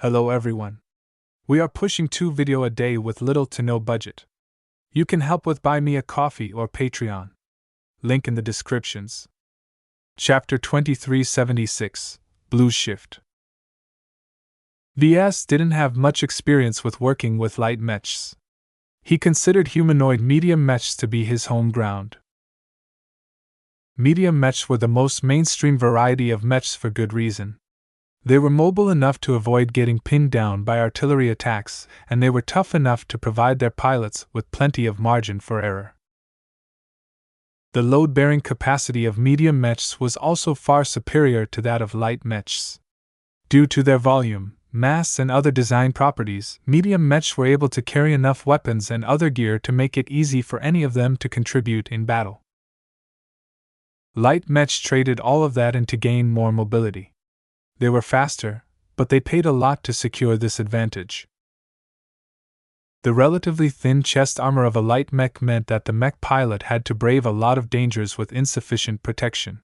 Hello everyone. We are pushing 2 videos a day with little to no budget. You can help with Buy Me a Coffee or Patreon. Link in the descriptions. Chapter 2376, Blue Shift. Ves didn't have much experience with working with light mechs. He considered humanoid medium mechs to be his home ground. Medium mechs were the most mainstream variety of mechs for good reason. They were mobile enough to avoid getting pinned down by artillery attacks, and they were tough enough to provide their pilots with plenty of margin for error. The load-bearing capacity of medium mechs was also far superior to that of light mechs. Due to their volume, mass, and other design properties, medium mechs were able to carry enough weapons and other gear to make it easy for any of them to contribute in battle. Light mechs traded all of that in to gain more mobility. They were faster, but they paid a lot to secure this advantage. The relatively thin chest armor of a light mech meant that the mech pilot had to brave a lot of dangers with insufficient protection.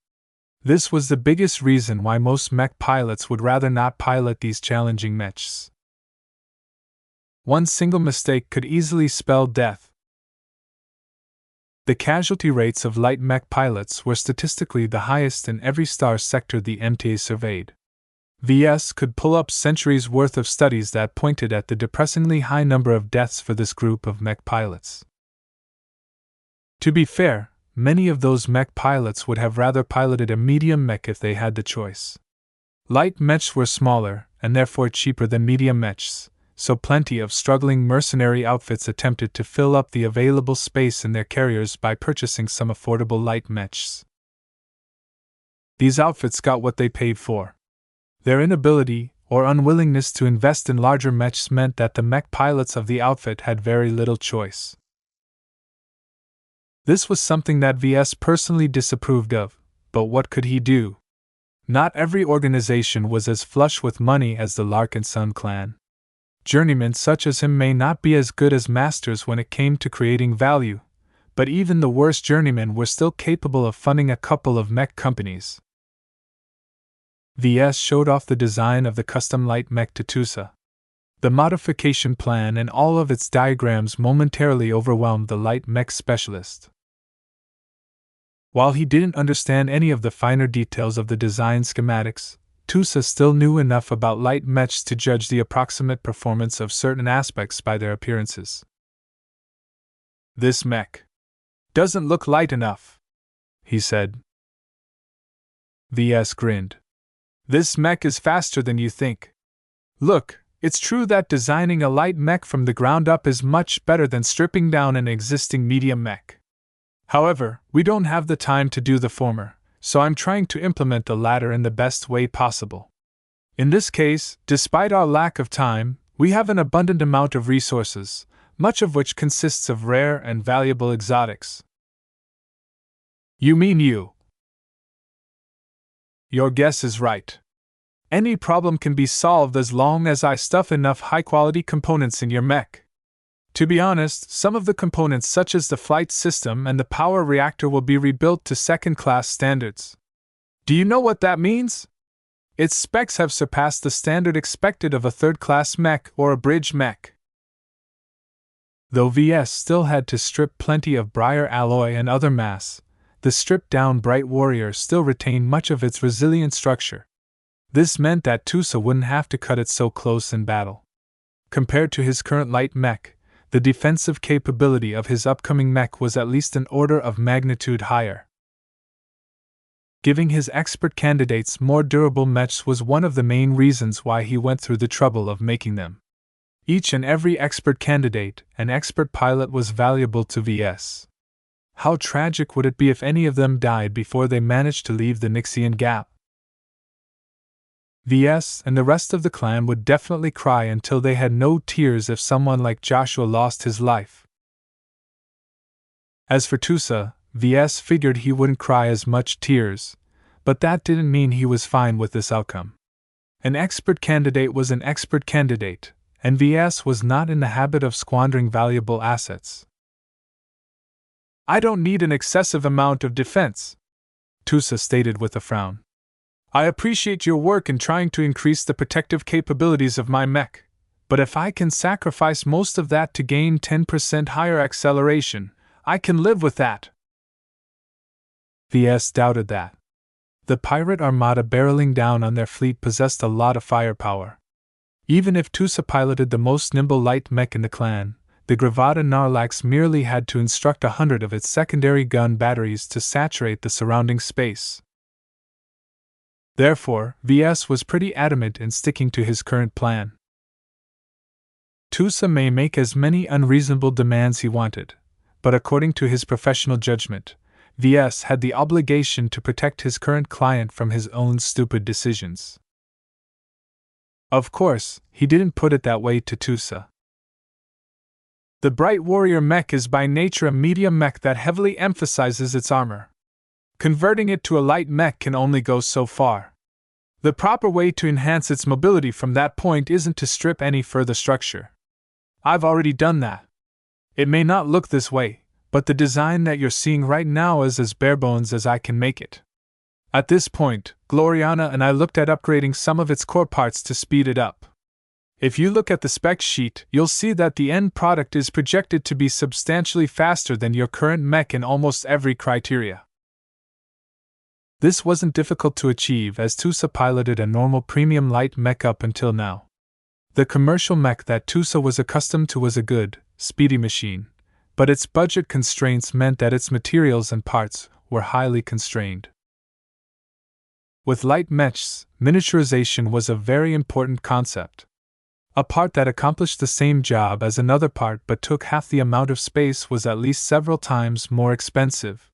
This was the biggest reason why most mech pilots would rather not pilot these challenging mechs. One single mistake could easily spell death. The casualty rates of light mech pilots were statistically the highest in every star sector the MTA surveyed. Ves could pull up centuries' worth of studies that pointed at the depressingly high number of deaths for this group of mech pilots. To be fair, many of those mech pilots would have rather piloted a medium mech if they had the choice. Light mechs were smaller, and therefore cheaper than medium mechs, so plenty of struggling mercenary outfits attempted to fill up the available space in their carriers by purchasing some affordable light mechs. These outfits got what they paid for. Their inability or unwillingness to invest in larger mechs meant that the mech pilots of the outfit had very little choice. This was something that Ves personally disapproved of, but what could he do? Not every organization was as flush with money as the Larkinson clan. Journeymen such as him may not be as good as masters when it came to creating value, but even the worst journeymen were still capable of funding a couple of mech companies. Ves showed off the design of the custom light mech to Tusa. The modification plan and all of its diagrams momentarily overwhelmed the light mech specialist. While he didn't understand any of the finer details of the design schematics, Tusa still knew enough about light mechs to judge the approximate performance of certain aspects by their appearances. "This mech doesn't look light enough," he said. Ves grinned. "This mech is faster than you think. Look, it's true that designing a light mech from the ground up is much better than stripping down an existing medium mech. However, we don't have the time to do the former, so I'm trying to implement the latter in the best way possible. In this case, despite our lack of time, we have an abundant amount of resources, much of which consists of rare and valuable exotics." "You mean you?" "Your guess is right. Any problem can be solved as long as I stuff enough high-quality components in your mech. To be honest, some of the components such as the flight system and the power reactor will be rebuilt to second-class standards. Do you know what that means? Its specs have surpassed the standard expected of a third-class mech or a bridge mech." Though Ves still had to strip plenty of briar alloy and other mass, the stripped-down Bright Warrior still retained much of its resilient structure. This meant that Tusa wouldn't have to cut it so close in battle. Compared to his current light mech, the defensive capability of his upcoming mech was at least an order of magnitude higher. Giving his expert candidates more durable mechs was one of the main reasons why he went through the trouble of making them. Each and every expert candidate and expert pilot was valuable to Ves. How tragic would it be if any of them died before they managed to leave the Nixian Gap? Ves and the rest of the clan would definitely cry until they had no tears if someone like Joshua lost his life. As for Tusa, Ves figured he wouldn't cry as much tears, but that didn't mean he was fine with this outcome. An expert candidate was an expert candidate, and Ves was not in the habit of squandering valuable assets. "I don't need an excessive amount of defense," Tusa stated with a frown. I appreciate your work in trying to increase the protective capabilities of my mech, but if I can sacrifice most of that to gain 10% higher acceleration, I can live with that. Ves doubted that. The pirate armada barreling down on their fleet possessed a lot of firepower. Even if Tusa piloted the most nimble light mech in the clan, the Gravata Narlax merely had to instruct 100 of its secondary gun batteries to saturate the surrounding space. Therefore, Ves was pretty adamant in sticking to his current plan. Tusa may make as many unreasonable demands he wanted, but according to his professional judgment, Ves had the obligation to protect his current client from his own stupid decisions. Of course, he didn't put it that way to Tusa. The Bright Warrior mech is by nature a medium mech that heavily emphasizes its armor. Converting it to a light mech can only go so far. The proper way to enhance its mobility from that point isn't to strip any further structure. I've already done that. It may not look this way, but the design that you're seeing right now is as barebones as I can make it. At this point, Gloriana and I looked at upgrading some of its core parts to speed it up. If you look at the spec sheet, you'll see that the end product is projected to be substantially faster than your current mech in almost every criteria. This wasn't difficult to achieve as Tusa piloted a normal premium light mech up until now. The commercial mech that Tusa was accustomed to was a good, speedy machine, but its budget constraints meant that its materials and parts were highly constrained. With light mechs, miniaturization was a very important concept. A part that accomplished the same job as another part but took half the amount of space was at least several times more expensive.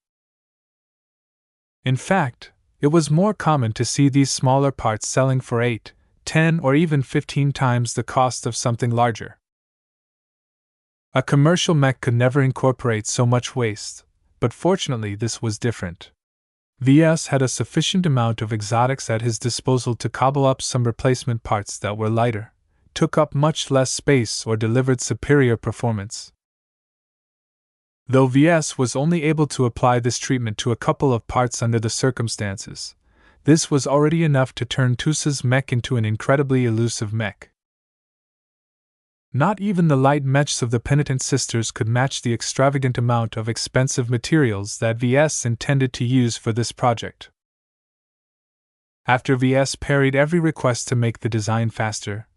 In fact, it was more common to see these smaller parts selling for 8, 10, or even 15 times the cost of something larger. A commercial mech could never incorporate so much waste, but fortunately this was different. Ves had a sufficient amount of exotics at his disposal to cobble up some replacement parts that were lighter, took up much less space, or delivered superior performance. Though Ves was only able to apply this treatment to a couple of parts under the circumstances, this was already enough to turn Tusa's mech into an incredibly elusive mech. Not even the light mechs of the Penitent Sisters could match the extravagant amount of expensive materials that Ves intended to use for this project. After Ves parried every request to make the design faster,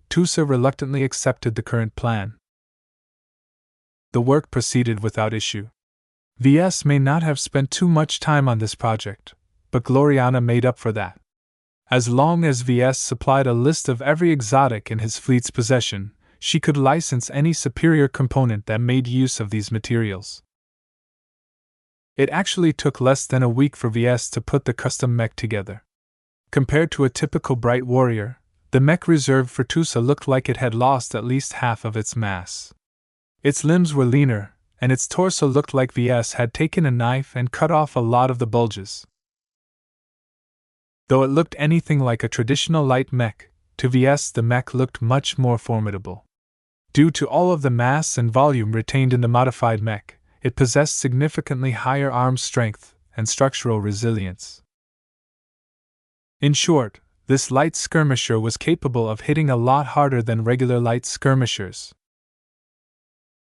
Tusa reluctantly accepted the current plan. The work proceeded without issue. Ves may not have spent too much time on this project, but Gloriana made up for that. As long as Ves supplied a list of every exotic in his fleet's possession, she could license any superior component that made use of these materials. It actually took less than a week for Ves to put the custom mech together. Compared to a typical Bright Warrior, the mech reserved for Tusa looked like it had lost at least half of its mass. Its limbs were leaner, and its torso looked like Ves had taken a knife and cut off a lot of the bulges. Though it looked anything like a traditional light mech, to Ves the mech looked much more formidable. Due to all of the mass and volume retained in the modified mech, it possessed significantly higher arm strength and structural resilience. In short, this light skirmisher was capable of hitting a lot harder than regular light skirmishers.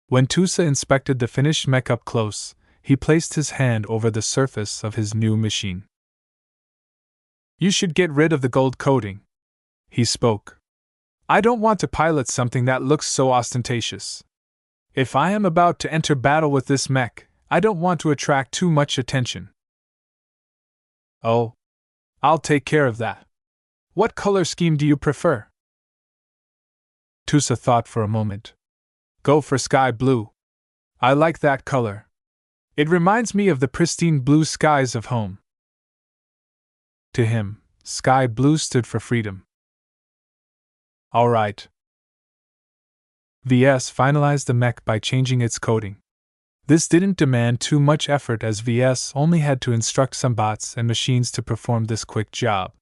When Tusa inspected the finished mech up close, he placed his hand over the surface of his new machine. "You should get rid of the gold coating," he spoke. "I don't want to pilot something that looks so ostentatious. If I am about to enter battle with this mech, I don't want to attract too much attention." "Oh, I'll take care of that. What color scheme do you prefer?" Tusa thought for a moment. "Go for sky blue. I like that color. It reminds me of the pristine blue skies of home." To him, sky blue stood for freedom. "All right." Ves finalized the mech by changing its coating. This didn't demand too much effort as Ves only had to instruct some bots and machines to perform this quick job.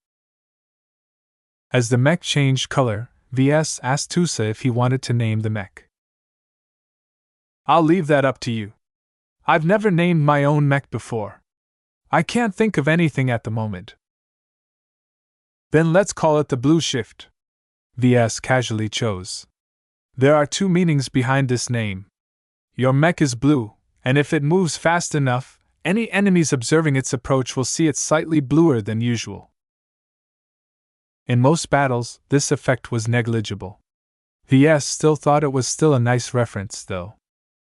As the mech changed color, Ves asked Tusa if he wanted to name the mech. "I'll leave that up to you. I've never named my own mech before. I can't think of anything at the moment." Then let's call it the Blue Shift, Ves casually chose. There are two meanings behind this name. Your mech is blue, and if it moves fast enough, any enemies observing its approach will see it slightly bluer than usual. In most battles, this effect was negligible. Ves still thought it was still a nice reference, though.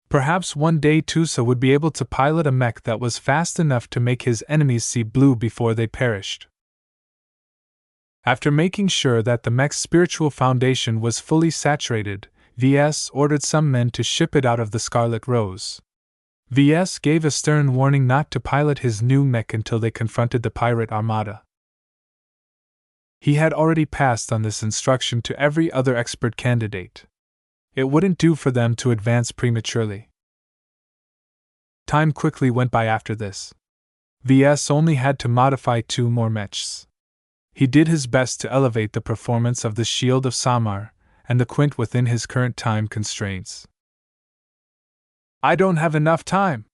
Perhaps one day Tusa would be able to pilot a mech that was fast enough to make his enemies see blue before they perished. After making sure that the mech's spiritual foundation was fully saturated, Ves ordered some men to ship it out of the Scarlet Rose. Ves gave a stern warning not to pilot his new mech until they confronted the pirate armada. He had already passed on this instruction to every other expert candidate. It wouldn't do for them to advance prematurely. Time quickly went by after this. Ves only had to modify 2 more mechs. He did his best to elevate the performance of the Shield of Samar and the Quint within his current time constraints. I don't have enough time.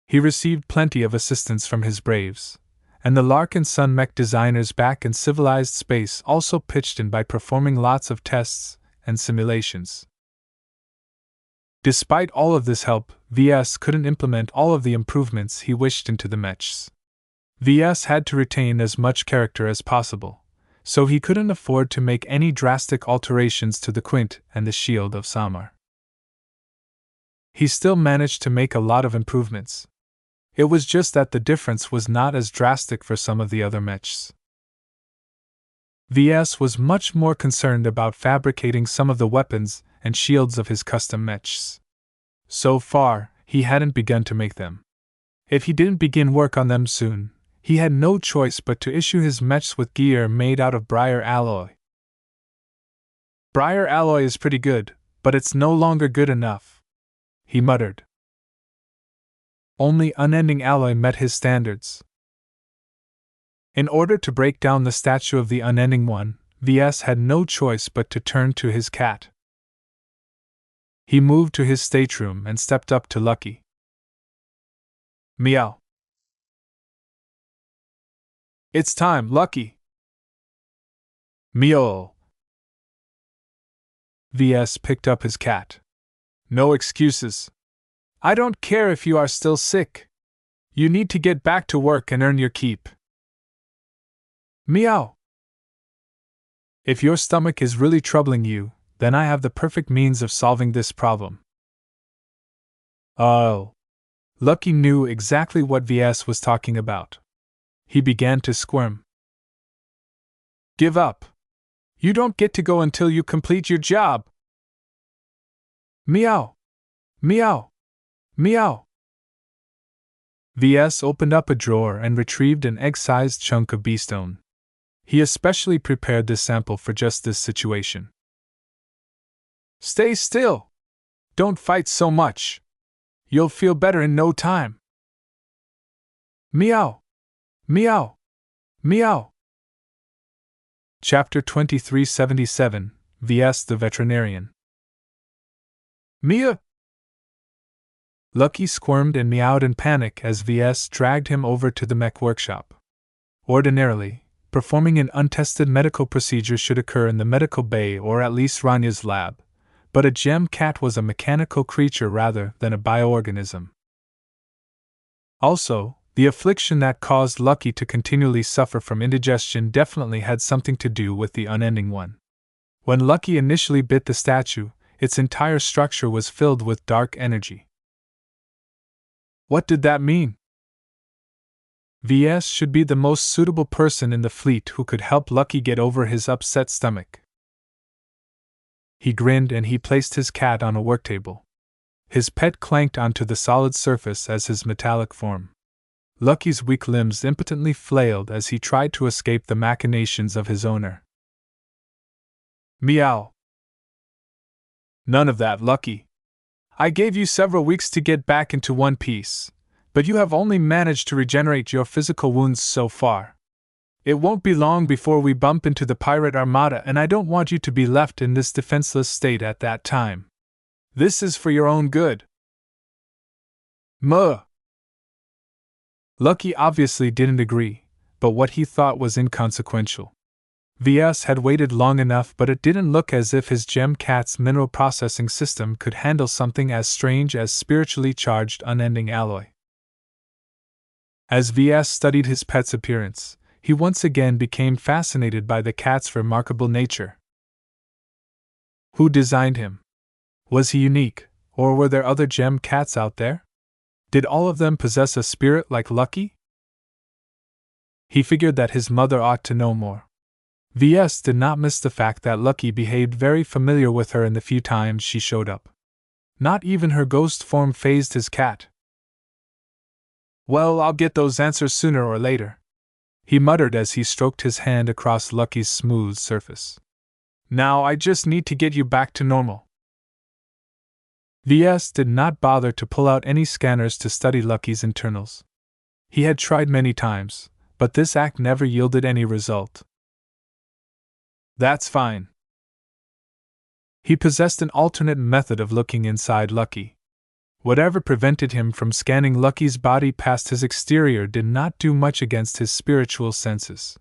He received plenty of assistance from his braves, and the Larkinson mech designers back in civilized space also pitched in by performing lots of tests and simulations. Despite all of this help, Ves couldn't implement all of the improvements he wished into the mechs. Ves had to retain as much character as possible, so he couldn't afford to make any drastic alterations to the Quint and the Shield of Samar. He still managed to make a lot of improvements. It was just that the difference was not as drastic for some of the other mechs. Ves was much more concerned about fabricating some of the weapons and shields of his custom mechs. So far, he hadn't begun to make them. If he didn't begin work on them soon, he had no choice but to issue his mechs with gear made out of briar alloy. Briar alloy is pretty good, but it's no longer good enough, he muttered. Only unending alloy met his standards. In order to break down the statue of the unending one, Ves had no choice but to turn to his cat. He moved to his stateroom and stepped up to Lucky. Meow. It's time, Lucky. Meow. Ves picked up his cat. No excuses. I don't care if you are still sick. You need to get back to work and earn your keep. Meow. If your stomach is really troubling you, then I have the perfect means of solving this problem. Oh. Lucky knew exactly what Ves was talking about. He began to squirm. Give up. You don't get to go until you complete your job. Meow. Meow. Meow. Ves opened up a drawer and retrieved an egg-sized chunk of beestone. He especially prepared this sample for just this situation. Stay still. Don't fight so much. You'll feel better in no time. Meow. Meow. Meow. Chapter 2377, Ves the Veterinarian. Meow. Lucky squirmed and meowed in panic as Ves dragged him over to the mech workshop. Ordinarily, performing an untested medical procedure should occur in the medical bay or at least Ranya's lab, but a gem cat was a mechanical creature rather than a bioorganism. Also, the affliction that caused Lucky to continually suffer from indigestion definitely had something to do with the unending one. When Lucky initially bit the statue, its entire structure was filled with dark energy. What did that mean? Ves should be the most suitable person in the fleet who could help Lucky get over his upset stomach. He grinned and he placed his cat on a worktable. His pet clanked onto the solid surface as his metallic form. Lucky's weak limbs impotently flailed as he tried to escape the machinations of his owner. Meow. None of that, Lucky. I gave you several weeks to get back into one piece, but you have only managed to regenerate your physical wounds so far. It won't be long before we bump into the pirate armada, and I don't want you to be left in this defenseless state at that time. This is for your own good. Muh. Lucky obviously didn't agree, but what he thought was inconsequential. Ves had waited long enough, but it didn't look as if his gem cat's mineral processing system could handle something as strange as spiritually charged unending alloy. As Ves studied his pet's appearance, he once again became fascinated by the cat's remarkable nature. Who designed him? Was he unique, or were there other gem cats out there? Did all of them possess a spirit like Lucky? He figured that his mother ought to know more. Ves did not miss the fact that Lucky behaved very familiar with her in the few times she showed up. Not even her ghost form fazed his cat. "Well, I'll get those answers sooner or later," he muttered as he stroked his hand across Lucky's smooth surface. "Now I just need to get you back to normal." Ves did not bother to pull out any scanners to study Lucky's internals. He had tried many times, but this act never yielded any result. "That's fine." He possessed an alternate method of looking inside Lucky. Whatever prevented him from scanning Lucky's body past his exterior did not do much against his spiritual senses.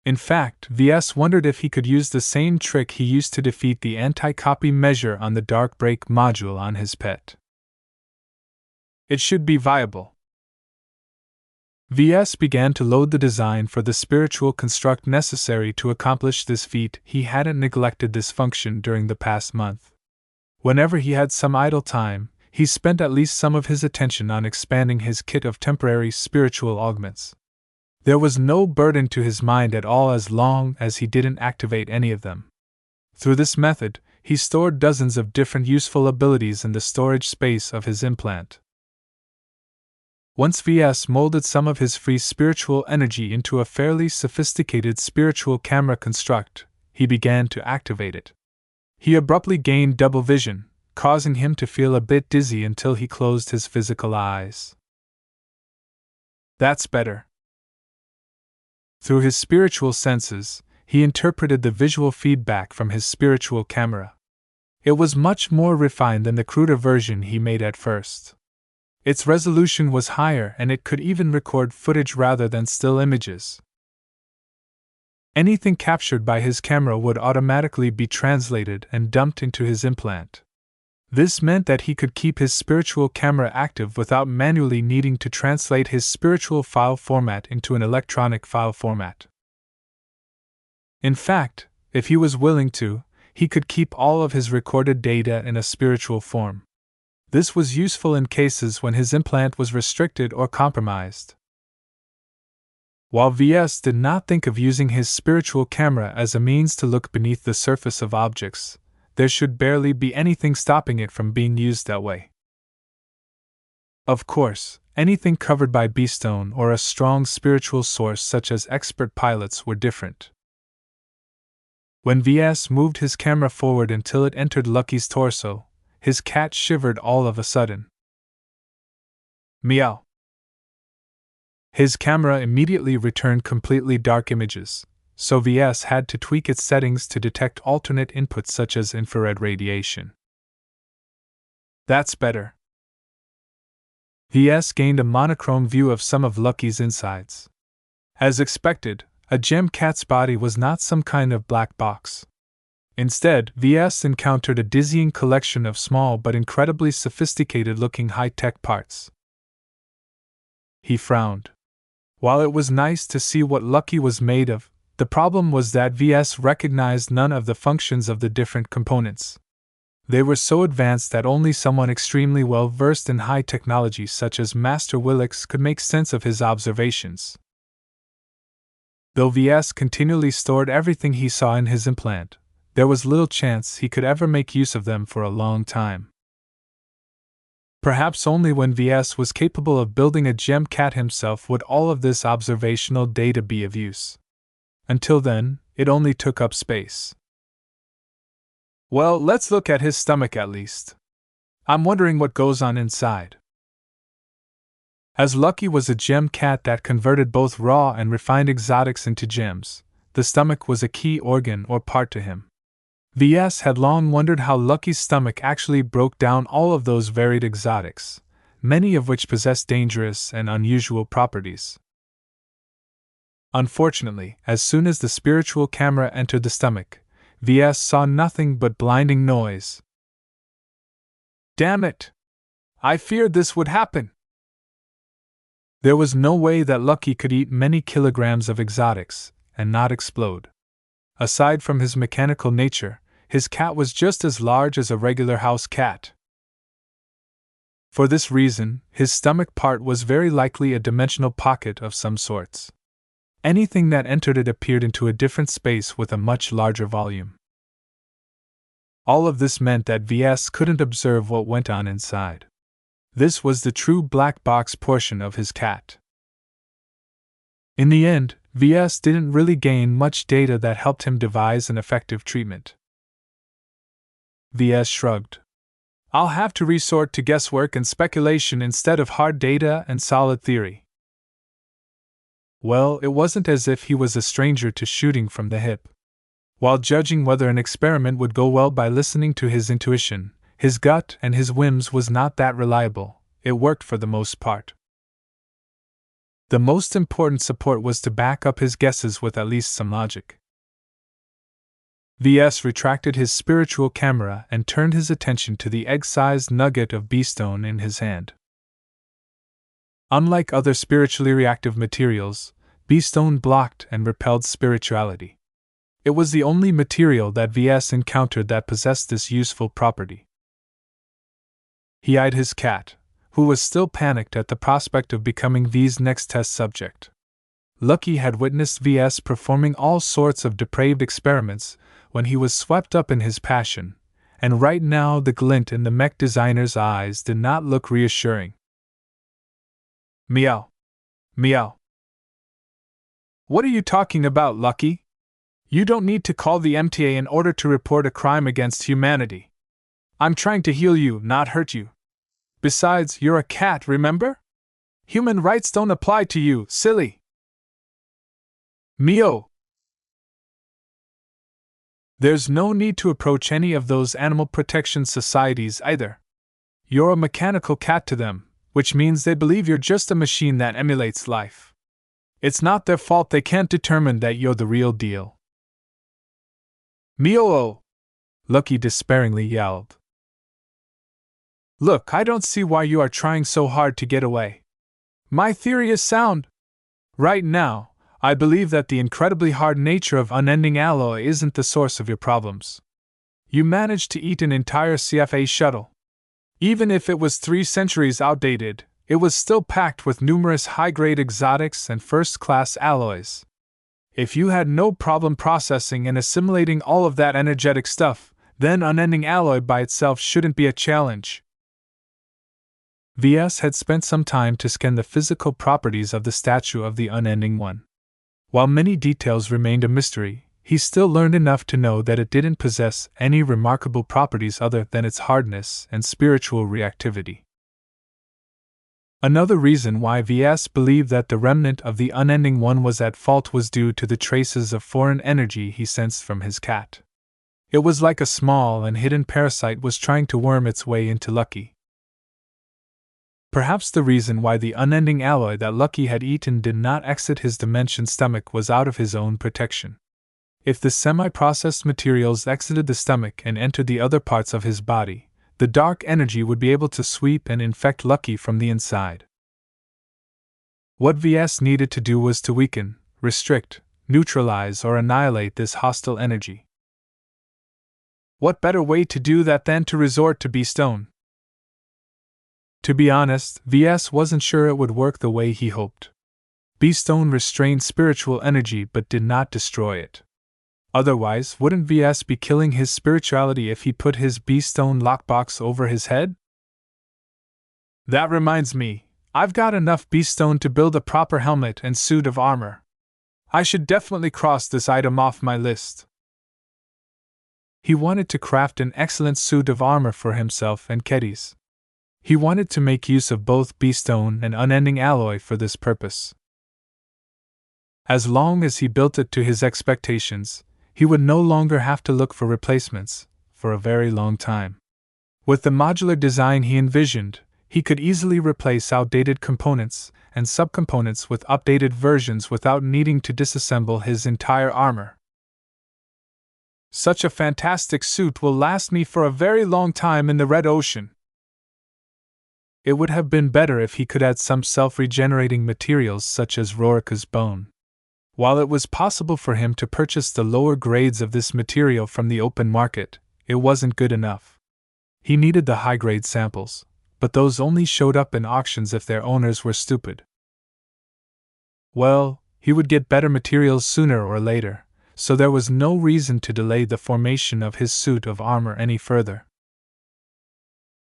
In fact, Ves wondered if he could use the same trick he used to defeat the anti-copy measure on the dark break module on his pet. It should be viable. Ves began to load the design for the spiritual construct necessary to accomplish this feat. He hadn't neglected this function during the past month. Whenever he had some idle time, he spent at least some of his attention on expanding his kit of temporary spiritual augments. There was no burden to his mind at all as long as he didn't activate any of them. Through this method, he stored dozens of different useful abilities in the storage space of his implant. Once Ves molded some of his free spiritual energy into a fairly sophisticated spiritual camera construct, he began to activate it. He abruptly gained double vision, causing him to feel a bit dizzy until he closed his physical eyes. "That's better." Through his spiritual senses, he interpreted the visual feedback from his spiritual camera. It was much more refined than the cruder version he made at first. Its resolution was higher and it could even record footage rather than still images. Anything captured by his camera would automatically be translated and dumped into his implant. This meant that he could keep his spiritual camera active without manually needing to translate his spiritual file format into an electronic file format. In fact, if he was willing to, he could keep all of his recorded data in a spiritual form. This was useful in cases when his implant was restricted or compromised. While Ves did not think of using his spiritual camera as a means to look beneath the surface of objects, there should barely be anything stopping it from being used that way. Of course, anything covered by beastone or a strong spiritual source such as expert pilots were different. When Ves moved his camera forward until it entered Lucky's torso, his cat shivered all of a sudden. "Meow." His camera immediately returned completely dark images, so Ves had to tweak its settings to detect alternate inputs such as infrared radiation. "That's better." Ves gained a monochrome view of some of Lucky's insides. As expected, a gem cat's body was not some kind of black box. Instead, Ves encountered a dizzying collection of small but incredibly sophisticated-looking high-tech parts. He frowned. While it was nice to see what Lucky was made of, the problem was that Ves recognized none of the functions of the different components. They were so advanced that only someone extremely well versed in high technology such as Master Willix could make sense of his observations. Though Ves continually stored everything he saw in his implant, there was little chance he could ever make use of them for a long time. Perhaps only when Ves was capable of building a gem cat himself would all of this observational data be of use. Until then, it only took up space. "Well, let's look at his stomach at least. I'm wondering what goes on inside." As Lucky was a gem cat that converted both raw and refined exotics into gems, the stomach was a key organ or part to him. Ves had long wondered how Lucky's stomach actually broke down all of those varied exotics, many of which possessed dangerous and unusual properties. Unfortunately, as soon as the spiritual camera entered the stomach, Ves saw nothing but blinding noise. Damn it! I feared this would happen! There was no way that Lucky could eat many kilograms of exotics and not explode. Aside from his mechanical nature, his cat was just as large as a regular house cat. For this reason, his stomach part was very likely a dimensional pocket of some sorts. Anything that entered it appeared into a different space with a much larger volume. All of this meant that Ves couldn't observe what went on inside. This was the true black box portion of his cat. In the end, Ves didn't really gain much data that helped him devise an effective treatment. Ves shrugged. I'll have to resort to guesswork and speculation instead of hard data and solid theory. Well, it wasn't as if he was a stranger to shooting from the hip. While judging whether an experiment would go well by listening to his intuition, his gut and his whims was not that reliable. It worked for the most part. The most important support was to back up his guesses with at least some logic. Ves retracted his spiritual camera and turned his attention to the egg-sized nugget of beestone in his hand. Unlike other spiritually reactive materials, beestone blocked and repelled spirituality. It was the only material that Ves encountered that possessed this useful property. He eyed his cat, who was still panicked at the prospect of becoming V's next test subject. Lucky had witnessed Ves performing all sorts of depraved experiments when he was swept up in his passion, and right now the glint in the mech designer's eyes did not look reassuring. Meow. Meow. What are you talking about, Lucky? You don't need to call the MTA in order to report a crime against humanity. I'm trying to heal you, not hurt you. Besides, you're a cat, remember? Human rights don't apply to you, silly. Meow. There's no need to approach any of those animal protection societies either. You're a mechanical cat to them, which means they believe you're just a machine that emulates life. It's not their fault they can't determine that you're the real deal. Meow! Lucky despairingly yelled. Look, I don't see why you are trying so hard to get away. My theory is sound. Right now, I believe that the incredibly hard nature of unending alloy isn't the source of your problems. You managed to eat an entire CFA shuttle. Even if it was 3 centuries outdated, it was still packed with numerous high-grade exotics and first-class alloys. If you had no problem processing and assimilating all of that energetic stuff, then unending alloy by itself shouldn't be a challenge. Ves had spent some time to scan the physical properties of the statue of the Unending One. While many details remained a mystery, he still learned enough to know that it didn't possess any remarkable properties other than its hardness and spiritual reactivity. Another reason why Ves believed that the remnant of the Unending One was at fault was due to the traces of foreign energy he sensed from his cat. It was like a small and hidden parasite was trying to worm its way into Lucky. Perhaps the reason why the unending alloy that Lucky had eaten did not exit his dimension stomach was out of his own protection. If the semi-processed materials exited the stomach and entered the other parts of his body, the dark energy would be able to sweep and infect Lucky from the inside. What Ves needed to do was to weaken, restrict, neutralize, or annihilate this hostile energy. What better way to do that than to resort to beestone? To be honest, Ves wasn't sure it would work the way he hoped. Beestone restrained spiritual energy but did not destroy it. Otherwise, wouldn't Ves be killing his spirituality if he put his beestone lockbox over his head? That reminds me, I've got enough beestone to build a proper helmet and suit of armor. I should definitely cross this item off my list. He wanted to craft an excellent suit of armor for himself and Keddies. He wanted to make use of both beestone and unending alloy for this purpose. As long as he built it to his expectations, he would no longer have to look for replacements, for a very long time. With the modular design he envisioned, he could easily replace outdated components and subcomponents with updated versions without needing to disassemble his entire armor. Such a fantastic suit will last me for a very long time in the Red Ocean. It would have been better if he could add some self-regenerating materials such as Rorica's bone. While it was possible for him to purchase the lower grades of this material from the open market, it wasn't good enough. He needed the high-grade samples, but those only showed up in auctions if their owners were stupid. Well, he would get better materials sooner or later, so there was no reason to delay the formation of his suit of armor any further.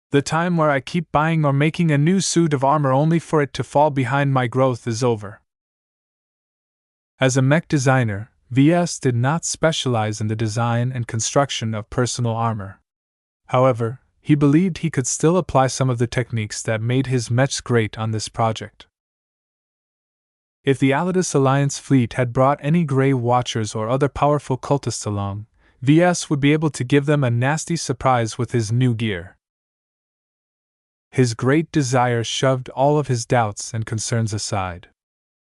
The time where I keep buying or making a new suit of armor only for it to fall behind my growth is over. As a mech designer, Ves did not specialize in the design and construction of personal armor. However, he believed he could still apply some of the techniques that made his mechs great on this project. If the Alidus Alliance fleet had brought any Grey Watchers or other powerful cultists along, Ves would be able to give them a nasty surprise with his new gear. His great desire shoved all of his doubts and concerns aside.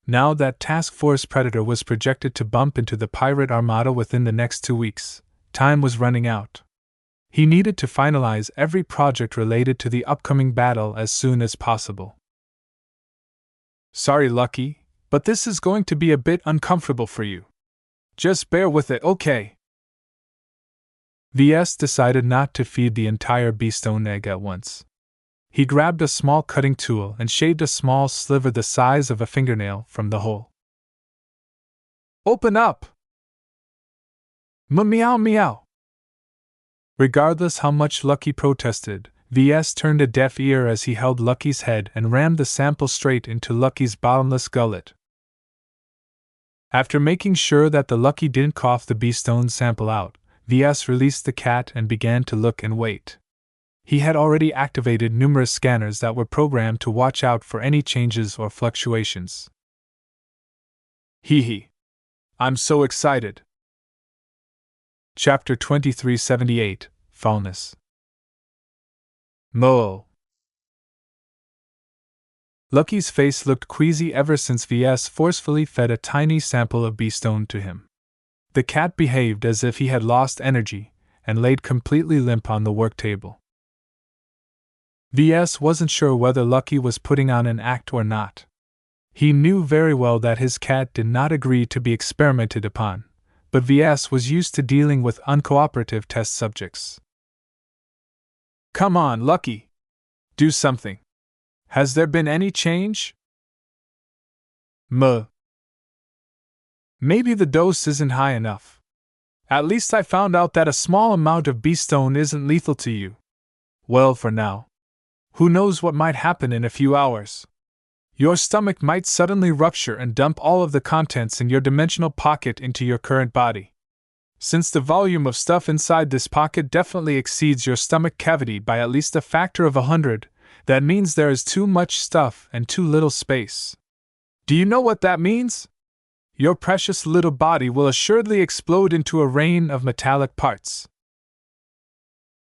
Now that Task Force Predator was projected to bump into the pirate armada within the next 2 weeks, time was running out. He needed to finalize every project related to the upcoming battle as soon as possible. Sorry, Lucky, but this is going to be a bit uncomfortable for you. Just bear with it, okay? Ves decided not to feed the entire beastone egg at once. He grabbed a small cutting tool and shaved a small sliver the size of a fingernail from the hole. Open up! Meow meow! Regardless how much Lucky protested, Ves turned a deaf ear as he held Lucky's head and rammed the sample straight into Lucky's bottomless gullet. After making sure that the Lucky didn't cough the beastone sample out, Ves released the cat and began to look and wait. He had already activated numerous scanners that were programmed to watch out for any changes or fluctuations. Hee. I'm so excited. Chapter 2378, Foulness. Moo. Lucky's face looked queasy ever since Ves forcefully fed a tiny sample of beastone to him. The cat behaved as if he had lost energy, and laid completely limp on the work table. Ves wasn't sure whether Lucky was putting on an act or not. He knew very well that his cat did not agree to be experimented upon, but Ves was used to dealing with uncooperative test subjects. Come on, Lucky! Do something! Has there been any change? Maybe the dose isn't high enough. At least I found out that a small amount of beastone isn't lethal to you. Well, for now. Who knows what might happen in a few hours? Your stomach might suddenly rupture and dump all of the contents in your dimensional pocket into your current body. Since the volume of stuff inside this pocket definitely exceeds your stomach cavity by at least a factor of 100, that means there is too much stuff and too little space. Do you know what that means? Your precious little body will assuredly explode into a rain of metallic parts.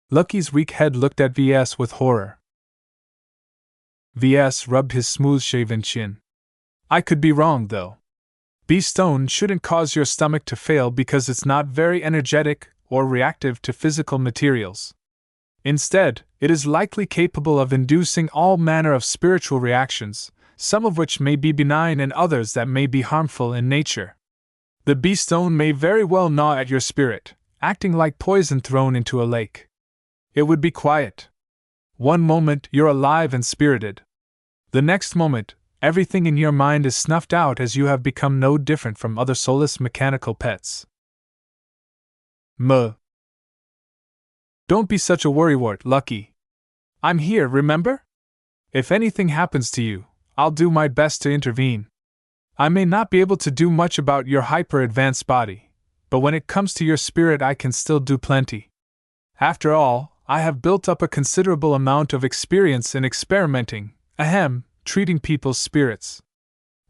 Lucky's weak head looked at Ves with horror. Ves rubbed his smooth-shaven chin. I could be wrong, though. Beastone shouldn't cause your stomach to fail because it's not very energetic or reactive to physical materials. Instead, it is likely capable of inducing all manner of spiritual reactions, some of which may be benign and others that may be harmful in nature. The beastone may very well gnaw at your spirit, acting like poison thrown into a lake. It would be quiet. One moment you're alive and spirited. The next moment, everything in your mind is snuffed out as you have become no different from other soulless mechanical pets. Don't be such a worrywart, Lucky. I'm here, remember? If anything happens to you, I'll do my best to intervene. I may not be able to do much about your hyper-advanced body, but when it comes to your spirit I can still do plenty. After all, I have built up a considerable amount of experience in experimenting, treating people's spirits.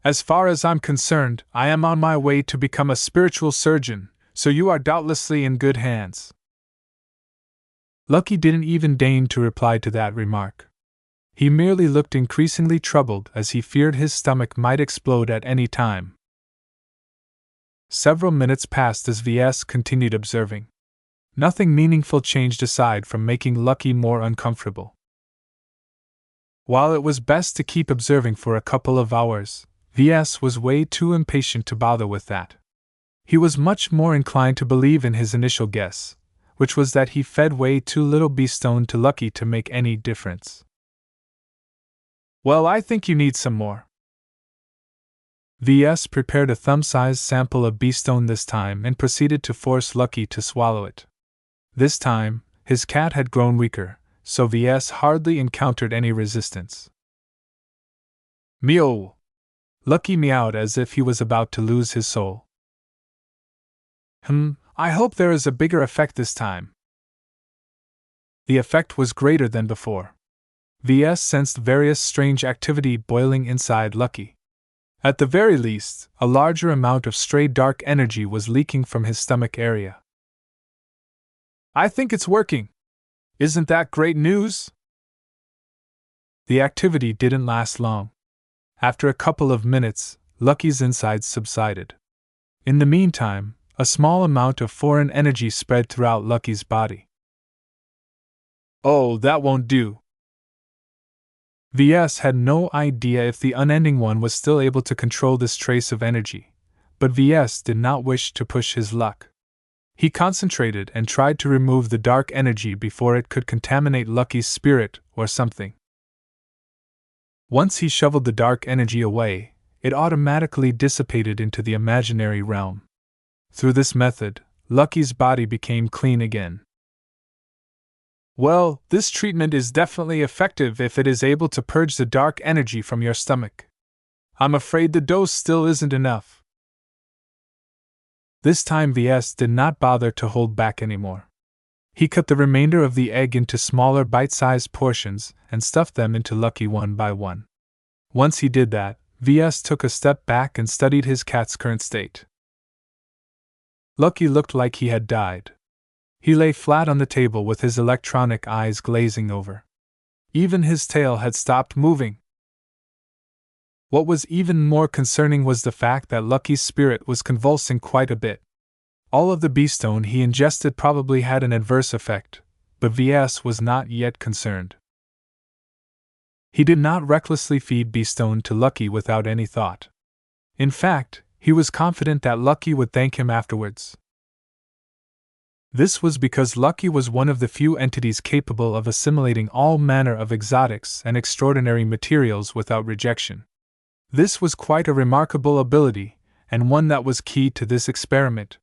As far as I'm concerned, I am on my way to become a spiritual surgeon, so you are doubtlessly in good hands. Lucky didn't even deign to reply to that remark. He merely looked increasingly troubled as he feared his stomach might explode at any time. Several minutes passed as Ves continued observing. Nothing meaningful changed aside from making Lucky more uncomfortable. While it was best to keep observing for a couple of hours, Ves was way too impatient to bother with that. He was much more inclined to believe in his initial guess, which was that he fed way too little beestone to Lucky to make any difference. Well, I think you need some more. Ves prepared a thumb-sized sample of beestone this time and proceeded to force Lucky to swallow it. This time, his cat had grown weaker, so Ves hardly encountered any resistance. Meow! Lucky meowed as if he was about to lose his soul. I hope there is a bigger effect this time. The effect was greater than before. Ves sensed various strange activity boiling inside Lucky. At the very least, a larger amount of stray dark energy was leaking from his stomach area. I think it's working. Isn't that great news? The activity didn't last long. After a couple of minutes, Lucky's insides subsided. In the meantime, a small amount of foreign energy spread throughout Lucky's body. Oh, that won't do. Ves had no idea if the unending one was still able to control this trace of energy, but Ves did not wish to push his luck. He concentrated and tried to remove the dark energy before it could contaminate Lucky's spirit or something. Once he shoveled the dark energy away, it automatically dissipated into the imaginary realm. Through this method, Lucky's body became clean again. Well, this treatment is definitely effective if it is able to purge the dark energy from your stomach. I'm afraid the dose still isn't enough. This time Ves did not bother to hold back anymore. He cut the remainder of the egg into smaller bite-sized portions and stuffed them into Lucky one by one. Once he did that, Ves took a step back and studied his cat's current state. Lucky looked like he had died. He lay flat on the table with his electronic eyes glazing over. Even his tail had stopped moving. What was even more concerning was the fact that Lucky's spirit was convulsing quite a bit. All of the beestone he ingested probably had an adverse effect, but Ves was not yet concerned. He did not recklessly feed beestone to Lucky without any thought. In fact, he was confident that Lucky would thank him afterwards. This was because Lucky was one of the few entities capable of assimilating all manner of exotics and extraordinary materials without rejection. This was quite a remarkable ability, and one that was key to this experiment.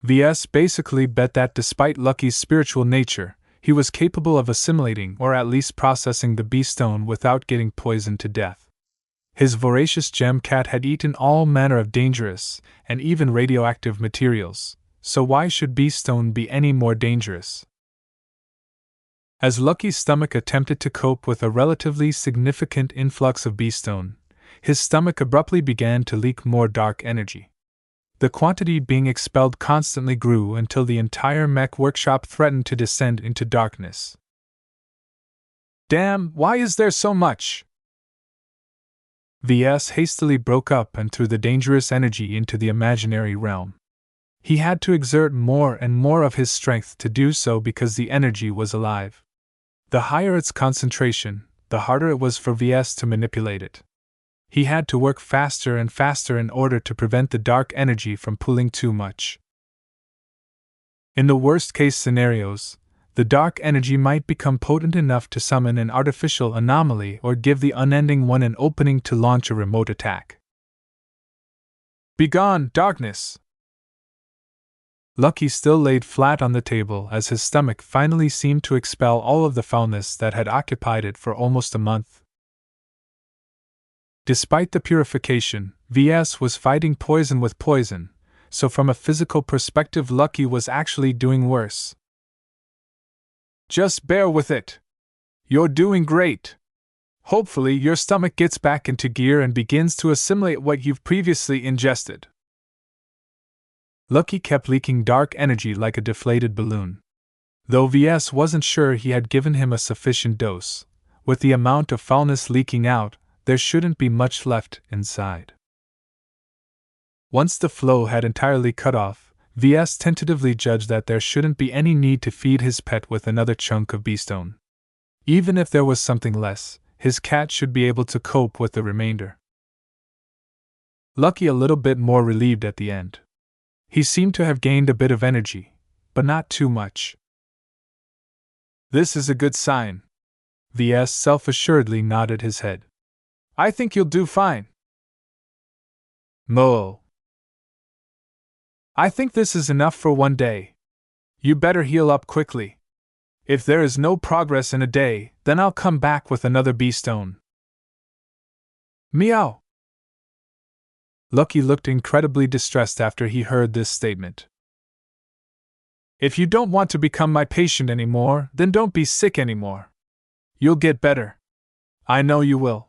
Ves basically bet that despite Lucky's spiritual nature, he was capable of assimilating or at least processing the beestone without getting poisoned to death. His voracious gem cat had eaten all manner of dangerous and even radioactive materials, so why should beestone be any more dangerous? As Lucky's stomach attempted to cope with a relatively significant influx of beestone, his stomach abruptly began to leak more dark energy. The quantity being expelled constantly grew until the entire mech workshop threatened to descend into darkness. Damn, why is there so much? Ves hastily broke up and threw the dangerous energy into the imaginary realm. He had to exert more and more of his strength to do so because the energy was alive. The higher its concentration, the harder it was for Ves to manipulate it. He had to work faster and faster in order to prevent the dark energy from pulling too much. In the worst-case scenarios, the dark energy might become potent enough to summon an artificial anomaly or give the unending one an opening to launch a remote attack. Begone, darkness! Lucky still laid flat on the table as his stomach finally seemed to expel all of the foulness that had occupied it for almost a month. Despite the purification, Ves was fighting poison with poison, so from a physical perspective Lucky was actually doing worse. Just bear with it. You're doing great. Hopefully your stomach gets back into gear and begins to assimilate what you've previously ingested. Lucky kept leaking dark energy like a deflated balloon. Though Ves wasn't sure he had given him a sufficient dose, With the amount of foulness leaking out, there shouldn't be much left inside. Once the flow had entirely cut off, Ves tentatively judged that there shouldn't be any need to feed his pet with another chunk of beestone. Even if there was something less, his cat should be able to cope with the remainder. Lucky a little bit more relieved at the end. He seemed to have gained a bit of energy, but not too much. This is a good sign. Ves self-assuredly nodded his head. I think you'll do fine. Moo. I think this is enough for one day. You better heal up quickly. If there is no progress in a day, then I'll come back with another beestone. Meow. Lucky looked incredibly distressed after he heard this statement. If you don't want to become my patient anymore, then don't be sick anymore. You'll get better. I know you will.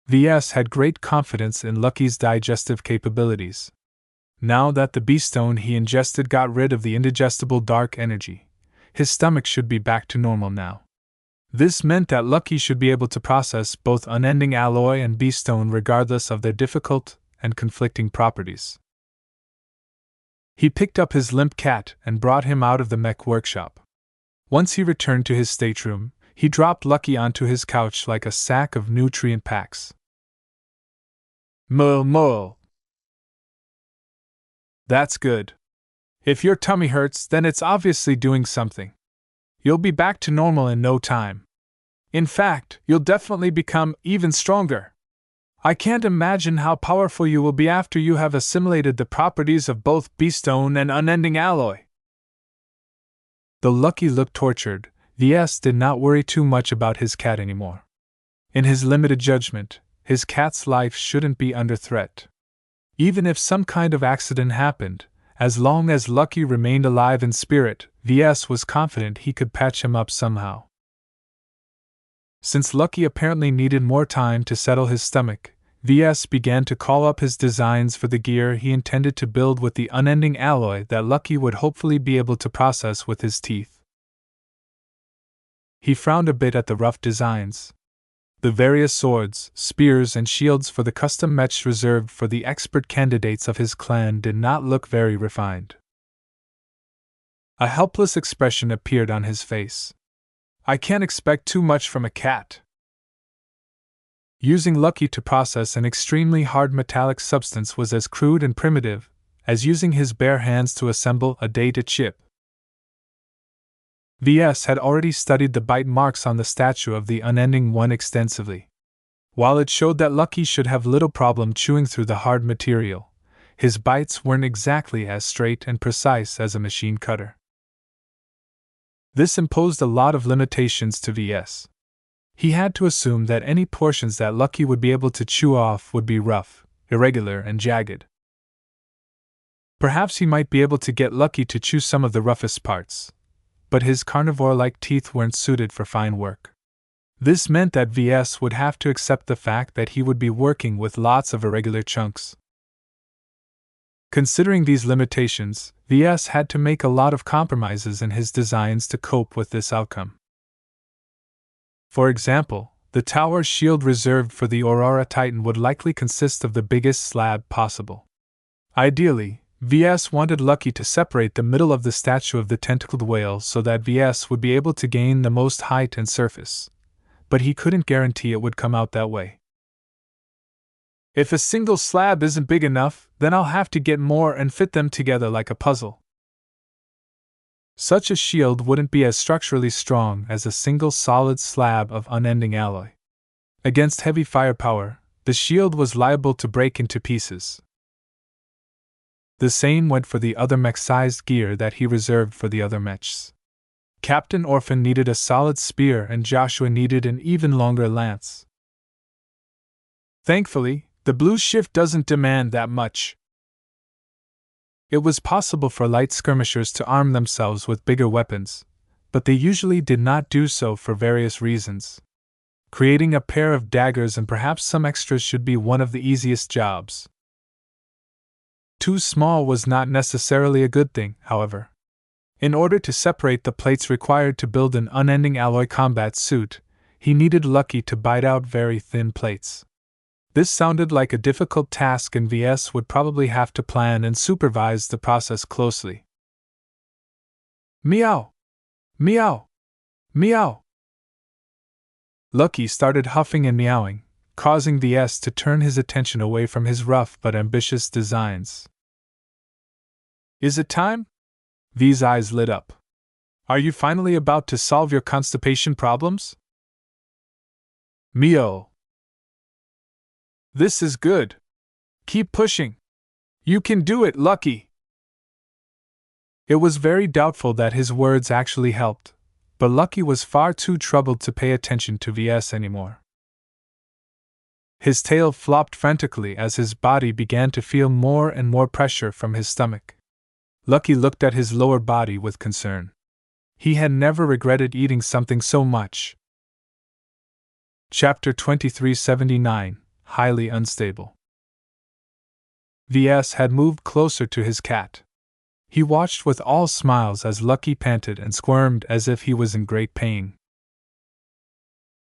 Ves had great confidence in Lucky's digestive capabilities. Now that the beestone he ingested got rid of the indigestible dark energy, his stomach should be back to normal now. This meant that Lucky should be able to process both unending alloy and beestone regardless of their difficult and conflicting properties. He picked up his limp cat and brought him out of the mech workshop. Once he returned to his stateroom, he dropped Lucky onto his couch like a sack of nutrient packs. Moo moo. That's good. If your tummy hurts, then it's obviously doing something. You'll be back to normal in no time. In fact, you'll definitely become even stronger. I can't imagine how powerful you will be after you have assimilated the properties of both beestone and unending alloy. Though Lucky looked tortured, Ves did not worry too much about his cat anymore. In his limited judgment, his cat's life shouldn't be under threat. Even if some kind of accident happened, as long as Lucky remained alive in spirit, Ves was confident he could patch him up somehow. Since Lucky apparently needed more time to settle his stomach, Ves began to call up his designs for the gear he intended to build with the unending alloy that Lucky would hopefully be able to process with his teeth. He frowned a bit at the rough designs. The various swords, spears, and shields for the custom mechs reserved for the expert candidates of his clan did not look very refined. A helpless expression appeared on his face. I can't expect too much from a cat. Using Lucky to process an extremely hard metallic substance was as crude and primitive as using his bare hands to assemble a data chip. Ves had already studied the bite marks on the statue of the Unending One extensively. While it showed that Lucky should have little problem chewing through the hard material, his bites weren't exactly as straight and precise as a machine cutter. This imposed a lot of limitations to Ves. He had to assume that any portions that Lucky would be able to chew off would be rough, irregular, and jagged. Perhaps he might be able to get Lucky to chew some of the roughest parts, but his carnivore-like teeth weren't suited for fine work. This meant that Ves would have to accept the fact that he would be working with lots of irregular chunks. Considering these limitations, Ves had to make a lot of compromises in his designs to cope with this outcome. For example, the tower shield reserved for the Aurora Titan would likely consist of the biggest slab possible. Ideally, Ves wanted Lucky to separate the middle of the statue of the tentacled whale so that Ves would be able to gain the most height and surface, but he couldn't guarantee it would come out that way. If a single slab isn't big enough, then I'll have to get more and fit them together like a puzzle. Such a shield wouldn't be as structurally strong as a single solid slab of unending alloy. Against heavy firepower, the shield was liable to break into pieces. The same went for the other mech-sized gear that he reserved for the other mechs. Captain Orphan needed a solid spear and Joshua needed an even longer lance. Thankfully, the blue shift doesn't demand that much. It was possible for light skirmishers to arm themselves with bigger weapons, but they usually did not do so for various reasons. Creating a pair of daggers and perhaps some extras should be one of the easiest jobs. Too small was not necessarily a good thing, however. In order to separate the plates required to build an unending alloy combat suit, he needed Lucky to bite out very thin plates. This sounded like a difficult task, and VS would probably have to plan and supervise the process closely. Meow! Meow! Meow! Lucky started huffing and meowing, causing VS to turn his attention away from his rough but ambitious designs. Is it time? V's eyes lit up. Are you finally about to solve your constipation problems? Meow. This is good. Keep pushing. You can do it, Lucky. It was very doubtful that his words actually helped, but Lucky was far too troubled to pay attention to VS anymore. His tail flopped frantically as his body began to feel more and more pressure from his stomach. Lucky looked at his lower body with concern. He had never regretted eating something so much. Chapter 2379, Highly Unstable. VS had moved closer to his cat. He watched with all smiles as Lucky panted and squirmed as if he was in great pain.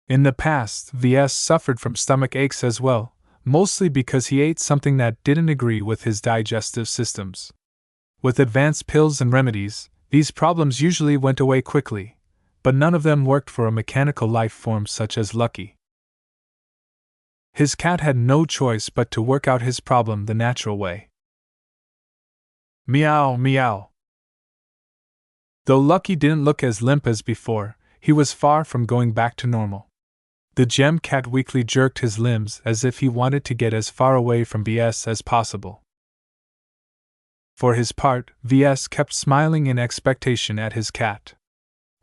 In the past, VS suffered from stomach aches as well, mostly because he ate something that didn't agree with his digestive systems. With advanced pills and remedies, these problems usually went away quickly, but none of them worked for a mechanical life form such as Lucky. His cat had no choice but to work out his problem the natural way. Meow, meow. Though Lucky didn't look as limp as before, he was far from going back to normal. The gem cat weakly jerked his limbs as if he wanted to get as far away from VS as possible. For his part, VS kept smiling in expectation at his cat.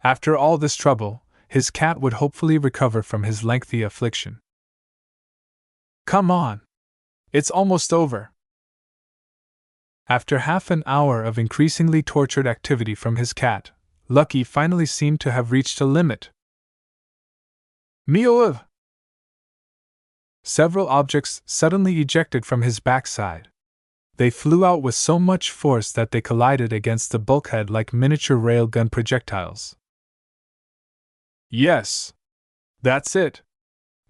After all this trouble, his cat would hopefully recover from his lengthy affliction. Come on! It's almost over! After half an hour of increasingly tortured activity from his cat, Lucky finally seemed to have reached a limit. Meow! Several objects suddenly ejected from his backside. They flew out with so much force that they collided against the bulkhead like miniature railgun projectiles. Yes! That's it!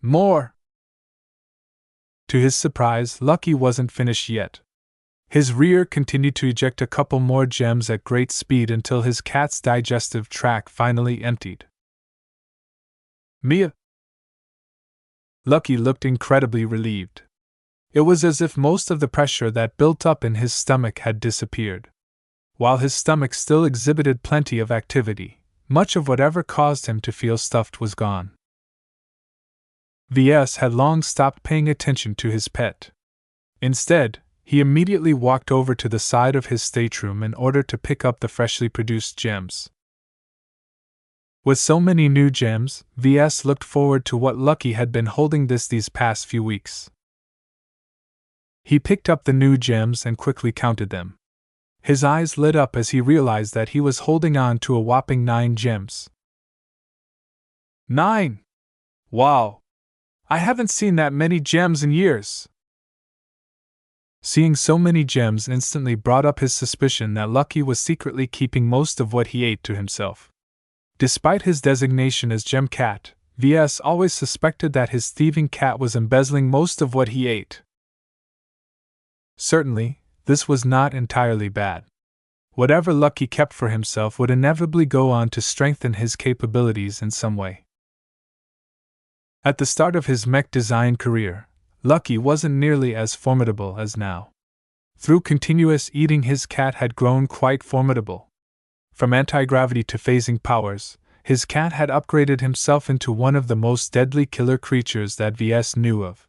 More! To his surprise, Lucky wasn't finished yet. His rear continued to eject a couple more gems at great speed until his cat's digestive tract finally emptied. Mia! Lucky looked incredibly relieved. It was as if most of the pressure that built up in his stomach had disappeared. While his stomach still exhibited plenty of activity, much of whatever caused him to feel stuffed was gone. VS had long stopped paying attention to his pet. Instead, he immediately walked over to the side of his stateroom in order to pick up the freshly produced gems. With so many new gems, VS looked forward to what Lucky had been holding these past few weeks. He picked up the new gems and quickly counted them. His eyes lit up as he realized that he was holding on to a whopping 9 gems. 9! Wow! I haven't seen that many gems in years! Seeing so many gems instantly brought up his suspicion that Lucky was secretly keeping most of what he ate to himself. Despite his designation as Gem Cat, VS always suspected that his thieving cat was embezzling most of what he ate. Certainly, this was not entirely bad. Whatever Lucky kept for himself would inevitably go on to strengthen his capabilities in some way. At the start of his mech design career, Lucky wasn't nearly as formidable as now. Through continuous eating, his cat had grown quite formidable. From anti-gravity to phasing powers, his cat had upgraded himself into one of the most deadly killer creatures that VS knew of.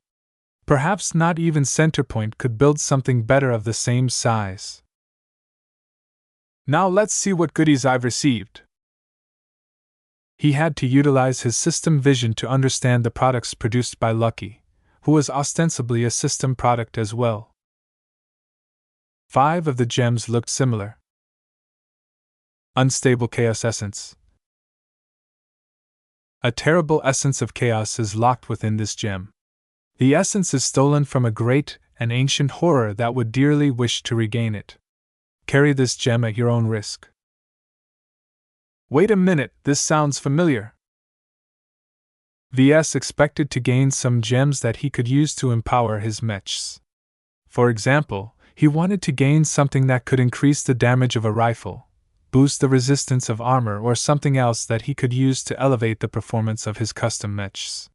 Perhaps not even Centerpoint could build something better of the same size. Now let's see what goodies I've received. He had to utilize his system vision to understand the products produced by Lucky, who was ostensibly a system product as well. 5 of the gems looked similar. Unstable Chaos Essence. A terrible essence of chaos is locked within this gem. The essence is stolen from a great and ancient horror that would dearly wish to regain it. Carry this gem at your own risk. Wait a minute, this sounds familiar. Ves expected to gain some gems that he could use to empower his mechs. For example, he wanted to gain something that could increase the damage of a rifle, boost the resistance of armor, or something else that he could use to elevate the performance of his custom mechs.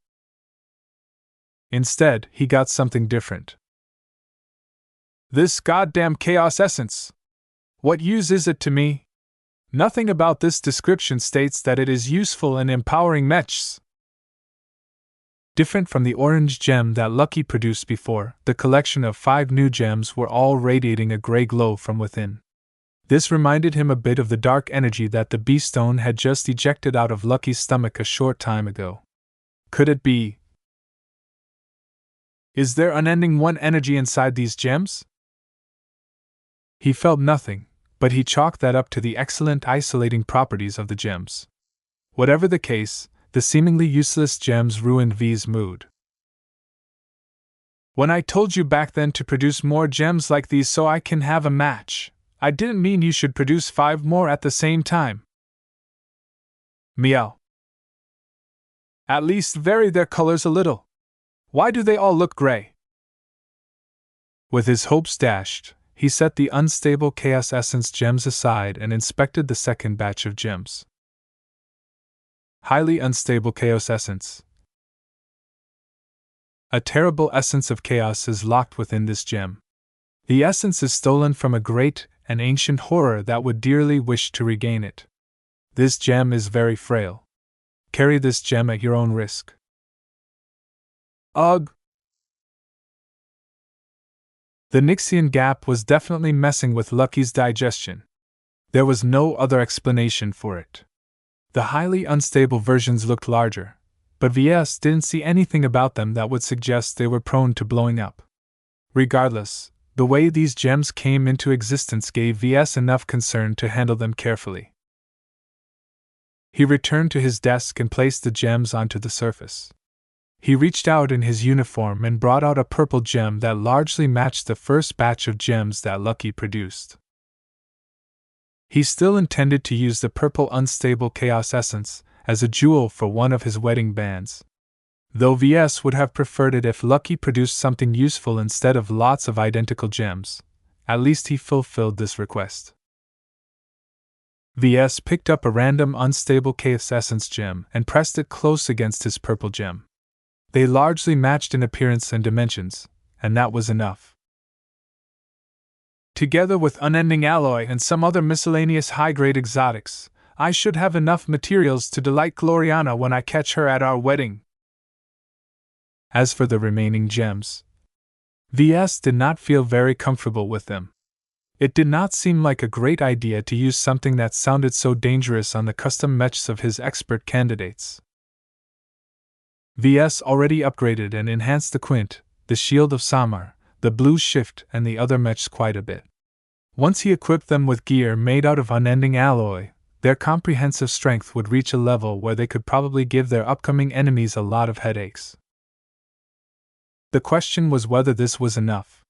Instead, he got something different. This goddamn chaos essence! What use is it to me? Nothing about this description states that it is useful in empowering mechs. Different from the orange gem that Lucky produced before, the collection of 5 new gems were all radiating a gray glow from within. This reminded him a bit of the dark energy that the bee-stone had just ejected out of Lucky's stomach a short time ago. Could it be? Is there unending one energy inside these gems? He felt nothing, but he chalked that up to the excellent isolating properties of the gems. Whatever the case, the seemingly useless gems ruined V's mood. When I told you back then to produce more gems like these so I can have a match, I didn't mean you should produce 5 more at the same time. Meow. At least vary their colors a little. Why do they all look gray? With his hopes dashed, he set the unstable Chaos Essence gems aside and inspected the second batch of gems. Highly unstable Chaos Essence. A terrible essence of chaos is locked within this gem. The essence is stolen from a great and ancient horror that would dearly wish to regain it. This gem is very frail. Carry this gem at your own risk. Ugh! The Nixian gap was definitely messing with Lucky's digestion. There was no other explanation for it. The highly unstable versions looked larger, but Ves didn't see anything about them that would suggest they were prone to blowing up. Regardless, the way these gems came into existence gave Ves enough concern to handle them carefully. He returned to his desk and placed the gems onto the surface. He reached out in his uniform and brought out a purple gem that largely matched the first batch of gems that Lucky produced. He still intended to use the purple unstable Chaos Essence as a jewel for one of his wedding bands, though Ves would have preferred it if Lucky produced something useful instead of lots of identical gems. At least he fulfilled this request. Ves picked up a random unstable Chaos Essence gem and pressed it close against his purple gem. They largely matched in appearance and dimensions, and that was enough. Together with unending alloy and some other miscellaneous high-grade exotics, I should have enough materials to delight Gloriana when I catch her at our wedding. As for the remaining gems, Ves did not feel very comfortable with them. It did not seem like a great idea to use something that sounded so dangerous on the custom mechs of his expert candidates. Ves already upgraded and enhanced the Quint, the Shield of Samar, the Blue Shift, and the other mechs quite a bit. Once he equipped them with gear made out of unending alloy, their comprehensive strength would reach a level where they could probably give their upcoming enemies a lot of headaches. The question was whether this was enough.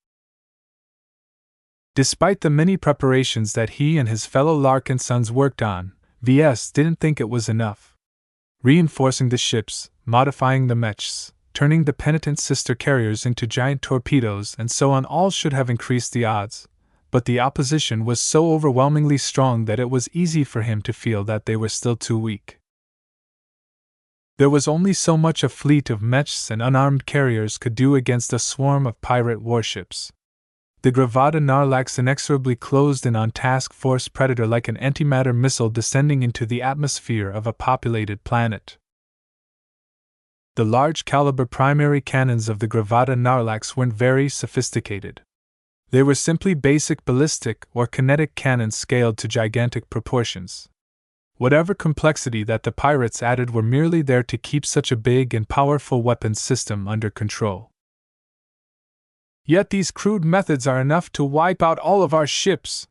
Despite the many preparations that he and his fellow Larkinsons worked on, Ves didn't think it was enough. Reinforcing the ships, modifying the mechs, turning the penitent sister carriers into giant torpedoes and so on all should have increased the odds, but the opposition was so overwhelmingly strong that it was easy for him to feel that they were still too weak. There was only so much a fleet of mechs and unarmed carriers could do against a swarm of pirate warships. The Gravada Narlax inexorably closed in on Task Force Predator like an antimatter missile descending into the atmosphere of a populated planet. The large-caliber primary cannons of the Gravada Narlax weren't very sophisticated. They were simply basic ballistic or kinetic cannons scaled to gigantic proportions. Whatever complexity that the pirates added were merely there to keep such a big and powerful weapons system under control. Yet these crude methods are enough to wipe out all of our ships.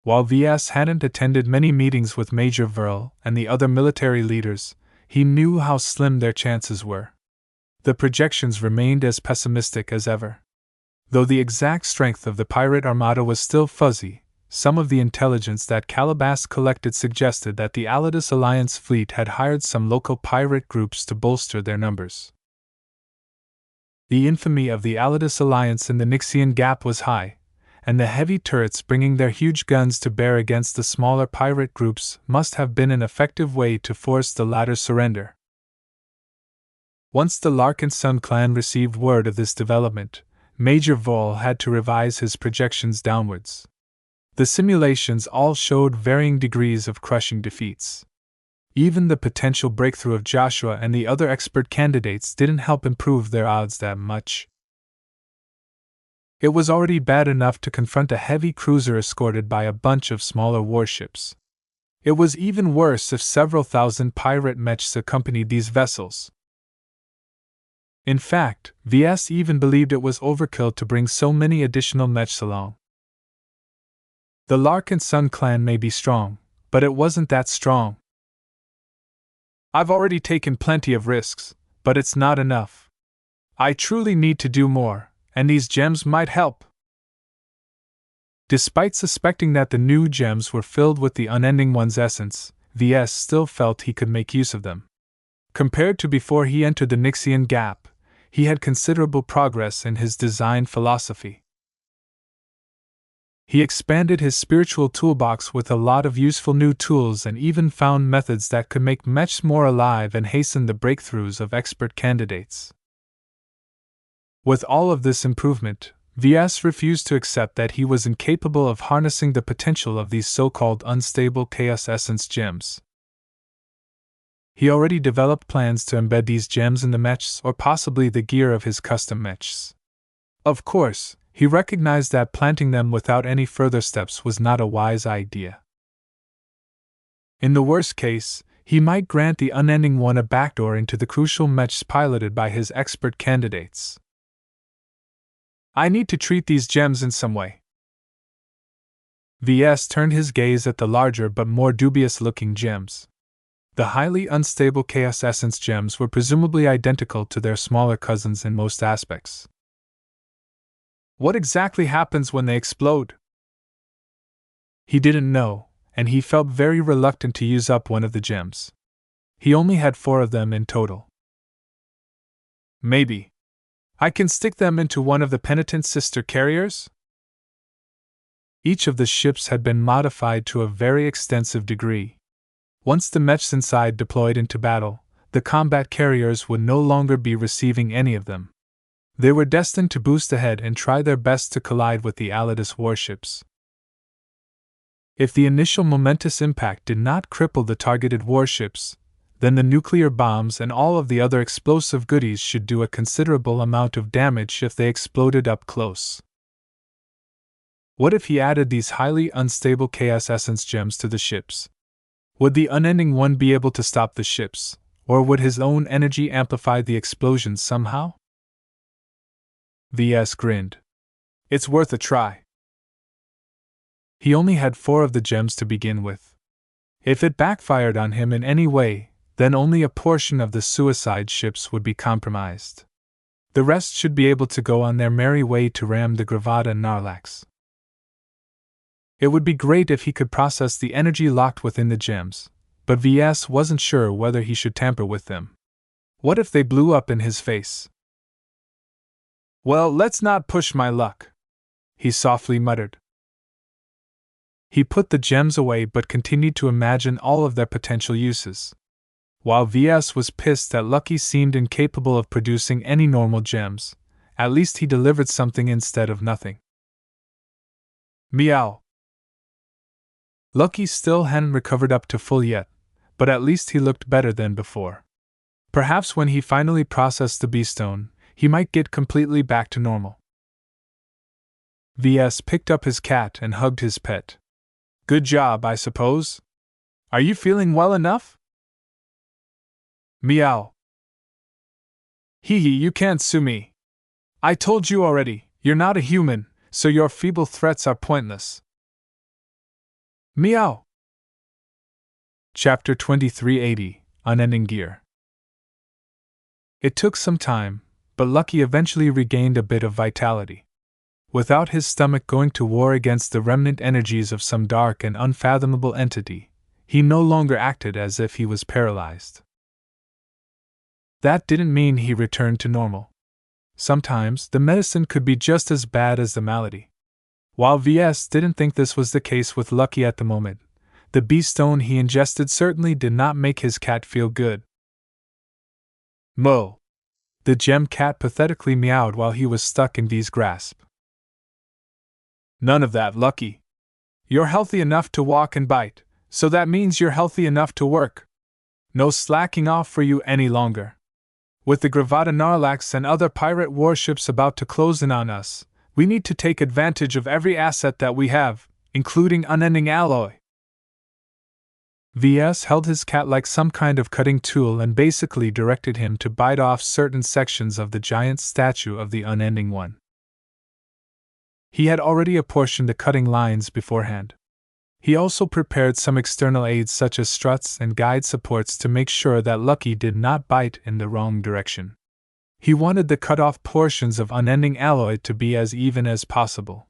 While Ves hadn't attended many meetings with Major Verl and the other military leaders, he knew how slim their chances were. The projections remained as pessimistic as ever. Though the exact strength of the pirate armada was still fuzzy, some of the intelligence that Calabas collected suggested that the Alidus Alliance fleet had hired some local pirate groups to bolster their numbers. The infamy of the Alidus Alliance in the Nixian Gap was high, and the heavy turrets bringing their huge guns to bear against the smaller pirate groups must have been an effective way to force the latter's surrender. Once the Larkinson clan received word of this development, Major Vol had to revise his projections downwards. The simulations all showed varying degrees of crushing defeats. Even the potential breakthrough of Joshua and the other expert candidates didn't help improve their odds that much. It was already bad enough to confront a heavy cruiser escorted by a bunch of smaller warships. It was even worse if several thousand pirate mechs accompanied these vessels. In fact, Ves even believed it was overkill to bring so many additional mechs along. The Larkinson clan may be strong, but it wasn't that strong. I've already taken plenty of risks, but it's not enough. I truly need to do more, and these gems might help. Despite suspecting that the new gems were filled with the unending one's essence, Ves still felt he could make use of them. Compared to before he entered the Nixian Gap, he had considerable progress in his design philosophy. He expanded his spiritual toolbox with a lot of useful new tools and even found methods that could make mechs more alive and hasten the breakthroughs of expert candidates. With all of this improvement, Ves refused to accept that he was incapable of harnessing the potential of these so-called unstable chaos essence gems. He already developed plans to embed these gems in the mechs or possibly the gear of his custom mechs. Of course, he recognized that planting them without any further steps was not a wise idea. In the worst case, he might grant the unending one a backdoor into the crucial mechs piloted by his expert candidates. I need to treat these gems in some way. Ves turned his gaze at the larger but more dubious-looking gems. The highly unstable Chaos Essence gems were presumably identical to their smaller cousins in most aspects. What exactly happens when they explode? He didn't know, and he felt very reluctant to use up one of the gems. He only had 4 of them in total. Maybe I can stick them into one of the penitent sister carriers? Each of the ships had been modified to a very extensive degree. Once the mechs inside deployed into battle, the combat carriers would no longer be receiving any of them. They were destined to boost ahead and try their best to collide with the Alidus warships. If the initial momentous impact did not cripple the targeted warships, then the nuclear bombs and all of the other explosive goodies should do a considerable amount of damage if they exploded up close. What if he added these highly unstable Chaos Essence gems to the ships? Would the unending one be able to stop the ships, or would his own energy amplify the explosions somehow? Ves grinned. It's worth a try. He only had 4 of the gems to begin with. If it backfired on him in any way, then only a portion of the suicide ships would be compromised. The rest should be able to go on their merry way to ram the Gravata and Narlax. It would be great if he could process the energy locked within the gems, but Ves wasn't sure whether he should tamper with them. What if they blew up in his face? Well, let's not push my luck, he softly muttered. He put the gems away but continued to imagine all of their potential uses. While Ves was pissed that Lucky seemed incapable of producing any normal gems, at least he delivered something instead of nothing. Meow. Lucky still hadn't recovered up to full yet, but at least he looked better than before. Perhaps when he finally processed the beastone, he might get completely back to normal. Ves picked up his cat and hugged his pet. Good job, I suppose? Are you feeling well enough? Meow. Hee hee, you can't sue me. I told you already, you're not a human, so your feeble threats are pointless. Meow. Chapter 2380, Unending Gear. It took some time, but Lucky eventually regained a bit of vitality. Without his stomach going to war against the remnant energies of some dark and unfathomable entity, he no longer acted as if he was paralyzed. That didn't mean he returned to normal. Sometimes the medicine could be just as bad as the malady. While Ves didn't think this was the case with Lucky at the moment, the bee stone he ingested certainly did not make his cat feel good. Mo! The gem cat pathetically meowed while he was stuck in V's grasp. None of that, Lucky. You're healthy enough to walk and bite, so that means you're healthy enough to work. No slacking off for you any longer. With the Gravata Narlax and other pirate warships about to close in on us, we need to take advantage of every asset that we have, including unending alloy. Ves held his cat like some kind of cutting tool and basically directed him to bite off certain sections of the giant statue of the Unending One. He had already apportioned the cutting lines beforehand. He also prepared some external aids such as struts and guide supports to make sure that Lucky did not bite in the wrong direction. He wanted the cut-off portions of unending alloy to be as even as possible.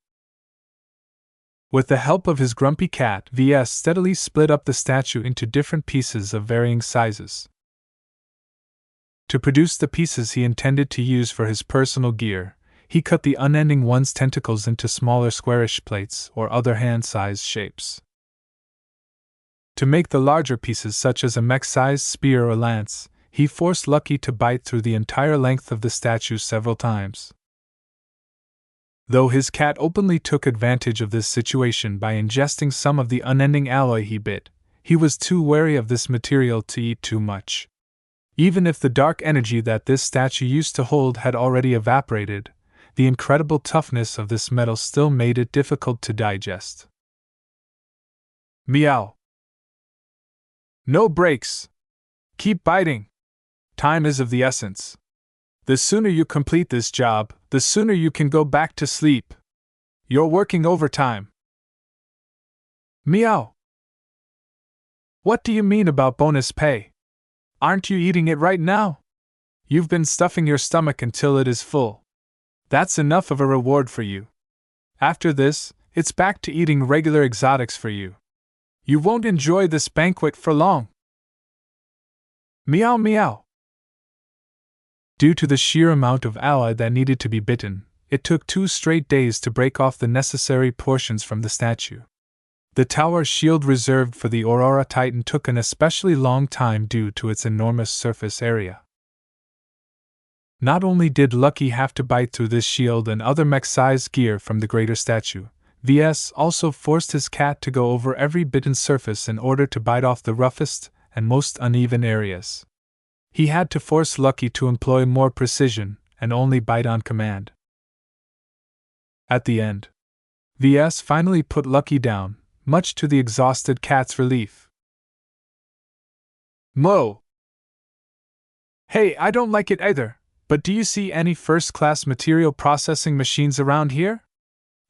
With the help of his grumpy cat, Ves steadily split up the statue into different pieces of varying sizes. To produce the pieces he intended to use for his personal gear, he cut the Unending One's tentacles into smaller squarish plates or other hand-sized shapes. To make the larger pieces such as a mech-sized spear or lance, he forced Lucky to bite through the entire length of the statue several times. Though his cat openly took advantage of this situation by ingesting some of the unending alloy he bit, he was too wary of this material to eat too much. Even if the dark energy that this statue used to hold had already evaporated, the incredible toughness of this metal still made it difficult to digest. Meow! No breaks! Keep biting! Time is of the essence. The sooner you complete this job, the sooner you can go back to sleep. You're working overtime. Meow! What do you mean about bonus pay? Aren't you eating it right now? You've been stuffing your stomach until it is full. That's enough of a reward for you. After this, it's back to eating regular exotics for you. You won't enjoy this banquet for long. Meow meow! Due to the sheer amount of alloy that needed to be bitten, it took 2 straight days to break off the necessary portions from the statue. The tower shield reserved for the Aurora Titan took an especially long time due to its enormous surface area. Not only did Lucky have to bite through this shield and other mech-sized gear from the greater statue, Ves also forced his cat to go over every bitten surface in order to bite off the roughest and most uneven areas. He had to force Lucky to employ more precision and only bite on command. At the end, Ves finally put Lucky down, much to the exhausted cat's relief. Mo! Hey, I don't like it either, but do you see any first-class material processing machines around here?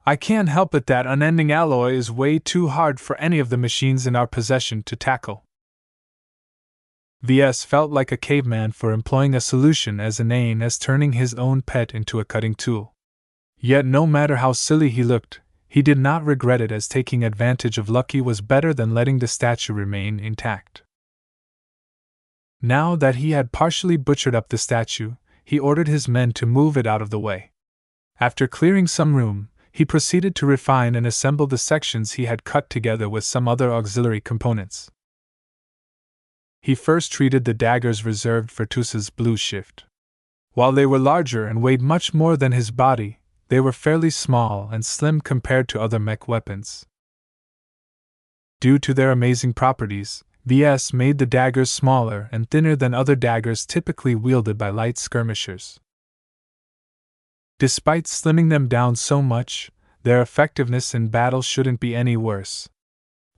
I can't help it that unending alloy is way too hard for any of the machines in our possession to tackle. Ves felt like a caveman for employing a solution as inane as turning his own pet into a cutting tool. Yet no matter how silly he looked, he did not regret it, as taking advantage of Lucky was better than letting the statue remain intact. Now that he had partially butchered up the statue, he ordered his men to move it out of the way. After clearing some room, he proceeded to refine and assemble the sections he had cut together with some other auxiliary components. He first treated the daggers reserved for Tusa's blue shift. While they were larger and weighed much more than his body, they were fairly small and slim compared to other mech weapons. Due to their amazing properties, Ves made the daggers smaller and thinner than other daggers typically wielded by light skirmishers. Despite slimming them down so much, their effectiveness in battle shouldn't be any worse.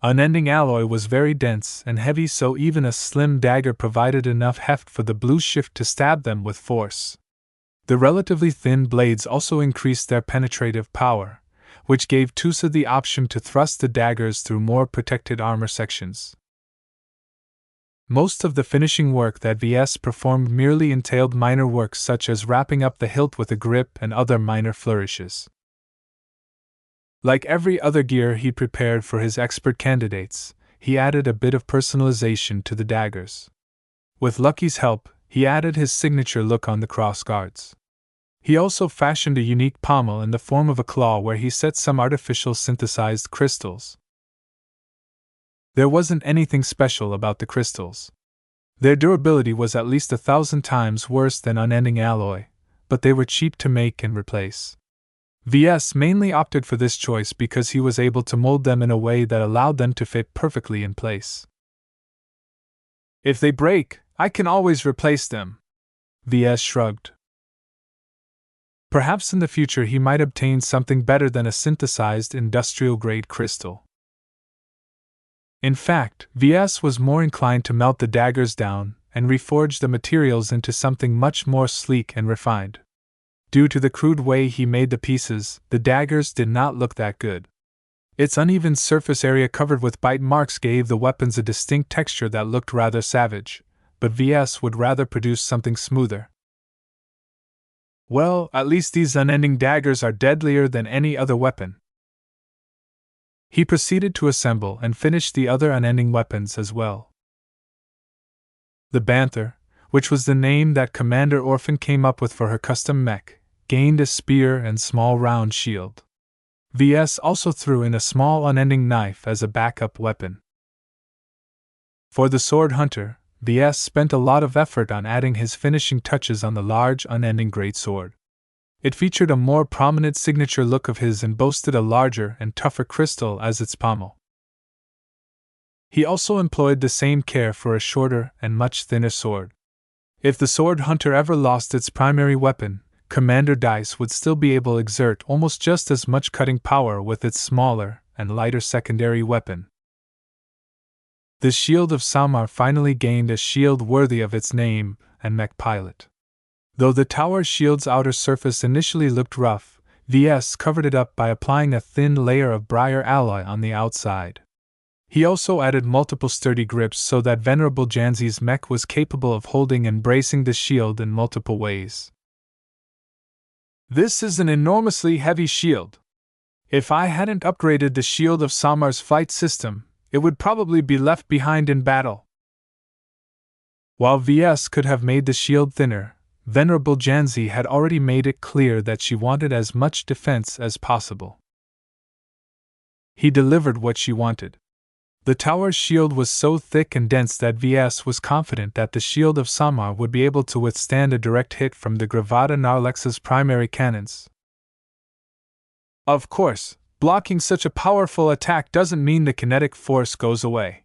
Unending alloy was very dense and heavy, so even a slim dagger provided enough heft for the blue shift to stab them with force. The relatively thin blades also increased their penetrative power, which gave Tusa the option to thrust the daggers through more protected armor sections. Most of the finishing work that Ves performed merely entailed minor work such as wrapping up the hilt with a grip and other minor flourishes. Like every other gear he prepared for his expert candidates, he added a bit of personalization to the daggers. With Lucky's help, he added his signature look on the cross guards. He also fashioned a unique pommel in the form of a claw where he set some artificial synthesized crystals. There wasn't anything special about the crystals. Their durability was at least 1,000 times worse than unending alloy, but they were cheap to make and replace. Ves mainly opted for this choice because he was able to mold them in a way that allowed them to fit perfectly in place. If they break, I can always replace them. Ves shrugged. Perhaps in the future he might obtain something better than a synthesized industrial-grade crystal. In fact, Ves was more inclined to melt the daggers down and reforge the materials into something much more sleek and refined. Due to the crude way he made the pieces, the daggers did not look that good. Its uneven surface area covered with bite marks gave the weapons a distinct texture that looked rather savage, but Ves would rather produce something smoother. Well, at least these unending daggers are deadlier than any other weapon. He proceeded to assemble and finish the other unending weapons as well. The Banther, which was the name that Commander Orphan came up with for her custom mech, gained a spear and small round shield. Ves also threw in a small unending knife as a backup weapon. For the Sword Hunter, Ves spent a lot of effort on adding his finishing touches on the large unending greatsword. It featured a more prominent signature look of his and boasted a larger and tougher crystal as its pommel. He also employed the same care for a shorter and much thinner sword. If the Sword Hunter ever lost its primary weapon, Commander Dice would still be able to exert almost just as much cutting power with its smaller and lighter secondary weapon. The Shield of Samar finally gained a shield worthy of its name and mech pilot. Though the tower shield's outer surface initially looked rough, Ves covered it up by applying a thin layer of briar alloy on the outside. He also added multiple sturdy grips so that Venerable Janzi's mech was capable of holding and bracing the shield in multiple ways. This is an enormously heavy shield. If I hadn't upgraded the Shield of Samar's flight system, it would probably be left behind in battle. While Ves could have made the shield thinner, Venerable Janzi had already made it clear that she wanted as much defense as possible. He delivered what she wanted. The tower's shield was so thick and dense that Ves was confident that the Shield of Samar would be able to withstand a direct hit from the Gravata Narlex's primary cannons. Of course, blocking such a powerful attack doesn't mean the kinetic force goes away.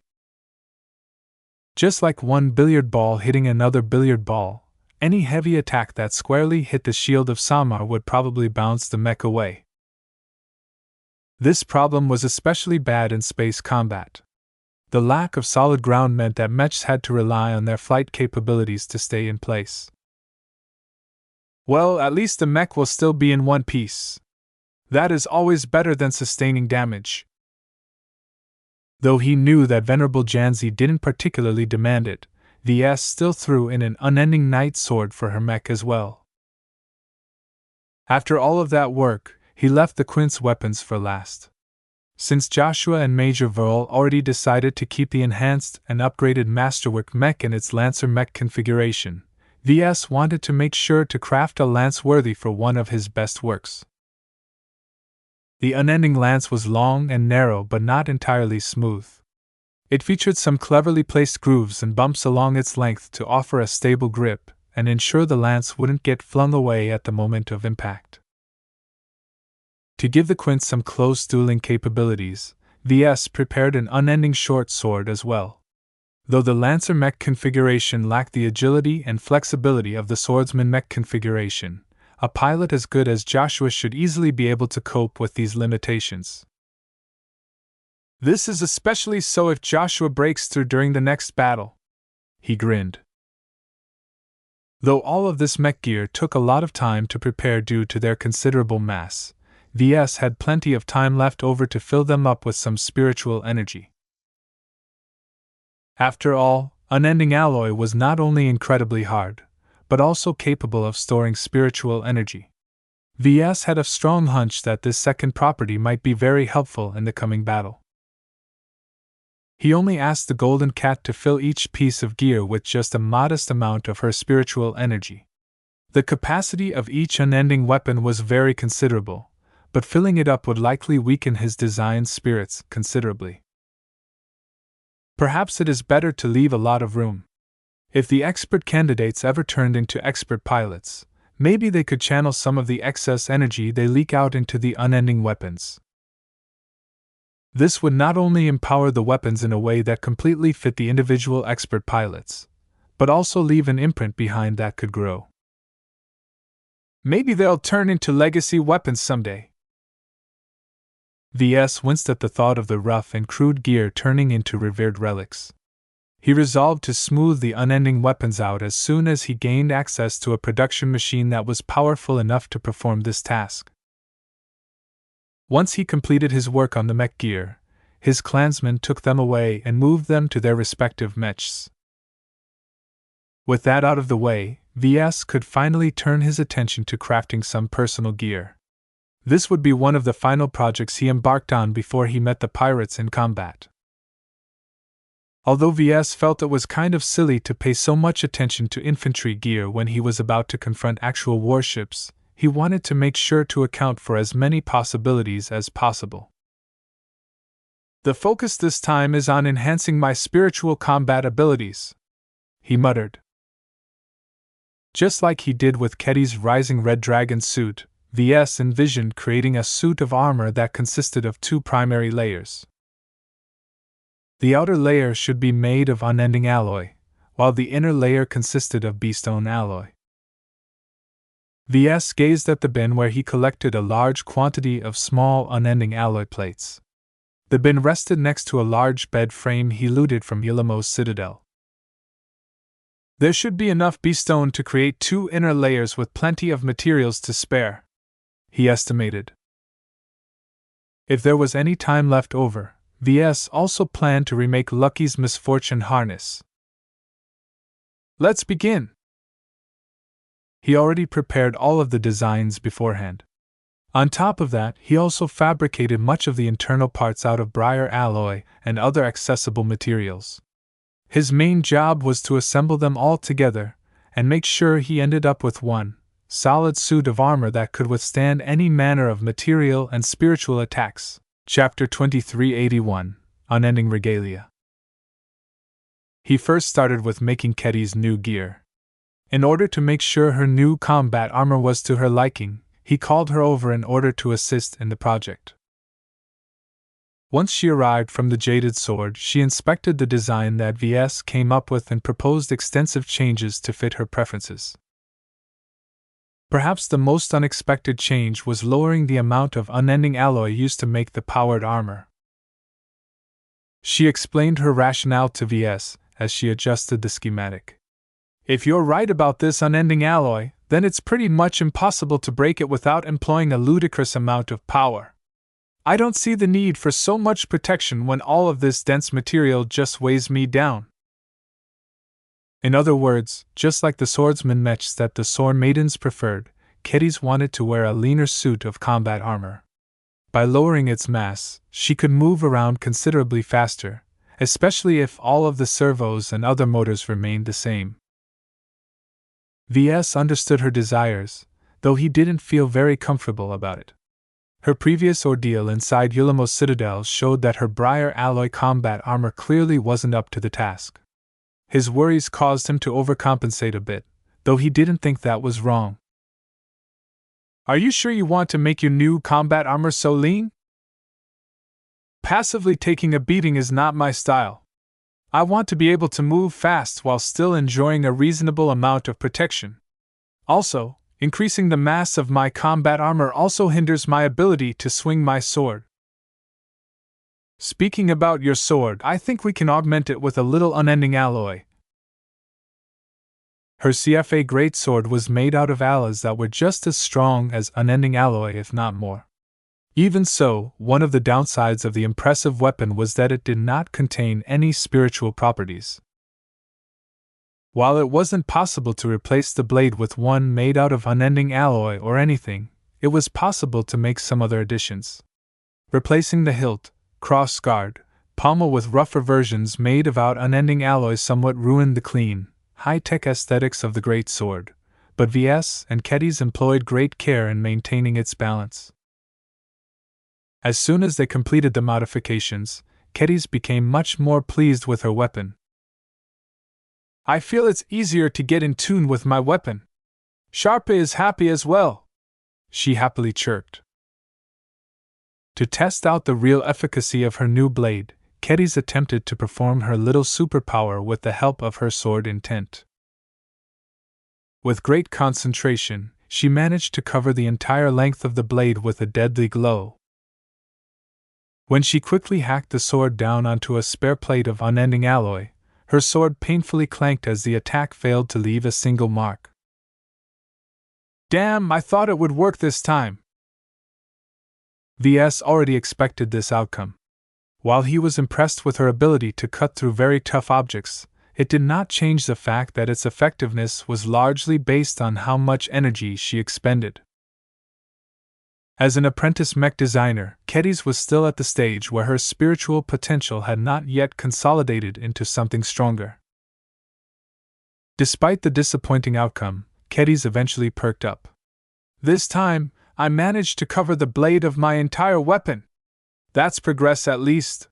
Just like one billiard ball hitting another billiard ball, any heavy attack that squarely hit the Shield of Samar would probably bounce the mech away. This problem was especially bad in space combat. The lack of solid ground meant that mechs had to rely on their flight capabilities to stay in place. Well, at least the mech will still be in one piece. That is always better than sustaining damage. Though he knew that Venerable Janzi didn't particularly demand it, Ves still threw in an unending night sword for her mech as well. After all of that work, he left the quince weapons for last. Since Joshua and Major Verl already decided to keep the enhanced and upgraded Masterwork mech in its Lancer mech configuration, Ves wanted to make sure to craft a lance worthy for one of his best works. The unending lance was long and narrow but not entirely smooth. It featured some cleverly placed grooves and bumps along its length to offer a stable grip and ensure the lance wouldn't get flung away at the moment of impact. To give the quince some close dueling capabilities, Ves prepared an unending short sword as well. Though the Lancer mech configuration lacked the agility and flexibility of the Swordsman mech configuration, a pilot as good as Joshua should easily be able to cope with these limitations. This is especially so if Joshua breaks through during the next battle. He grinned. Though all of this mech gear took a lot of time to prepare due to their considerable mass, Ves had plenty of time left over to fill them up with some spiritual energy. After all, unending alloy was not only incredibly hard, but also capable of storing spiritual energy. Ves had a strong hunch that this second property might be very helpful in the coming battle. He only asked the Golden Cat to fill each piece of gear with just a modest amount of her spiritual energy. The capacity of each unending weapon was very considerable, but filling it up would likely weaken his design's spirits considerably. Perhaps it is better to leave a lot of room. If the expert candidates ever turned into expert pilots, maybe they could channel some of the excess energy they leak out into the unending weapons. This would not only empower the weapons in a way that completely fit the individual expert pilots, but also leave an imprint behind that could grow. Maybe they'll turn into legacy weapons someday. Ves winced at the thought of the rough and crude gear turning into revered relics. He resolved to smooth the unending weapons out as soon as he gained access to a production machine that was powerful enough to perform this task. Once he completed his work on the mech gear, his clansmen took them away and moved them to their respective mechs. With that out of the way, Ves could finally turn his attention to crafting some personal gear. This would be one of the final projects he embarked on before he met the pirates in combat. Although Ves felt it was kind of silly to pay so much attention to infantry gear when he was about to confront actual warships, he wanted to make sure to account for as many possibilities as possible. The focus this time is on enhancing my spiritual combat abilities, he muttered. Just like he did with Ketty's Rising Red Dragon suit, Ves envisioned creating a suit of armor that consisted of two primary layers. The outer layer should be made of unending alloy, while the inner layer consisted of beastone alloy. Ves gazed at the bin where he collected a large quantity of small unending alloy plates. The bin rested next to a large bed frame he looted from Ilamo's citadel. There should be enough beastone to create two inner layers with plenty of materials to spare, he estimated. If there was any time left over, Ves also planned to remake Lucky's misfortune harness. Let's begin! He already prepared all of the designs beforehand. On top of that, he also fabricated much of the internal parts out of briar alloy and other accessible materials. His main job was to assemble them all together and make sure he ended up with one solid suit of armor that could withstand any manner of material and spiritual attacks. Chapter 2381, Unending Regalia. He first started with making Ketty's new gear. In order to make sure her new combat armor was to her liking, he called her over in order to assist in the project. Once she arrived from the Jaded Sword, she inspected the design that Ves came up with and proposed extensive changes to fit her preferences. Perhaps the most unexpected change was lowering the amount of unending alloy used to make the powered armor. She explained her rationale to Ves as she adjusted the schematic. If you're right about this unending alloy, then it's pretty much impossible to break it without employing a ludicrous amount of power. I don't see the need for so much protection when all of this dense material just weighs me down. In other words, just like the swordsman mechs that the sword maidens preferred, Ketty's wanted to wear a leaner suit of combat armor. By lowering its mass, she could move around considerably faster, especially if all of the servos and other motors remained the same. Ves understood her desires, though he didn't feel very comfortable about it. Her previous ordeal inside Ilamo's citadel showed that her briar alloy combat armor clearly wasn't up to the task. His worries caused him to overcompensate a bit, though he didn't think that was wrong. Are you sure you want to make your new combat armor so lean? Passively taking a beating is not my style. I want to be able to move fast while still enjoying a reasonable amount of protection. Also, increasing the mass of my combat armor also hinders my ability to swing my sword. Speaking about your sword, I think we can augment it with a little unending alloy. Her CFA greatsword was made out of alloys that were just as strong as unending alloy, if not more. Even so, one of the downsides of the impressive weapon was that it did not contain any spiritual properties. While it wasn't possible to replace the blade with one made out of unending alloy or anything, it was possible to make some other additions. Replacing the hilt, cross-guard, pommel with rougher versions made of unending alloy somewhat ruined the clean, high-tech aesthetics of the great sword, but Ves and Kedis employed great care in maintaining its balance. As soon as they completed the modifications, Kedis became much more pleased with her weapon. "I feel it's easier to get in tune with my weapon. Sharpe is happy as well," she happily chirped. To test out the real efficacy of her new blade, Kedis attempted to perform her little superpower with the help of her sword intent. With great concentration, she managed to cover the entire length of the blade with a deadly glow. When she quickly hacked the sword down onto a spare plate of unending alloy, her sword painfully clanked as the attack failed to leave a single mark. "Damn, I thought it would work this time." Ves already expected this outcome. While he was impressed with her ability to cut through very tough objects, it did not change the fact that its effectiveness was largely based on how much energy she expended. As an apprentice mech designer, Kedis was still at the stage where her spiritual potential had not yet consolidated into something stronger. Despite the disappointing outcome, Kedis eventually perked up. "This time, I managed to cover the blade of my entire weapon. That's progress at least."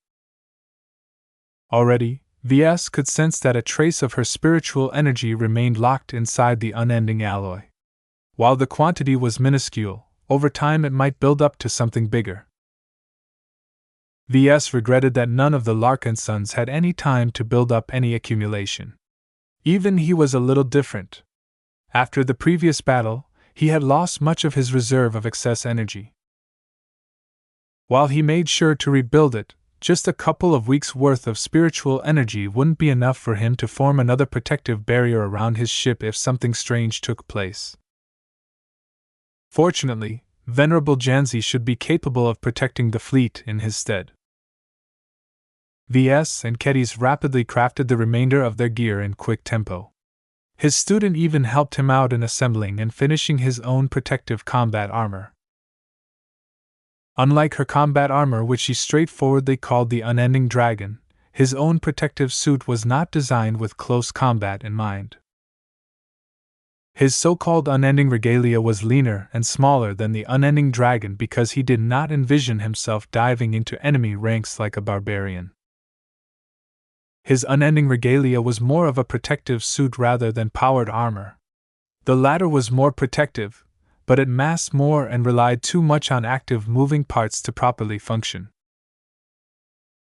Already, Ves could sense that a trace of her spiritual energy remained locked inside the unending alloy. While the quantity was minuscule, over time it might build up to something bigger. Ves regretted that none of the Larkinsons had any time to build up any accumulation. Even he was a little different. After the previous battle, he had lost much of his reserve of excess energy. While he made sure to rebuild it, just a couple of weeks' worth of spiritual energy wouldn't be enough for him to form another protective barrier around his ship if something strange took place. Fortunately, Venerable Janzi should be capable of protecting the fleet in his stead. Ves and Kedis rapidly crafted the remainder of their gear in quick tempo. His student even helped him out in assembling and finishing his own protective combat armor. Unlike her combat armor, which she straightforwardly called the Unending Dragon, his own protective suit was not designed with close combat in mind. His so-called unending regalia was leaner and smaller than the Unending Dragon because he did not envision himself diving into enemy ranks like a barbarian. His unending regalia was more of a protective suit rather than powered armor. The latter was more protective, but it massed more and relied too much on active moving parts to properly function.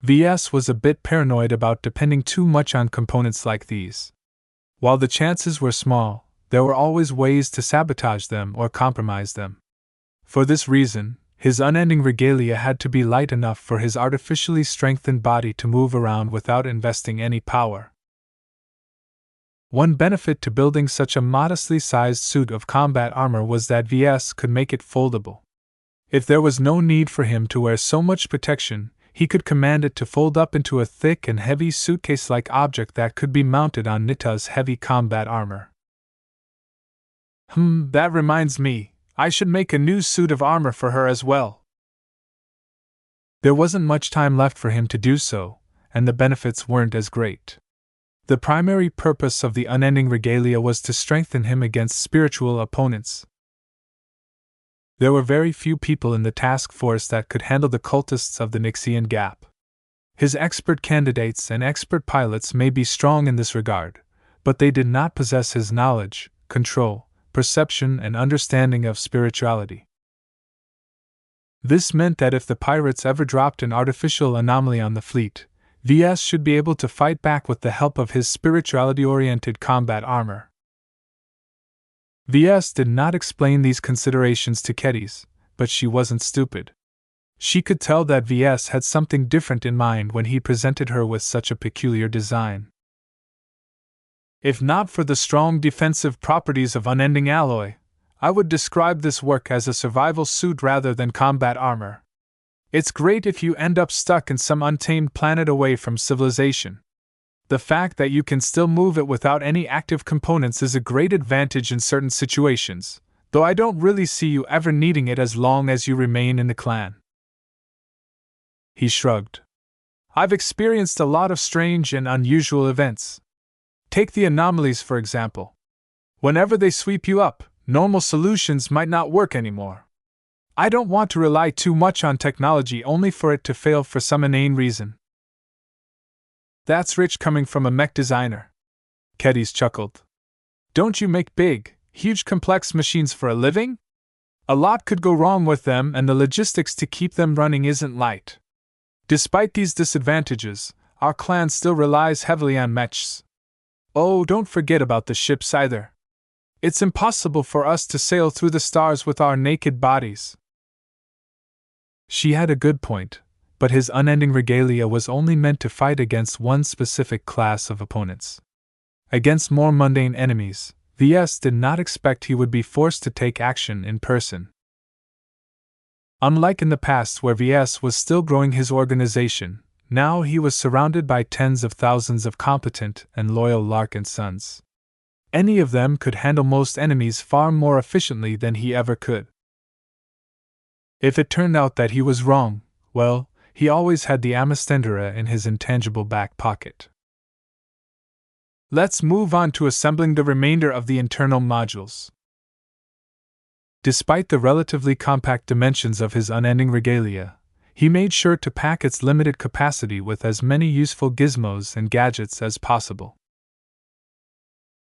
Ves was a bit paranoid about depending too much on components like these. While the chances were small, there were always ways to sabotage them or compromise them. For this reason, his unending regalia had to be light enough for his artificially strengthened body to move around without investing any power. One benefit to building such a modestly sized suit of combat armor was that Ves could make it foldable. If there was no need for him to wear so much protection, he could command it to fold up into a thick and heavy suitcase-like object that could be mounted on Nita's heavy combat armor. That reminds me, I should make a new suit of armor for her as well. There wasn't much time left for him to do so, and the benefits weren't as great. The primary purpose of the unending regalia was to strengthen him against spiritual opponents. There were very few people in the task force that could handle the cultists of the Nixian Gap. His expert candidates and expert pilots may be strong in this regard, but they did not possess his knowledge, control, perception, and understanding of spirituality. This meant that if the pirates ever dropped an artificial anomaly on the fleet, Ves should be able to fight back with the help of his spirituality-oriented combat armor. Ves did not explain these considerations to Kedis, but she wasn't stupid. She could tell that Ves had something different in mind when he presented her with such a peculiar design. If not for the strong defensive properties of unending alloy, I would describe this work as a survival suit rather than combat armor. It's great if you end up stuck in some untamed planet away from civilization. The fact that you can still move it without any active components is a great advantage in certain situations, though I don't really see you ever needing it as long as you remain in the clan. He shrugged. I've experienced a lot of strange and unusual events. Take the anomalies, for example. Whenever they sweep you up, normal solutions might not work anymore. I don't want to rely too much on technology only for it to fail for some inane reason. That's rich coming from a mech designer. Kedis chuckled. Don't you make big, huge complex machines for a living? A lot could go wrong with them, and the logistics to keep them running isn't light. Despite these disadvantages, our clan still relies heavily on mechs. Oh, don't forget about the ships either. It's impossible for us to sail through the stars with our naked bodies. She had a good point, but his unending regalia was only meant to fight against one specific class of opponents. Against more mundane enemies, Ves did not expect he would be forced to take action in person. Unlike in the past where Ves was still growing his organization, now he was surrounded by tens of thousands of competent and loyal Larkinsons. Any of them could handle most enemies far more efficiently than he ever could. If it turned out that he was wrong, well, he always had the Amistendera in his intangible back pocket. Let's move on to assembling the remainder of the internal modules. Despite the relatively compact dimensions of his unending regalia, he made sure to pack its limited capacity with as many useful gizmos and gadgets as possible.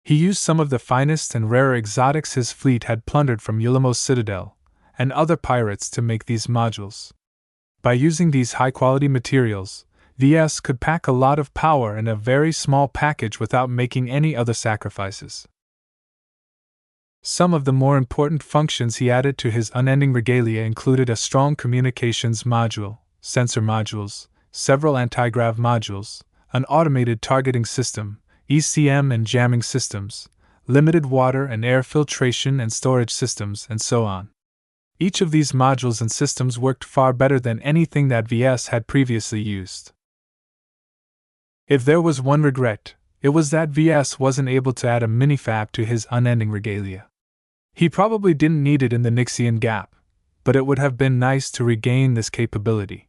He used some of the finest and rarer exotics his fleet had plundered from Ulamos Citadel and other pirates to make these modules. By using these high-quality materials, Ves could pack a lot of power in a very small package without making any other sacrifices. Some of the more important functions he added to his unending regalia included a strong communications module, sensor modules, several anti-grav modules, an automated targeting system, ECM and jamming systems, limited water and air filtration and storage systems, and so on. Each of these modules and systems worked far better than anything that Ves had previously used. If there was one regret, it was that Ves wasn't able to add a minifab to his unending regalia. He probably didn't need it in the Nixian Gap, but it would have been nice to regain this capability.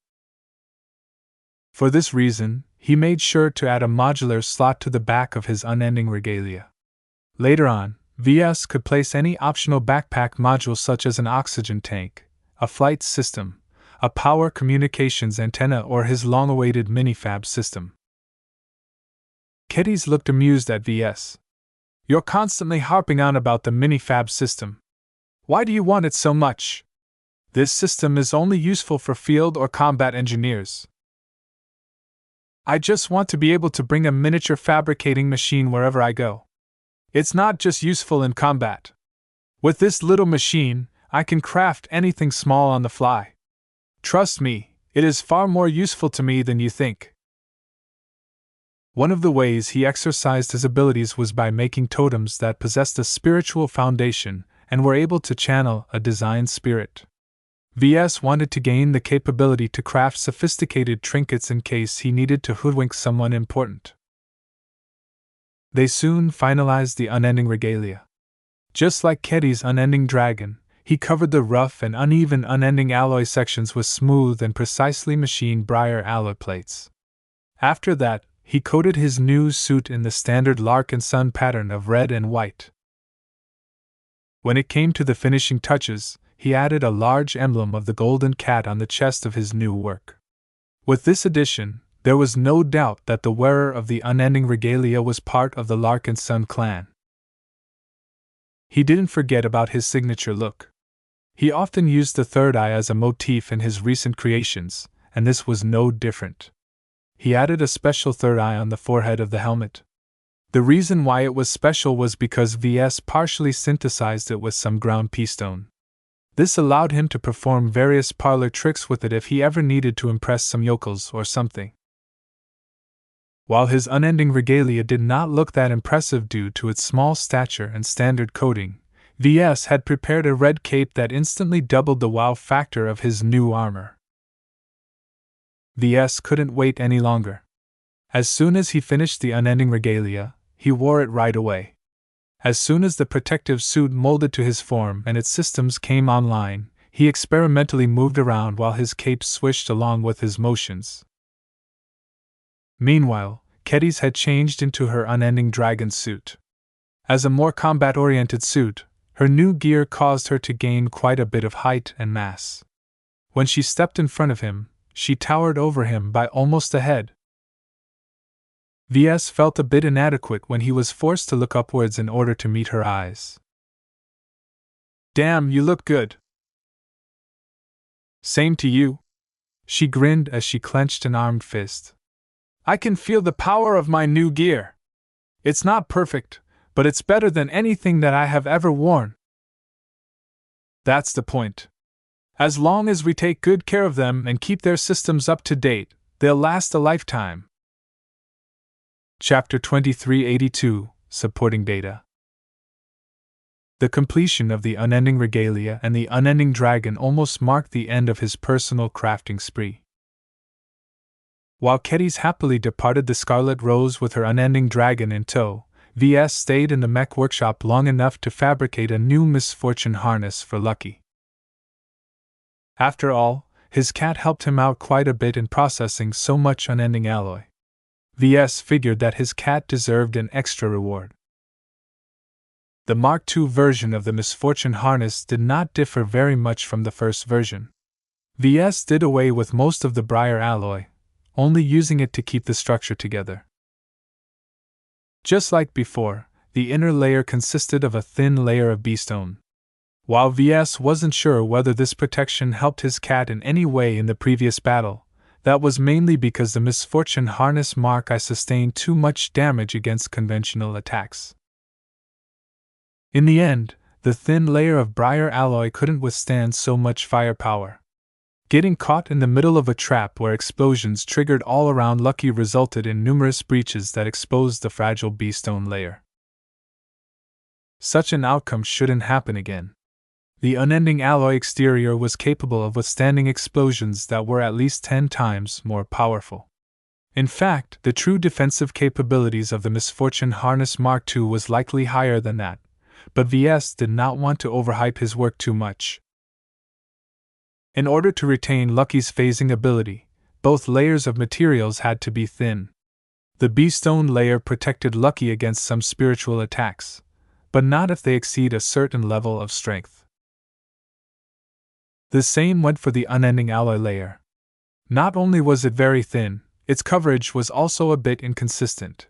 For this reason, he made sure to add a modular slot to the back of his unending regalia. Later on, Ves could place any optional backpack module such as an oxygen tank, a flight system, a power communications antenna, or his long-awaited minifab system. Kedis looked amused at Ves. You're constantly harping on about the minifab system. Why do you want it so much? This system is only useful for field or combat engineers. I just want to be able to bring a miniature fabricating machine wherever I go. It's not just useful in combat. With this little machine, I can craft anything small on the fly. Trust me, it is far more useful to me than you think. One of the ways he exercised his abilities was by making totems that possessed a spiritual foundation and were able to channel a design spirit. Ves wanted to gain the capability to craft sophisticated trinkets in case he needed to hoodwink someone important. They soon finalized the unending regalia. Just like Kedis' unending dragon, he covered the rough and uneven unending alloy sections with smooth and precisely machined briar alloy plates. After that, he coated his new suit in the standard Larkinson pattern of red and white. When it came to the finishing touches, he added a large emblem of the golden cat on the chest of his new work. With this addition, there was no doubt that the wearer of the unending regalia was part of the Larkinson clan. He didn't forget about his signature look. He often used the third eye as a motif in his recent creations, and this was no different. He added a special third eye on the forehead of the helmet. The reason why it was special was because Ves partially synthesized it with some ground pea stone. This allowed him to perform various parlor tricks with it if he ever needed to impress some yokels or something. While his unending regalia did not look that impressive due to its small stature and standard coating, Ves had prepared a red cape that instantly doubled the wow factor of his new armor. Ves couldn't wait any longer. As soon as he finished the unending regalia, he wore it right away. As soon as the protective suit molded to his form and its systems came online, he experimentally moved around while his cape swished along with his motions. Meanwhile, Ketty's had changed into her unending dragon suit. As a more combat-oriented suit, her new gear caused her to gain quite a bit of height and mass. When she stepped in front of him, she towered over him by almost a head. Ves felt a bit inadequate when he was forced to look upwards in order to meet her eyes. "Damn, you look good." "Same to you." She grinned as she clenched an armed fist. "I can feel the power of my new gear. It's not perfect, but it's better than anything that I have ever worn." "That's the point. As long as we take good care of them and keep their systems up to date, they'll last a lifetime." Chapter 2382, Supporting Data. The completion of the unending regalia and the unending dragon almost marked the end of his personal crafting spree. While Ketty's happily departed the Scarlet Rose with her unending dragon in tow, Ves stayed in the mech workshop long enough to fabricate a new misfortune harness for Lucky. After all, his cat helped him out quite a bit in processing so much unending alloy. Ves figured that his cat deserved an extra reward. The Mark II version of the misfortune harness did not differ very much from the first version. Ves did away with most of the briar alloy, only using it to keep the structure together. Just like before, the inner layer consisted of a thin layer of beestone. While Ves wasn't sure whether this protection helped his cat in any way in the previous battle, that was mainly because the misfortune harness Mark I sustained too much damage against conventional attacks. In the end, the thin layer of briar alloy couldn't withstand so much firepower. Getting caught in the middle of a trap where explosions triggered all around Lucky resulted in numerous breaches that exposed the fragile beestone layer. Such an outcome shouldn't happen again. The unending alloy exterior was capable of withstanding explosions that were at least 10 times more powerful. In fact, the true defensive capabilities of the misfortune harness Mark II was likely higher than that, but Ves did not want to overhype his work too much. In order to retain Lucky's phasing ability, both layers of materials had to be thin. The beestone layer protected Lucky against some spiritual attacks, but not if they exceed a certain level of strength. The same went for the unending alloy layer. Not only was it very thin, its coverage was also a bit inconsistent.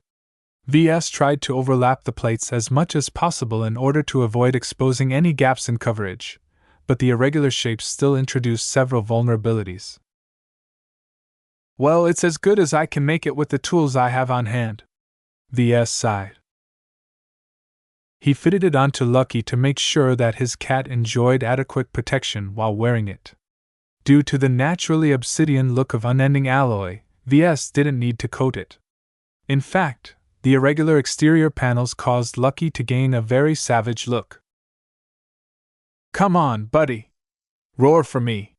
Ves tried to overlap the plates as much as possible in order to avoid exposing any gaps in coverage, but the irregular shapes still introduced several vulnerabilities. "Well, it's as good as I can make it with the tools I have on hand," Ves sighed. He fitted it onto Lucky to make sure that his cat enjoyed adequate protection while wearing it. Due to the naturally obsidian look of unending alloy, Ves didn't need to coat it. In fact, the irregular exterior panels caused Lucky to gain a very savage look. "Come on, buddy. Roar for me.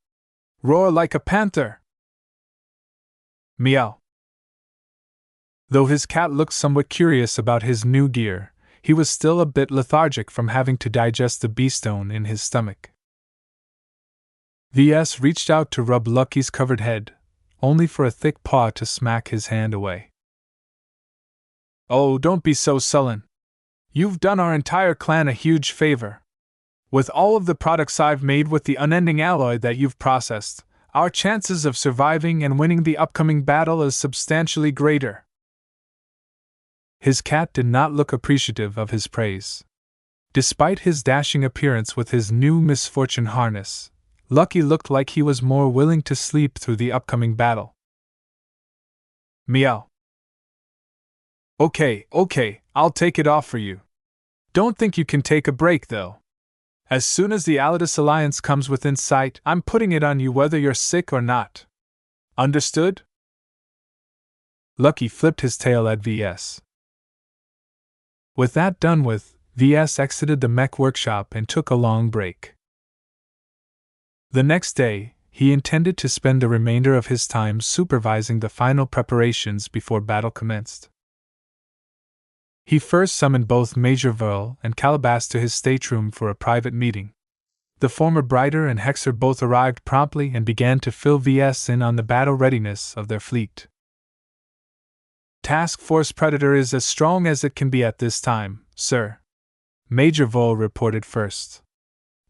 Roar like a panther." Meow. Though his cat looked somewhat curious about his new gear, he was still a bit lethargic from having to digest the beestone in his stomach. Ves reached out to rub Lucky's covered head, only for a thick paw to smack his hand away. "Oh, don't be so sullen. You've done our entire clan a huge favor. With all of the products I've made with the unending alloy that you've processed, our chances of surviving and winning the upcoming battle is substantially greater." His cat did not look appreciative of his praise. Despite his dashing appearance with his new misfortune harness, Lucky looked like he was more willing to sleep through the upcoming battle. Meow. Okay, I'll take it off for you. Don't think you can take a break, though. As soon as the Alidus Alliance comes within sight, I'm putting it on you whether you're sick or not. Understood? Lucky flipped his tail at Ves. With that done with, Ves exited the mech workshop and took a long break. The next day, he intended to spend the remainder of his time supervising the final preparations before battle commenced. He first summoned both Major Verl and Calabas to his stateroom for a private meeting. The former Brighter and Hexer both arrived promptly and began to fill Ves in on the battle readiness of their fleet. Task Force Predator is as strong as it can be at this time, sir. Major Verl reported first.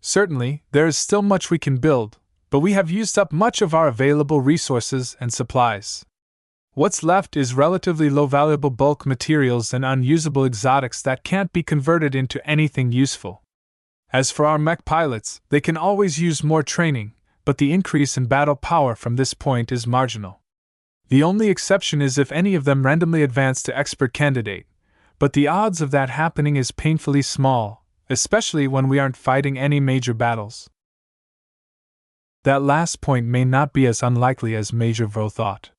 Certainly, there is still much we can build, but we have used up much of our available resources and supplies. What's left is relatively low valuable bulk materials and unusable exotics that can't be converted into anything useful. As for our mech pilots, they can always use more training, but the increase in battle power from this point is marginal. The only exception is if any of them randomly advance to expert candidate, but the odds of that happening is painfully small, especially when we aren't fighting any major battles. That last point may not be as unlikely as Major Verl thought.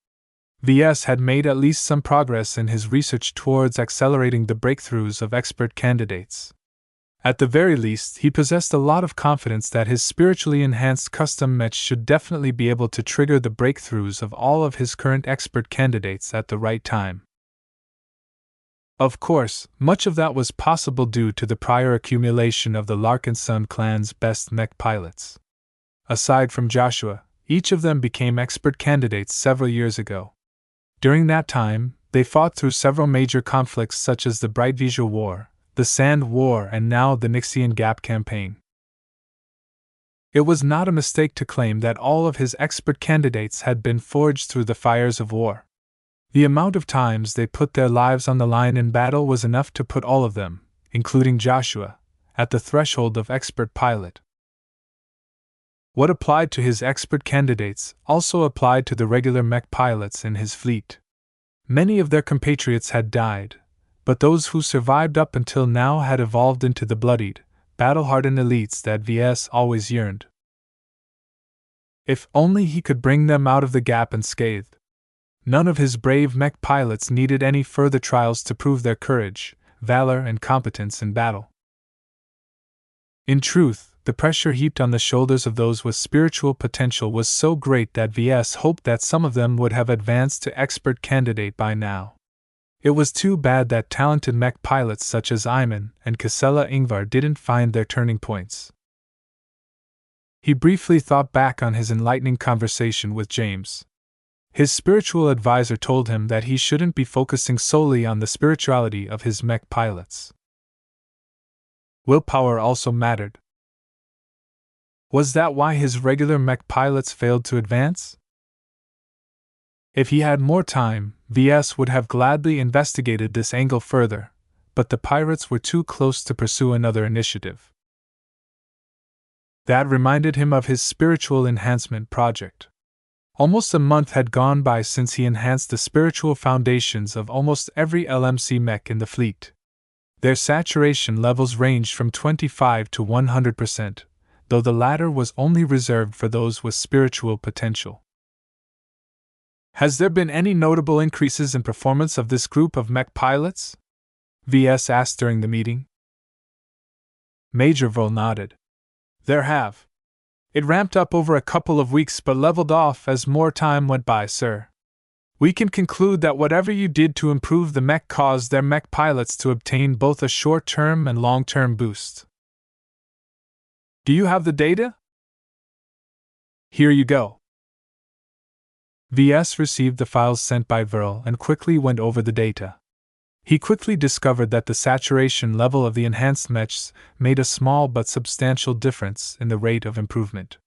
Ves had made at least some progress in his research towards accelerating the breakthroughs of expert candidates. At the very least, he possessed a lot of confidence that his spiritually enhanced custom mech should definitely be able to trigger the breakthroughs of all of his current expert candidates at the right time. Of course, much of that was possible due to the prior accumulation of the Larkinson clan's best mech pilots. Aside from Joshua, each of them became expert candidates several years ago. During that time, they fought through several major conflicts such as the Brightvisor War, the Sand War, and now the Nixian Gap campaign. It was not a mistake to claim that all of his expert candidates had been forged through the fires of war. The amount of times they put their lives on the line in battle was enough to put all of them, including Joshua, at the threshold of expert pilot. What applied to his expert candidates also applied to the regular mech pilots in his fleet. Many of their compatriots had died, but those who survived up until now had evolved into the bloodied, battle-hardened elites that Ves always yearned. If only he could bring them out of the gap unscathed. None of his brave mech pilots needed any further trials to prove their courage, valor, and competence in battle. In truth, the pressure heaped on the shoulders of those with spiritual potential was so great that Ves hoped that some of them would have advanced to expert candidate by now. It was too bad that talented mech pilots such as Iman and Casella Ingvar didn't find their turning points. He briefly thought back on his enlightening conversation with James. His spiritual advisor told him that he shouldn't be focusing solely on the spirituality of his mech pilots. Willpower also mattered. Was that why his regular mech pilots failed to advance? If he had more time, Ves would have gladly investigated this angle further, but the pirates were too close to pursue another initiative. That reminded him of his spiritual enhancement project. Almost a month had gone by since he enhanced the spiritual foundations of almost every LMC mech in the fleet. Their saturation levels ranged from 25 to 100%, though the latter was only reserved for those with spiritual potential. Has there been any notable increases in performance of this group of mech pilots? Ves asked during the meeting. Major Verl nodded. There have. It ramped up over a couple of weeks but leveled off as more time went by, sir. We can conclude that whatever you did to improve the mech caused their mech pilots to obtain both a short-term and long-term boost. Do you have the data? Here you go. Ves received the files sent by Verl and quickly went over the data. He quickly discovered that the saturation level of the enhanced mechs made a small but substantial difference in the rate of improvement.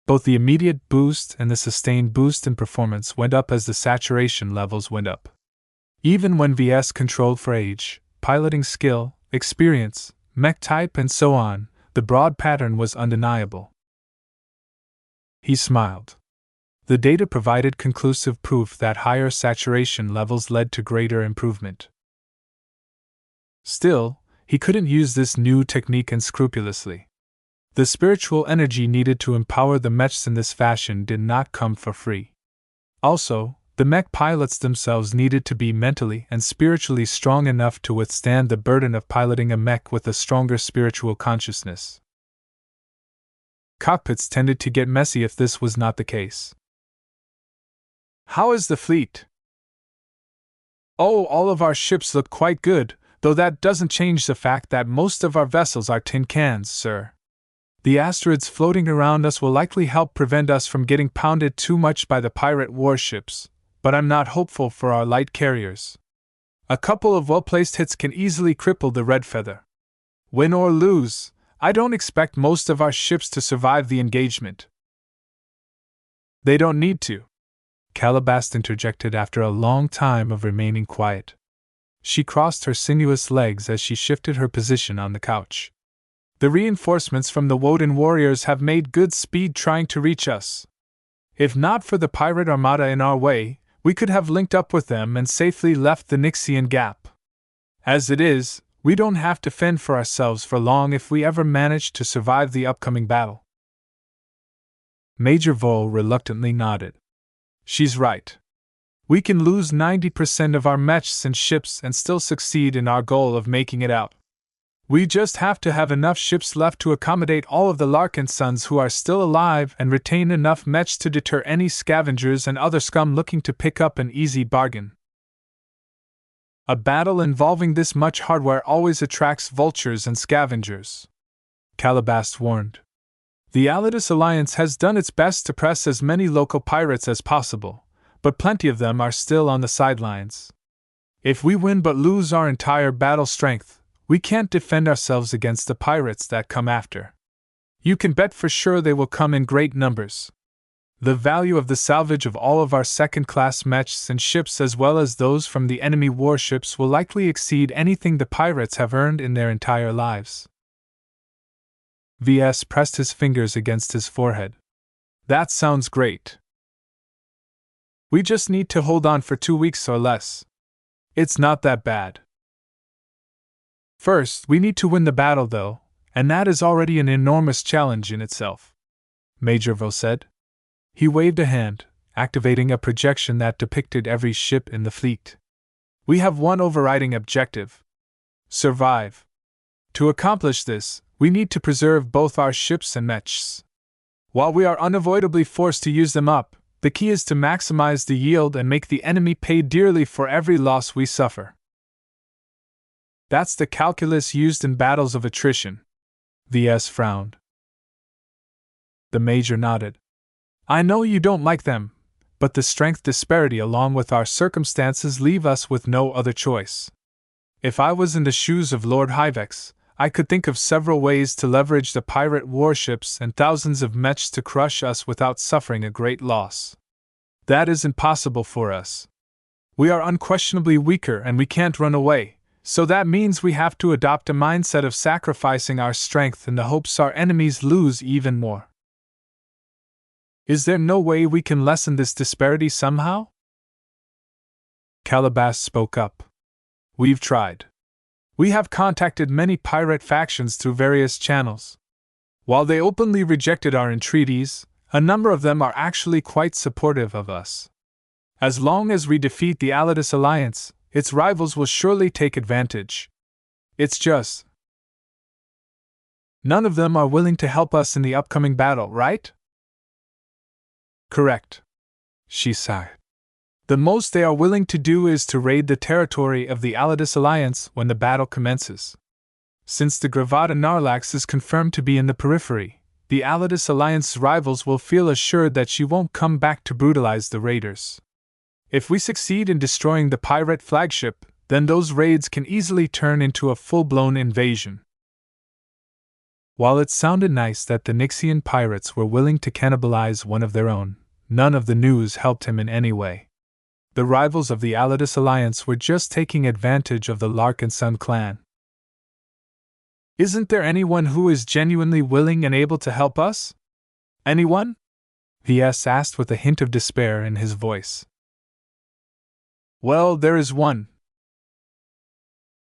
Both the immediate boost and the sustained boost in performance went up as the saturation levels went up. Even when Ves controlled for age, piloting skill, experience, mech type, and so on, the broad pattern was undeniable. He smiled. The data provided conclusive proof that higher saturation levels led to greater improvement. Still, he couldn't use this new technique unscrupulously. The spiritual energy needed to empower the mechs in this fashion did not come for free. Also, the mech pilots themselves needed to be mentally and spiritually strong enough to withstand the burden of piloting a mech with a stronger spiritual consciousness. Cockpits tended to get messy if this was not the case. How is the fleet? Oh, all of our ships look quite good, though that doesn't change the fact that most of our vessels are tin cans, sir. The asteroids floating around us will likely help prevent us from getting pounded too much by the pirate warships, but I'm not hopeful for our light carriers. A couple of well-placed hits can easily cripple the Red Feather. Win or lose, I don't expect most of our ships to survive the engagement. They don't need to, Calabast interjected after a long time of remaining quiet. She crossed her sinuous legs as she shifted her position on the couch. The reinforcements from the Woden warriors have made good speed trying to reach us. If not for the pirate armada in our way, we could have linked up with them and safely left the Nixian Gap. As it is, we don't have to fend for ourselves for long if we ever manage to survive the upcoming battle. Major Vole reluctantly nodded. She's right. We can lose 90% of our mechs and ships and still succeed in our goal of making it out. We just have to have enough ships left to accommodate all of the Larkinsons who are still alive and retain enough mechs to deter any scavengers and other scum looking to pick up an easy bargain. A battle involving this much hardware always attracts vultures and scavengers, Calabast warned. The Alidus Alliance has done its best to press as many local pirates as possible, but plenty of them are still on the sidelines. If we win but lose our entire battle strength, we can't defend ourselves against the pirates that come after. You can bet for sure they will come in great numbers. The value of the salvage of all of our second-class mechs and ships as well as those from the enemy warships will likely exceed anything the pirates have earned in their entire lives. VS pressed his fingers against his forehead. That sounds great. We just need to hold on for 2 weeks or less. It's not that bad. First, we need to win the battle, though, and that is already an enormous challenge in itself, Major Vaux said. He waved a hand, activating a projection that depicted every ship in the fleet. We have one overriding objective: survive. To accomplish this, we need to preserve both our ships and mechs. While we are unavoidably forced to use them up, the key is to maximize the yield and make the enemy pay dearly for every loss we suffer. That's the calculus used in battles of attrition. VS frowned. The Major nodded. I know you don't like them, but the strength disparity along with our circumstances leave us with no other choice. If I was in the shoes of Lord Hyvex, I could think of several ways to leverage the pirate warships and thousands of mechs to crush us without suffering a great loss. That is impossible for us. We are unquestionably weaker and we can't run away, so that means we have to adopt a mindset of sacrificing our strength in the hopes our enemies lose even more. Is there no way we can lessen this disparity somehow? Calabast spoke up. We've tried. We have contacted many pirate factions through various channels. While they openly rejected our entreaties, a number of them are actually quite supportive of us. As long as we defeat the Alidus Alliance, its rivals will surely take advantage. It's just none of them are willing to help us in the upcoming battle, right? Correct. She sighed. The most they are willing to do is to raid the territory of the Alidus Alliance when the battle commences. Since the Gravata Narlax is confirmed to be in the periphery, the Alidus Alliance rivals will feel assured that she won't come back to brutalize the raiders. If we succeed in destroying the pirate flagship, then those raids can easily turn into a full-blown invasion. While it sounded nice that the Nixian pirates were willing to cannibalize one of their own, none of the news helped him in any way. The rivals of the Alidus Alliance were just taking advantage of the Larkinson clan. Isn't there anyone who is genuinely willing and able to help us? Anyone? VS asked with a hint of despair in his voice. Well, there is one.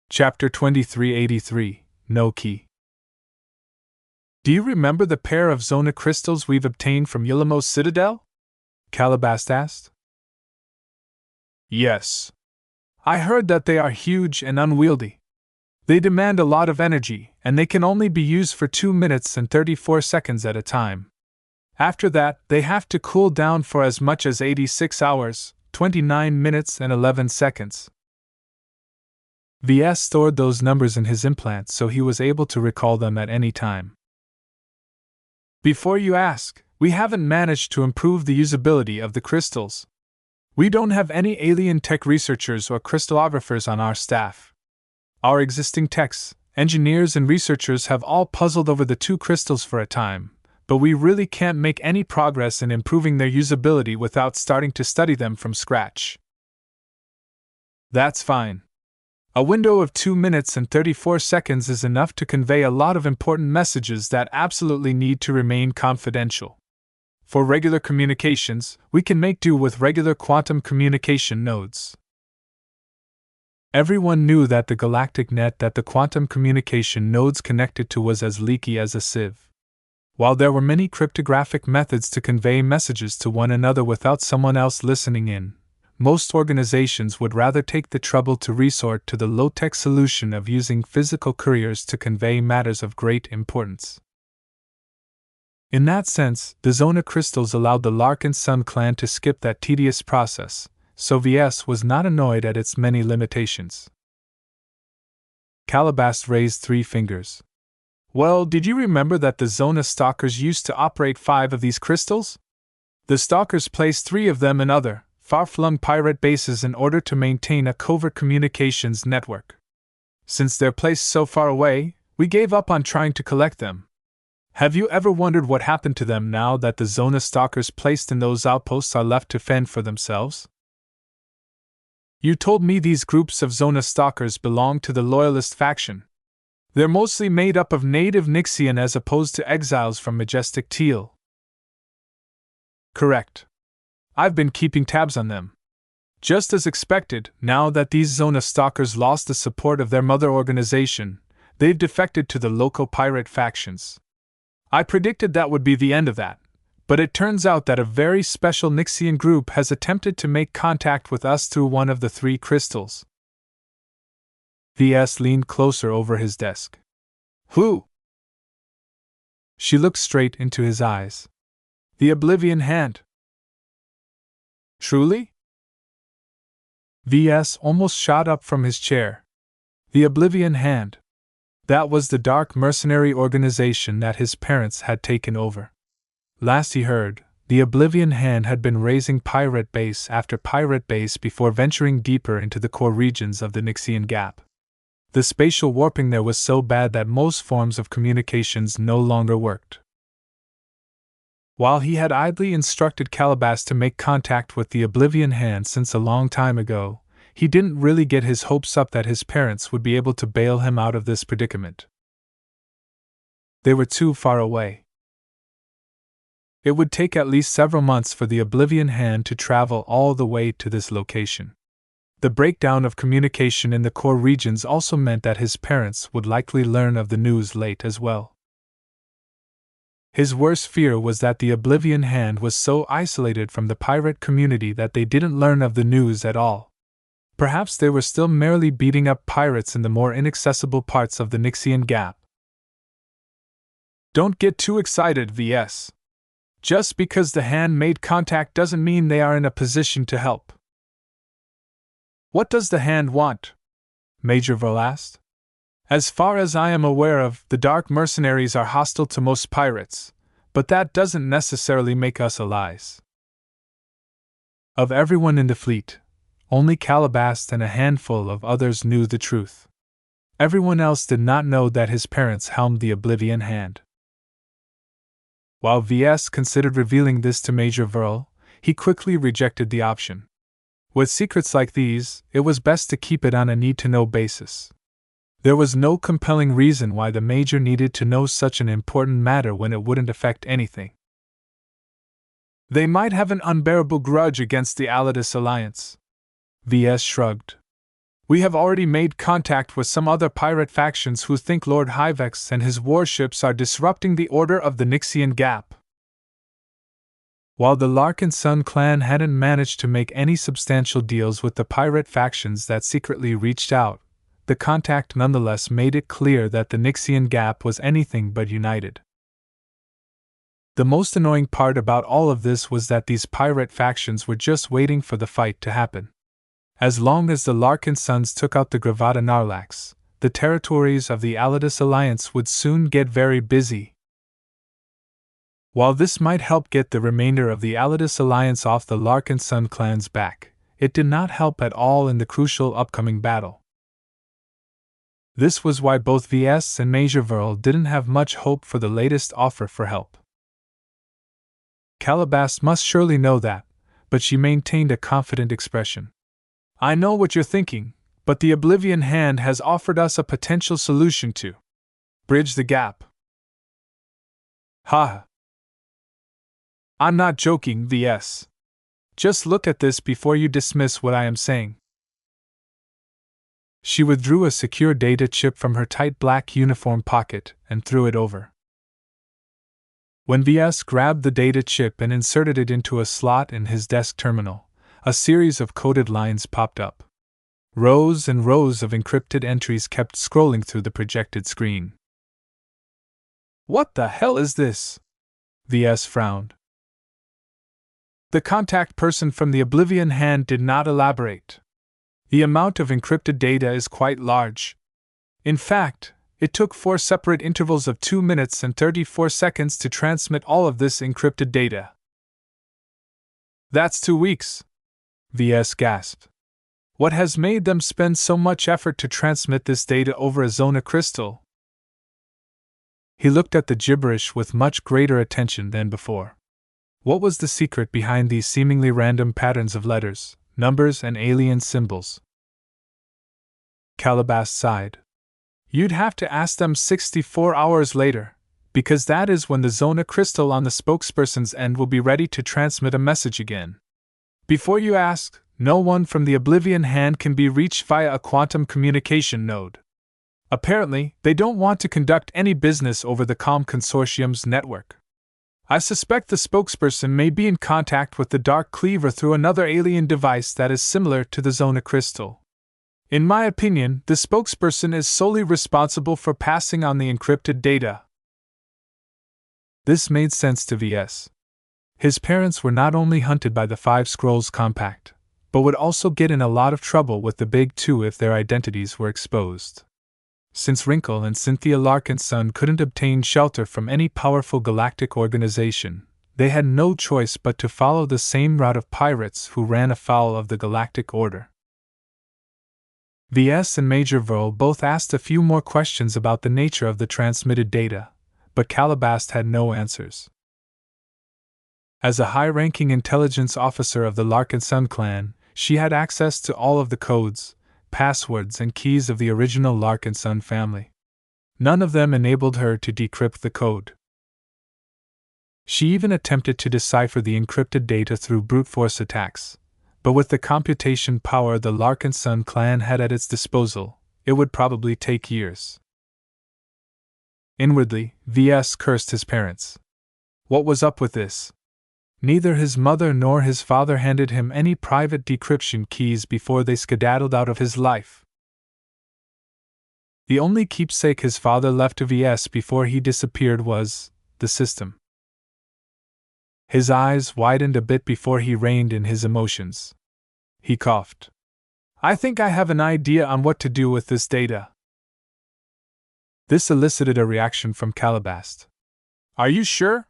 Chapter 2383, No Key. Do you remember the pair of Zona crystals we've obtained from Yulamos Citadel? Calabast asked. Yes. I heard that they are huge and unwieldy. They demand a lot of energy, and they can only be used for 2 minutes and 34 seconds at a time. After that, they have to cool down for as much as 86 hours, 29 minutes and 11 seconds. Ves stored those numbers in his implants so he was able to recall them at any time. Before you ask, we haven't managed to improve the usability of the crystals. We don't have any alien tech researchers or crystallographers on our staff. Our existing techs, engineers, and researchers have all puzzled over the two crystals for a time, but we really can't make any progress in improving their usability without starting to study them from scratch. That's fine. A window of 2 minutes and 34 seconds is enough to convey a lot of important messages that absolutely need to remain confidential. For regular communications, we can make do with regular quantum communication nodes. Everyone knew that the galactic net that the quantum communication nodes connected to was as leaky as a sieve. While there were many cryptographic methods to convey messages to one another without someone else listening in, most organizations would rather take the trouble to resort to the low-tech solution of using physical couriers to convey matters of great importance. In that sense, the Zona crystals allowed the Larkinson clan to skip that tedious process, so Ves was not annoyed at its many limitations. Calabast raised 3 fingers. Well, did you remember that the Zona stalkers used to operate 5 of these crystals? The stalkers placed 3 of them in other, far-flung pirate bases in order to maintain a covert communications network. Since they're placed so far away, we gave up on trying to collect them. Have you ever wondered what happened to them now that the Zona stalkers placed in those outposts are left to fend for themselves? You told me these groups of Zona stalkers belong to the Loyalist faction. They're mostly made up of native Nixian as opposed to exiles from Majestic Teal. Correct. I've been keeping tabs on them. Just as expected, now that these Zona stalkers lost the support of their mother organization, they've defected to the local pirate factions. I predicted that would be the end of that, but it turns out that a very special Nixian group has attempted to make contact with us through one of the 3 crystals. Ves leaned closer over his desk. Who? She looked straight into his eyes. The Oblivion Hand. Truly? Ves almost shot up from his chair. The Oblivion Hand. That was the dark mercenary organization that his parents had taken over. Last he heard, the Oblivion Hand had been raising pirate base after pirate base before venturing deeper into the core regions of the Nixian Gap. The spatial warping there was so bad that most forms of communications no longer worked. While he had idly instructed Calabast to make contact with the Oblivion Hand since a long time ago, he didn't really get his hopes up that his parents would be able to bail him out of this predicament. They were too far away. It would take at least several months for the Oblivion Hand to travel all the way to this location. The breakdown of communication in the core regions also meant that his parents would likely learn of the news late as well. His worst fear was that the Oblivion Hand was so isolated from the pirate community that they didn't learn of the news at all. Perhaps they were still merely beating up pirates in the more inaccessible parts of the Nixian Gap. Don't get too excited, Ves. Just because the Hand made contact doesn't mean they are in a position to help. What does the Hand want? Major Verl asked. As far as I am aware of, the dark mercenaries are hostile to most pirates, but that doesn't necessarily make us allies. Of everyone in the fleet, only Calabast and a handful of others knew the truth. Everyone else did not know that his parents helmed the Oblivion Hand. While Ves considered revealing this to Major Verl, he quickly rejected the option. With secrets like these, it was best to keep it on a need-to-know basis. There was no compelling reason why the Major needed to know such an important matter when it wouldn't affect anything. They might have an unbearable grudge against the Alidus Alliance. Ves shrugged. We have already made contact with some other pirate factions who think Lord Hyvex and his warships are disrupting the order of the Nixian Gap. While the Larkinson clan hadn't managed to make any substantial deals with the pirate factions that secretly reached out, the contact nonetheless made it clear that the Nixian Gap was anything but united. The most annoying part about all of this was that these pirate factions were just waiting for the fight to happen. As long as the Larkinsons took out the Gravata Narlax, the territories of the Alidus Alliance would soon get very busy. While this might help get the remainder of the Alidus Alliance off the Larkinson clan's back, it did not help at all in the crucial upcoming battle. This was why both Ves and Major Verl didn't have much hope for the latest offer for help. Calabast must surely know that, but she maintained a confident expression. I know what you're thinking, but the Oblivion Hand has offered us a potential solution to bridge the gap. Ha! I'm not joking, Ves. Just look at this before you dismiss what I am saying. She withdrew a secure data chip from her tight black uniform pocket and threw it over. When Ves grabbed the data chip and inserted it into a slot in his desk terminal, a series of coded lines popped up. Rows and rows of encrypted entries kept scrolling through the projected screen. What the hell is this? Ves frowned. The contact person from the Oblivion Hand did not elaborate. The amount of encrypted data is quite large. In fact, it took 4 separate intervals of 2 minutes and 34 seconds to transmit all of this encrypted data. That's 2 weeks, Ves gasped. What has made them spend so much effort to transmit this data over a zona crystal? He looked at the gibberish with much greater attention than before. What was the secret behind these seemingly random patterns of letters, numbers, and alien symbols? Calabast sighed. You'd have to ask them 64 hours later, because that is when the zona crystal on the spokesperson's end will be ready to transmit a message again. Before you ask, no one from the Oblivion Hand can be reached via a quantum communication node. Apparently, they don't want to conduct any business over the Calm Consortium's network. I suspect the spokesperson may be in contact with the Dark Cleaver through another alien device that is similar to the Zona Crystal. In my opinion, the spokesperson is solely responsible for passing on the encrypted data. This made sense to Ves. His parents were not only hunted by the Five Scrolls Compact, but would also get in a lot of trouble with the Big Two if their identities were exposed. Since Wrinkle and Cynthia Larkinson couldn't obtain shelter from any powerful galactic organization, they had no choice but to follow the same route of pirates who ran afoul of the Galactic Order. Ves and Major Verl both asked a few more questions about the nature of the transmitted data, but Calabast had no answers. As a high-ranking intelligence officer of the Larkinson clan, she had access to all of the codes, passwords, and keys of the original Larkinson family. None of them enabled her to decrypt the code. She even attempted to decipher the encrypted data through brute force attacks, but with the computation power the Larkinson clan had at its disposal, it would probably take years. Inwardly, Ves cursed his parents. What was up with this? Neither his mother nor his father handed him any private decryption keys before they skedaddled out of his life. The only keepsake his father left to Ves before he disappeared was the system. His eyes widened a bit before he reined in his emotions. He coughed. I think I have an idea on what to do with this data. This elicited a reaction from Calabast. Are you sure?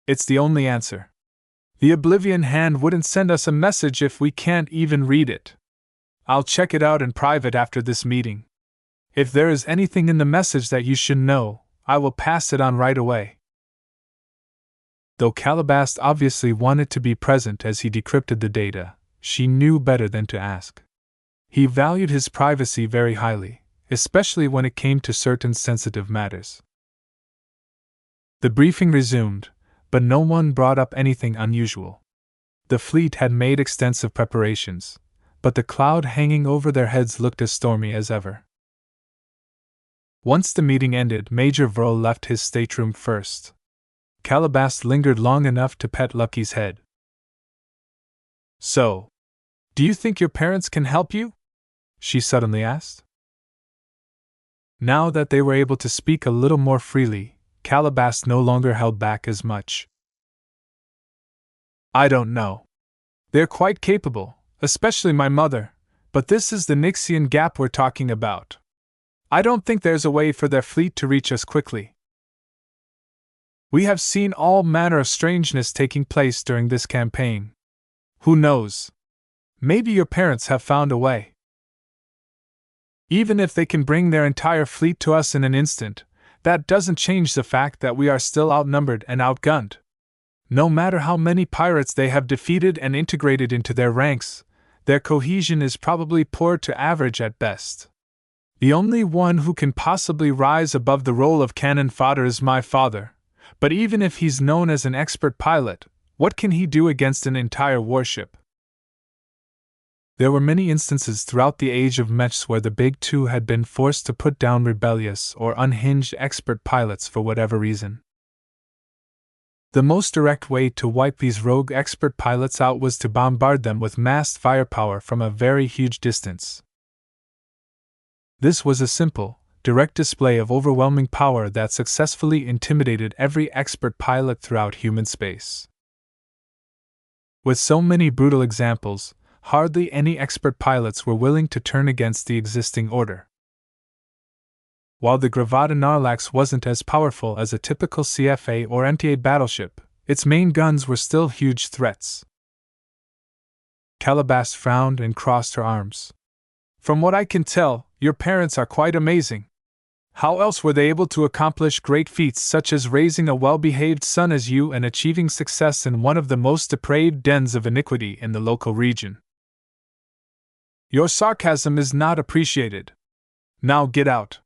It's the only answer. The Oblivion Hand wouldn't send us a message if we can't even read it. I'll check it out in private after this meeting. If there is anything in the message that you should know, I will pass it on right away. Though Calabast obviously wanted to be present as he decrypted the data, she knew better than to ask. He valued his privacy very highly, especially when it came to certain sensitive matters. The briefing resumed, but no one brought up anything unusual. The fleet had made extensive preparations, but the cloud hanging over their heads looked as stormy as ever. Once the meeting ended, Major Verl left his stateroom first. Calabast lingered long enough to pet Lucky's head. So, do you think your parents can help you? She suddenly asked. Now that they were able to speak a little more freely, Calabast no longer held back as much. I don't know. They're quite capable, especially my mother, but this is the Nixian gap we're talking about. I don't think there's a way for their fleet to reach us quickly. We have seen all manner of strangeness taking place during this campaign. Who knows? Maybe your parents have found a way. Even if they can bring their entire fleet to us in an instant, that doesn't change the fact that we are still outnumbered and outgunned. No matter how many pirates they have defeated and integrated into their ranks, their cohesion is probably poor to average at best. The only one who can possibly rise above the role of cannon fodder is my father, but even if he's known as an expert pilot, what can he do against an entire warship? There were many instances throughout the Age of Mechs where the Big Two had been forced to put down rebellious or unhinged expert pilots for whatever reason. The most direct way to wipe these rogue expert pilots out was to bombard them with massed firepower from a very huge distance. This was a simple, direct display of overwhelming power that successfully intimidated every expert pilot throughout human space. With so many brutal examples, hardly any expert pilots were willing to turn against the existing order. While the Gravata Narlax wasn't as powerful as a typical CFA or MTA battleship, its main guns were still huge threats. Calabas frowned and crossed her arms. From what I can tell, your parents are quite amazing. How else were they able to accomplish great feats such as raising a well-behaved son as you and achieving success in one of the most depraved dens of iniquity in the local region? Your sarcasm is not appreciated. Now get out.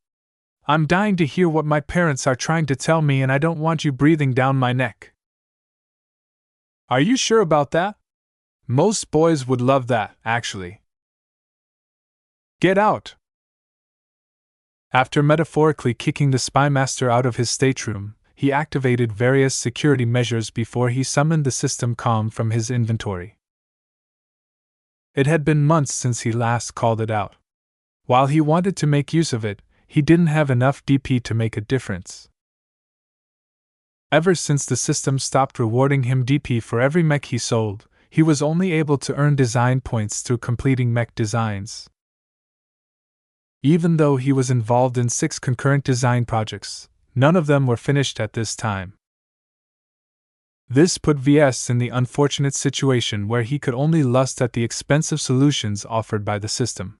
I'm dying to hear what my parents are trying to tell me and I don't want you breathing down my neck. Are you sure about that? Most boys would love that, actually. Get out. After metaphorically kicking the spymaster out of his stateroom, he activated various security measures before he summoned the system comm from his inventory. It had been months since he last called it out. While he wanted to make use of it, he didn't have enough DP to make a difference. Ever since the system stopped rewarding him DP for every mech he sold, he was only able to earn design points through completing mech designs. Even though he was involved in 6 concurrent design projects, none of them were finished at this time. This put Ves in the unfortunate situation where he could only lust at the expensive solutions offered by the system.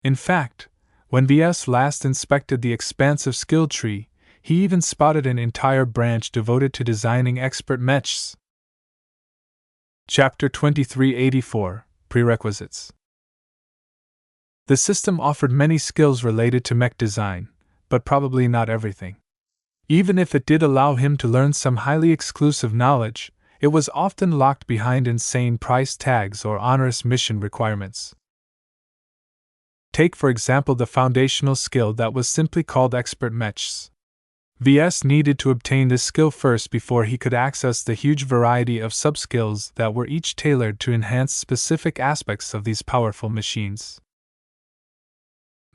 In fact, when Ves last inspected the expansive skill tree, he even spotted an entire branch devoted to designing expert mechs. Chapter 2384 Prerequisites. The system offered many skills related to mech design, but probably not everything. Even if it did allow him to learn some highly exclusive knowledge, it was often locked behind insane price tags or onerous mission requirements. Take for example the foundational skill that was simply called expert mechs. Ves needed to obtain this skill first before he could access the huge variety of sub-skills that were each tailored to enhance specific aspects of these powerful machines.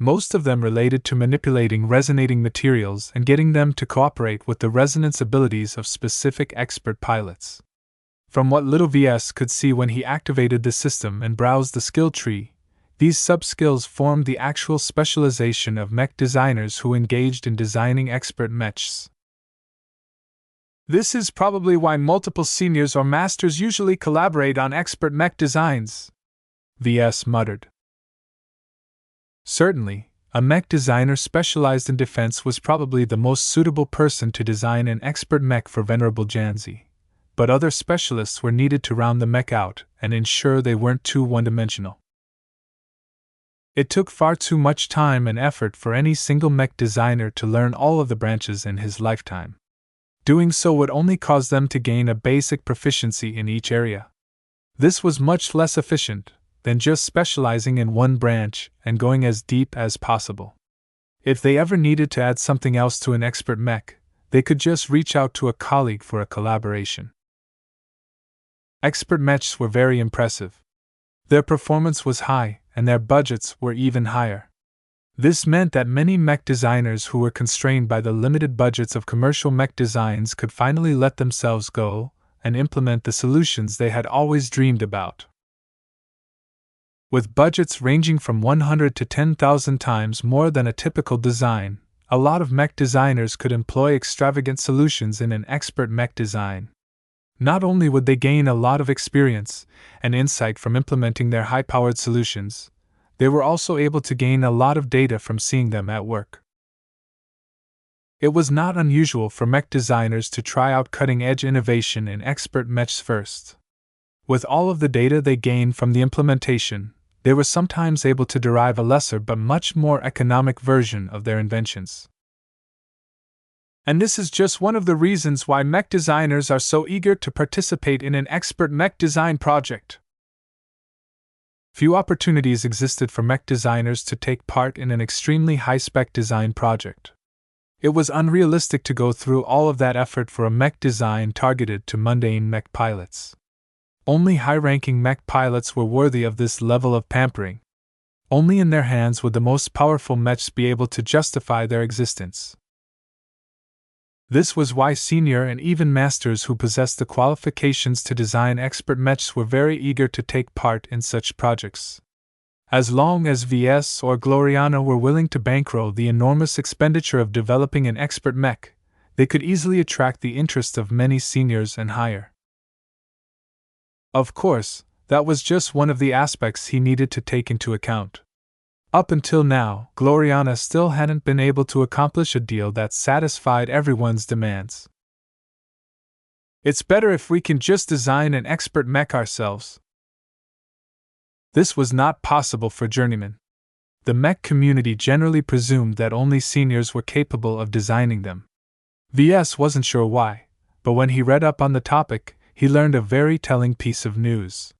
Most of them related to manipulating resonating materials and getting them to cooperate with the resonance abilities of specific expert pilots. From what little Ves could see when he activated the system and browsed the skill tree, these sub-skills formed the actual specialization of mech designers who engaged in designing expert mechs. This is probably why multiple seniors or masters usually collaborate on expert mech designs, Ves muttered. Certainly, a mech designer specialized in defense was probably the most suitable person to design an expert mech for Venerable Janzi, but other specialists were needed to round the mech out and ensure they weren't too one-dimensional. It took far too much time and effort for any single mech designer to learn all of the branches in his lifetime. Doing so would only cause them to gain a basic proficiency in each area. This was much less efficient than just specializing in one branch and going as deep as possible. If they ever needed to add something else to an expert mech, they could just reach out to a colleague for a collaboration. Expert mechs were very impressive. Their performance was high, and their budgets were even higher. This meant that many mech designers who were constrained by the limited budgets of commercial mech designs could finally let themselves go and implement the solutions they had always dreamed about. With budgets ranging from 100 to 10,000 times more than a typical design, a lot of mech designers could employ extravagant solutions in an expert mech design. Not only would they gain a lot of experience and insight from implementing their high-powered solutions, they were also able to gain a lot of data from seeing them at work. It was not unusual for mech designers to try out cutting-edge innovation in expert mechs first. With all of the data they gained from the implementation, they were sometimes able to derive a lesser but much more economic version of their inventions. And this is just one of the reasons why mech designers are so eager to participate in an expert mech design project. Few opportunities existed for mech designers to take part in an extremely high-spec design project. It was unrealistic to go through all of that effort for a mech design targeted to mundane mech pilots. Only high-ranking mech pilots were worthy of this level of pampering. Only in their hands would the most powerful mechs be able to justify their existence. This was why senior and even masters who possessed the qualifications to design expert mechs were very eager to take part in such projects. As long as Ves or Gloriana were willing to bankroll the enormous expenditure of developing an expert mech, they could easily attract the interest of many seniors and higher. Of course, that was just one of the aspects he needed to take into account. Up until now, Gloriana still hadn't been able to accomplish a deal that satisfied everyone's demands. It's better if we can just design an expert mech ourselves. This was not possible for journeymen. The mech community generally presumed that only seniors were capable of designing them. Ves wasn't sure why, but when he read up on the topic, he learned a very telling piece of news.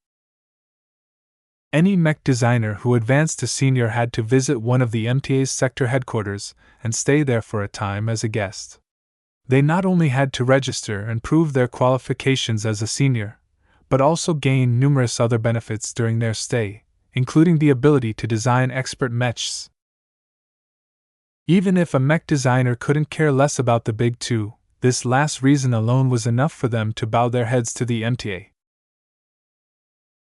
Any mech designer who advanced to senior had to visit one of the MTA's sector headquarters and stay there for a time as a guest. They not only had to register and prove their qualifications as a senior, but also gain numerous other benefits during their stay, including the ability to design expert mechs. Even if a mech designer couldn't care less about the big two, this last reason alone was enough for them to bow their heads to the MTA.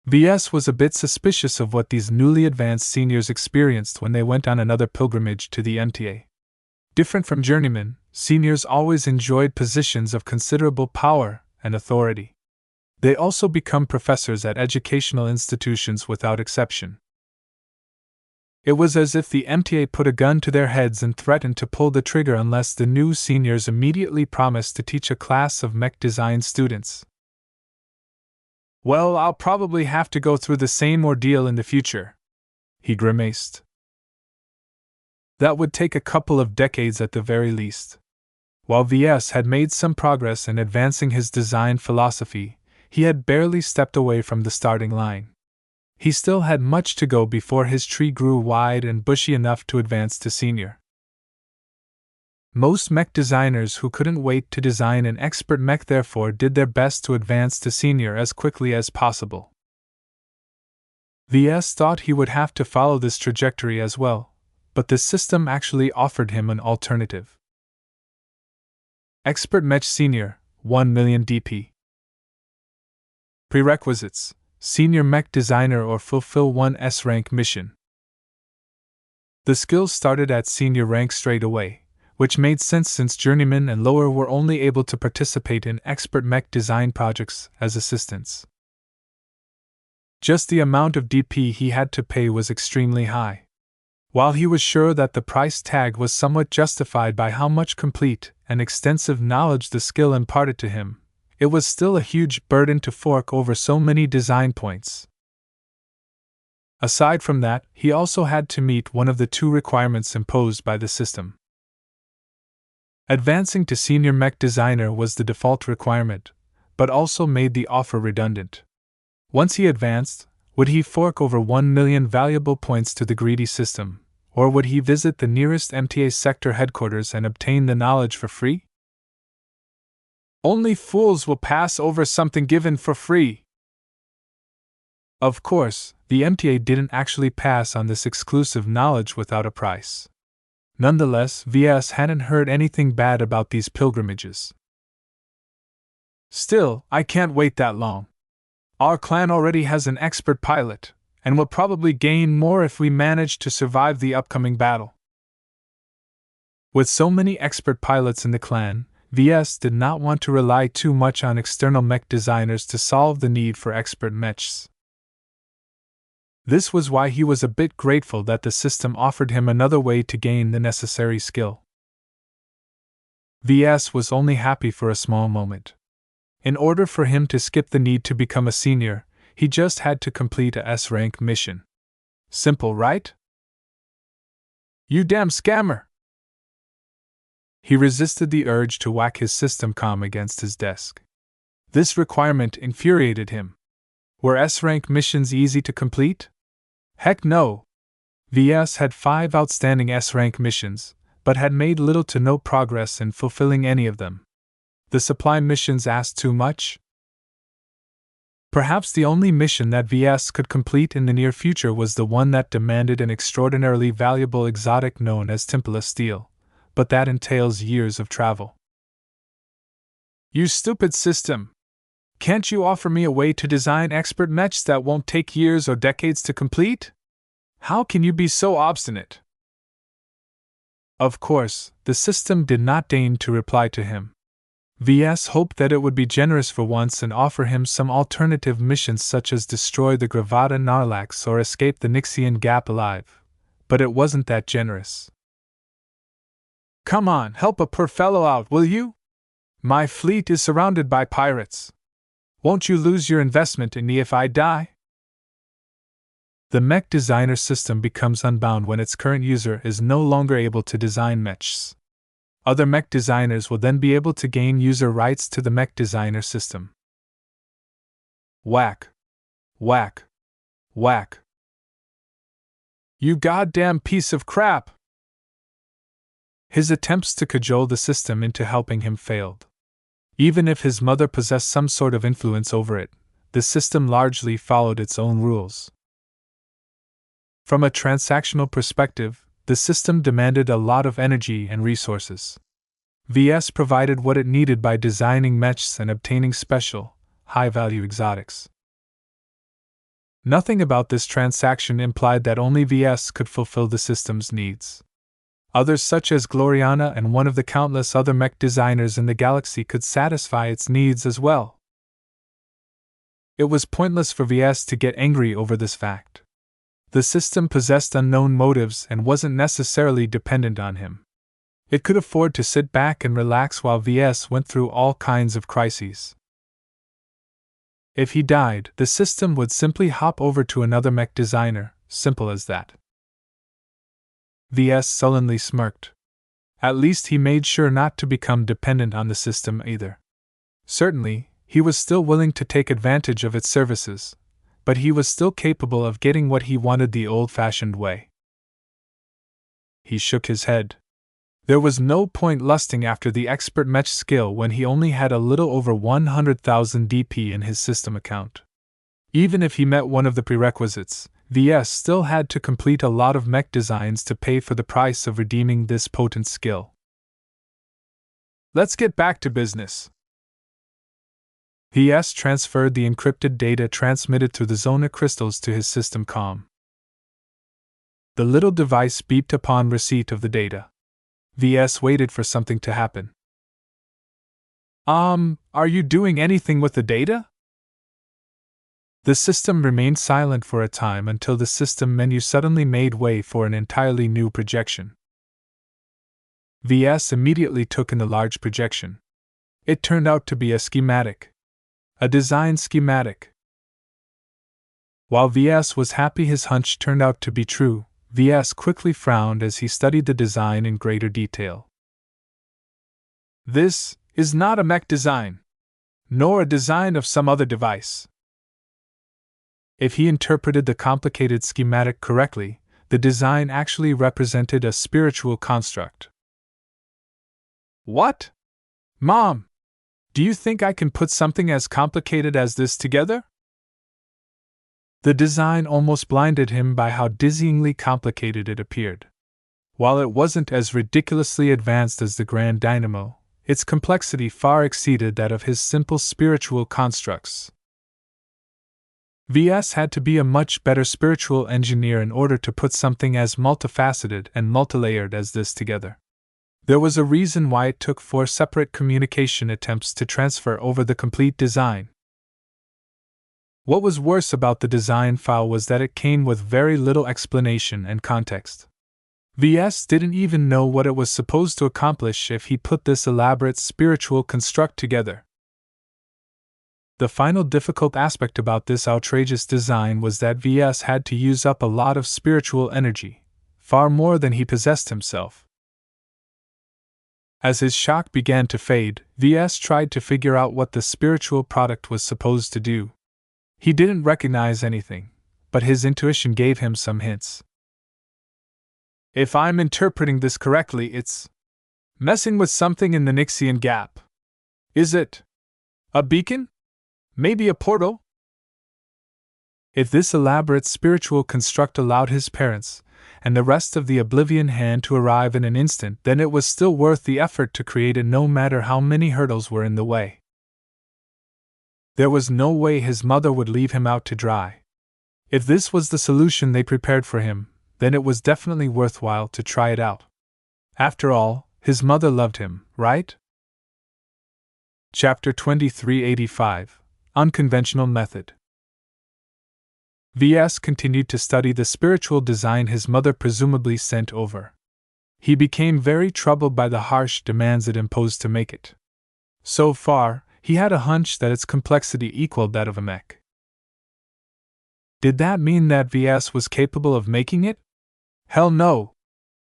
Ves was a bit suspicious of what these newly advanced seniors experienced when they went on another pilgrimage to the MTA. Different from journeymen, seniors always enjoyed positions of considerable power and authority. They also become professors at educational institutions without exception. It was as if the MTA put a gun to their heads and threatened to pull the trigger unless the new seniors immediately promised to teach a class of mech design students. "Well, I'll probably have to go through the same ordeal in the future," he grimaced. That would take a couple of decades at the very least. While Ves had made some progress in advancing his design philosophy, he had barely stepped away from the starting line. He still had much to go before his tree grew wide and bushy enough to advance to senior. Most mech designers who couldn't wait to design an expert mech therefore did their best to advance to senior as quickly as possible. Ves thought he would have to follow this trajectory as well, but the system actually offered him an alternative. Expert Mech Senior, 1 million DP. Prerequisites: Senior Mech Designer or fulfill 1 S-rank mission. The skills started at senior rank straight away, which made sense since journeymen and lower were only able to participate in expert mech design projects as assistants. Just the amount of DP he had to pay was extremely high. While he was sure that the price tag was somewhat justified by how much complete and extensive knowledge the skill imparted to him, it was still a huge burden to fork over so many design points. Aside from that, he also had to meet one of the 2 requirements imposed by the system. Advancing to Senior Mech Designer was the default requirement, but also made the offer redundant. Once he advanced, would he fork over 1 million valuable points to the greedy system, or would he visit the nearest MTA sector headquarters and obtain the knowledge for free? Only fools will pass over something given for free. Of course, the MTA didn't actually pass on this exclusive knowledge without a price. Nonetheless, Ves hadn't heard anything bad about these pilgrimages. "Still, I can't wait that long. Our clan already has an expert pilot, and will probably gain more if we manage to survive the upcoming battle. With so many expert pilots in the clan, Ves did not want to rely too much on external mech designers to solve the need for expert mechs. This was why he was a bit grateful that the system offered him another way to gain the necessary skill. Ves was only happy for a small moment. In order for him to skip the need to become a senior, he just had to complete a S-rank mission. Simple, right? You damn scammer! He resisted the urge to whack his system comm against his desk. This requirement infuriated him. Were S-rank missions easy to complete? Heck no! Ves had 5 outstanding S-rank missions, but had made little to no progress in fulfilling any of them. The supply missions asked too much? Perhaps the only mission that Ves could complete in the near future was the one that demanded an extraordinarily valuable exotic known as Templa steel, but that entails years of travel. You stupid system! Can't you offer me a way to design expert mechs that won't take years or decades to complete? How can you be so obstinate? Of course, the system did not deign to reply to him. Ves hoped that it would be generous for once and offer him some alternative missions such as destroy the Gravata Narlax or escape the Nixian Gap alive, but it wasn't that generous. Come on, help a poor fellow out, will you? My fleet is surrounded by pirates. Won't you lose your investment in me if I die? The Mech Designer System becomes unbound when its current user is no longer able to design mechs. Other mech designers will then be able to gain user rights to the Mech Designer System. Whack. Whack. Whack. You goddamn piece of crap! His attempts to cajole the system into helping him failed. Even if his mother possessed some sort of influence over it, the system largely followed its own rules. From a transactional perspective, the system demanded a lot of energy and resources. Ves provided what it needed by designing mechs and obtaining special, high-value exotics. Nothing about this transaction implied that only Ves could fulfill the system's needs. Others such as Gloriana and one of the countless other mech designers in the galaxy could satisfy its needs as well. It was pointless for Ves to get angry over this fact. The system possessed unknown motives and wasn't necessarily dependent on him. It could afford to sit back and relax while Ves went through all kinds of crises. If he died, the system would simply hop over to another mech designer, simple as that. Ves sullenly smirked. At least he made sure not to become dependent on the system either. Certainly, he was still willing to take advantage of its services, but he was still capable of getting what he wanted the old-fashioned way. He shook his head. There was no point lusting after the expert mech skill when he only had a little over 100,000 DP in his system account. Even if he met one of the prerequisites, Ves still had to complete a lot of mech designs to pay for the price of redeeming this potent skill. Let's get back to business. Ves transferred the encrypted data transmitted through the Zona crystals to his system comm. The little device beeped upon receipt of the data. Ves waited for something to happen. Are you doing anything with the data? The system remained silent for a time until the system menu suddenly made way for an entirely new projection. Ves immediately took in the large projection. It turned out to be a schematic. A design schematic. While Ves was happy his hunch turned out to be true, Ves quickly frowned as he studied the design in greater detail. This is not a mech design, nor a design of some other device. If he interpreted the complicated schematic correctly, the design actually represented a spiritual construct. What? Mom! Do you think I can put something as complicated as this together? The design almost blinded him by how dizzyingly complicated it appeared. While it wasn't as ridiculously advanced as the Grand Dynamo, its complexity far exceeded that of his simple spiritual constructs. Ves had to be a much better spiritual engineer in order to put something as multifaceted and multilayered as this together. There was a reason why it took 4 separate communication attempts to transfer over the complete design. What was worse about the design file was that it came with very little explanation and context. Ves didn't even know what it was supposed to accomplish if he put this elaborate spiritual construct together. The final difficult aspect about this outrageous design was that Ves had to use up a lot of spiritual energy, far more than he possessed himself. As his shock began to fade, Ves tried to figure out what the spiritual product was supposed to do. He didn't recognize anything, but his intuition gave him some hints. If I'm interpreting this correctly, it's messing with something in the Nixian gap. Is it a beacon? Maybe a portal? If this elaborate spiritual construct allowed his parents and the rest of the Oblivion Hand to arrive in an instant, then it was still worth the effort to create it, no matter how many hurdles were in the way. There was no way his mother would leave him out to dry. If this was the solution they prepared for him, then it was definitely worthwhile to try it out. After all, his mother loved him, right? Chapter 2385 Unconventional Method. Ves continued to study the spiritual design his mother presumably sent over. He became very troubled by the harsh demands it imposed to make it. So far, he had a hunch that its complexity equaled that of a mech. Did that mean that Ves was capable of making it? Hell no!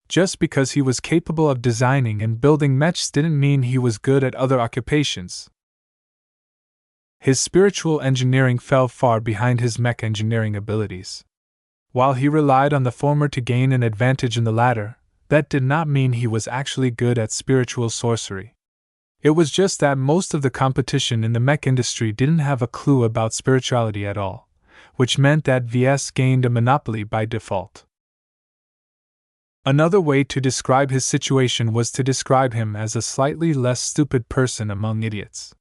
Just because he was capable of designing and building mechs didn't mean he was good at other occupations. His spiritual engineering fell far behind his mech engineering abilities. While he relied on the former to gain an advantage in the latter, that did not mean he was actually good at spiritual sorcery. It was just that most of the competition in the mech industry didn't have a clue about spirituality at all, which meant that Ves gained a monopoly by default. Another way to describe his situation was to describe him as a slightly less stupid person among idiots.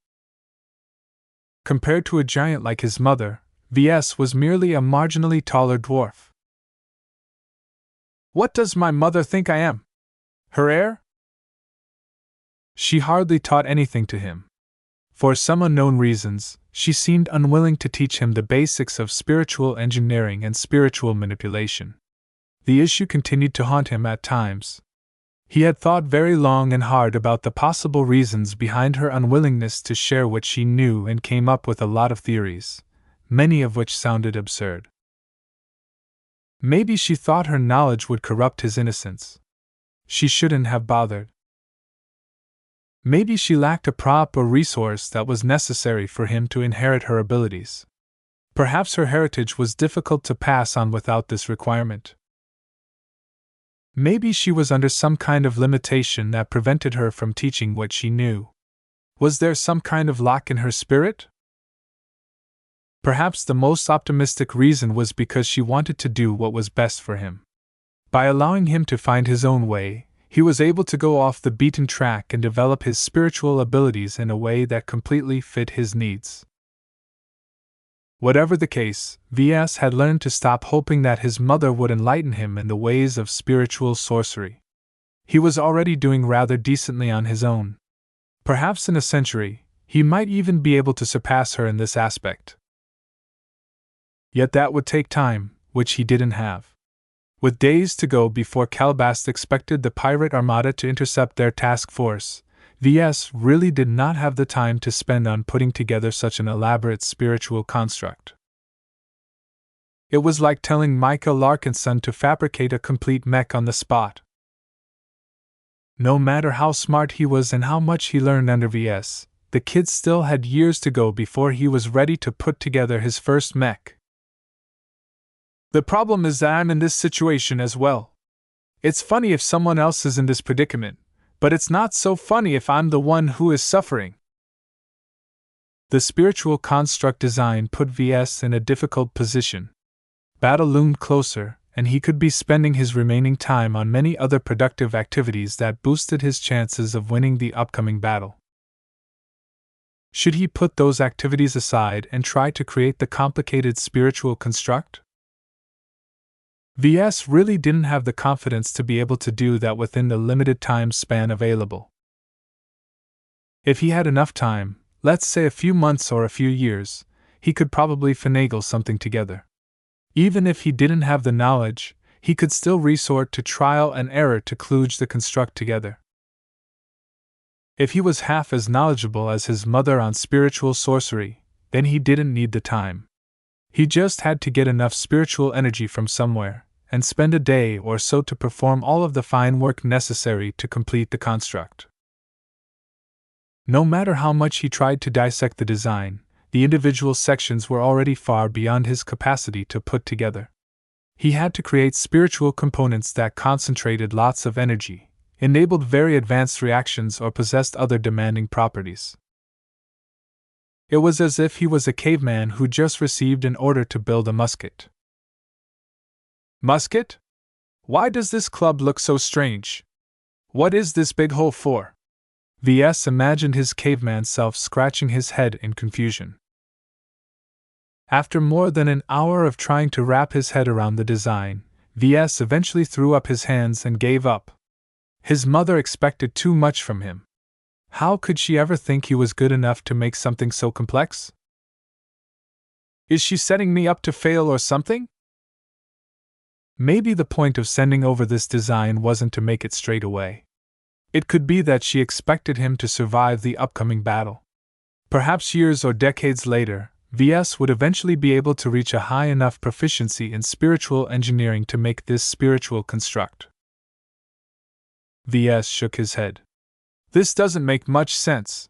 Compared to a giant like his mother, Ves was merely a marginally taller dwarf. What does my mother think I am? Her heir? She hardly taught anything to him. For some unknown reasons, she seemed unwilling to teach him the basics of spiritual engineering and spiritual manipulation. The issue continued to haunt him at times. He had thought very long and hard about the possible reasons behind her unwillingness to share what she knew and came up with a lot of theories, many of which sounded absurd. Maybe she thought her knowledge would corrupt his innocence. She shouldn't have bothered. Maybe she lacked a prop or resource that was necessary for him to inherit her abilities. Perhaps her heritage was difficult to pass on without this requirement. Maybe she was under some kind of limitation that prevented her from teaching what she knew. Was there some kind of lock in her spirit? Perhaps the most optimistic reason was because she wanted to do what was best for him. By allowing him to find his own way, he was able to go off the beaten track and develop his spiritual abilities in a way that completely fit his needs. Whatever the case, Ves had learned to stop hoping that his mother would enlighten him in the ways of spiritual sorcery. He was already doing rather decently on his own. Perhaps in a century, he might even be able to surpass her in this aspect. Yet that would take time, which he didn't have. With days to go before Calabast expected the pirate armada to intercept their task force, Ves really did not have the time to spend on putting together such an elaborate spiritual construct. It was like telling Ves Larkinson to fabricate a complete mech on the spot. No matter how smart he was and how much he learned under Ves, the kid still had years to go before he was ready to put together his first mech. The problem is that I'm in this situation as well. It's funny if someone else is in this predicament, but it's not so funny if I'm the one who is suffering. The spiritual construct design put Ves in a difficult position. Battle loomed closer, and he could be spending his remaining time on many other productive activities that boosted his chances of winning the upcoming battle. Should he put those activities aside and try to create the complicated spiritual construct? Ves really didn't have the confidence to be able to do that within the limited time span available. If he had enough time, let's say a few months or a few years, he could probably finagle something together. Even if he didn't have the knowledge, he could still resort to trial and error to kludge the construct together. If he was half as knowledgeable as his mother on spiritual sorcery, then he didn't need the time. He just had to get enough spiritual energy from somewhere, and spend a day or so to perform all of the fine work necessary to complete the construct. No matter how much he tried to dissect the design, the individual sections were already far beyond his capacity to put together. He had to create spiritual components that concentrated lots of energy, enabled very advanced reactions, or possessed other demanding properties. It was as if he was a caveman who just received an order to build a musket. Musket? Why does this club look so strange? What is this big hole for? Ves imagined his caveman self scratching his head in confusion. After more than an hour of trying to wrap his head around the design, Ves eventually threw up his hands and gave up. His mother expected too much from him. How could she ever think he was good enough to make something so complex? Is she setting me up to fail or something? Maybe the point of sending over this design wasn't to make it straight away. It could be that she expected him to survive the upcoming battle. Perhaps years or decades later, Ves would eventually be able to reach a high enough proficiency in spiritual engineering to make this spiritual construct. Ves shook his head. This doesn't make much sense.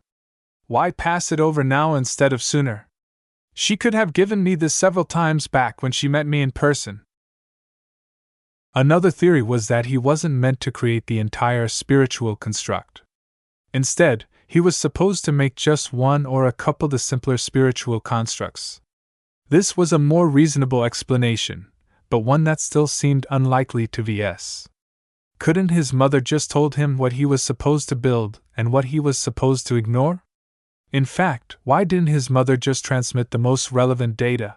Why pass it over now instead of sooner? She could have given me this several times back when she met me in person. Another theory was that he wasn't meant to create the entire spiritual construct. Instead, he was supposed to make just one or a couple of the simpler spiritual constructs. This was a more reasonable explanation, but one that still seemed unlikely to Ves. Couldn't his mother just told him what he was supposed to build and what he was supposed to ignore? In fact, why didn't his mother just transmit the most relevant data?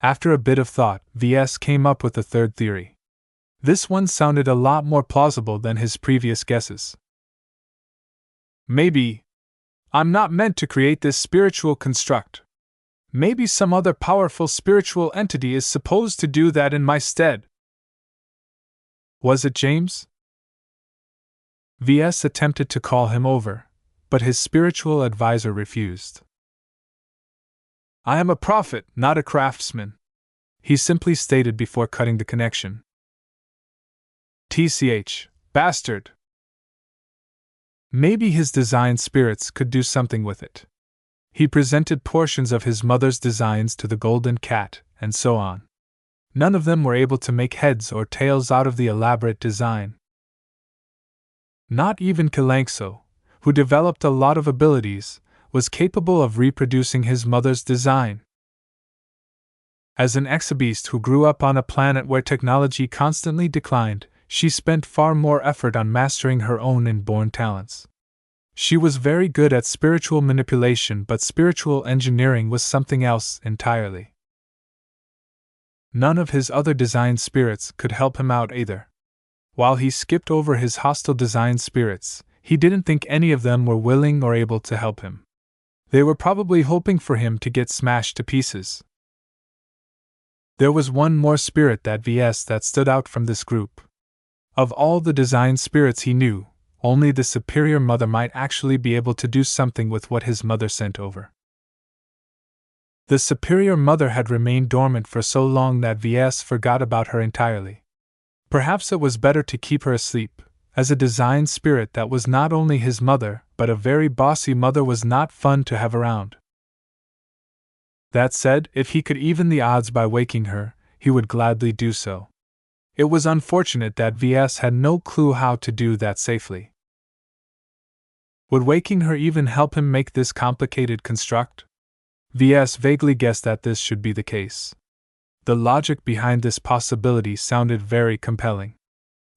After a bit of thought, Ves came up with a third theory. This one sounded a lot more plausible than his previous guesses. Maybe I'm not meant to create this spiritual construct. Maybe some other powerful spiritual entity is supposed to do that in my stead. Was it James? Ves attempted to call him over, but his spiritual advisor refused. I am a prophet, not a craftsman, he simply stated before cutting the connection. TCH, bastard. Maybe his design spirits could do something with it. He presented portions of his mother's designs to the golden cat, and so on. None of them were able to make heads or tails out of the elaborate design. Not even Kalankso, who developed a lot of abilities, was capable of reproducing his mother's design. As an exobeast who grew up on a planet where technology constantly declined, she spent far more effort on mastering her own inborn talents. She was very good at spiritual manipulation, but spiritual engineering was something else entirely. None of his other design spirits could help him out either. While he skipped over his hostile design spirits, he didn't think any of them were willing or able to help him. They were probably hoping for him to get smashed to pieces. There was one more spirit that stood out from this group. Of all the design spirits he knew, only the superior mother might actually be able to do something with what his mother sent over. The superior mother had remained dormant for so long that Ves forgot about her entirely. Perhaps it was better to keep her asleep, as a design spirit that was not only his mother, but a very bossy mother was not fun to have around. That said, if he could even the odds by waking her, he would gladly do so. It was unfortunate that Ves had no clue how to do that safely. Would waking her even help him make this complicated construct? Ves vaguely guessed that this should be the case. The logic behind this possibility sounded very compelling.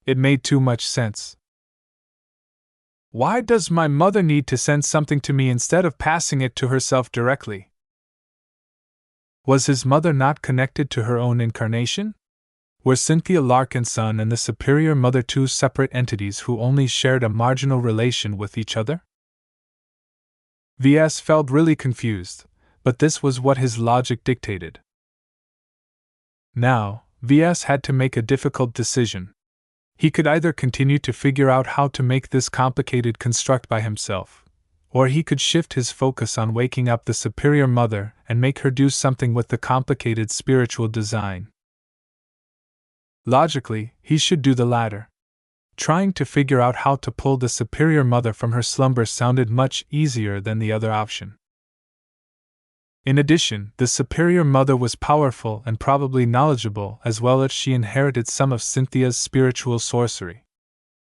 It made too much sense. Why does my mother need to send something to me instead of passing it to herself directly? Was his mother not connected to her own incarnation? Were Cynthia Larkinson and the superior mother two separate entities who only shared a marginal relation with each other? Ves felt really confused, but this was what his logic dictated. Now, Ves had to make a difficult decision. He could either continue to figure out how to make this complicated construct by himself, or he could shift his focus on waking up the superior mother and make her do something with the complicated spiritual design. Logically, he should do the latter. Trying to figure out how to pull the superior mother from her slumber sounded much easier than the other option. In addition, the superior mother was powerful and probably knowledgeable, as well as she inherited some of Cynthia's spiritual sorcery.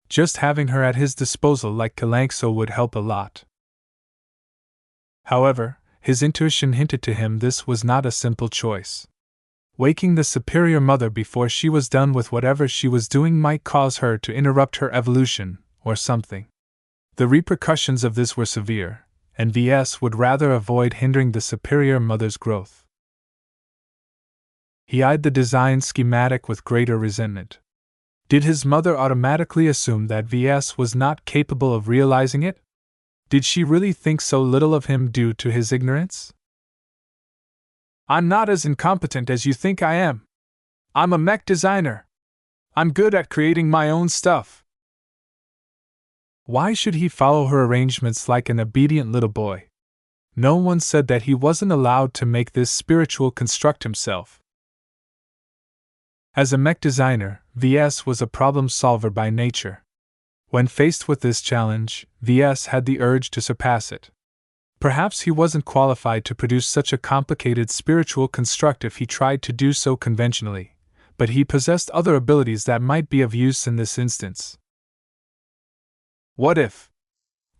Just having her at his disposal like Kalanxo would help a lot. However, his intuition hinted to him this was not a simple choice. Waking the superior mother before she was done with whatever she was doing might cause her to interrupt her evolution, or something. The repercussions of this were severe, and Ves would rather avoid hindering the superior mother's growth. He eyed the design schematic with greater resentment. Did his mother automatically assume that Ves was not capable of realizing it? Did she really think so little of him due to his ignorance? I'm not as incompetent as you think I am. I'm a mech designer. I'm good at creating my own stuff. Why should he follow her arrangements like an obedient little boy? No one said that he wasn't allowed to make this spiritual construct himself. As a mech designer, Ves was a problem solver by nature. When faced with this challenge, Ves had the urge to surpass it. Perhaps he wasn't qualified to produce such a complicated spiritual construct if he tried to do so conventionally, but he possessed other abilities that might be of use in this instance. What if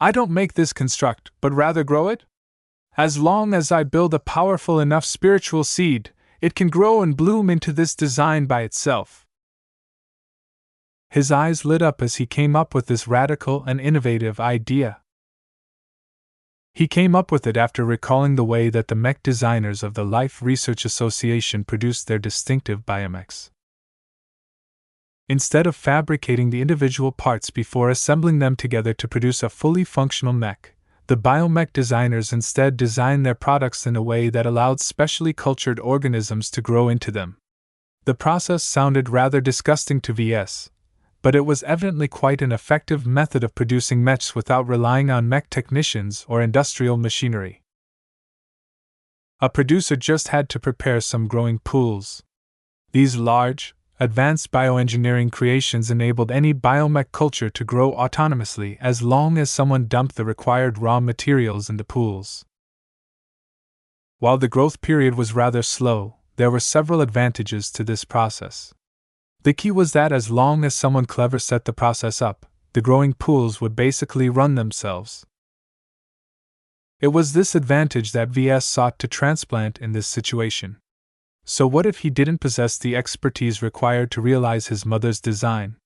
I don't make this construct, but rather grow it? As long as I build a powerful enough spiritual seed, it can grow and bloom into this design by itself. His eyes lit up as he came up with this radical and innovative idea. He came up with it after recalling the way that the mech designers of the Life Research Association produced their distinctive biomechs. Instead of fabricating the individual parts before assembling them together to produce a fully functional mech, the biomech designers instead designed their products in a way that allowed specially cultured organisms to grow into them. The process sounded rather disgusting to Ves, but it was evidently quite an effective method of producing mechs without relying on mech technicians or industrial machinery. A producer just had to prepare some growing pools. These large, advanced bioengineering creations enabled any biomech culture to grow autonomously as long as someone dumped the required raw materials in the pools. While the growth period was rather slow, there were several advantages to this process. The key was that as long as someone clever set the process up, the growing pools would basically run themselves. It was this advantage that Ves sought to transplant in this situation. So what if he didn't possess the expertise required to realize his mother's design?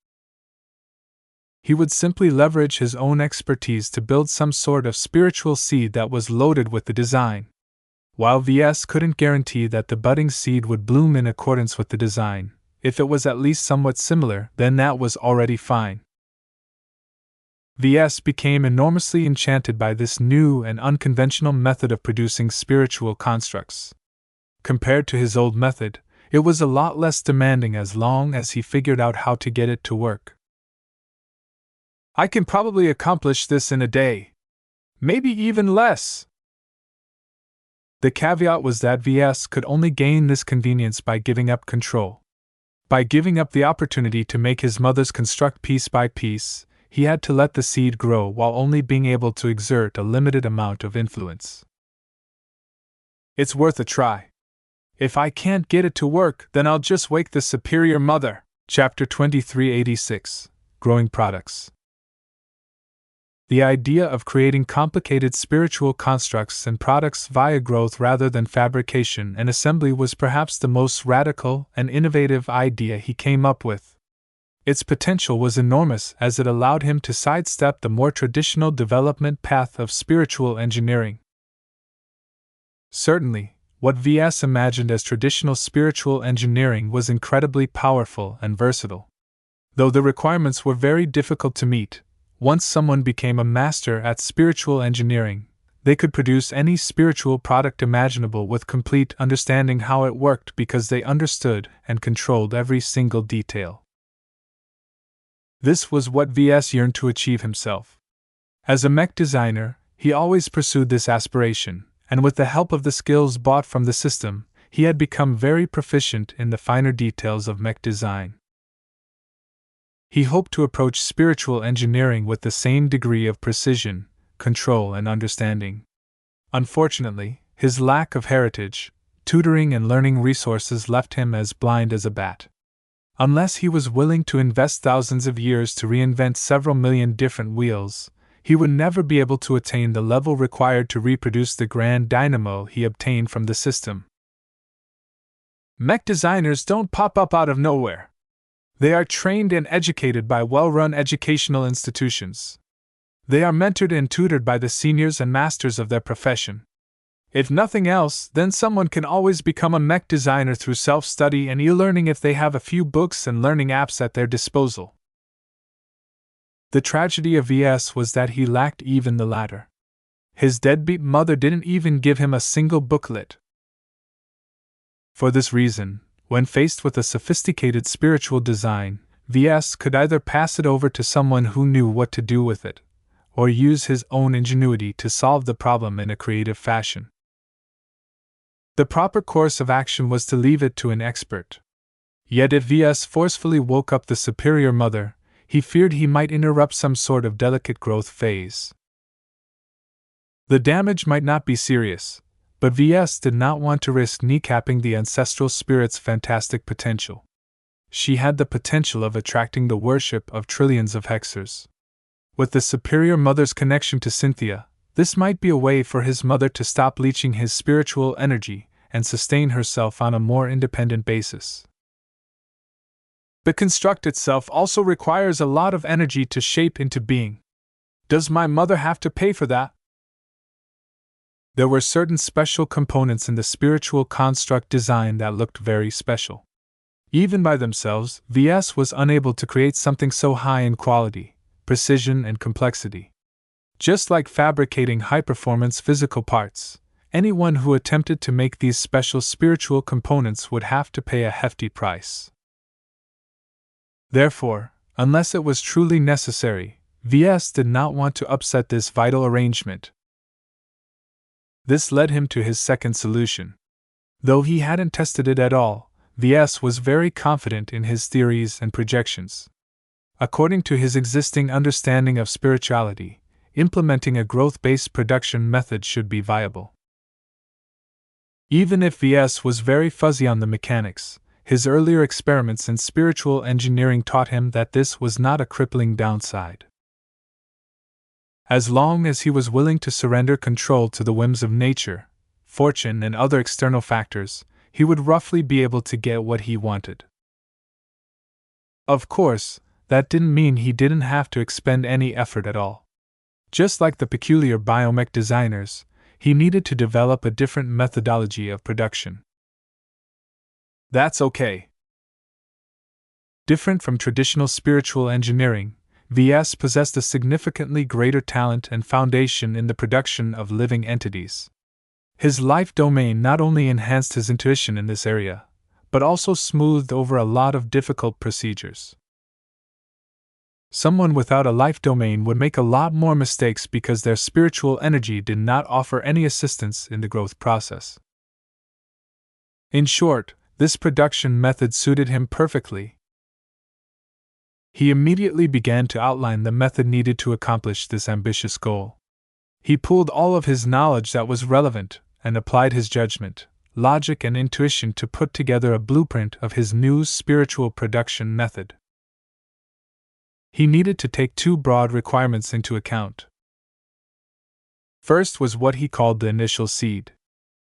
He would simply leverage his own expertise to build some sort of spiritual seed that was loaded with the design. While Ves couldn't guarantee that the budding seed would bloom in accordance with the design, if it was at least somewhat similar, then that was already fine. Ves became enormously enchanted by this new and unconventional method of producing spiritual constructs. Compared to his old method, it was a lot less demanding as long as he figured out how to get it to work. I can probably accomplish this in a day. Maybe even less. The caveat was that Ves could only gain this convenience by giving up control. By giving up the opportunity to make his mother's construct piece by piece, he had to let the seed grow while only being able to exert a limited amount of influence. It's worth a try. If I can't get it to work, then I'll just wake the superior mother. Chapter 2386 Growing Products. The idea of creating complicated spiritual constructs and products via growth rather than fabrication and assembly was perhaps the most radical and innovative idea he came up with. Its potential was enormous as it allowed him to sidestep the more traditional development path of spiritual engineering. Certainly, what Ves imagined as traditional spiritual engineering was incredibly powerful and versatile. Though the requirements were very difficult to meet, once someone became a master at spiritual engineering, they could produce any spiritual product imaginable with complete understanding how it worked because they understood and controlled every single detail. This was what Ves yearned to achieve himself. As a mech designer, he always pursued this aspiration, and with the help of the skills bought from the system, he had become very proficient in the finer details of mech design. He hoped to approach spiritual engineering with the same degree of precision, control, and understanding. Unfortunately, his lack of heritage, tutoring, and learning resources left him as blind as a bat. Unless he was willing to invest thousands of years to reinvent several million different wheels, he would never be able to attain the level required to reproduce the grand dynamo he obtained from the system. Mech designers don't pop up out of nowhere. They are trained and educated by well-run educational institutions. They are mentored and tutored by the seniors and masters of their profession. If nothing else, then someone can always become a mech designer through self-study and e-learning if they have a few books and learning apps at their disposal. The tragedy of Ves was that he lacked even the latter. His deadbeat mother didn't even give him a single booklet. For this reason, when faced with a sophisticated spiritual design, Ves could either pass it over to someone who knew what to do with it, or use his own ingenuity to solve the problem in a creative fashion. The proper course of action was to leave it to an expert. Yet if Ves forcefully woke up the superior mother, he feared he might interrupt some sort of delicate growth phase. The damage might not be serious, but Ves did not want to risk kneecapping the ancestral spirit's fantastic potential. She had the potential of attracting the worship of trillions of hexers. With the superior mother's connection to Cynthia, this might be a way for his mother to stop leeching his spiritual energy and sustain herself on a more independent basis. The construct itself also requires a lot of energy to shape into being. Does my mother have to pay for that? There were certain special components in the spiritual construct design that looked very special. Even by themselves, Ves was unable to create something so high in quality, precision, and complexity. Just like fabricating high-performance physical parts, anyone who attempted to make these special spiritual components would have to pay a hefty price. Therefore, unless it was truly necessary, Ves did not want to upset this vital arrangement. This led him to his second solution. Though he hadn't tested it at all, Ves was very confident in his theories and projections. According to his existing understanding of spirituality, implementing a growth-based production method should be viable. Even if Ves was very fuzzy on the mechanics, his earlier experiments in spiritual engineering taught him that this was not a crippling downside. As long as he was willing to surrender control to the whims of nature, fortune, and other external factors, he would roughly be able to get what he wanted. Of course, that didn't mean he didn't have to expend any effort at all. Just like the peculiar biomech designers, he needed to develop a different methodology of production. That's okay. Different from traditional spiritual engineering, Ves possessed a significantly greater talent and foundation in the production of living entities. His life domain not only enhanced his intuition in this area, but also smoothed over a lot of difficult procedures. Someone without a life domain would make a lot more mistakes because their spiritual energy did not offer any assistance in the growth process. In short, this production method suited him perfectly. He immediately began to outline the method needed to accomplish this ambitious goal. He pooled all of his knowledge that was relevant and applied his judgment, logic, and intuition to put together a blueprint of his new spiritual production method. He needed to take two broad requirements into account. First was what he called the initial seed.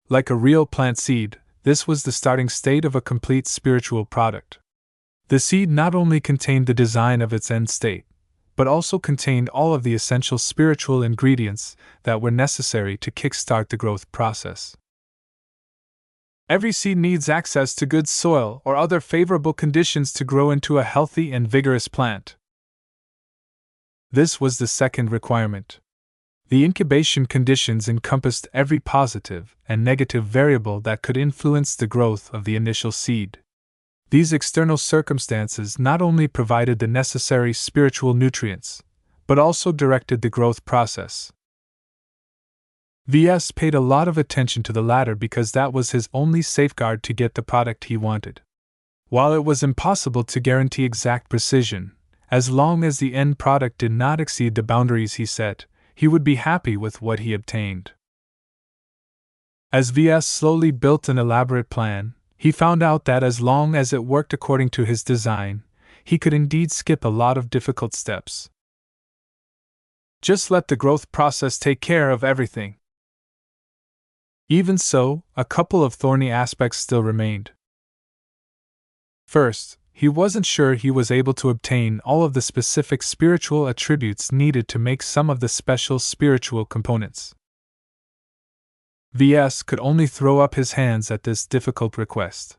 Like a real plant seed, this was the starting state of a complete spiritual product. The seed not only contained the design of its end state, but also contained all of the essential spiritual ingredients that were necessary to kickstart the growth process. Every seed needs access to good soil or other favorable conditions to grow into a healthy and vigorous plant. This was the second requirement. The incubation conditions encompassed every positive and negative variable that could influence the growth of the initial seed. These external circumstances not only provided the necessary spiritual nutrients, but also directed the growth process. Ves paid a lot of attention to the latter because that was his only safeguard to get the product he wanted. While it was impossible to guarantee exact precision, as long as the end product did not exceed the boundaries he set, he would be happy with what he obtained. As Ves slowly built an elaborate plan, he found out that as long as it worked according to his design, he could indeed skip a lot of difficult steps. Just let the growth process take care of everything. Even so, a couple of thorny aspects still remained. First, he wasn't sure he was able to obtain all of the specific spiritual attributes needed to make some of the special spiritual components. Ves could only throw up his hands at this difficult request.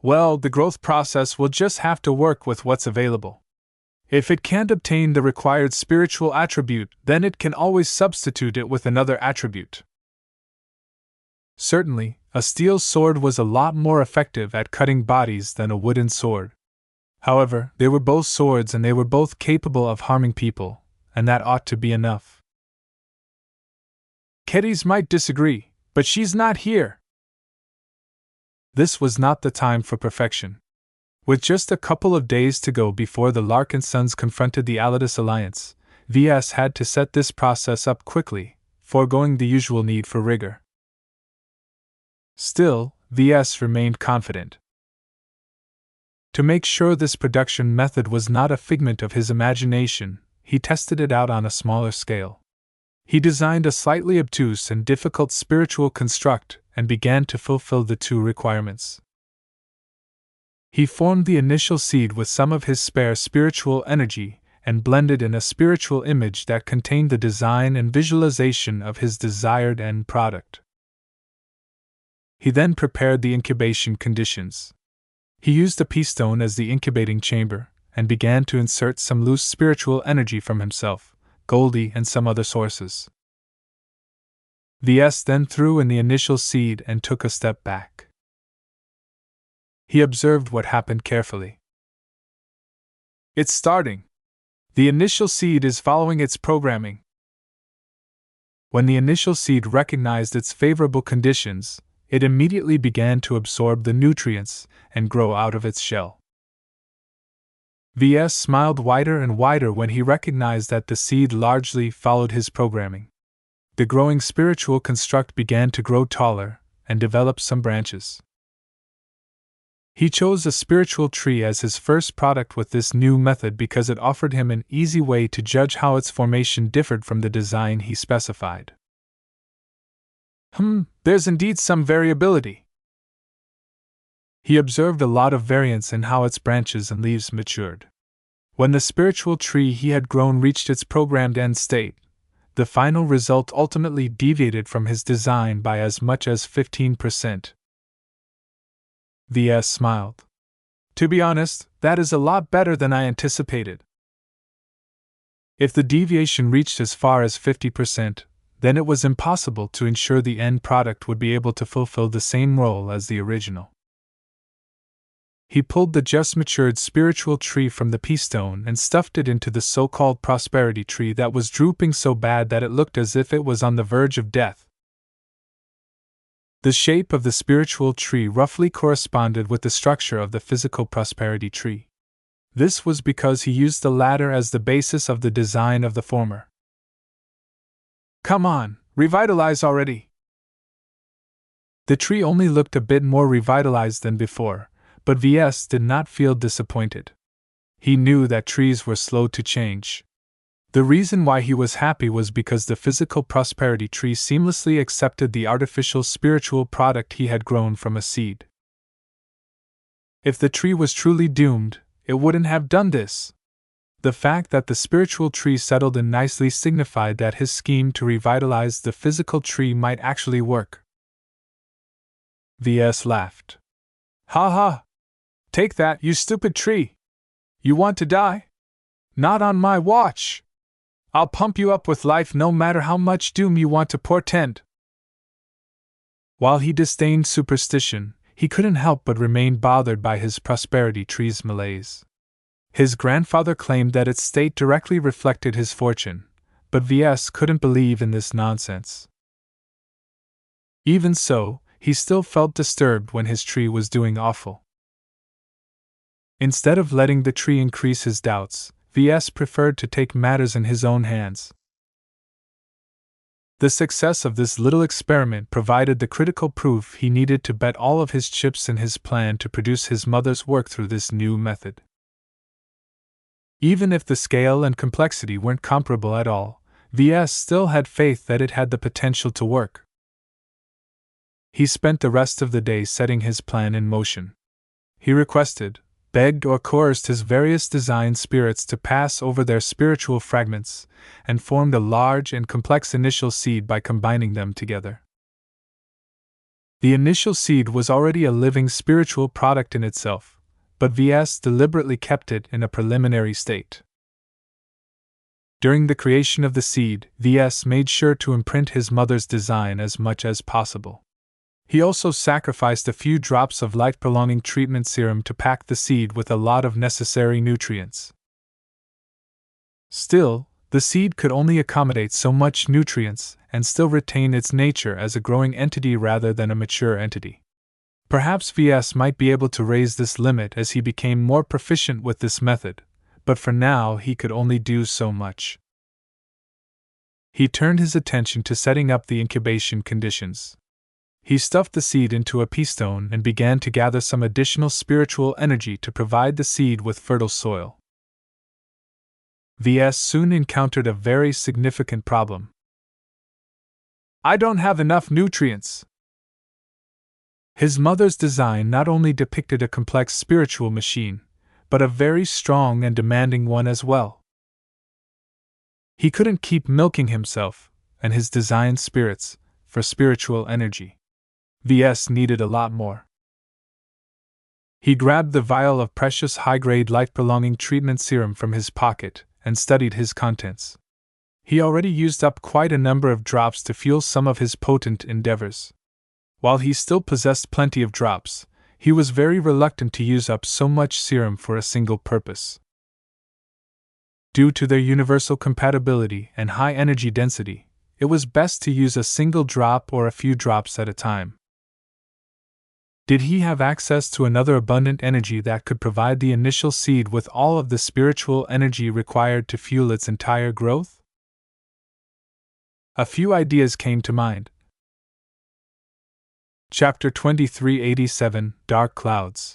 Well, the growth process will just have to work with what's available. If it can't obtain the required spiritual attribute, then it can always substitute it with another attribute. Certainly, a steel sword was a lot more effective at cutting bodies than a wooden sword. However, they were both swords and they were both capable of harming people, and that ought to be enough. Keddies might disagree, but she's not here. This was not the time for perfection. With just a couple of days to go before the Larkinsons confronted the Alidus Alliance, Ves had to set this process up quickly, foregoing the usual need for rigor. Still, Ves remained confident. To make sure this production method was not a figment of his imagination, he tested it out on a smaller scale. He designed a slightly obtuse and difficult spiritual construct and began to fulfill the two requirements. He formed the initial seed with some of his spare spiritual energy and blended in a spiritual image that contained the design and visualization of his desired end product. He then prepared the incubation conditions. He used a pea stone as the incubating chamber and began to insert some loose spiritual energy from himself, Goldie, and some other sources. Ves then threw in the initial seed and took a step back. He observed what happened carefully. It's starting. The initial seed is following its programming. When the initial seed recognized its favorable conditions, it immediately began to absorb the nutrients and grow out of its shell. Ves smiled wider and wider when he recognized that the seed largely followed his programming. The growing spiritual construct began to grow taller and develop some branches. He chose a spiritual tree as his first product with this new method because it offered him an easy way to judge how its formation differed from the design he specified. There's indeed some variability. He observed a lot of variance in how its branches and leaves matured. When the spiritual tree he had grown reached its programmed end state, the final result ultimately deviated from his design by as much as 15%. Ves smiled. To be honest, that is a lot better than I anticipated. If the deviation reached as far as 50%, then it was impossible to ensure the end product would be able to fulfill the same role as the original. He pulled the just matured spiritual tree from the pea stone and stuffed it into the so-called prosperity tree that was drooping so bad that it looked as if it was on the verge of death. The shape of the spiritual tree roughly corresponded with the structure of the physical prosperity tree. This was because he used the latter as the basis of the design of the former. Come on, revitalize already! The tree only looked a bit more revitalized than before, but Ves did not feel disappointed. He knew that trees were slow to change. The reason why he was happy was because the physical prosperity tree seamlessly accepted the artificial spiritual product he had grown from a seed. If the tree was truly doomed, it wouldn't have done this. The fact that the spiritual tree settled in nicely signified that his scheme to revitalize the physical tree might actually work. Ves laughed. Ha ha! Take that, you stupid tree! You want to die? Not on my watch! I'll pump you up with life no matter how much doom you want to portend. While he disdained superstition, he couldn't help but remain bothered by his prosperity tree's malaise. His grandfather claimed that its state directly reflected his fortune, but Ves couldn't believe in this nonsense. Even so, he still felt disturbed when his tree was doing awful. Instead of letting the tree increase his doubts, Ves preferred to take matters in his own hands. The success of this little experiment provided the critical proof he needed to bet all of his chips in his plan to produce his mother's work through this new method. Even if the scale and complexity weren't comparable at all, Ves still had faith that it had the potential to work. He spent the rest of the day setting his plan in motion. He requested, begged or coerced his various design spirits to pass over their spiritual fragments, and formed a large and complex initial seed by combining them together. The initial seed was already a living spiritual product in itself, but Ves deliberately kept it in a preliminary state. During the creation of the seed, Ves made sure to imprint his mother's design as much as possible. He also sacrificed a few drops of life-prolonging treatment serum to pack the seed with a lot of necessary nutrients. Still, the seed could only accommodate so much nutrients and still retain its nature as a growing entity rather than a mature entity. Perhaps Ves might be able to raise this limit as he became more proficient with this method, but for now he could only do so much. He turned his attention to setting up the incubation conditions. He stuffed the seed into a pea stone and began to gather some additional spiritual energy to provide the seed with fertile soil. Ves soon encountered a very significant problem. I don't have enough nutrients. His mother's design not only depicted a complex spiritual machine, but a very strong and demanding one as well. He couldn't keep milking himself, and his design spirits, for spiritual energy. Ves needed a lot more. He grabbed the vial of precious high-grade life-prolonging treatment serum from his pocket and studied his contents. He already used up quite a number of drops to fuel some of his potent endeavors. While he still possessed plenty of drops, he was very reluctant to use up so much serum for a single purpose. Due to their universal compatibility and high energy density, it was best to use a single drop or a few drops at a time. Did he have access to another abundant energy that could provide the initial seed with all of the spiritual energy required to fuel its entire growth? A few ideas came to mind. Chapter 2387, Dark Clouds.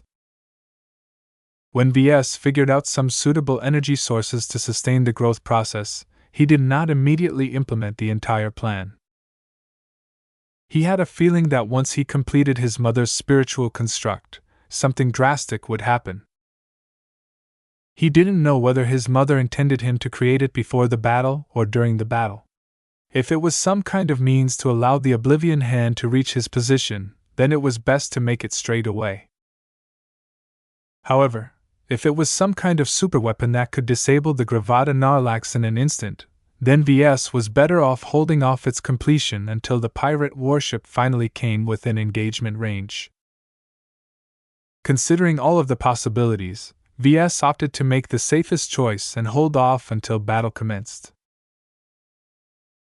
When Ves figured out some suitable energy sources to sustain the growth process, he did not immediately implement the entire plan. He had a feeling that once he completed his mother's spiritual construct, something drastic would happen. He didn't know whether his mother intended him to create it before the battle or during the battle. If it was some kind of means to allow the Oblivion Hand to reach his position, then it was best to make it straight away. However, if it was some kind of superweapon that could disable the Gravata Narlax in an instant, then Ves was better off holding off its completion until the pirate warship finally came within engagement range. Considering all of the possibilities, Ves opted to make the safest choice and hold off until battle commenced.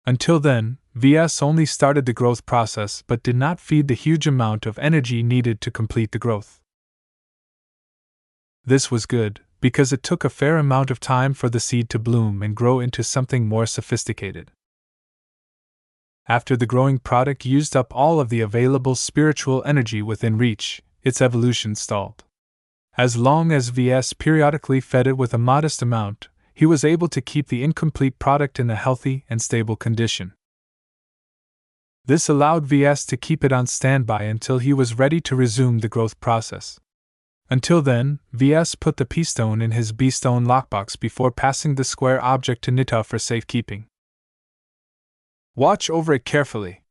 Until then, Ves only started the growth process but did not feed the huge amount of energy needed to complete the growth. This was good, because it took a fair amount of time for the seed to bloom and grow into something more sophisticated. After the growing product used up all of the available spiritual energy within reach, its evolution stalled. As long as Ves periodically fed it with a modest amount, he was able to keep the incomplete product in a healthy and stable condition. This allowed Ves to keep it on standby until he was ready to resume the growth process. Until then, Ves put the P-stone in his B-stone lockbox before passing the square object to Nita for safekeeping. Watch over it carefully.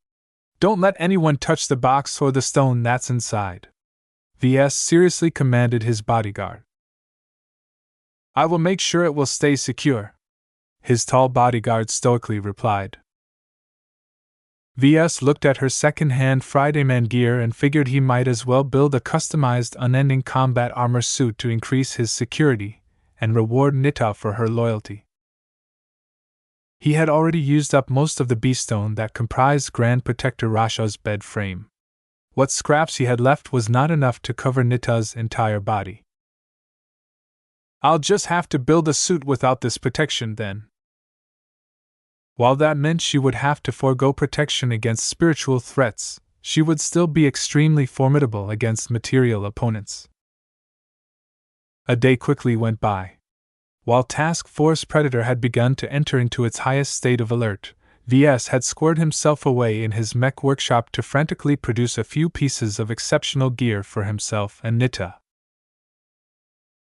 Don't let anyone touch the box or the stone that's inside, Ves seriously commanded his bodyguard. I will make sure it will stay secure, his tall bodyguard stoically replied. Ves looked at her second-hand Fridayman gear and figured he might as well build a customized unending combat armor suit to increase his security and reward Nita for her loyalty. He had already used up most of the B-stone that comprised Grand Protector Rasha's bed frame. What scraps he had left was not enough to cover Nita's entire body. I'll just have to build a suit without this protection then. While that meant she would have to forego protection against spiritual threats, she would still be extremely formidable against material opponents. A day quickly went by. While Task Force Predator had begun to enter into its highest state of alert, Ves had squared himself away in his mech workshop to frantically produce a few pieces of exceptional gear for himself and Nita.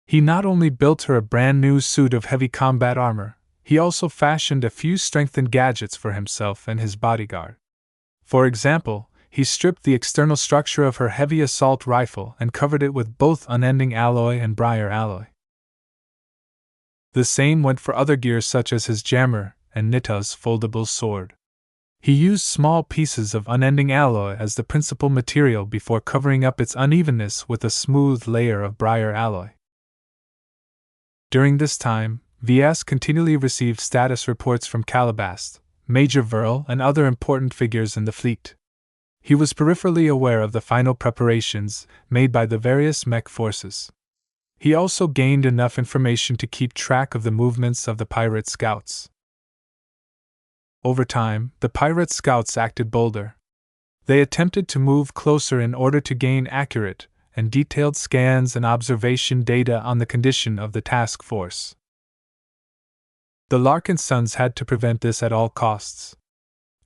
He not only built her a brand new suit of heavy combat armor, he also fashioned a few strengthened gadgets for himself and his bodyguard. For example, he stripped the external structure of her heavy assault rifle and covered it with both unending alloy and briar alloy. The same went for other gear such as his jammer and Nita's foldable sword. He used small pieces of unending alloy as the principal material before covering up its unevenness with a smooth layer of briar alloy. During this time, Ves continually received status reports from Calabast, Major Verl, and other important figures in the fleet. He was peripherally aware of the final preparations made by the various mech forces. He also gained enough information to keep track of the movements of the pirate scouts. Over time, the pirate scouts acted bolder. They attempted to move closer in order to gain accurate and detailed scans and observation data on the condition of the task force. The Larkinsons had to prevent this at all costs.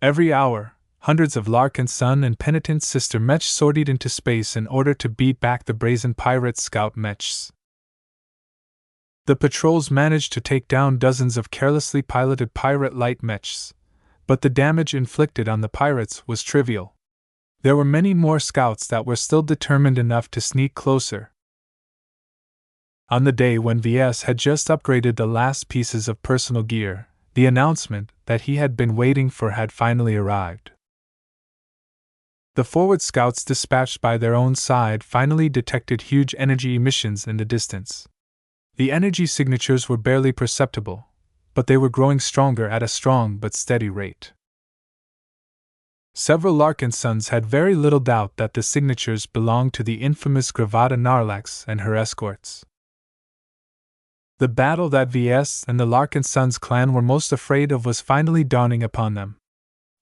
Every hour, hundreds of Larkinson and penitent sister mechs sortied into space in order to beat back the brazen pirate scout mechs. The patrols managed to take down dozens of carelessly piloted pirate light mechs, but the damage inflicted on the pirates was trivial. There were many more scouts that were still determined enough to sneak closer. On the day when Ves had just upgraded the last pieces of personal gear, the announcement that he had been waiting for had finally arrived. The forward scouts dispatched by their own side finally detected huge energy emissions in the distance. The energy signatures were barely perceptible, but they were growing stronger at a strong but steady rate. Several Larkinsons had very little doubt that the signatures belonged to the infamous Gravata Narlax and her escorts. The battle that Ves and the Larkinsons clan were most afraid of was finally dawning upon them.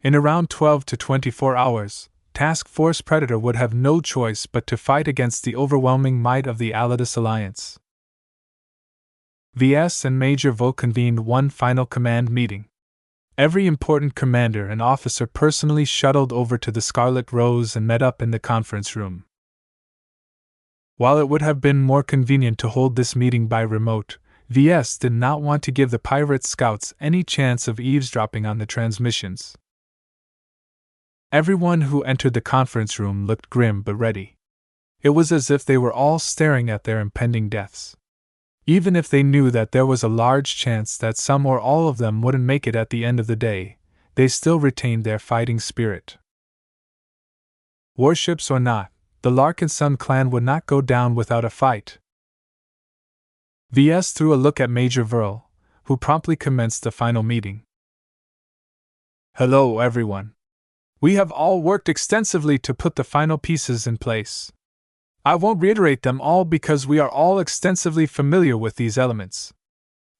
In around 12 to 24 hours, Task Force Predator would have no choice but to fight against the overwhelming might of the Alidus Alliance. Ves and Major Vo convened one final command meeting. Every important commander and officer personally shuttled over to the Scarlet Rose and met up in the conference room. While it would have been more convenient to hold this meeting by remote, Ves did not want to give the pirate scouts any chance of eavesdropping on the transmissions. Everyone who entered the conference room looked grim but ready. It was as if they were all staring at their impending deaths. Even if they knew that there was a large chance that some or all of them wouldn't make it at the end of the day, they still retained their fighting spirit. Warships or not, the Larkinson clan would not go down without a fight. Ves threw a look at Major Verl, who promptly commenced the final meeting. Hello, everyone. We have all worked extensively to put the final pieces in place. I won't reiterate them all because we are all extensively familiar with these elements.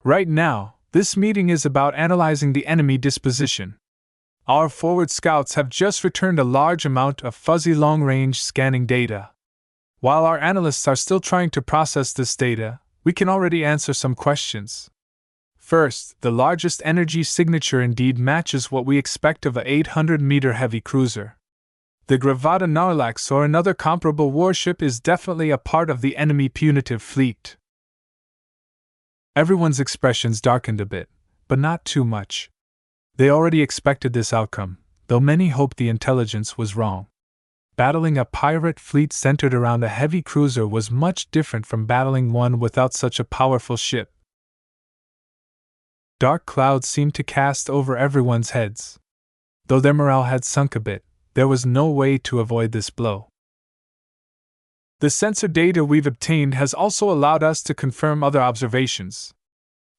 Right now, this meeting is about analyzing the enemy disposition. Our forward scouts have just returned a large amount of fuzzy long-range scanning data. While our analysts are still trying to process this data, we can already answer some questions. First, the largest energy signature indeed matches what we expect of a 800-meter heavy cruiser. The Gravata Narlax or another comparable warship is definitely a part of the enemy punitive fleet. Everyone's expressions darkened a bit, but not too much. They already expected this outcome, though many hoped the intelligence was wrong. Battling a pirate fleet centered around a heavy cruiser was much different from battling one without such a powerful ship. Dark clouds seemed to cast over everyone's heads. Though their morale had sunk a bit, there was no way to avoid this blow. The sensor data we've obtained has also allowed us to confirm other observations.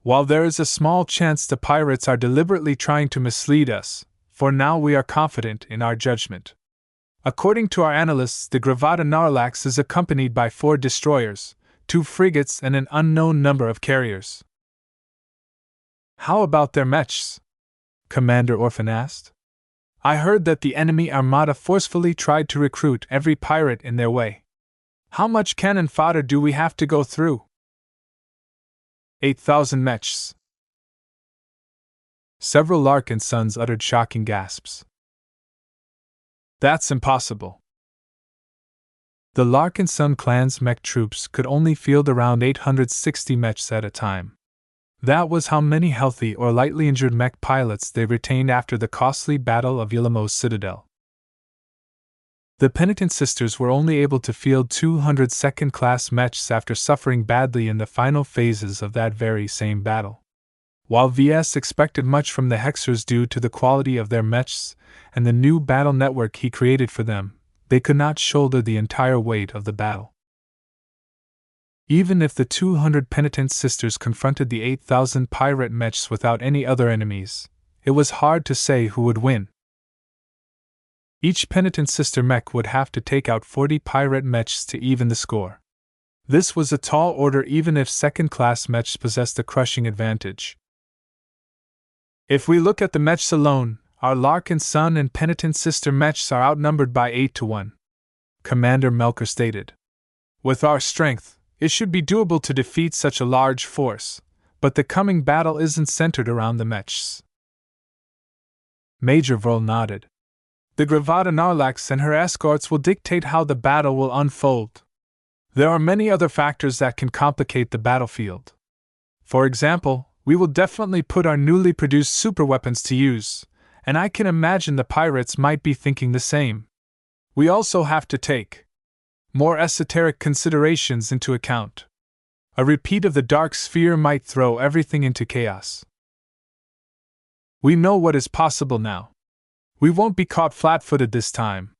While there is a small chance the pirates are deliberately trying to mislead us, for now we are confident in our judgment. According to our analysts, the Gravata Narlax is accompanied by 4 destroyers, 2 frigates and an unknown number of carriers. How about their mechs? Commander Orphan asked. I heard that the enemy armada forcefully tried to recruit every pirate in their way. How much cannon fodder do we have to go through? 8,000 mechs. Several Larkinsons uttered shocking gasps. That's impossible. The Larkinson clan's mech troops could only field around 860 mechs at a time. That was how many healthy or lightly injured mech pilots they retained after the costly Battle of Yulamo's Citadel. The Penitent Sisters were only able to field 200 second-class mechs after suffering badly in the final phases of that very same battle. While Ves expected much from the Hexers due to the quality of their mechs and the new battle network he created for them, they could not shoulder the entire weight of the battle. Even if the 200 Penitent Sisters confronted the 8,000 pirate mechs without any other enemies, it was hard to say who would win. Each Penitent Sister mech would have to take out 40 pirate mechs to even the score. This was a tall order even if second-class mechs possessed a crushing advantage. If we look at the mechs alone, our Larkinson and Penitent Sister mechs are outnumbered by 8 to 1, Commander Melker stated. With our strength, it should be doable to defeat such a large force, but the coming battle isn't centered around the mechs. Major Vrl nodded. The Gravata Narlax and her escorts will dictate how the battle will unfold. There are many other factors that can complicate the battlefield. For example, we will definitely put our newly produced superweapons to use, and I can imagine the pirates might be thinking the same. We also have to take more esoteric considerations into account. A repeat of the Dark Sphere might throw everything into chaos. We know what is possible now. We won't be caught flat-footed this time,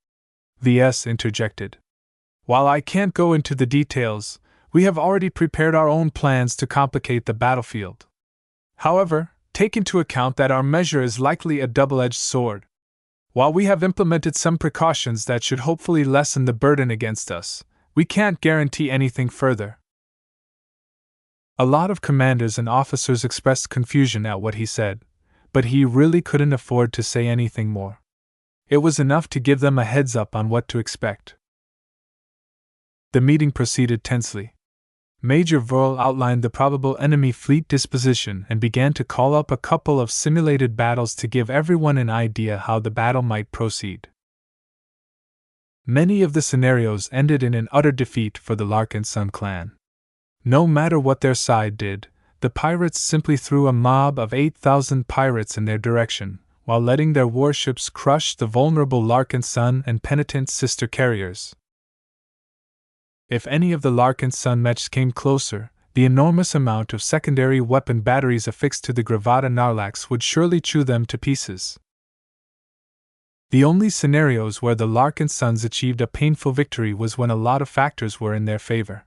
Ves interjected. While I can't go into the details, we have already prepared our own plans to complicate the battlefield. However, take into account that our measure is likely a double-edged sword. While we have implemented some precautions that should hopefully lessen the burden against us, we can't guarantee anything further. A lot of commanders and officers expressed confusion at what he said, but he really couldn't afford to say anything more. It was enough to give them a heads up on what to expect. The meeting proceeded tensely. Major Vrl outlined the probable enemy fleet disposition and began to call up a couple of simulated battles to give everyone an idea how the battle might proceed. Many of the scenarios ended in an utter defeat for the Larkinson clan. No matter what their side did, the pirates simply threw a mob of 8,000 pirates in their direction, while letting their warships crush the vulnerable Larkinson and Penitent Sister carriers. If any of the Larkinson mechs came closer, the enormous amount of secondary weapon batteries affixed to the Gravata Narlax would surely chew them to pieces. The only scenarios where the Larkinsons achieved a painful victory was when a lot of factors were in their favor.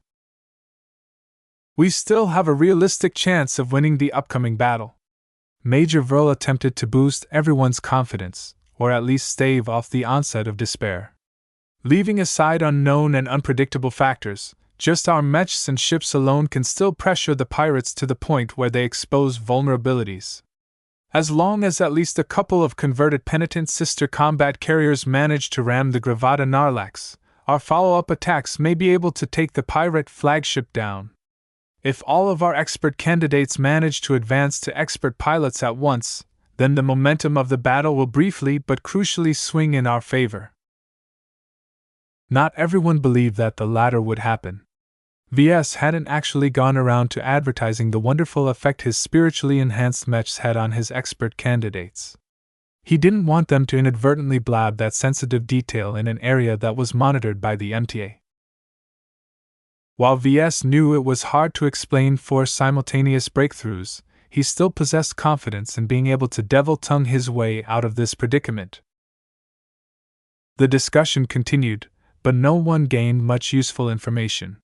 We still have a realistic chance of winning the upcoming battle. Major Vrl attempted to boost everyone's confidence, or at least stave off the onset of despair. Leaving aside unknown and unpredictable factors, just our mechs and ships alone can still pressure the pirates to the point where they expose vulnerabilities. As long as at least a couple of converted Penitent Sister combat carriers manage to ram the Gravata Narlax, our follow-up attacks may be able to take the pirate flagship down. If all of our expert candidates manage to advance to expert pilots at once, then the momentum of the battle will briefly but crucially swing in our favor. Not everyone believed that the latter would happen. VS hadn't actually gone around to advertising the wonderful effect his spiritually enhanced mechs had on his expert candidates. He didn't want them to inadvertently blab that sensitive detail in an area that was monitored by the MTA. While VS knew it was hard to explain four simultaneous breakthroughs, he still possessed confidence in being able to devil-tongue his way out of this predicament. The discussion continued, but no one gained much useful information.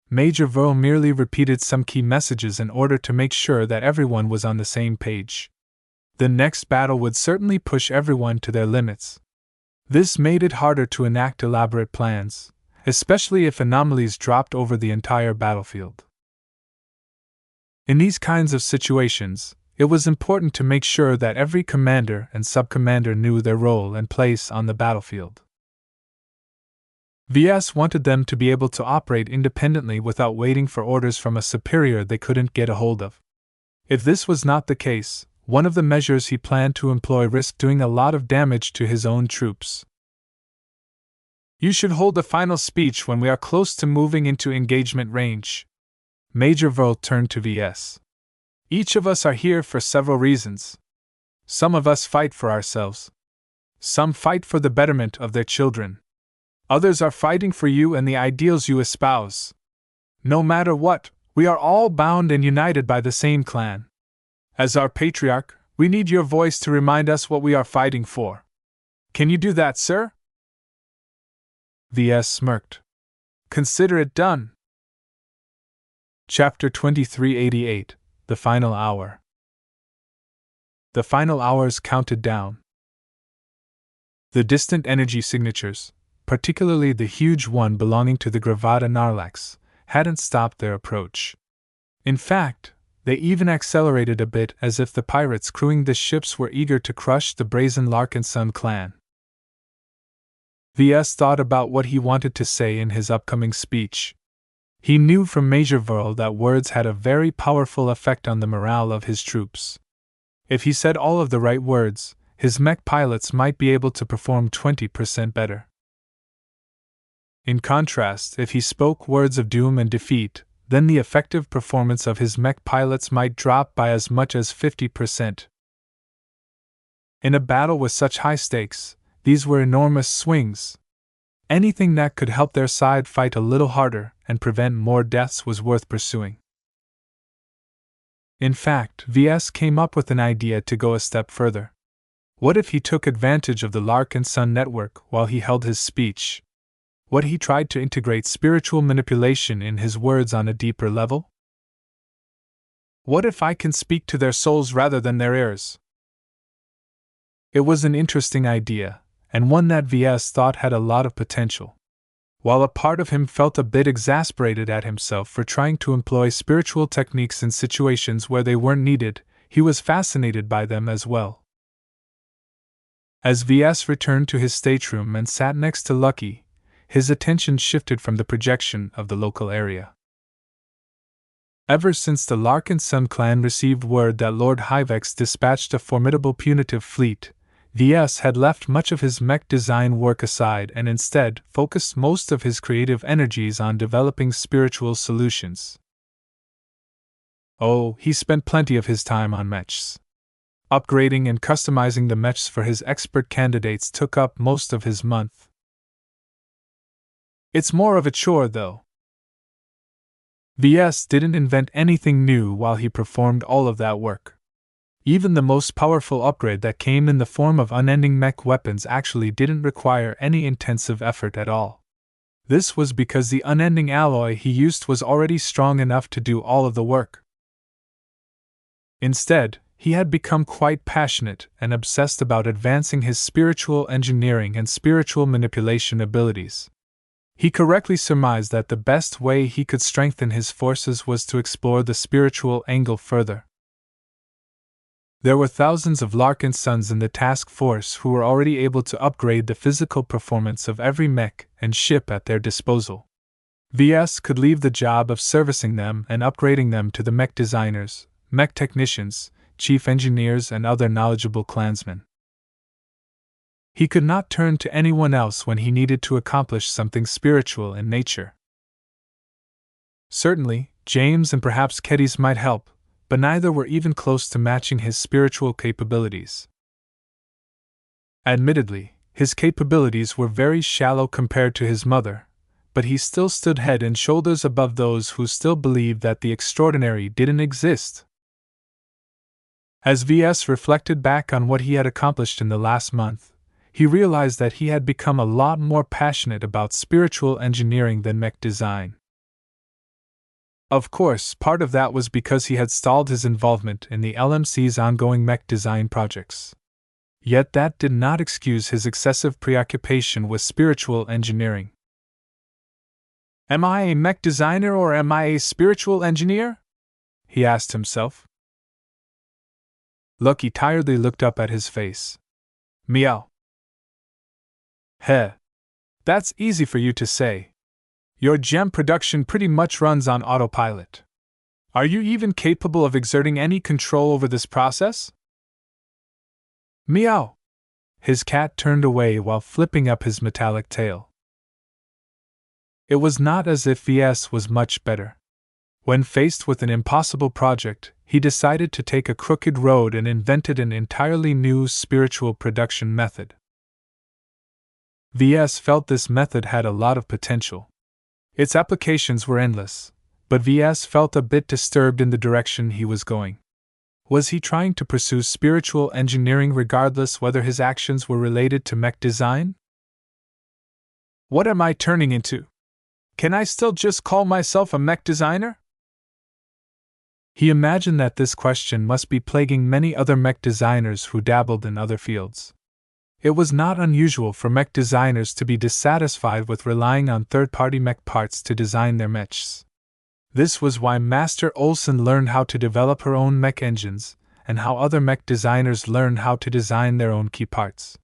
Major Vo merely repeated some key messages in order to make sure that everyone was on the same page. The next battle would certainly push everyone to their limits. This made it harder to enact elaborate plans, especially if anomalies dropped over the entire battlefield. In these kinds of situations, it was important to make sure that every commander and sub-commander knew their role and place on the battlefield. VS wanted them to be able to operate independently without waiting for orders from a superior they couldn't get a hold of. If this was not the case, one of the measures he planned to employ risked doing a lot of damage to his own troops. "You should hold a final speech when we are close to moving into engagement range." Major Vo turned to VS. "Each of us are here for several reasons. Some of us fight for ourselves. Some fight for the betterment of their children. Others are fighting for you and the ideals you espouse. No matter what, we are all bound and united by the same clan. As our patriarch, we need your voice to remind us what we are fighting for. Can you do that, sir?" VS smirked. "Consider it done." Chapter 2388, The Final Hour. The final hours counted down. The distant energy signatures, particularly the huge one belonging to the Gravata Narlax, hadn't stopped their approach. In fact, they even accelerated a bit as if the pirates crewing the ships were eager to crush the brazen Larkinson clan. VS thought about what he wanted to say in his upcoming speech. He knew from Major Verl that words had a very powerful effect on the morale of his troops. If he said all of the right words, his mech pilots might be able to perform 20% better. In contrast, if he spoke words of doom and defeat, then the effective performance of his mech pilots might drop by as much as 50%. In a battle with such high stakes, these were enormous swings. Anything that could help their side fight a little harder and prevent more deaths was worth pursuing. In fact, VS came up with an idea to go a step further. What if he took advantage of the Larkinson network while he held his speech? What he tried to integrate spiritual manipulation in his words on a deeper level? What if I can speak to their souls rather than their ears? It was an interesting idea, and one that VS thought had a lot of potential. While a part of him felt a bit exasperated at himself for trying to employ spiritual techniques in situations where they weren't needed, he was fascinated by them as well. As VS returned to his stateroom and sat next to Lucky, his attention shifted from the projection of the local area. Ever since the Larkinson clan received word that Lord Hyvex dispatched a formidable punitive fleet, VS had left much of his mech design work aside and instead focused most of his creative energies on developing spiritual solutions. Oh, he spent plenty of his time on mechs. Upgrading and customizing the mechs for his expert candidates took up most of his month. It's more of a chore, though. VS didn't invent anything new while he performed all of that work. Even the most powerful upgrade that came in the form of unending mech weapons actually didn't require any intensive effort at all. This was because the unending alloy he used was already strong enough to do all of the work. Instead, he had become quite passionate and obsessed about advancing his spiritual engineering and spiritual manipulation abilities. He correctly surmised that the best way he could strengthen his forces was to explore the spiritual angle further. There were thousands of Larkinsons in the task force who were already able to upgrade the physical performance of every mech and ship at their disposal. VS could leave the job of servicing them and upgrading them to the mech designers, mech technicians, chief engineers, and other knowledgeable clansmen. He could not turn to anyone else when he needed to accomplish something spiritual in nature. Certainly, James and perhaps Keddy's might help, but neither were even close to matching his spiritual capabilities. Admittedly, his capabilities were very shallow compared to his mother, but he still stood head and shoulders above those who still believed that the extraordinary didn't exist. As VS reflected back on what he had accomplished in the last month, he realized that he had become a lot more passionate about spiritual engineering than mech design. Of course, part of that was because he had stalled his involvement in the LMC's ongoing mech design projects. Yet that did not excuse his excessive preoccupation with spiritual engineering. Am I a mech designer or am I a spiritual engineer? He asked himself. Lucky tiredly looked up at his face. Meow. Heh. That's easy for you to say. Your gem production pretty much runs on autopilot. Are you even capable of exerting any control over this process? Meow. His cat turned away while flipping up his metallic tail. It was not as if VS was much better. When faced with an impossible project, he decided to take a crooked road and invented an entirely new spiritual production method. VS felt this method had a lot of potential. Its applications were endless, but VS felt a bit disturbed in the direction he was going. Was he trying to pursue spiritual engineering regardless whether his actions were related to mech design? What am I turning into? Can I still just call myself a mech designer? He imagined that this question must be plaguing many other mech designers who dabbled in other fields. It was not unusual for mech designers to be dissatisfied with relying on third-party mech parts to design their mechs. This was why Master Olsen learned how to develop her own mech engines, and how other mech designers learned how to design their own key parts.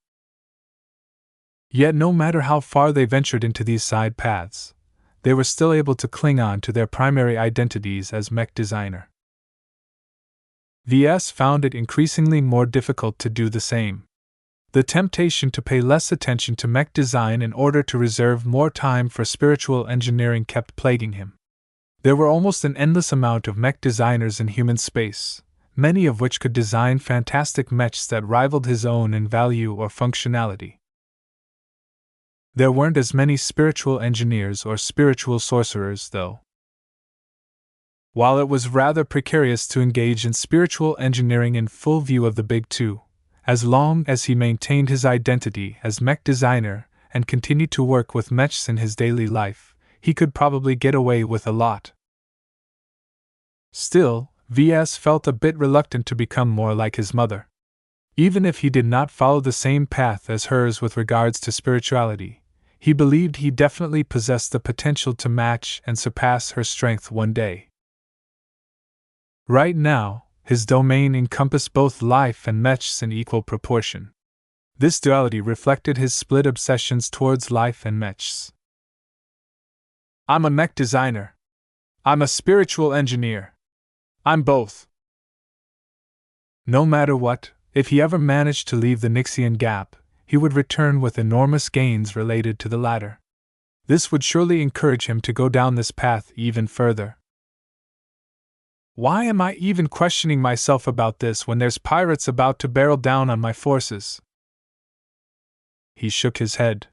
Yet no matter how far they ventured into these side paths, they were still able to cling on to their primary identities as mech designer. VS found it increasingly more difficult to do the same. The temptation to pay less attention to mech design in order to reserve more time for spiritual engineering kept plaguing him. There were almost an endless amount of mech designers in human space, many of which could design fantastic mechs that rivaled his own in value or functionality. There weren't as many spiritual engineers or spiritual sorcerers, though. While it was rather precarious to engage in spiritual engineering in full view of the Big Two, as long as he maintained his identity as mech designer and continued to work with mechs in his daily life, he could probably get away with a lot. Still, VS felt a bit reluctant to become more like his mother. Even if he did not follow the same path as hers with regards to spirituality, he believed he definitely possessed the potential to match and surpass her strength one day. Right now, his domain encompassed both life and mechs in equal proportion. This duality reflected his split obsessions towards life and mechs. I'm a mech designer. I'm a spiritual engineer. I'm both. No matter what, if he ever managed to leave the Nixian gap, he would return with enormous gains related to the latter. This would surely encourage him to go down this path even further. Why am I even questioning myself about this when there's pirates about to barrel down on my forces? He shook his head.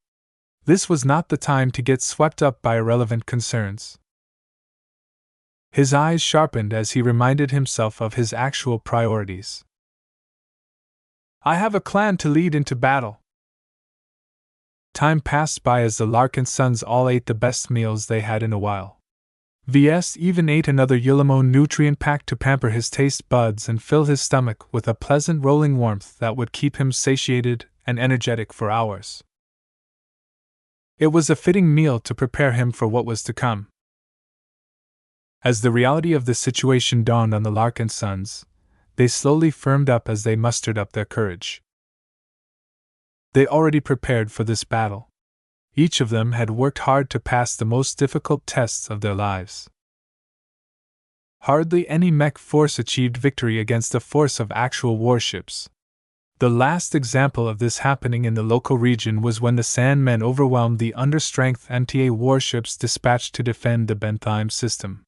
This was not the time to get swept up by irrelevant concerns. His eyes sharpened as he reminded himself of his actual priorities. I have a clan to lead into battle. Time passed by as the Larkinsons all ate the best meals they had in a while. VS even ate another Yulimo nutrient pack to pamper his taste buds and fill his stomach with a pleasant rolling warmth that would keep him satiated and energetic for hours. It was a fitting meal to prepare him for what was to come. As the reality of the situation dawned on the Larkinsons, they slowly firmed up as they mustered up their courage. They already prepared for this battle. Each of them had worked hard to pass the most difficult tests of their lives. Hardly any mech force achieved victory against a force of actual warships. The last example of this happening in the local region was when the Sandmen overwhelmed the understrength MTA warships dispatched to defend the Bentheim system.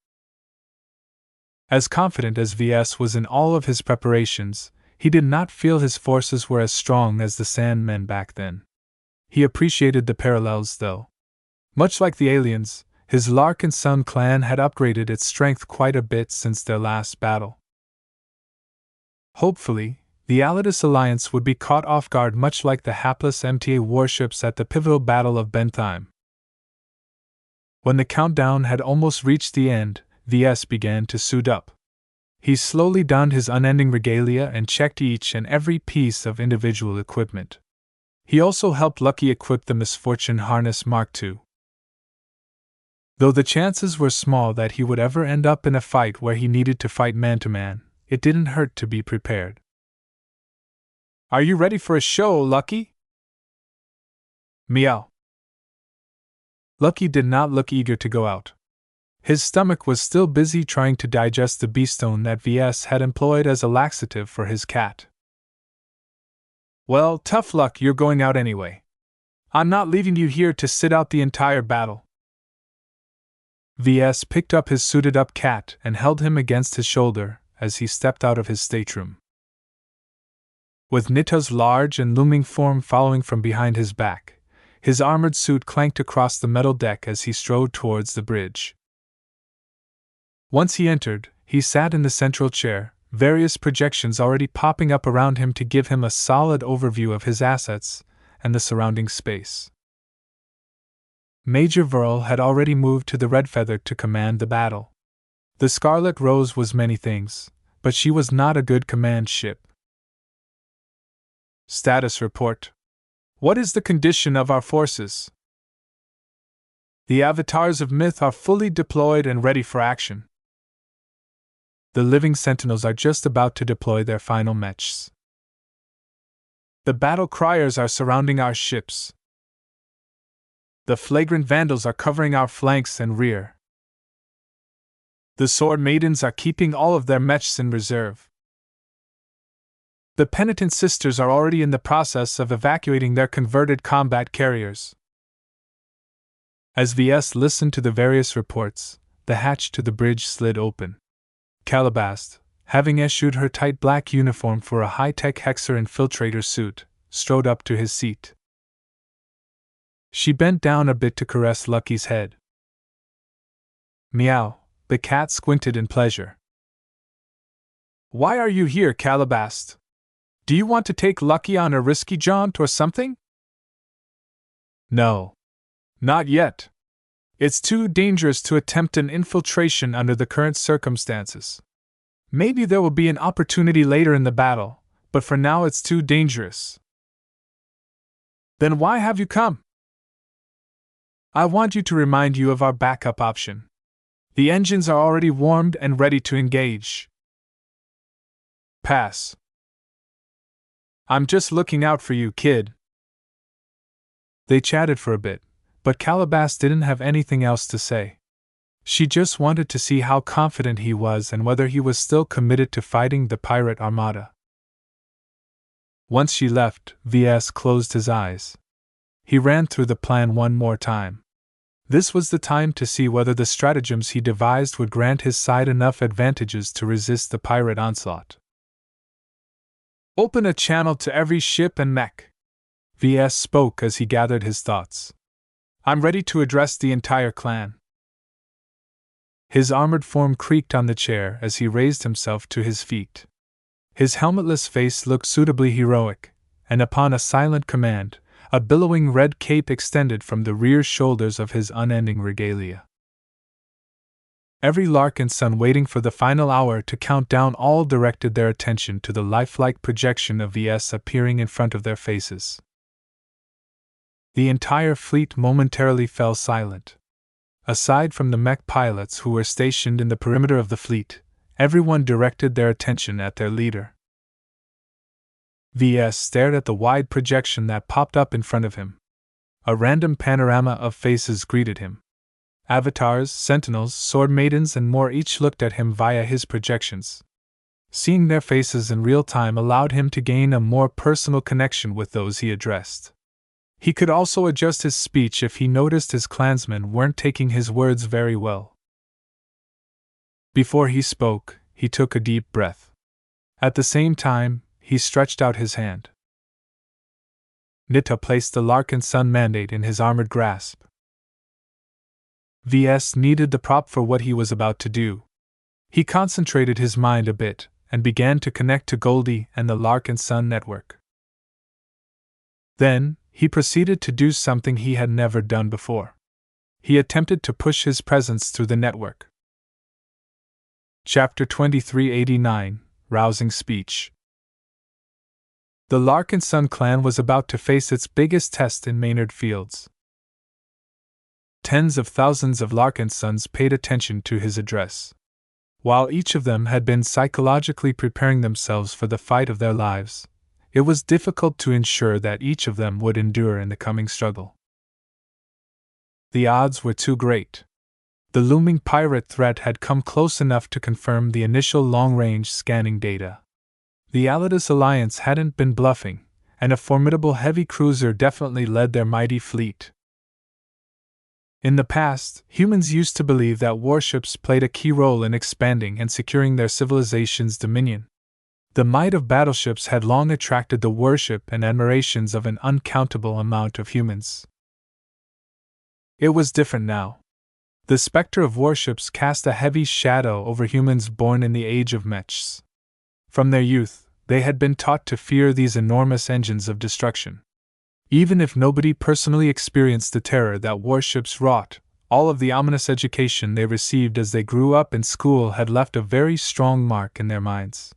As confident as Ves was in all of his preparations, he did not feel his forces were as strong as the Sandmen back then. He appreciated the parallels, though. Much like the aliens, his Larkinson clan had upgraded its strength quite a bit since their last battle. Hopefully, the Allied alliance would be caught off guard much like the hapless MTA warships at the pivotal Battle of Bentheim. When the countdown had almost reached the end, Ves began to suit up. He slowly donned his unending regalia and checked each and every piece of individual equipment. He also helped Lucky equip the Misfortune Harness Mark II. Though the chances were small that he would ever end up in a fight where he needed to fight man-to-man, it didn't hurt to be prepared. "Are you ready for a show, Lucky?" Meow. Lucky did not look eager to go out. His stomach was still busy trying to digest the beastone that Ves had employed as a laxative for his cat. "Well, tough luck, you're going out anyway. I'm not leaving you here to sit out the entire battle." Ves picked up his suited-up cat and held him against his shoulder as he stepped out of his stateroom. With Nita's large and looming form following from behind his back, his armored suit clanked across the metal deck as he strode towards the bridge. Once he entered, he sat in the central chair, various projections already popping up around him to give him a solid overview of his assets and the surrounding space. Major Verl had already moved to the Red Feather to command the battle. The Scarlet Rose was many things, but she was not a good command ship. Status report. What is the condition of our forces? The avatars of myth are fully deployed and ready for action. The living sentinels are just about to deploy their final mechs. The battle criers are surrounding our ships. The flagrant vandals are covering our flanks and rear. The sword maidens are keeping all of their mechs in reserve. The penitent sisters are already in the process of evacuating their converted combat carriers. As Ves listened to the various reports, the hatch to the bridge slid open. Calabast, having eschewed her tight black uniform for a high-tech Hexer infiltrator suit, strode up to his seat. She bent down a bit to caress Lucky's head. Meow, the cat squinted in pleasure. "Why are you here, Calabast? Do you want to take Lucky on a risky jaunt or something?" "No. Not yet. It's too dangerous to attempt an infiltration under the current circumstances. Maybe there will be an opportunity later in the battle, but for now it's too dangerous." "Then why have you come?" "I want you to remind you of our backup option. The engines are already warmed and ready to engage." "Pass. I'm just looking out for you, kid." They chatted for a bit, but Calabas didn't have anything else to say. She just wanted to see how confident he was and whether he was still committed to fighting the pirate armada. Once she left, Ves closed his eyes. He ran through the plan one more time. This was the time to see whether the stratagems he devised would grant his side enough advantages to resist the pirate onslaught. "Open a channel to every ship and mech," Ves spoke as he gathered his thoughts. "I'm ready to address the entire clan." His armored form creaked on the chair as he raised himself to his feet. His helmetless face looked suitably heroic, and upon a silent command, a billowing red cape extended from the rear shoulders of his unending regalia. Every Larkinson waiting for the final hour to count down all directed their attention to the lifelike projection of Ves appearing in front of their faces. The entire fleet momentarily fell silent. Aside from the mech pilots who were stationed in the perimeter of the fleet, everyone directed their attention at their leader. Ves stared at the wide projection that popped up in front of him. A random panorama of faces greeted him. Avatars, sentinels, sword maidens, and more each looked at him via his projections. Seeing their faces in real time allowed him to gain a more personal connection with those he addressed. He could also adjust his speech if he noticed his clansmen weren't taking his words very well. Before he spoke, he took a deep breath. At the same time, he stretched out his hand. Nita placed the Larkinson mandate in his armored grasp. Ves needed the prop for what he was about to do. He concentrated his mind a bit and began to connect to Goldie and the Larkinson network. Then, he proceeded to do something he had never done before. He attempted to push his presence through the network. Chapter 2389, Rousing Speech. The Larkinson clan was about to face its biggest test in Maynard Fields. Tens of thousands of Larkinsons paid attention to his address. While each of them had been psychologically preparing themselves for the fight of their lives, it was difficult to ensure that each of them would endure in the coming struggle. The odds were too great. The looming pirate threat had come close enough to confirm the initial long-range scanning data. The Alliance Alliance hadn't been bluffing, and a formidable heavy cruiser definitely led their mighty fleet. In the past, humans used to believe that warships played a key role in expanding and securing their civilization's dominion. The might of battleships had long attracted the worship and admirations of an uncountable amount of humans. It was different now. The specter of warships cast a heavy shadow over humans born in the Age of Mechs. From their youth, they had been taught to fear these enormous engines of destruction. Even if nobody personally experienced the terror that warships wrought, all of the ominous education they received as they grew up in school had left a very strong mark in their minds.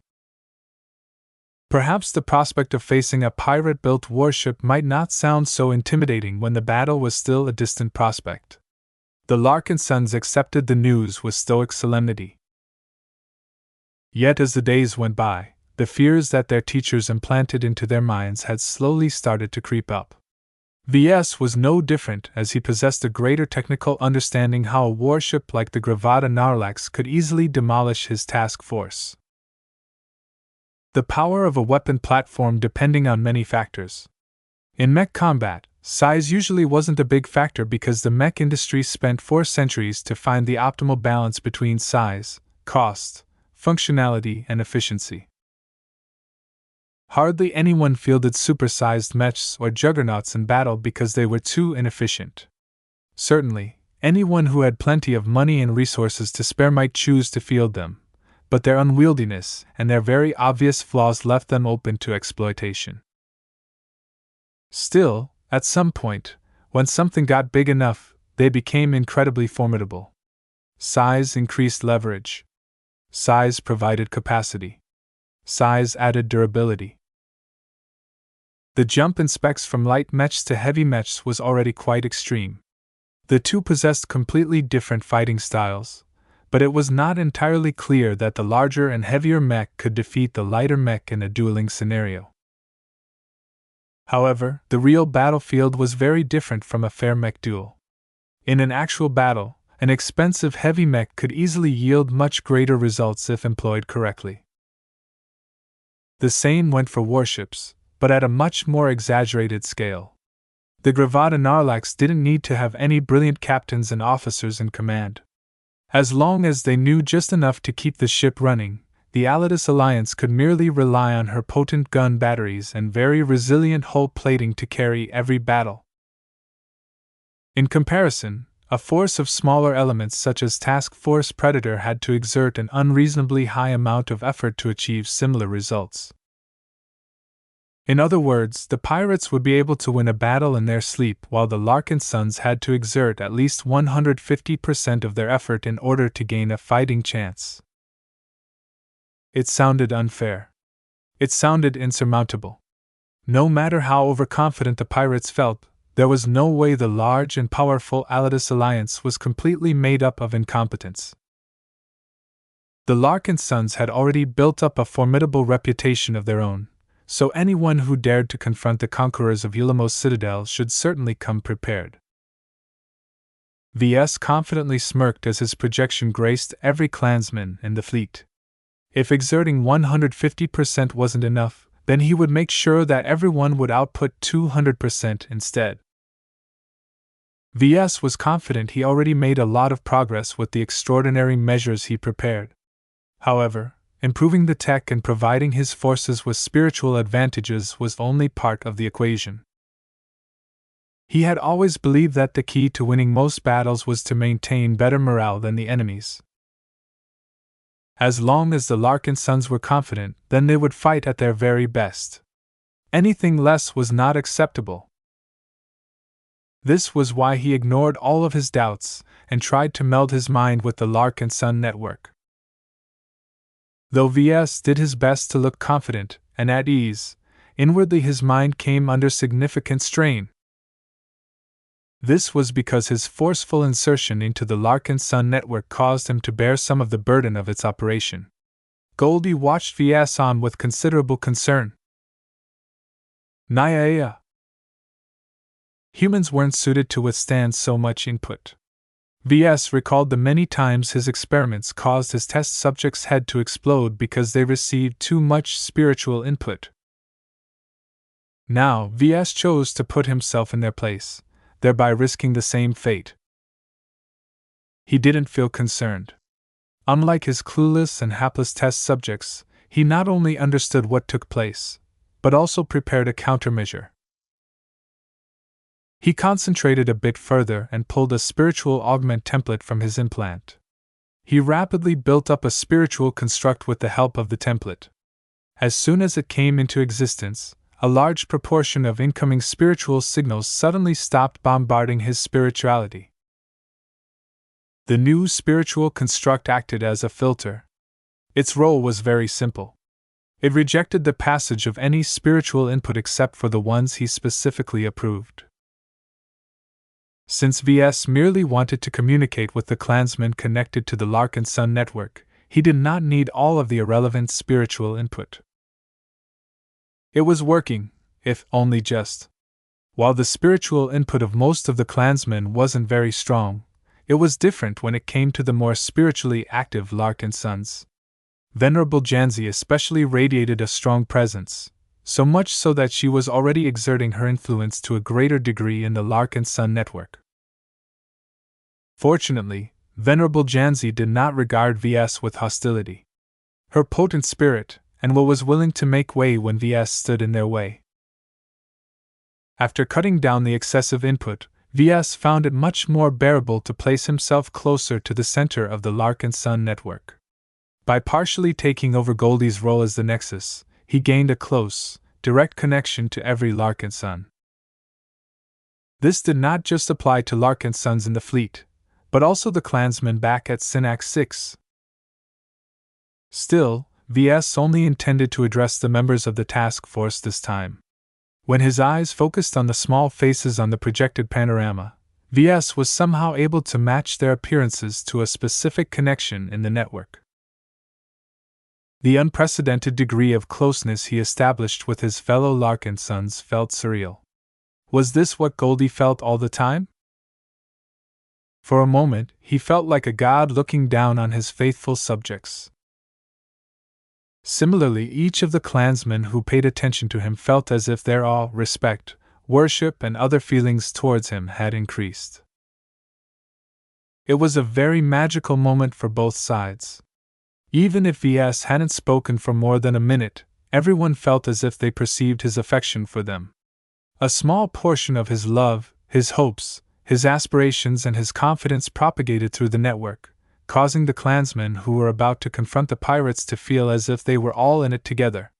Perhaps the prospect of facing a pirate-built warship might not sound so intimidating when the battle was still a distant prospect. The Larkinsons accepted the news with stoic solemnity. Yet as the days went by, the fears that their teachers implanted into their minds had slowly started to creep up. Ves was no different, as he possessed a greater technical understanding how a warship like the Gravata Narlax could easily demolish his task force. The power of a weapon platform depending on many factors. In mech combat, size usually wasn't a big factor because the mech industry spent 4 centuries to find the optimal balance between size, cost, functionality, and efficiency. Hardly anyone fielded supersized mechs or juggernauts in battle because they were too inefficient. Certainly, anyone who had plenty of money and resources to spare might choose to field them, but their unwieldiness and their very obvious flaws left them open to exploitation. Still, at some point, when something got big enough, they became incredibly formidable. Size increased leverage. Size provided capacity. Size added durability. The jump in specs from light mechs to heavy mechs was already quite extreme. The two possessed completely different fighting styles, but it was not entirely clear that the larger and heavier mech could defeat the lighter mech in a dueling scenario. However, the real battlefield was very different from a fair mech duel. In an actual battle, an expensive heavy mech could easily yield much greater results if employed correctly. The same went for warships, but at a much more exaggerated scale. The Gravata Narlax didn't need to have any brilliant captains and officers in command. As long as they knew just enough to keep the ship running, the Alliance Alliance could merely rely on her potent gun batteries and very resilient hull plating to carry every battle. In comparison, a force of smaller elements such as Task Force Predator had to exert an unreasonably high amount of effort to achieve similar results. In other words, the pirates would be able to win a battle in their sleep while the Larkinsons had to exert at least 150% of their effort in order to gain a fighting chance. It sounded unfair. It sounded insurmountable. No matter how overconfident the pirates felt, there was no way the large and powerful Alliance Alliance was completely made up of incompetence. The Larkinsons had already built up a formidable reputation of their own, so anyone who dared to confront the conquerors of Ulamos Citadel should certainly come prepared. Ves confidently smirked as his projection graced every clansman in the fleet. If exerting 150% wasn't enough, then he would make sure that everyone would output 200% instead. Ves was confident he already made a lot of progress with the extraordinary measures he prepared. However, improving the tech and providing his forces with spiritual advantages was only part of the equation. He had always believed that the key to winning most battles was to maintain better morale than the enemies. As long as the Larkinsons were confident, then they would fight at their very best. Anything less was not acceptable. This was why he ignored all of his doubts and tried to meld his mind with the Larkinson network. Though Ves did his best to look confident and at ease, inwardly his mind came under significant strain. This was because his forceful insertion into the Larkinson network caused him to bear some of the burden of its operation. Goldie watched Ves on with considerable concern. Naya. Humans weren't suited to withstand so much input. Ves recalled the many times his experiments caused his test subjects' head to explode because they received too much spiritual input. Now, Ves chose to put himself in their place, thereby risking the same fate. He didn't feel concerned. Unlike his clueless and hapless test subjects, he not only understood what took place, but also prepared a countermeasure. He concentrated a bit further and pulled a spiritual augment template from his implant. He rapidly built up a spiritual construct with the help of the template. As soon as it came into existence, a large proportion of incoming spiritual signals suddenly stopped bombarding his spirituality. The new spiritual construct acted as a filter. Its role was very simple. It rejected the passage of any spiritual input except for the ones he specifically approved. Since Ves merely wanted to communicate with the clansmen connected to the Larkinson network, he did not need all of the irrelevant spiritual input. It was working, if only just. While the spiritual input of most of the clansmen wasn't very strong, it was different when it came to the more spiritually active Larkinsons. Venerable Janzi especially radiated a strong presence, so much so that she was already exerting her influence to a greater degree in the Larkinson network. Fortunately, Venerable Janzi did not regard Ves with hostility. Her potent spirit, and was willing to make way when Ves stood in their way. After cutting down the excessive input, Ves found it much more bearable to place himself closer to the center of the Larkinson network. By partially taking over Goldie's role as the Nexus, he gained a close, direct connection to every Larkinson. This did not just apply to Larkinsons in the fleet, but also the clansmen back at Synnax 6. Still, Ves only intended to address the members of the task force this time. When his eyes focused on the small faces on the projected panorama, Ves was somehow able to match their appearances to a specific connection in the network. The unprecedented degree of closeness he established with his fellow Larkinsons felt surreal. Was this what Goldie felt all the time? For a moment, he felt like a god looking down on his faithful subjects. Similarly, each of the clansmen who paid attention to him felt as if their awe, respect, worship, and other feelings towards him had increased. It was a very magical moment for both sides. Even if Ves hadn't spoken for more than a minute, everyone felt as if they perceived his affection for them. A small portion of his love, his hopes, his aspirations, and his confidence propagated through the network, causing the clansmen who were about to confront the pirates to feel as if they were all in it together.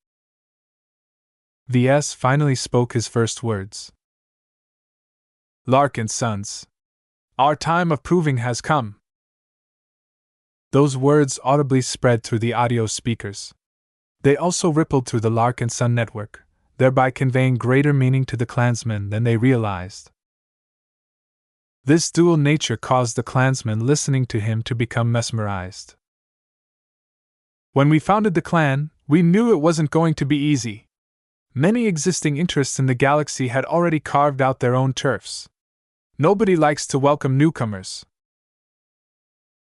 Ves finally spoke his first words. Larkinsons, our time of proving has come. Those words audibly spread through the audio speakers. They also rippled through the Larkinson network, thereby conveying greater meaning to the clansmen than they realized. This dual nature caused the clansmen listening to him to become mesmerized. When we founded the clan, we knew it wasn't going to be easy. Many existing interests in the galaxy had already carved out their own turfs. Nobody likes to welcome newcomers.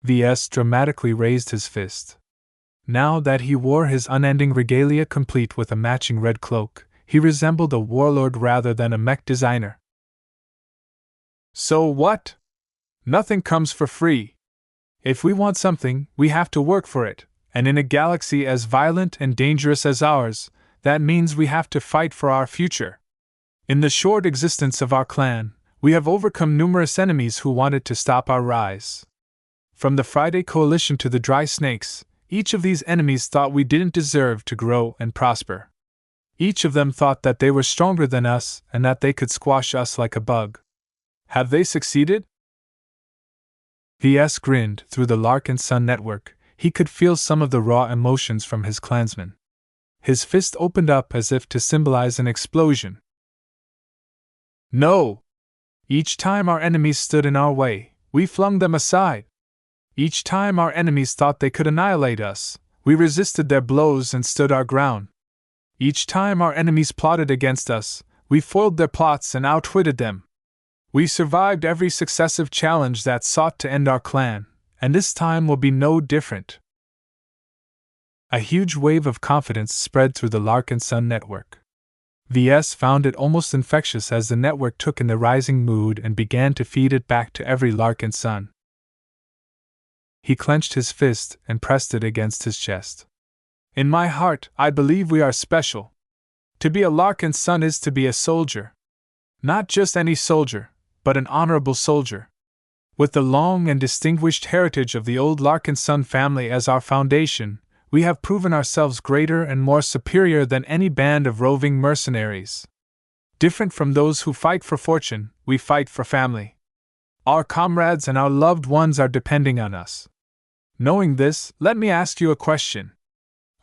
Ves dramatically raised his fist. Now that he wore his unending regalia complete with a matching red cloak, he resembled a warlord rather than a mech designer. So what? Nothing comes for free. If we want something, we have to work for it, and in a galaxy as violent and dangerous as ours, that means we have to fight for our future. In the short existence of our clan, we have overcome numerous enemies who wanted to stop our rise. From the Friday Coalition to the Dry Snakes, each of these enemies thought we didn't deserve to grow and prosper. Each of them thought that they were stronger than us and that they could squash us like a bug. Have they succeeded? Ves grinned through the Larkinson network. He could feel some of the raw emotions from his clansmen. His fist opened up as if to symbolize an explosion. No! Each time our enemies stood in our way, we flung them aside. Each time our enemies thought they could annihilate us, we resisted their blows and stood our ground. Each time our enemies plotted against us, we foiled their plots and outwitted them. We survived every successive challenge that sought to end our clan, and this time will be no different. A huge wave of confidence spread through the Larkinson network. Ves found it almost infectious as the network took in the rising mood and began to feed it back to every Larkinson. He clenched his fist and pressed it against his chest. In my heart, I believe we are special. To be a Larkinson is to be a soldier. Not just any soldier, but an honorable soldier. With the long and distinguished heritage of the old Larkinson family as our foundation, we have proven ourselves greater and more superior than any band of roving mercenaries. Different from those who fight for fortune, we fight for family. Our comrades and our loved ones are depending on us. Knowing this, let me ask you a question.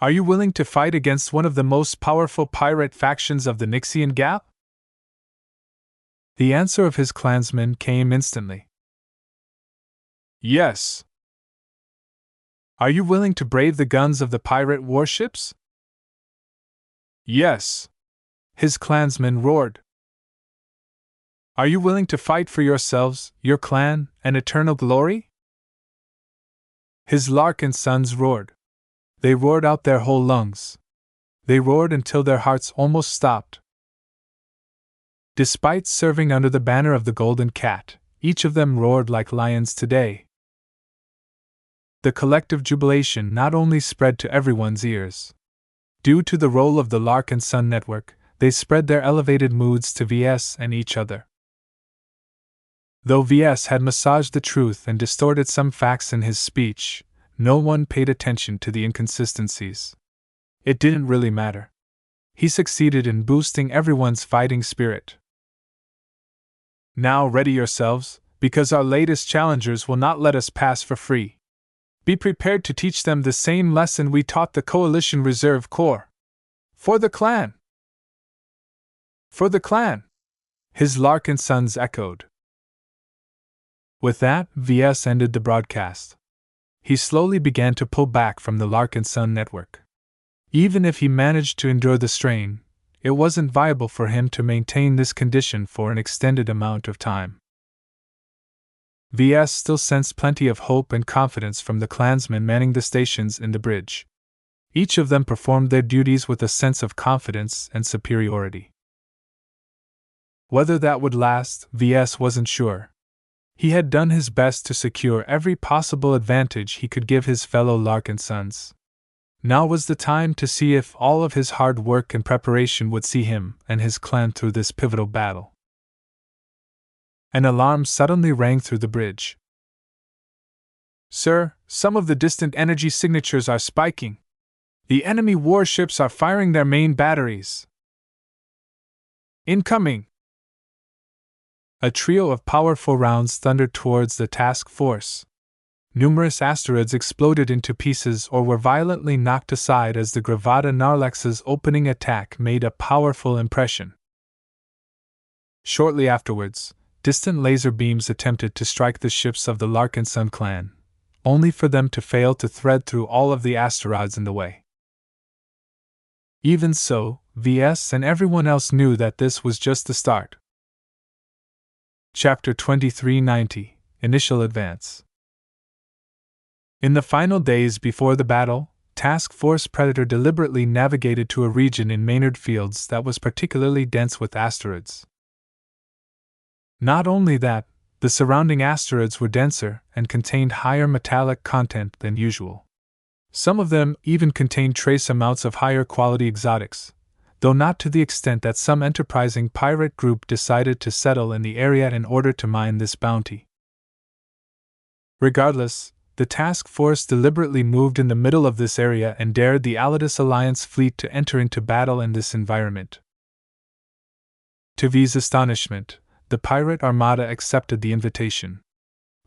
Are you willing to fight against one of the most powerful pirate factions of the Nixian Gap? The answer of his clansmen came instantly. Yes. Are you willing to brave the guns of the pirate warships? Yes. His clansmen roared. Are you willing to fight for yourselves, your clan, and eternal glory? His Larkinsons roared. They roared out their whole lungs. They roared until their hearts almost stopped. Despite serving under the banner of the Golden Cat, each of them roared like lions today. The collective jubilation not only spread to everyone's ears. Due to the role of the Larkinson network, they spread their elevated moods to Ves and each other. Though Ves had massaged the truth and distorted some facts in his speech, no one paid attention to the inconsistencies. It didn't really matter. He succeeded in boosting everyone's fighting spirit. Now ready yourselves, because our latest challengers will not let us pass for free. Be prepared to teach them the same lesson we taught the Coalition Reserve Corps. For the clan! For the clan! His Larkinsons echoed. With that, Ves ended the broadcast. He slowly began to pull back from the Larkinson network. Even if he managed to endure the strain, it wasn't viable for him to maintain this condition for an extended amount of time. Ves still sensed plenty of hope and confidence from the clansmen manning the stations in the bridge. Each of them performed their duties with a sense of confidence and superiority. Whether that would last, Ves wasn't sure. He had done his best to secure every possible advantage he could give his fellow Larkinsons. Now was the time to see if all of his hard work and preparation would see him and his clan through this pivotal battle. An alarm suddenly rang through the bridge. Sir, some of the distant energy signatures are spiking. The enemy warships are firing their main batteries. Incoming! A trio of powerful rounds thundered towards the task force. Numerous asteroids exploded into pieces or were violently knocked aside as the Gravata Narlex's opening attack made a powerful impression. Shortly afterwards, distant laser beams attempted to strike the ships of the Larkinson clan, only for them to fail to thread through all of the asteroids in the way. Even so, Ves and everyone else knew that this was just the start. Chapter 2390 Initial Advance. In the final days before the battle, Task Force Predator deliberately navigated to a region in Maynard Fields that was particularly dense with asteroids. Not only that, the surrounding asteroids were denser and contained higher metallic content than usual. Some of them even contained trace amounts of higher quality exotics, though not to the extent that some enterprising pirate group decided to settle in the area in order to mine this bounty. Regardless, the task force deliberately moved in the middle of this area and dared the Alidus Alliance fleet to enter into battle in this environment. To V's astonishment, the pirate armada accepted the invitation.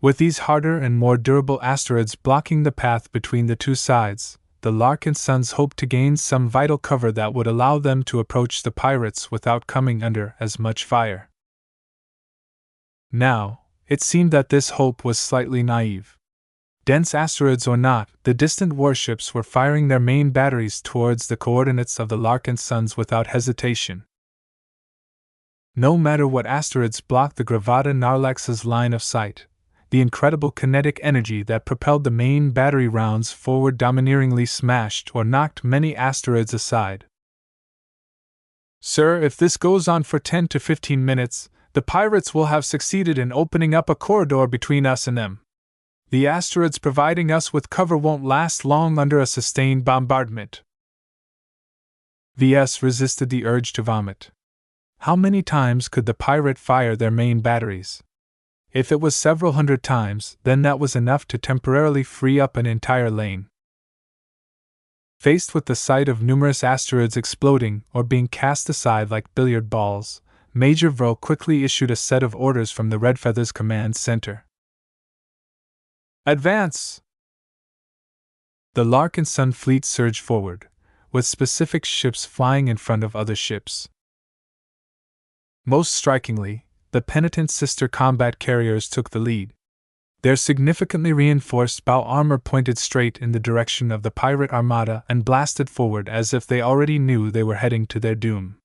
With these harder and more durable asteroids blocking the path between the two sides, the Larkinsons hoped to gain some vital cover that would allow them to approach the pirates without coming under as much fire. Now, it seemed that this hope was slightly naive. Dense asteroids or not, the distant warships were firing their main batteries towards the coordinates of the Larkinsons without hesitation. No matter what asteroids blocked the Gravata Narlax's line of sight, the incredible kinetic energy that propelled the main battery rounds forward domineeringly smashed or knocked many asteroids aside. "Sir, if this goes on for 10 to 15 minutes, the pirates will have succeeded in opening up a corridor between us and them. The asteroids providing us with cover won't last long under a sustained bombardment." VS resisted the urge to vomit. How many times could the pirate fire their main batteries? If it was several hundred times, then that was enough to temporarily free up an entire lane. Faced with the sight of numerous asteroids exploding or being cast aside like billiard balls, Major Vro quickly issued a set of orders from the Red Feathers Command Center. "Advance!" The Larkinson fleet surged forward, with specific ships flying in front of other ships. Most strikingly, the penitent sister combat carriers took the lead. Their significantly reinforced bow armor pointed straight in the direction of the pirate armada and blasted forward as if they already knew they were heading to their doom.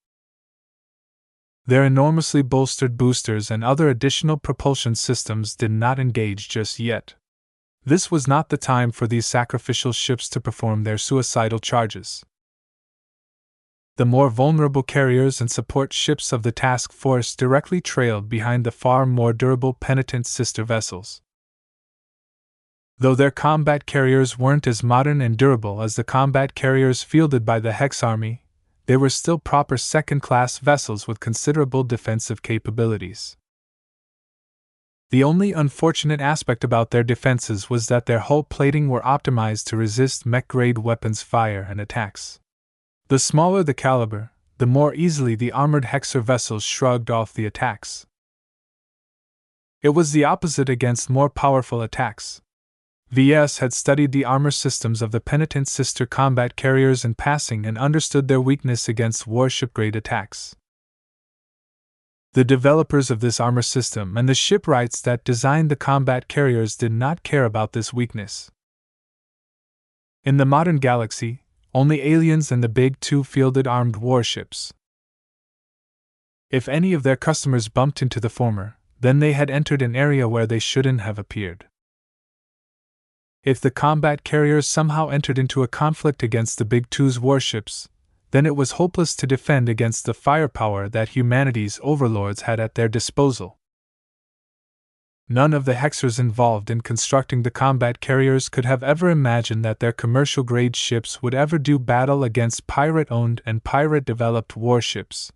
Their enormously bolstered boosters and other additional propulsion systems did not engage just yet. This was not the time for these sacrificial ships to perform their suicidal charges. The more vulnerable carriers and support ships of the task force directly trailed behind the far more durable penitent sister vessels. Though their combat carriers weren't as modern and durable as the combat carriers fielded by the Hex Army, they were still proper second-class vessels with considerable defensive capabilities. The only unfortunate aspect about their defenses was that their hull plating were optimized to resist mech-grade weapons fire and attacks. The smaller the caliber, the more easily the armored Hexer vessels shrugged off the attacks. It was the opposite against more powerful attacks. VS had studied the armor systems of the penitent sister combat carriers in passing and understood their weakness against warship-grade attacks. The developers of this armor system and the shipwrights that designed the combat carriers did not care about this weakness. In the modern galaxy, only aliens and the Big Two fielded armed warships. If any of their customers bumped into the former, then they had entered an area where they shouldn't have appeared. If the combat carriers somehow entered into a conflict against the Big Two's warships, then it was hopeless to defend against the firepower that humanity's overlords had at their disposal. None of the Hexers involved in constructing the combat carriers could have ever imagined that their commercial-grade ships would ever do battle against pirate-owned and pirate-developed warships.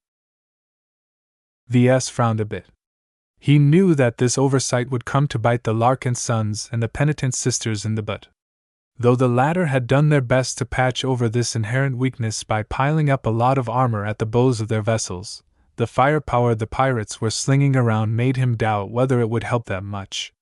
VS frowned a bit. He knew that this oversight would come to bite the Larkinsons and the penitent sisters in the butt. Though the latter had done their best to patch over this inherent weakness by piling up a lot of armor at the bows of their vessels, the firepower the pirates were slinging around made him doubt whether it would help them much.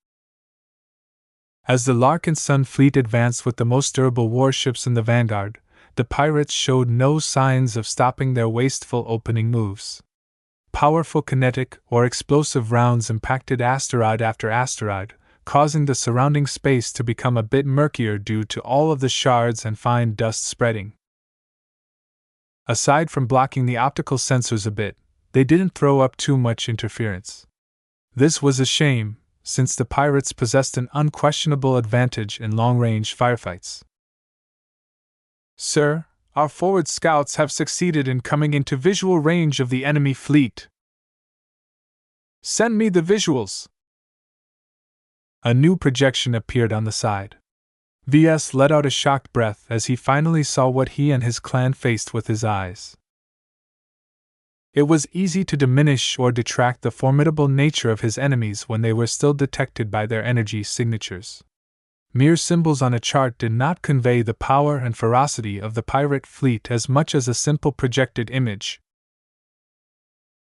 As the Larkinson fleet advanced with the most durable warships in the vanguard, the pirates showed no signs of stopping their wasteful opening moves. Powerful kinetic or explosive rounds impacted asteroid after asteroid, causing the surrounding space to become a bit murkier due to all of the shards and fine dust spreading. Aside from blocking the optical sensors a bit, they didn't throw up too much interference. This was a shame, since the pirates possessed an unquestionable advantage in long-range firefights. Sir, our forward scouts have succeeded in coming into visual range of the enemy fleet. Send me the visuals. A new projection appeared on the side. Ves let out a shocked breath as he finally saw what he and his clan faced with his eyes. It was easy to diminish or detract the formidable nature of his enemies when they were still detected by their energy signatures. Mere symbols on a chart did not convey the power and ferocity of the pirate fleet as much as a simple projected image.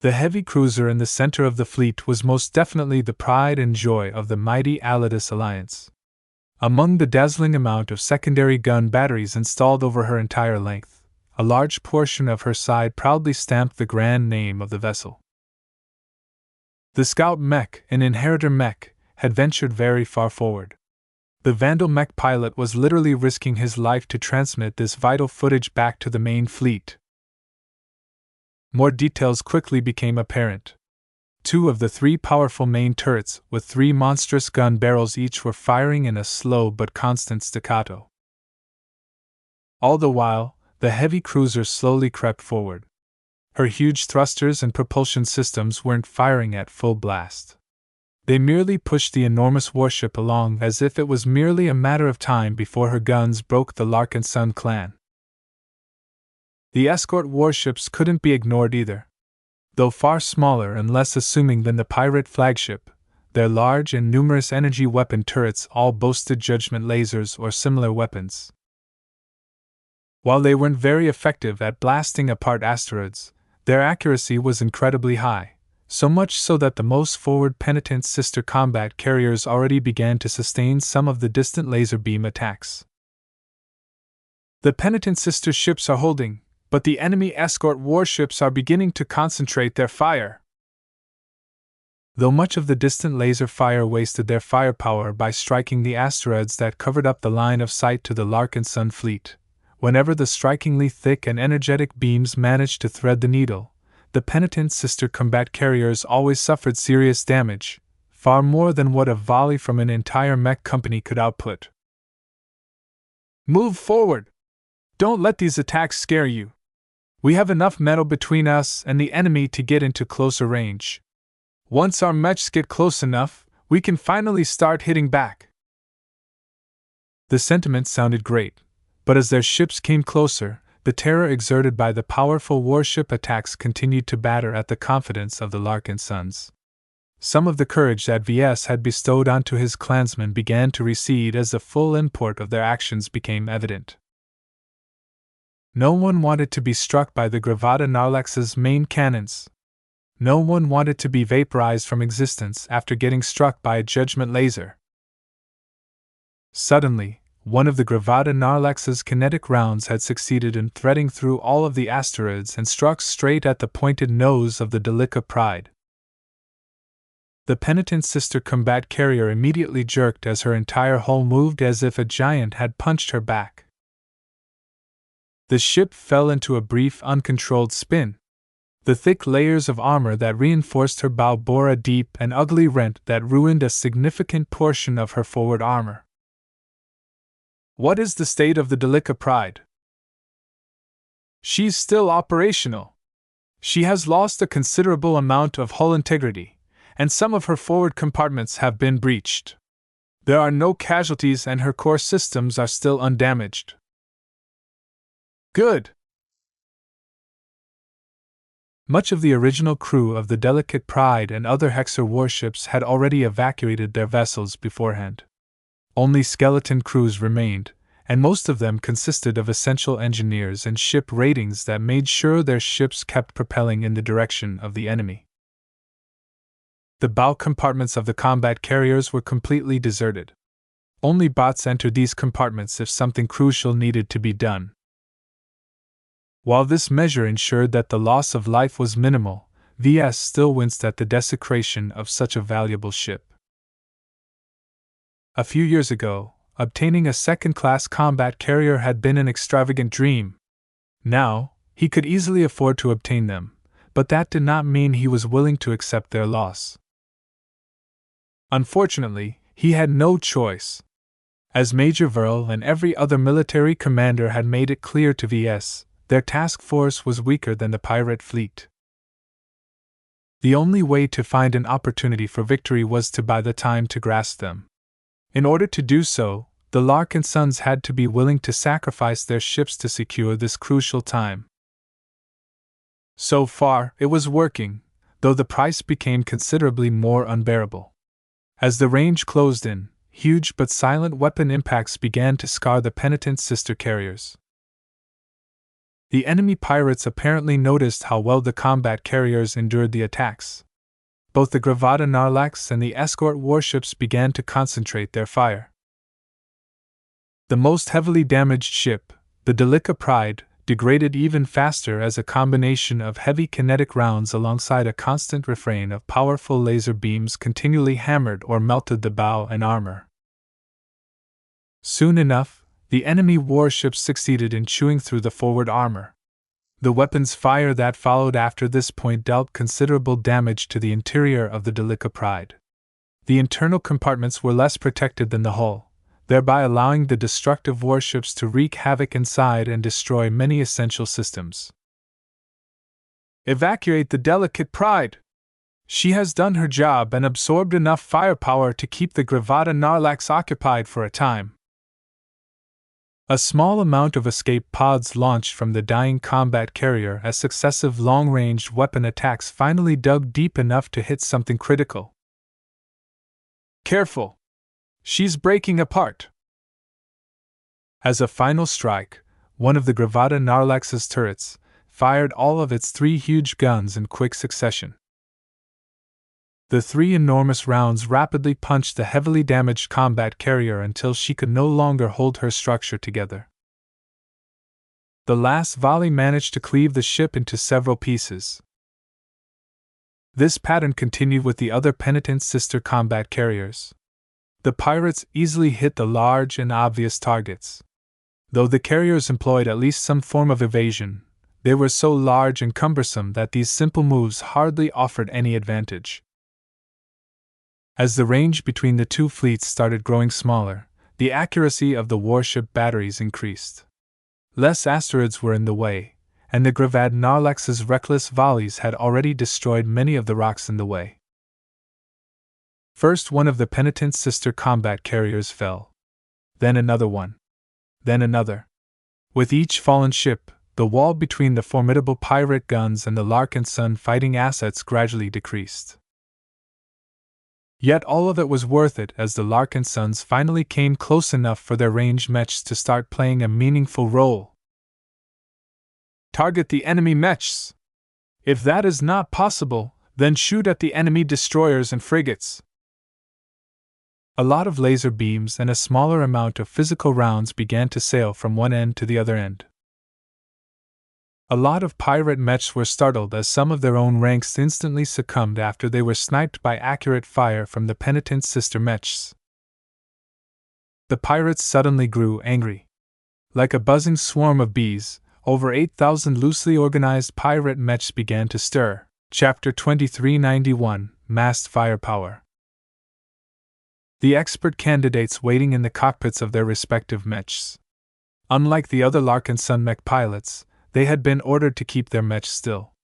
The heavy cruiser in the center of the fleet was most definitely the pride and joy of the mighty Allidas alliance. Among the dazzling amount of secondary gun batteries installed over her entire length, a large portion of her side proudly stamped the grand name of the vessel. The scout mech, an inheritor mech, had ventured very far forward. The Vandal mech pilot was literally risking his life to transmit this vital footage back to the main fleet. More details quickly became apparent. 2 of the 3 powerful main turrets, with 3 monstrous gun barrels each, were firing in a slow but constant staccato. All the while, the heavy cruiser slowly crept forward. Her huge thrusters and propulsion systems weren't firing at full blast. They merely pushed the enormous warship along as if it was merely a matter of time before her guns broke the Larkinson clan. The escort warships couldn't be ignored either. Though far smaller and less assuming than the pirate flagship, their large and numerous energy weapon turrets all boasted judgment lasers or similar weapons. While they weren't very effective at blasting apart asteroids, their accuracy was incredibly high, so much so that the most forward penitent sister combat carriers already began to sustain some of the distant laser beam attacks. The penitent sister ships are holding, but the enemy escort warships are beginning to concentrate their fire. Though much of the distant laser fire wasted their firepower by striking the asteroids that covered up the line of sight to the Larkinson fleet, whenever the strikingly thick and energetic beams managed to thread the needle, the penitent sister combat carriers always suffered serious damage, far more than what a volley from an entire mech company could output. Move forward! Don't let these attacks scare you. We have enough metal between us and the enemy to get into closer range. Once our mechs get close enough, we can finally start hitting back. The sentiment sounded great, but as their ships came closer, the terror exerted by the powerful warship attacks continued to batter at the confidence of the Larkinsons. Some of the courage that Ves had bestowed onto his clansmen began to recede as the full import of their actions became evident. No one wanted to be struck by the Gravata Narlax's main cannons. No one wanted to be vaporized from existence after getting struck by a judgment laser. Suddenly, one of the Gravata Narlax's kinetic rounds had succeeded in threading through all of the asteroids and struck straight at the pointed nose of the Delica Pride. The penitent sister combat carrier immediately jerked as her entire hull moved as if a giant had punched her back. The ship fell into a brief, uncontrolled spin. The thick layers of armor that reinforced her bow bore a deep and ugly rent that ruined a significant portion of her forward armor. What is the state of the Delica Pride? She's still operational. She has lost a considerable amount of hull integrity, and some of her forward compartments have been breached. There are no casualties and her core systems are still undamaged. Good. Much of the original crew of the Delicate Pride and other Hexer warships had already evacuated their vessels beforehand. Only skeleton crews remained, and most of them consisted of essential engineers and ship ratings that made sure their ships kept propelling in the direction of the enemy. The bow compartments of the combat carriers were completely deserted. Only bots entered these compartments if something crucial needed to be done. While this measure ensured that the loss of life was minimal, Ves still winced at the desecration of such a valuable ship. A few years ago, obtaining a second-class combat carrier had been an extravagant dream. Now, he could easily afford to obtain them, but that did not mean he was willing to accept their loss. Unfortunately, he had no choice. As Major Verl and every other military commander had made it clear to VS, their task force was weaker than the pirate fleet. The only way to find an opportunity for victory was to buy the time to grasp them. In order to do so, the Larkinsons had to be willing to sacrifice their ships to secure this crucial time. So far, it was working, though the price became considerably more unbearable. As the range closed in, huge but silent weapon impacts began to scar the penitent sister carriers. The enemy pirates apparently noticed how well the combat carriers endured the attacks. Both the Gravada Narlax and the escort warships began to concentrate their fire. The most heavily damaged ship, the Delica Pride, degraded even faster as a combination of heavy kinetic rounds alongside a constant refrain of powerful laser beams continually hammered or melted the bow and armor. Soon enough, the enemy warships succeeded in chewing through the forward armor. The weapons fire that followed after this point dealt considerable damage to the interior of the Delica Pride. The internal compartments were less protected than the hull, thereby allowing the destructive warships to wreak havoc inside and destroy many essential systems. Evacuate the delicate Pride! She has done her job and absorbed enough firepower to keep the Gravada Narlax occupied for a time. A small amount of escape pods launched from the dying combat carrier as successive long-range weapon attacks finally dug deep enough to hit something critical. Careful! She's breaking apart! As a final strike, one of the Gravada Narlax's turrets fired all of its 3 huge guns in quick succession. The 3 enormous rounds rapidly punched the heavily damaged combat carrier until she could no longer hold her structure together. The last volley managed to cleave the ship into several pieces. This pattern continued with the other penitent sister combat carriers. The pirates easily hit the large and obvious targets. Though the carriers employed at least some form of evasion, they were so large and cumbersome that these simple moves hardly offered any advantage. As the range between the two fleets started growing smaller, the accuracy of the warship batteries increased. Less asteroids were in the way, and the Gravada Narlax's reckless volleys had already destroyed many of the rocks in the way. First one of the penitent sister combat carriers fell. Then another one. Then another. With each fallen ship, the wall between the formidable pirate guns and the Larkinson fighting assets gradually decreased. Yet all of it was worth it as the Larkinsons finally came close enough for their ranged mechs to start playing a meaningful role. Target the enemy mechs! If that is not possible, then shoot at the enemy destroyers and frigates. A lot of laser beams and a smaller amount of physical rounds began to sail from one end to the other end. A lot of pirate mechs were startled as some of their own ranks instantly succumbed after they were sniped by accurate fire from the penitent sister mechs. The pirates suddenly grew angry. Like a buzzing swarm of bees, over 8,000 loosely organized pirate mechs began to stir. Chapter 2391, Massed Firepower. The expert candidates waiting in the cockpits of their respective mechs. Unlike the other Larkinson mech pilots, they had been ordered to keep their mechs still.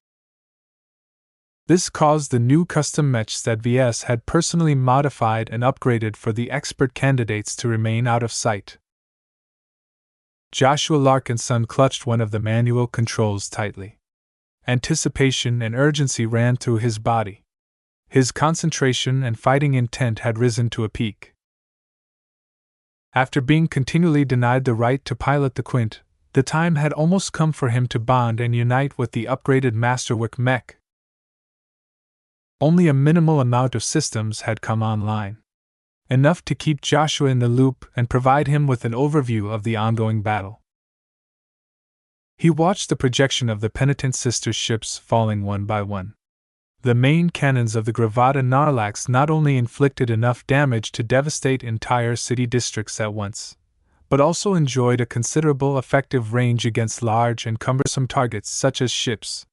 This caused the new custom mechs that VS had personally modified and upgraded for the expert candidates to remain out of sight. Joshua Larkinson clutched one of the manual controls tightly. Anticipation and urgency ran through his body. His concentration and fighting intent had risen to a peak. After being continually denied the right to pilot the Quint, the time had almost come for him to bond and unite with the upgraded Masterwork mech. Only a minimal amount of systems had come online. Enough to keep Joshua in the loop and provide him with an overview of the ongoing battle. He watched the projection of the penitent sister ships falling one by one. The main cannons of the Gravada Narlax not only inflicted enough damage to devastate entire city districts at once, but also enjoyed a considerable effective range against large and cumbersome targets such as ships.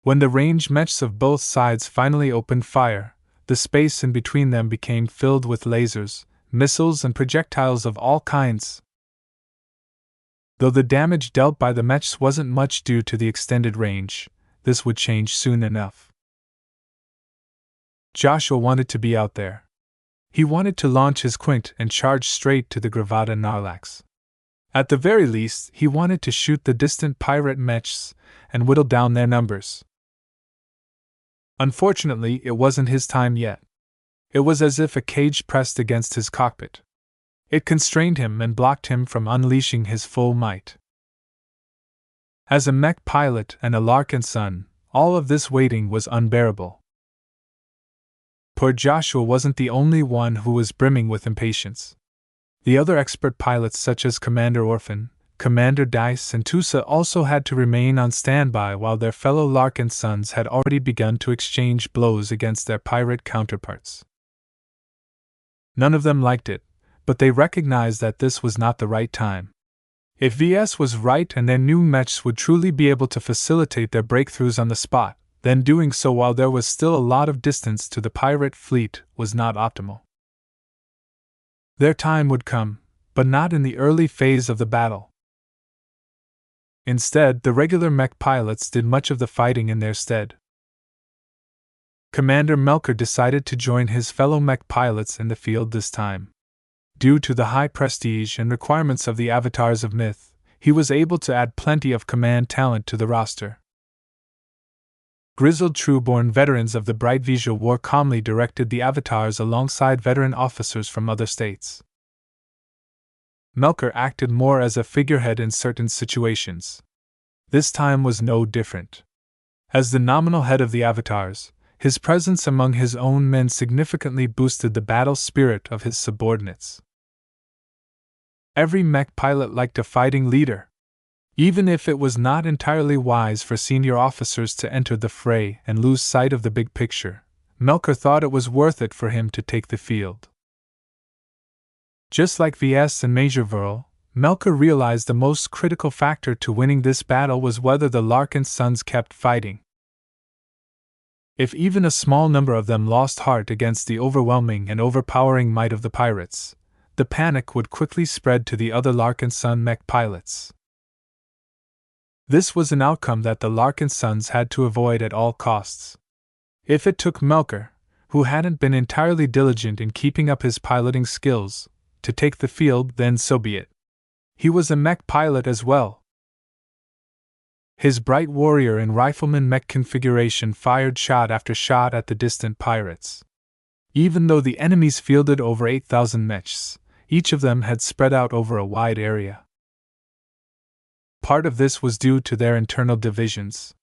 When the ranged mechs of both sides finally opened fire, the space in between them became filled with lasers, missiles, and projectiles of all kinds. Though the damage dealt by the mechs wasn't much due to the extended range, this would change soon enough. Joshua wanted to be out there. He wanted to launch his quint and charge straight to the Gravata Narlax. At the very least, he wanted to shoot the distant pirate mechs and whittle down their numbers. Unfortunately, it wasn't his time yet. It was as if a cage pressed against his cockpit. It constrained him and blocked him from unleashing his full might. As a mech pilot and a Larkinson, all of this waiting was unbearable. Poor Joshua wasn't the only one who was brimming with impatience. The other expert pilots such as Commander Orphan, Commander Dice, and Tusa also had to remain on standby while their fellow Larkinsons had already begun to exchange blows against their pirate counterparts. None of them liked it, but they recognized that this was not the right time. If VS was right and their new mechs would truly be able to facilitate their breakthroughs on the spot, then doing so while there was still a lot of distance to the pirate fleet was not optimal. Their time would come, but not in the early phase of the battle. Instead, the regular mech pilots did much of the fighting in their stead. Commander Melker decided to join his fellow mech pilots in the field this time. Due to the high prestige and requirements of the avatars of myth, he was able to add plenty of command talent to the roster. Grizzled true-born veterans of the Bright Visual War calmly directed the avatars alongside veteran officers from other states. Melker acted more as a figurehead in certain situations. This time was no different. As the nominal head of the avatars, his presence among his own men significantly boosted the battle spirit of his subordinates. Every mech pilot liked a fighting leader. Even if it was not entirely wise for senior officers to enter the fray and lose sight of the big picture, Melker thought it was worth it for him to take the field. Just like VS and Major Verl, Melker realized the most critical factor to winning this battle was whether the Larkinsons kept fighting. If even a small number of them lost heart against the overwhelming and overpowering might of the pirates, the panic would quickly spread to the other Larkinson mech pilots. This was an outcome that the Larkinsons had to avoid at all costs. If it took Melker, who hadn't been entirely diligent in keeping up his piloting skills, to take the field, then so be it. He was a mech pilot as well. His bright warrior and rifleman mech configuration fired shot after shot at the distant pirates. Even though the enemies fielded over 8,000 mechs, each of them had spread out over a wide area. Part of this was due to their internal divisions.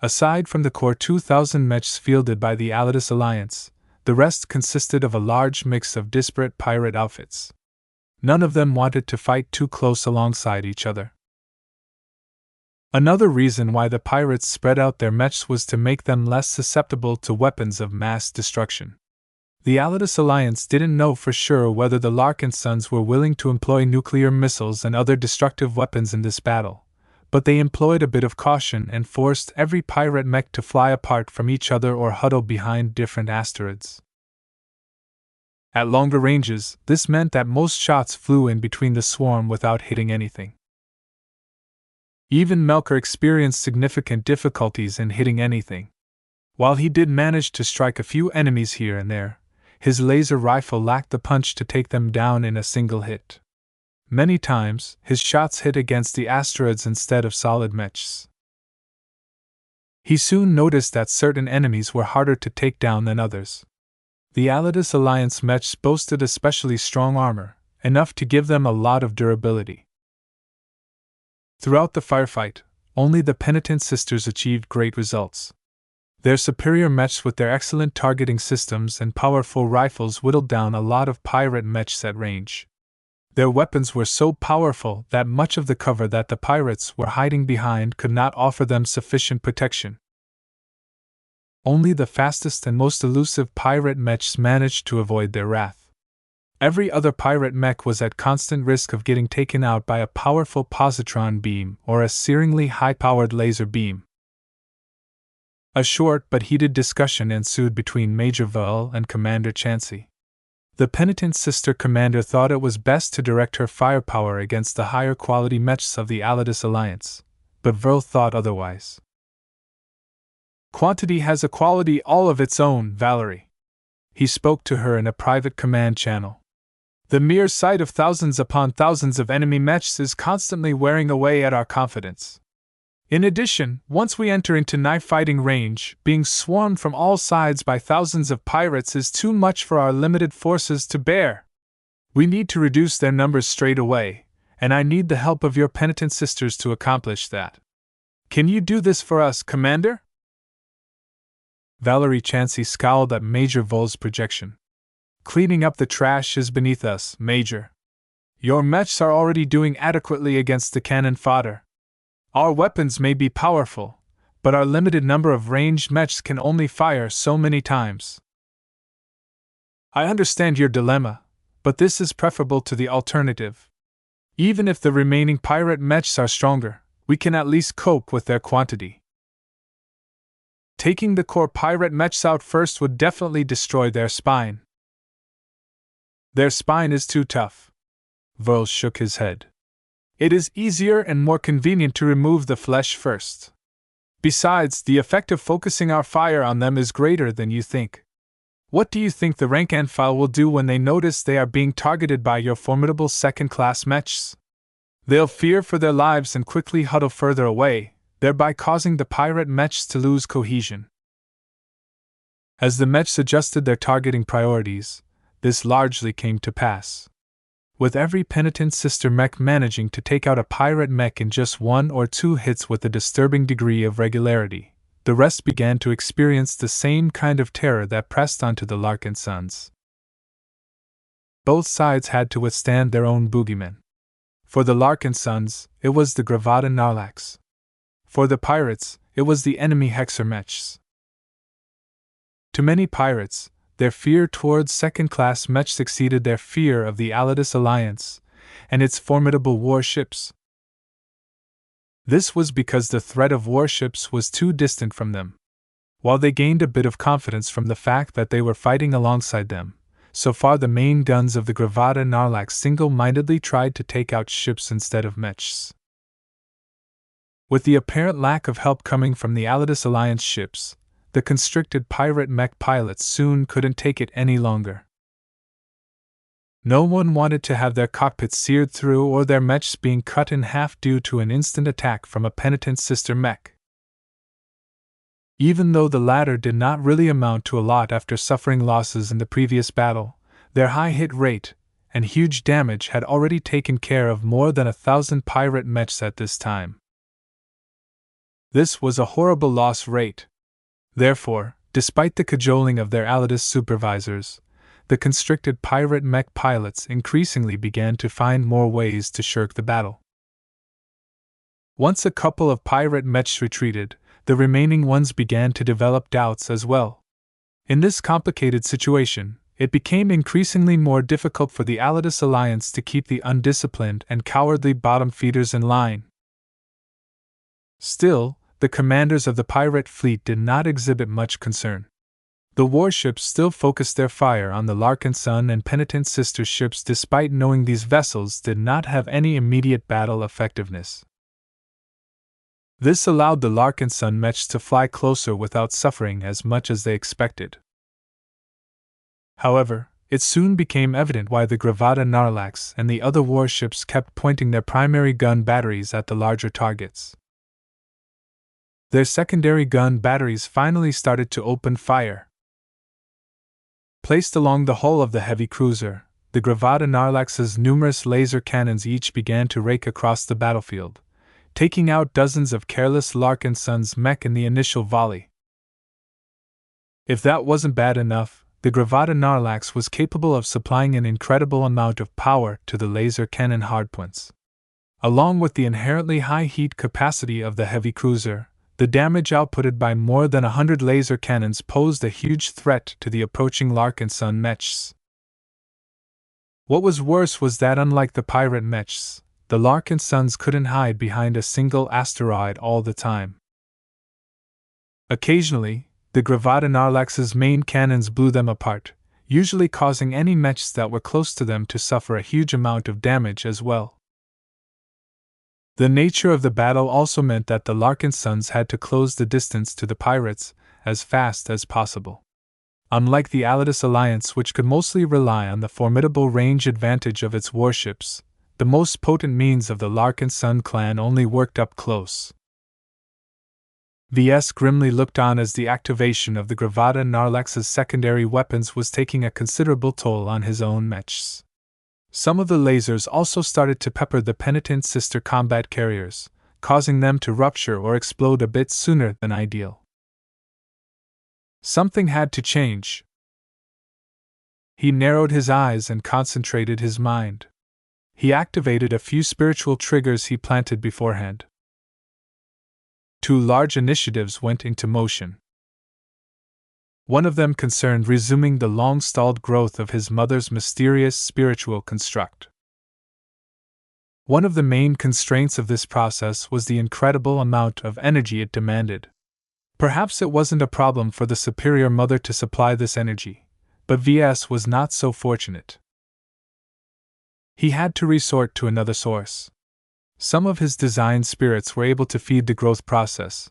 Aside from the core 2,000 mechs fielded by the Alliance Alliance, the rest consisted of a large mix of disparate pirate outfits. None of them wanted to fight too close alongside each other. Another reason why the pirates spread out their mechs was to make them less susceptible to weapons of mass destruction. The Alliance Alliance didn't know for sure whether the Larkinsons were willing to employ nuclear missiles and other destructive weapons in this battle, but they employed a bit of caution and forced every pirate mech to fly apart from each other or huddle behind different asteroids. At longer ranges, this meant that most shots flew in between the swarm without hitting anything. Even Melker experienced significant difficulties in hitting anything. While he did manage to strike a few enemies here and there, his laser rifle lacked the punch to take them down in a single hit. Many times, his shots hit against the asteroids instead of solid mechs. He soon noticed that certain enemies were harder to take down than others. The Alliance Alliance mechs boasted especially strong armor, enough to give them a lot of durability. Throughout the firefight, only the Penitent Sisters achieved great results. Their superior mechs with their excellent targeting systems and powerful rifles whittled down a lot of pirate mechs at range. Their weapons were so powerful that much of the cover that the pirates were hiding behind could not offer them sufficient protection. Only the fastest and most elusive pirate mechs managed to avoid their wrath. Every other pirate mech was at constant risk of getting taken out by a powerful positron beam or a searingly high-powered laser beam. A short but heated discussion ensued between Major Verl and Commander Chansey. The penitent sister commander thought it was best to direct her firepower against the higher quality mechs of the Alidus Alliance, but Vril thought otherwise. Quantity has a quality all of its own, Valerie. He spoke to her in a private command channel. The mere sight of thousands upon thousands of enemy mechs is constantly wearing away at our confidence. In addition, once we enter into knife fighting range, being swarmed from all sides by thousands of pirates is too much for our limited forces to bear. We need to reduce their numbers straight away, and I need the help of your penitent sisters to accomplish that. Can you do this for us, Commander? Valerie Chansey scowled at Major Vol's projection. Cleaning up the trash is beneath us, Major. Your mechs are already doing adequately against the cannon fodder. Our weapons may be powerful, but our limited number of ranged mechs can only fire so many times. I understand your dilemma, but this is preferable to the alternative. Even if the remaining pirate mechs are stronger, we can at least cope with their quantity. Taking the core pirate mechs out first would definitely destroy their spine. Their spine is too tough. Vril shook his head. It is easier and more convenient to remove the flesh first. Besides, the effect of focusing our fire on them is greater than you think. What do you think the rank and file will do when they notice they are being targeted by your formidable second-class mechs? They'll fear for their lives and quickly huddle further away, thereby causing the pirate mechs to lose cohesion. As the mechs adjusted their targeting priorities, this largely came to pass. With every penitent sister mech managing to take out a pirate mech in just 1 or 2 hits with a disturbing degree of regularity, the rest began to experience the same kind of terror that pressed onto the Larkinsons. Both sides had to withstand their own boogeymen. For the Larkinsons, it was the Gravada Narlax. For the pirates, it was the enemy Hexer mechs. To many pirates, their fear towards second-class mechs exceeded their fear of the Alidus Alliance and its formidable warships. This was because the threat of warships was too distant from them. While they gained a bit of confidence from the fact that they were fighting alongside them, so far the main guns of the Gravada Narlax single-mindedly tried to take out ships instead of mechs. With the apparent lack of help coming from the Alidus Alliance ships, the constricted pirate mech pilots soon couldn't take it any longer. No one wanted to have their cockpits seared through or their mechs being cut in half due to an instant attack from a penitent sister mech. Even though the latter did not really amount to a lot after suffering losses in the previous battle, their high hit rate and huge damage had already taken care of more than 1,000 pirate mechs at this time. This was a horrible loss rate. Therefore, despite the cajoling of their Alidus supervisors, the constricted pirate mech pilots increasingly began to find more ways to shirk the battle. Once a couple of pirate mechs retreated, the remaining ones began to develop doubts as well. In this complicated situation, it became increasingly more difficult for the Alidus Alliance to keep the undisciplined and cowardly bottom feeders in line. Still, the commanders of the pirate fleet did not exhibit much concern. The warships still focused their fire on the Larkinson and penitent sister ships despite knowing these vessels did not have any immediate battle effectiveness. This allowed the Larkinson mechs to fly closer without suffering as much as they expected. However, it soon became evident why the Gravada Narlax and the other warships kept pointing their primary gun batteries at the larger targets. Their secondary gun batteries finally started to open fire. Placed along the hull of the heavy cruiser, the Gravada Narlax's numerous laser cannons each began to rake across the battlefield, taking out dozens of careless Larkinsons mech in the initial volley. If that wasn't bad enough, the Gravada Narlax was capable of supplying an incredible amount of power to the laser cannon hardpoints. Along with the inherently high heat capacity of the heavy cruiser, the damage outputted by more than 100 laser cannons posed a huge threat to the approaching Larkinson mechs. What was worse was that unlike the pirate mechs, the Larkinsons couldn't hide behind a single asteroid all the time. Occasionally, the Gravada Narlax's main cannons blew them apart, usually causing any mechs that were close to them to suffer a huge amount of damage as well. The nature of the battle also meant that the Larkinsons had to close the distance to the pirates as fast as possible. Unlike the Alliance Alliance, which could mostly rely on the formidable range advantage of its warships, the most potent means of the Larkinson clan only worked up close. Ves grimly looked on as the activation of the Gravada Narlax's secondary weapons was taking a considerable toll on his own mechs. Some of the lasers also started to pepper the penitent sister combat carriers, causing them to rupture or explode a bit sooner than ideal. Something had to change. He narrowed his eyes and concentrated his mind. He activated a few spiritual triggers he planted beforehand. 2 large initiatives went into motion. One of them concerned resuming the long-stalled growth of his mother's mysterious spiritual construct. One of the main constraints of this process was the incredible amount of energy it demanded. Perhaps it wasn't a problem for the superior mother to supply this energy, but Ves was not so fortunate. He had to resort to another source. Some of his design spirits were able to feed the growth process,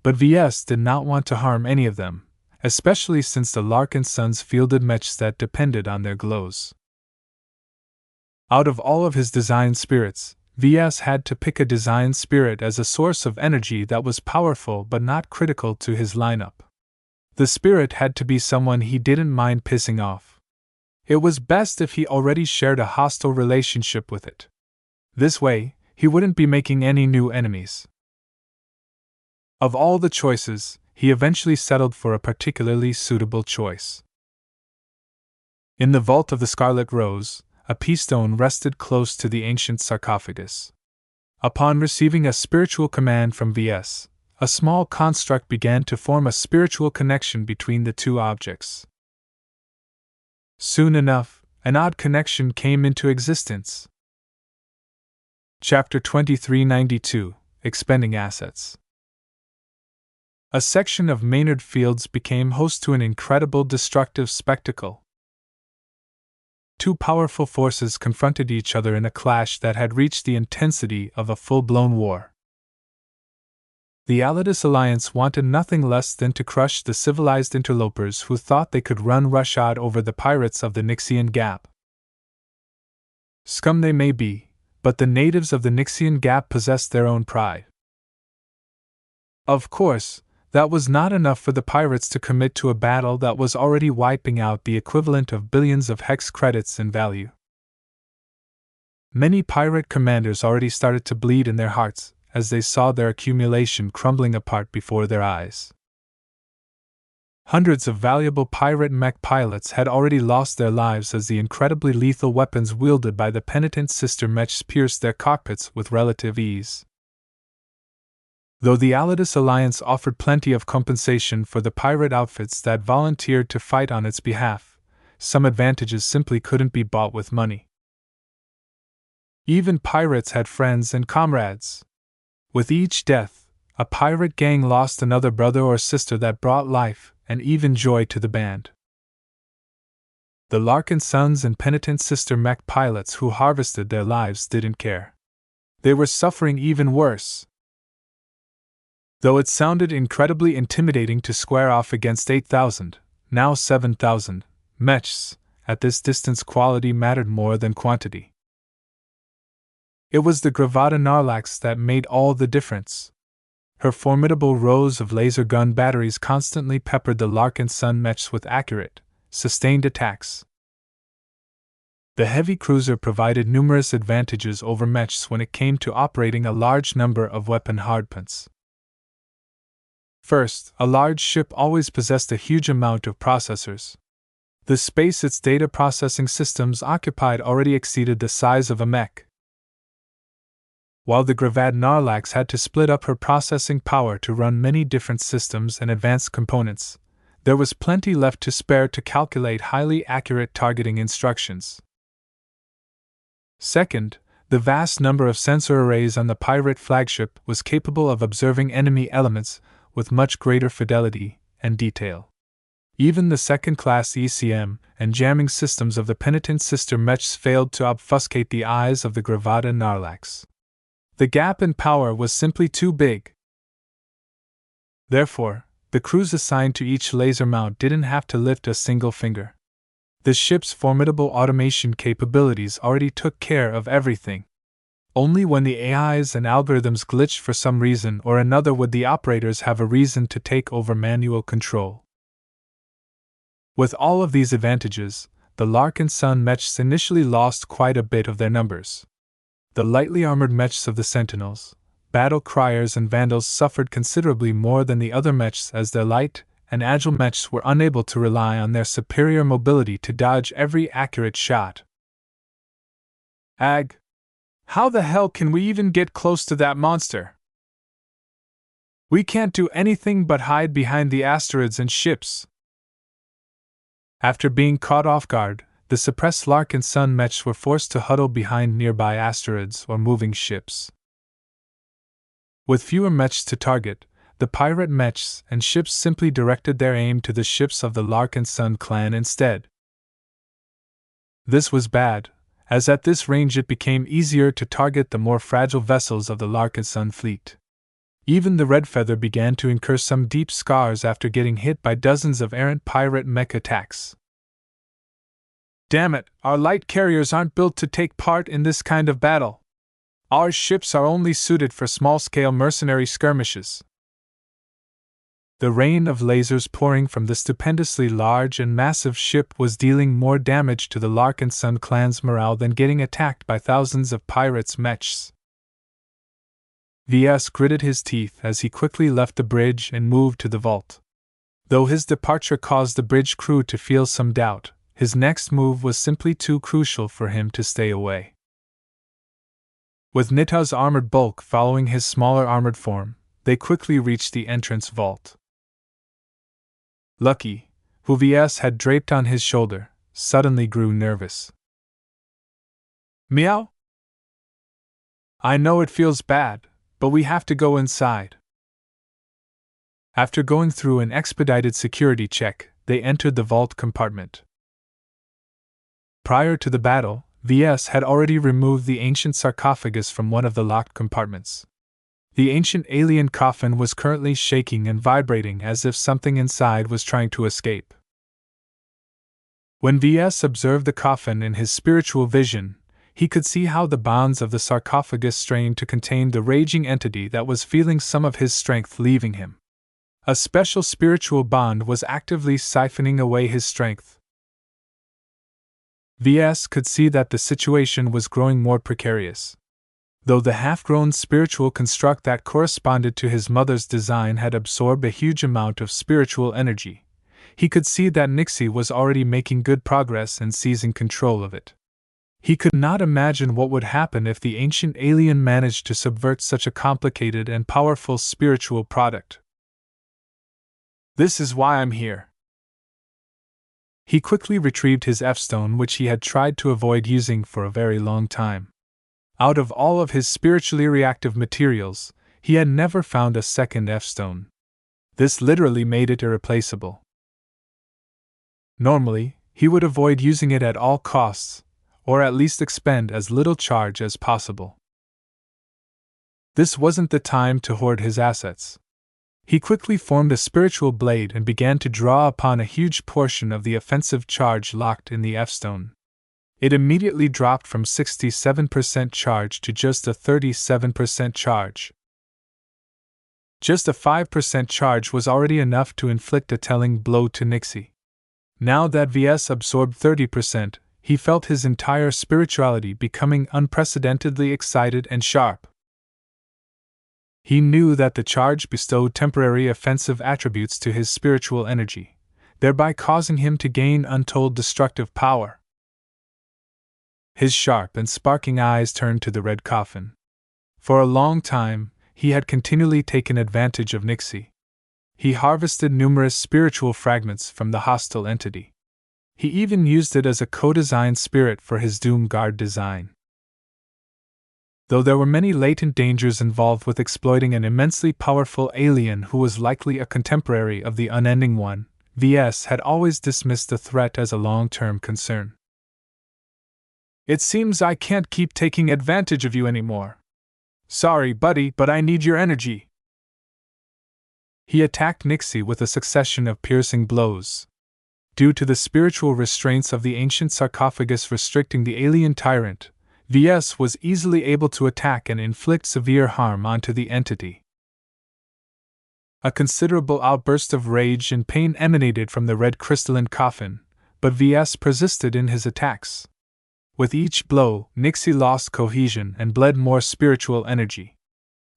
but Ves did not want to harm any of them, especially since the Larkinsons fielded mechs that depended on their glows. Out of all of his design spirits, Ves had to pick a design spirit as a source of energy that was powerful but not critical to his lineup. The spirit had to be someone he didn't mind pissing off. It was best if he already shared a hostile relationship with it. This way, he wouldn't be making any new enemies. Of all the choices, he eventually settled for a particularly suitable choice. In the vault of the Scarlet Rose, a peastone rested close to the ancient sarcophagus. Upon receiving a spiritual command from Ves, a small construct began to form a spiritual connection between the two objects. Soon enough, an odd connection came into existence. Chapter 2392 Expending Assets. A section of Maynard Fields became host to an incredible destructive spectacle. 2 powerful forces confronted each other in a clash that had reached the intensity of a full-blown war. The Alliance Alliance wanted nothing less than to crush the civilized interlopers who thought they could run roughshod over the pirates of the Nixian Gap. Scum they may be, but the natives of the Nixian Gap possessed their own pride. Of course, that was not enough for the pirates to commit to a battle that was already wiping out the equivalent of billions of hex credits in value. Many pirate commanders already started to bleed in their hearts as they saw their accumulation crumbling apart before their eyes. Hundreds of valuable pirate mech pilots had already lost their lives as the incredibly lethal weapons wielded by the penitent sister mechs pierced their cockpits with relative ease. Though the Alliance Alliance offered plenty of compensation for the pirate outfits that volunteered to fight on its behalf, some advantages simply couldn't be bought with money. Even pirates had friends and comrades. With each death, a pirate gang lost another brother or sister that brought life and even joy to the band. The Larkinsons and penitent sister mech pilots who harvested their lives didn't care. They were suffering even worse. Though it sounded incredibly intimidating to square off against 8,000, now 7,000, mechs, at this distance quality mattered more than quantity. It was the Gravada Narlax that made all the difference. Her formidable rows of laser gun batteries constantly peppered the Larkinson mechs with accurate, sustained attacks. The heavy cruiser provided numerous advantages over mechs when it came to operating a large number of weapon hardpoints. First, a large ship always possessed a huge amount of processors. The space its data processing systems occupied already exceeded the size of a mech. While the Gravada Narlax had to split up her processing power to run many different systems and advanced components, there was plenty left to spare to calculate highly accurate targeting instructions. Second, the vast number of sensor arrays on the pirate flagship was capable of observing enemy elements with much greater fidelity and detail. Even the second-class ECM and jamming systems of the penitent sister mechs failed to obfuscate the eyes of the Gravata Narlax. The gap in power was simply too big. Therefore, the crews assigned to each laser mount didn't have to lift a single finger. The ship's formidable automation capabilities already took care of everything. Only when the AIs and algorithms glitched for some reason or another would the operators have a reason to take over manual control. With all of these advantages, the Larkinson mechs initially lost quite a bit of their numbers. The lightly armored mechs of the Sentinels, battle criers and vandals suffered considerably more than the other mechs as their light and agile mechs were unable to rely on their superior mobility to dodge every accurate shot. Ag! How the hell can we even get close to that monster? We can't do anything but hide behind the asteroids and ships. After being caught off guard, the suppressed Larkinson mechs were forced to huddle behind nearby asteroids or moving ships. With fewer mechs to target, the pirate mechs and ships simply directed their aim to the ships of the Larkinson clan instead. This was bad, as at this range it became easier to target the more fragile vessels of the Larkinson fleet. Even the Red Feather began to incur some deep scars after getting hit by dozens of errant pirate mech attacks. Damn it, our light carriers aren't built to take part in this kind of battle. Our ships are only suited for small-scale mercenary skirmishes. The rain of lasers pouring from the stupendously large and massive ship was dealing more damage to the Larkinson clan's morale than getting attacked by thousands of pirates' mechs. Ves gritted his teeth as he quickly left the bridge and moved to the vault. Though his departure caused the bridge crew to feel some doubt, his next move was simply too crucial for him to stay away. With Nita's armored bulk following his smaller armored form, they quickly reached the entrance vault. Lucky, who Ves had draped on his shoulder, suddenly grew nervous. Meow? I know it feels bad, but we have to go inside. After going through an expedited security check, they entered the vault compartment. Prior to the battle, Ves had already removed the ancient sarcophagus from one of the locked compartments. The ancient alien coffin was currently shaking and vibrating as if something inside was trying to escape. When Ves observed the coffin in his spiritual vision, he could see how the bonds of the sarcophagus strained to contain the raging entity that was feeling some of his strength leaving him. A special spiritual bond was actively siphoning away his strength. Ves could see that the situation was growing more precarious. Though the half-grown spiritual construct that corresponded to his mother's design had absorbed a huge amount of spiritual energy, he could see that Nixie was already making good progress in seizing control of it. He could not imagine what would happen if the ancient alien managed to subvert such a complicated and powerful spiritual product. This is why I'm here. He quickly retrieved his F-stone, which he had tried to avoid using for a very long time. Out of all of his spiritually reactive materials, he had never found a second F-stone. This literally made it irreplaceable. Normally, he would avoid using it at all costs, or at least expend as little charge as possible. This wasn't the time to hoard his assets. He quickly formed a spiritual blade and began to draw upon a huge portion of the offensive charge locked in the F-stone. It immediately dropped from 67% charge to just a 37% charge. Just a 5% charge was already enough to inflict a telling blow to Nixie. Now that Ves absorbed 30%, he felt his entire spirituality becoming unprecedentedly excited and sharp. He knew that the charge bestowed temporary offensive attributes to his spiritual energy, thereby causing him to gain untold destructive power. His sharp and sparking eyes turned to the red coffin. For a long time, he had continually taken advantage of Nixie. He harvested numerous spiritual fragments from the hostile entity. He even used it as a co-designed spirit for his Doom Guard design. Though there were many latent dangers involved with exploiting an immensely powerful alien who was likely a contemporary of the Unending One, Ves had always dismissed the threat as a long-term concern. "It seems I can't keep taking advantage of you anymore. Sorry, buddy, but I need your energy." He attacked Nixie with a succession of piercing blows. Due to the spiritual restraints of the ancient sarcophagus restricting the alien tyrant, Ves was easily able to attack and inflict severe harm onto the entity. A considerable outburst of rage and pain emanated from the red crystalline coffin, but Ves persisted in his attacks. With each blow, Nixie lost cohesion and bled more spiritual energy.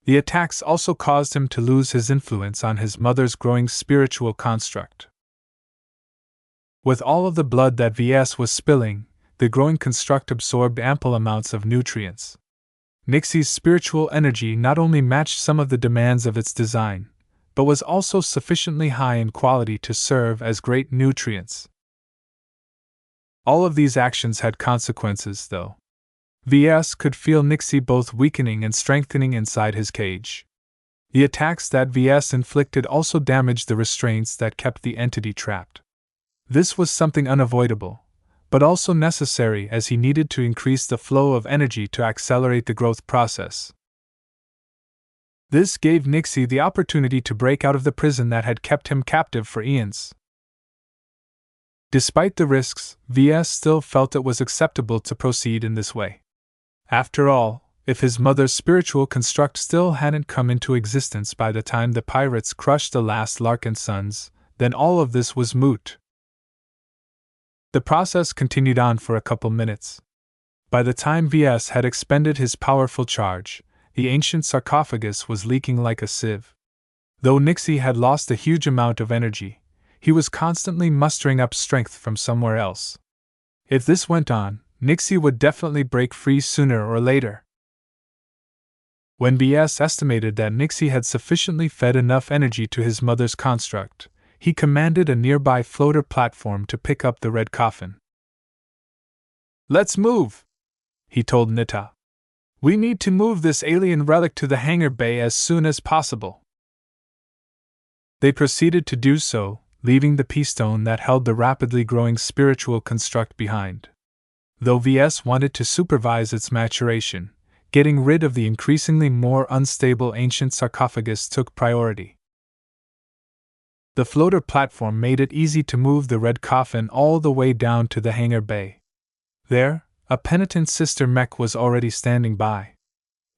The attacks also caused him to lose his influence on his mother's growing spiritual construct. With all of the blood that Ves was spilling, the growing construct absorbed ample amounts of nutrients. Nixie's spiritual energy not only matched some of the demands of its design, but was also sufficiently high in quality to serve as great nutrients. All of these actions had consequences, though. Ves could feel Nixie both weakening and strengthening inside his cage. The attacks that Ves inflicted also damaged the restraints that kept the entity trapped. This was something unavoidable, but also necessary as he needed to increase the flow of energy to accelerate the growth process. This gave Nixie the opportunity to break out of the prison that had kept him captive for eons. Despite the risks, Ves still felt it was acceptable to proceed in this way. After all, if his mother's spiritual construct still hadn't come into existence by the time the pirates crushed the last Larkinsons, then all of this was moot. The process continued on for a couple minutes. By the time Ves had expended his powerful charge, the ancient sarcophagus was leaking like a sieve. Though Nixie had lost a huge amount of energy, he was constantly mustering up strength from somewhere else. If this went on, Nixie would definitely break free sooner or later. When Ves estimated that Nixie had sufficiently fed enough energy to his mother's construct, he commanded a nearby floater platform to pick up the red coffin. "Let's move," he told Nita. "We need to move this alien relic to the hangar bay as soon as possible." They proceeded to do so, leaving the peastone that held the rapidly growing spiritual construct behind. Though Ves wanted to supervise its maturation, getting rid of the increasingly more unstable ancient sarcophagus took priority. The floater platform made it easy to move the red coffin all the way down to the hangar bay. There, a penitent sister mech was already standing by.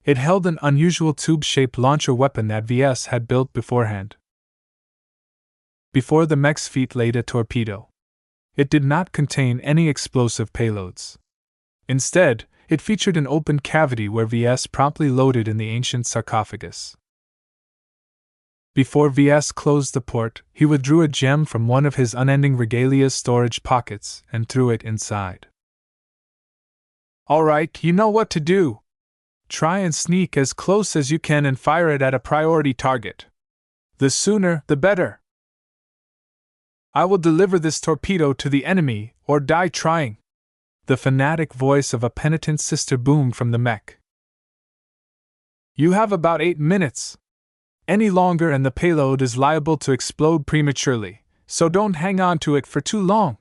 It held an unusual tube-shaped launcher weapon that Ves had built beforehand. Before the mech's feet laid a torpedo. It did not contain any explosive payloads. Instead, it featured an open cavity where Ves promptly loaded in the ancient sarcophagus. Before Ves closed the port, he withdrew a gem from one of his unending regalia's storage pockets and threw it inside. "All right, you know what to do. Try and sneak as close as you can and fire it at a priority target. The sooner, the better. I will deliver this torpedo to the enemy, or die trying." The fanatic voice of a penitent sister boomed from the mech. "You have about 8 minutes. Any longer and the payload is liable to explode prematurely, so don't hang on to it for too long."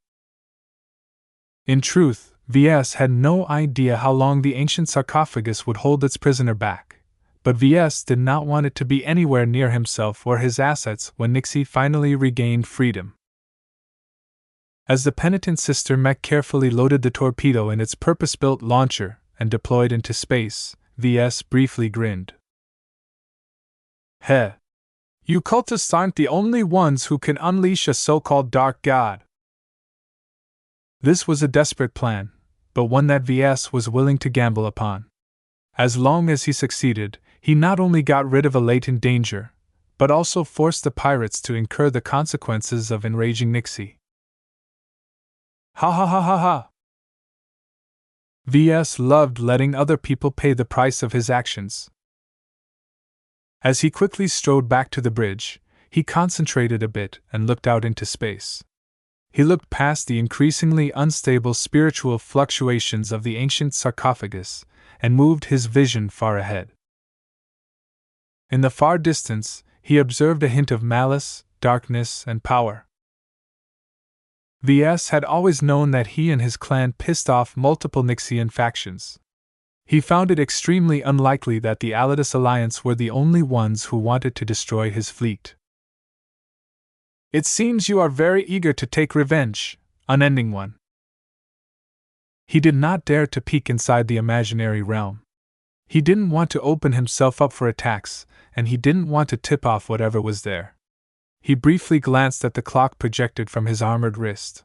In truth, Ves had no idea how long the ancient sarcophagus would hold its prisoner back, but Ves did not want it to be anywhere near himself or his assets when Nixie finally regained freedom. As the penitent sister mech carefully loaded the torpedo in its purpose-built launcher and deployed into space, Ves briefly grinned. "Heh. You cultists aren't the only ones who can unleash a so-called dark god." This was a desperate plan, but one that Ves was willing to gamble upon. As long as he succeeded, he not only got rid of a latent danger, but also forced the pirates to incur the consequences of enraging Nixie. Ha ha ha ha ha! Ves loved letting other people pay the price of his actions. As he quickly strode back to the bridge, he concentrated a bit and looked out into space. He looked past the increasingly unstable spiritual fluctuations of the ancient sarcophagus and moved his vision far ahead. In the far distance, he observed a hint of malice, darkness, and power. Ves had always known that he and his clan pissed off multiple Nixian factions. He found it extremely unlikely that the Alidus Alliance were the only ones who wanted to destroy his fleet. It seems you are very eager to take revenge, Unending One. He did not dare to peek inside the imaginary realm. He didn't want to open himself up for attacks, and he didn't want to tip off whatever was there. He briefly glanced at the clock projected from his armored wrist.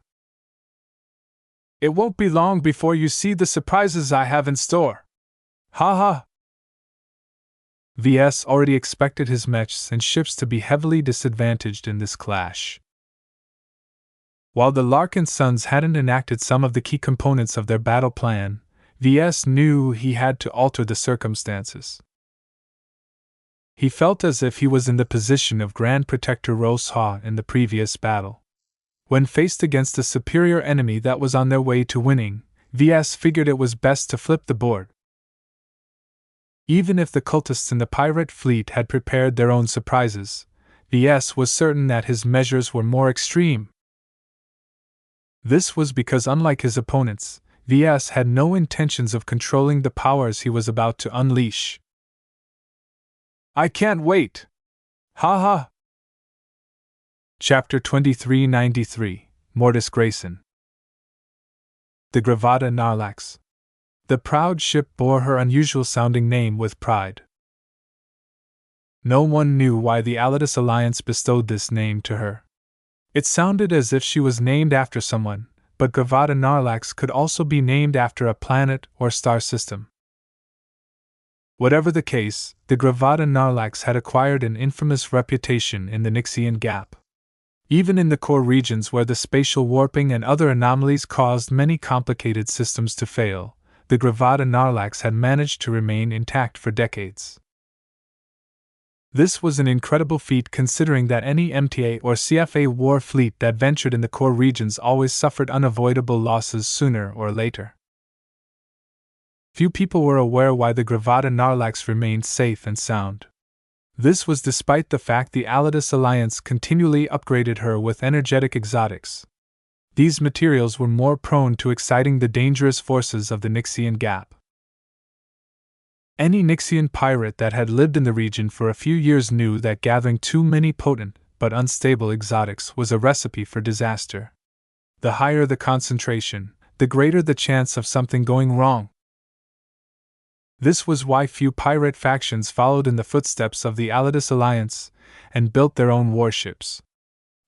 It won't be long before you see the surprises I have in store. Ha ha! Ves already expected his mechs and ships to be heavily disadvantaged in this clash. While the Larkinsons hadn't enacted some of the key components of their battle plan, Ves knew he had to alter the circumstances. He felt as if he was in the position of Grand Protector Rosha in the previous battle. When faced against a superior enemy that was on their way to winning, Ves figured it was best to flip the board. Even if the cultists in the pirate fleet had prepared their own surprises, Ves was certain that his measures were more extreme. This was because, unlike his opponents, Ves had no intentions of controlling the powers he was about to unleash. I can't wait! Ha ha! Chapter 2393, Mortis Grayson. The Gravata Narlax. The proud ship bore her unusual-sounding name with pride. No one knew why the Alidus Alliance bestowed this name to her. It sounded as if she was named after someone, but Gravata Narlax could also be named after a planet or star system. Whatever the case, the Gravata Narlax had acquired an infamous reputation in the Nixian Gap. Even in the core regions where the spatial warping and other anomalies caused many complicated systems to fail, the Gravata Narlax had managed to remain intact for decades. This was an incredible feat considering that any MTA or CFA war fleet that ventured in the core regions always suffered unavoidable losses sooner or later. Few people were aware why the Gravata Narlax remained safe and sound. This was despite the fact the Alidus Alliance continually upgraded her with energetic exotics. These materials were more prone to exciting the dangerous forces of the Nixian Gap. Any Nixian pirate that had lived in the region for a few years knew that gathering too many potent but unstable exotics was a recipe for disaster. The higher the concentration, the greater the chance of something going wrong. This was why few pirate factions followed in the footsteps of the Alidus Alliance and built their own warships.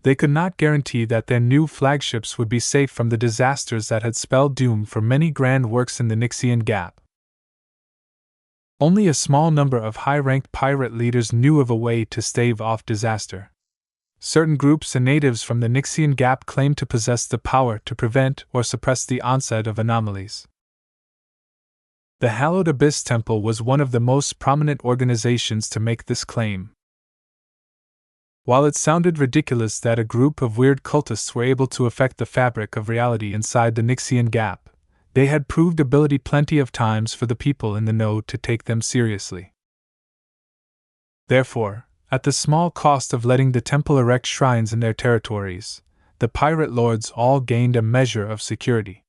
They could not guarantee that their new flagships would be safe from the disasters that had spelled doom for many grand works in the Nixian Gap. Only a small number of high-ranked pirate leaders knew of a way to stave off disaster. Certain groups and natives from the Nixian Gap claimed to possess the power to prevent or suppress the onset of anomalies. The Hallowed Abyss Temple was one of the most prominent organizations to make this claim. While it sounded ridiculous that a group of weird cultists were able to affect the fabric of reality inside the Nixian Gap, they had proved ability plenty of times for the people in the know to take them seriously. Therefore, at the small cost of letting the temple erect shrines in their territories, the pirate lords all gained a measure of security.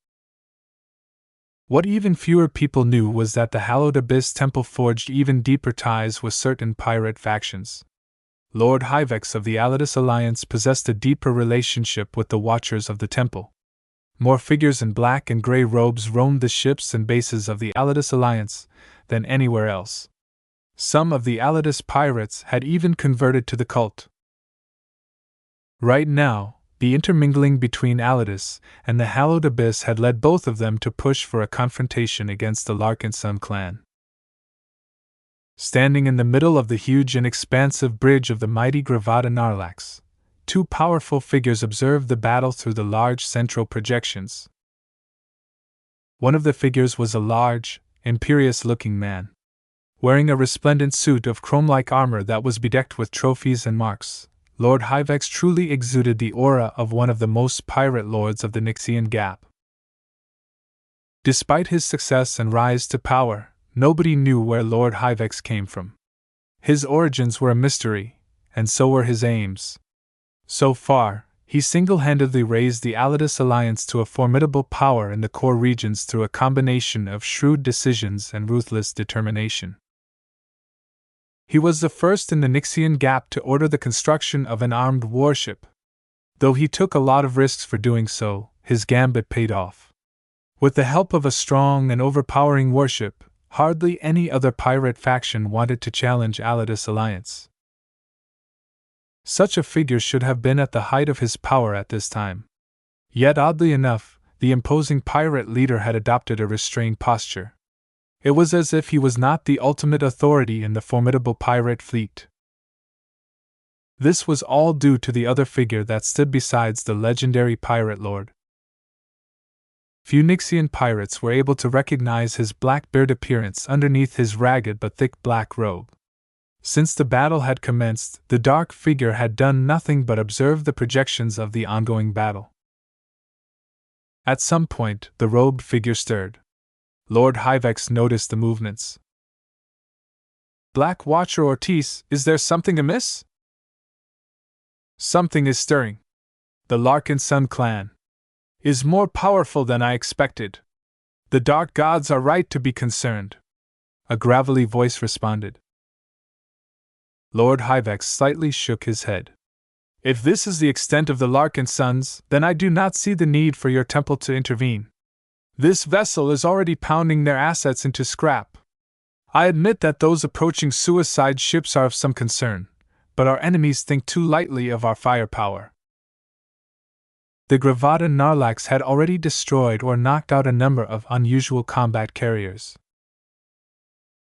What even fewer people knew was that the Hallowed Abyss Temple forged even deeper ties with certain pirate factions. Lord Hyvex of the Alidus Alliance possessed a deeper relationship with the Watchers of the Temple. More figures in black and gray robes roamed the ships and bases of the Alidus Alliance than anywhere else. Some of the Alidus pirates had even converted to the cult. Right now, the intermingling between Alidus and the Hallowed Abyss had led both of them to push for a confrontation against the Larkinson clan. Standing in the middle of the huge and expansive bridge of the mighty Gravata Narlax, two powerful figures observed the battle through the large central projections. One of the figures was a large, imperious-looking man. Wearing a resplendent suit of chrome-like armor that was bedecked with trophies and marks, Lord Hyvex truly exuded the aura of one of the most pirate lords of the Nixian Gap. Despite his success and rise to power, nobody knew where Lord Hyvex came from. His origins were a mystery, and so were his aims. So far, He single-handedly raised the Alidus alliance to a formidable power in the core regions through a combination of shrewd decisions and ruthless determination. He was the first in the Nixian Gap to order the construction of an armed warship. Though he took a lot of risks for doing so, his gambit paid off. With the help of a strong and overpowering warship, hardly any other pirate faction wanted to challenge Alidus' alliance. Such a figure should have been at the height of his power at this time. Yet oddly enough, the imposing pirate leader had adopted a restrained posture. It was as if he was not the ultimate authority in the formidable pirate fleet. This was all due to the other figure that stood besides the legendary pirate lord. Few Nixian pirates were able to recognize his black-beard appearance underneath his ragged but thick black robe. Since the battle had commenced, the dark figure had done nothing but observe the projections of the ongoing battle. At some point, the robed figure stirred. Lord Hyvex noticed the movements. "Black Watcher Ortiz, is there something amiss?" "Something is stirring. The Larkinson clan is more powerful than I expected. The dark gods are right to be concerned," a gravelly voice responded. Lord Hyvex slightly shook his head. "If this is the extent of the Larkinsons, then I do not see the need for your temple to intervene. This vessel is already pounding their assets into scrap. I admit that those approaching suicide ships are of some concern, but our enemies think too lightly of our firepower." The Gravada Narlax had already destroyed or knocked out a number of unusual combat carriers.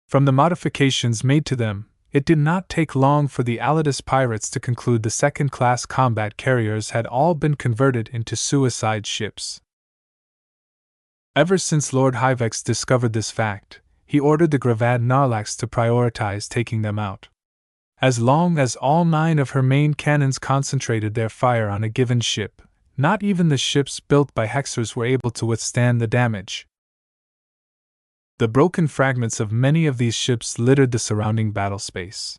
From the modifications made to them, it did not take long for the Alidus pirates to conclude the second-class combat carriers had all been converted into suicide ships. Ever since Lord Hyvex discovered this fact, he ordered the Gravada Narlax to prioritize taking them out. As long as all 9 of her main cannons concentrated their fire on a given ship, not even the ships built by Hexers were able to withstand the damage. The broken fragments of many of these ships littered the surrounding battle space.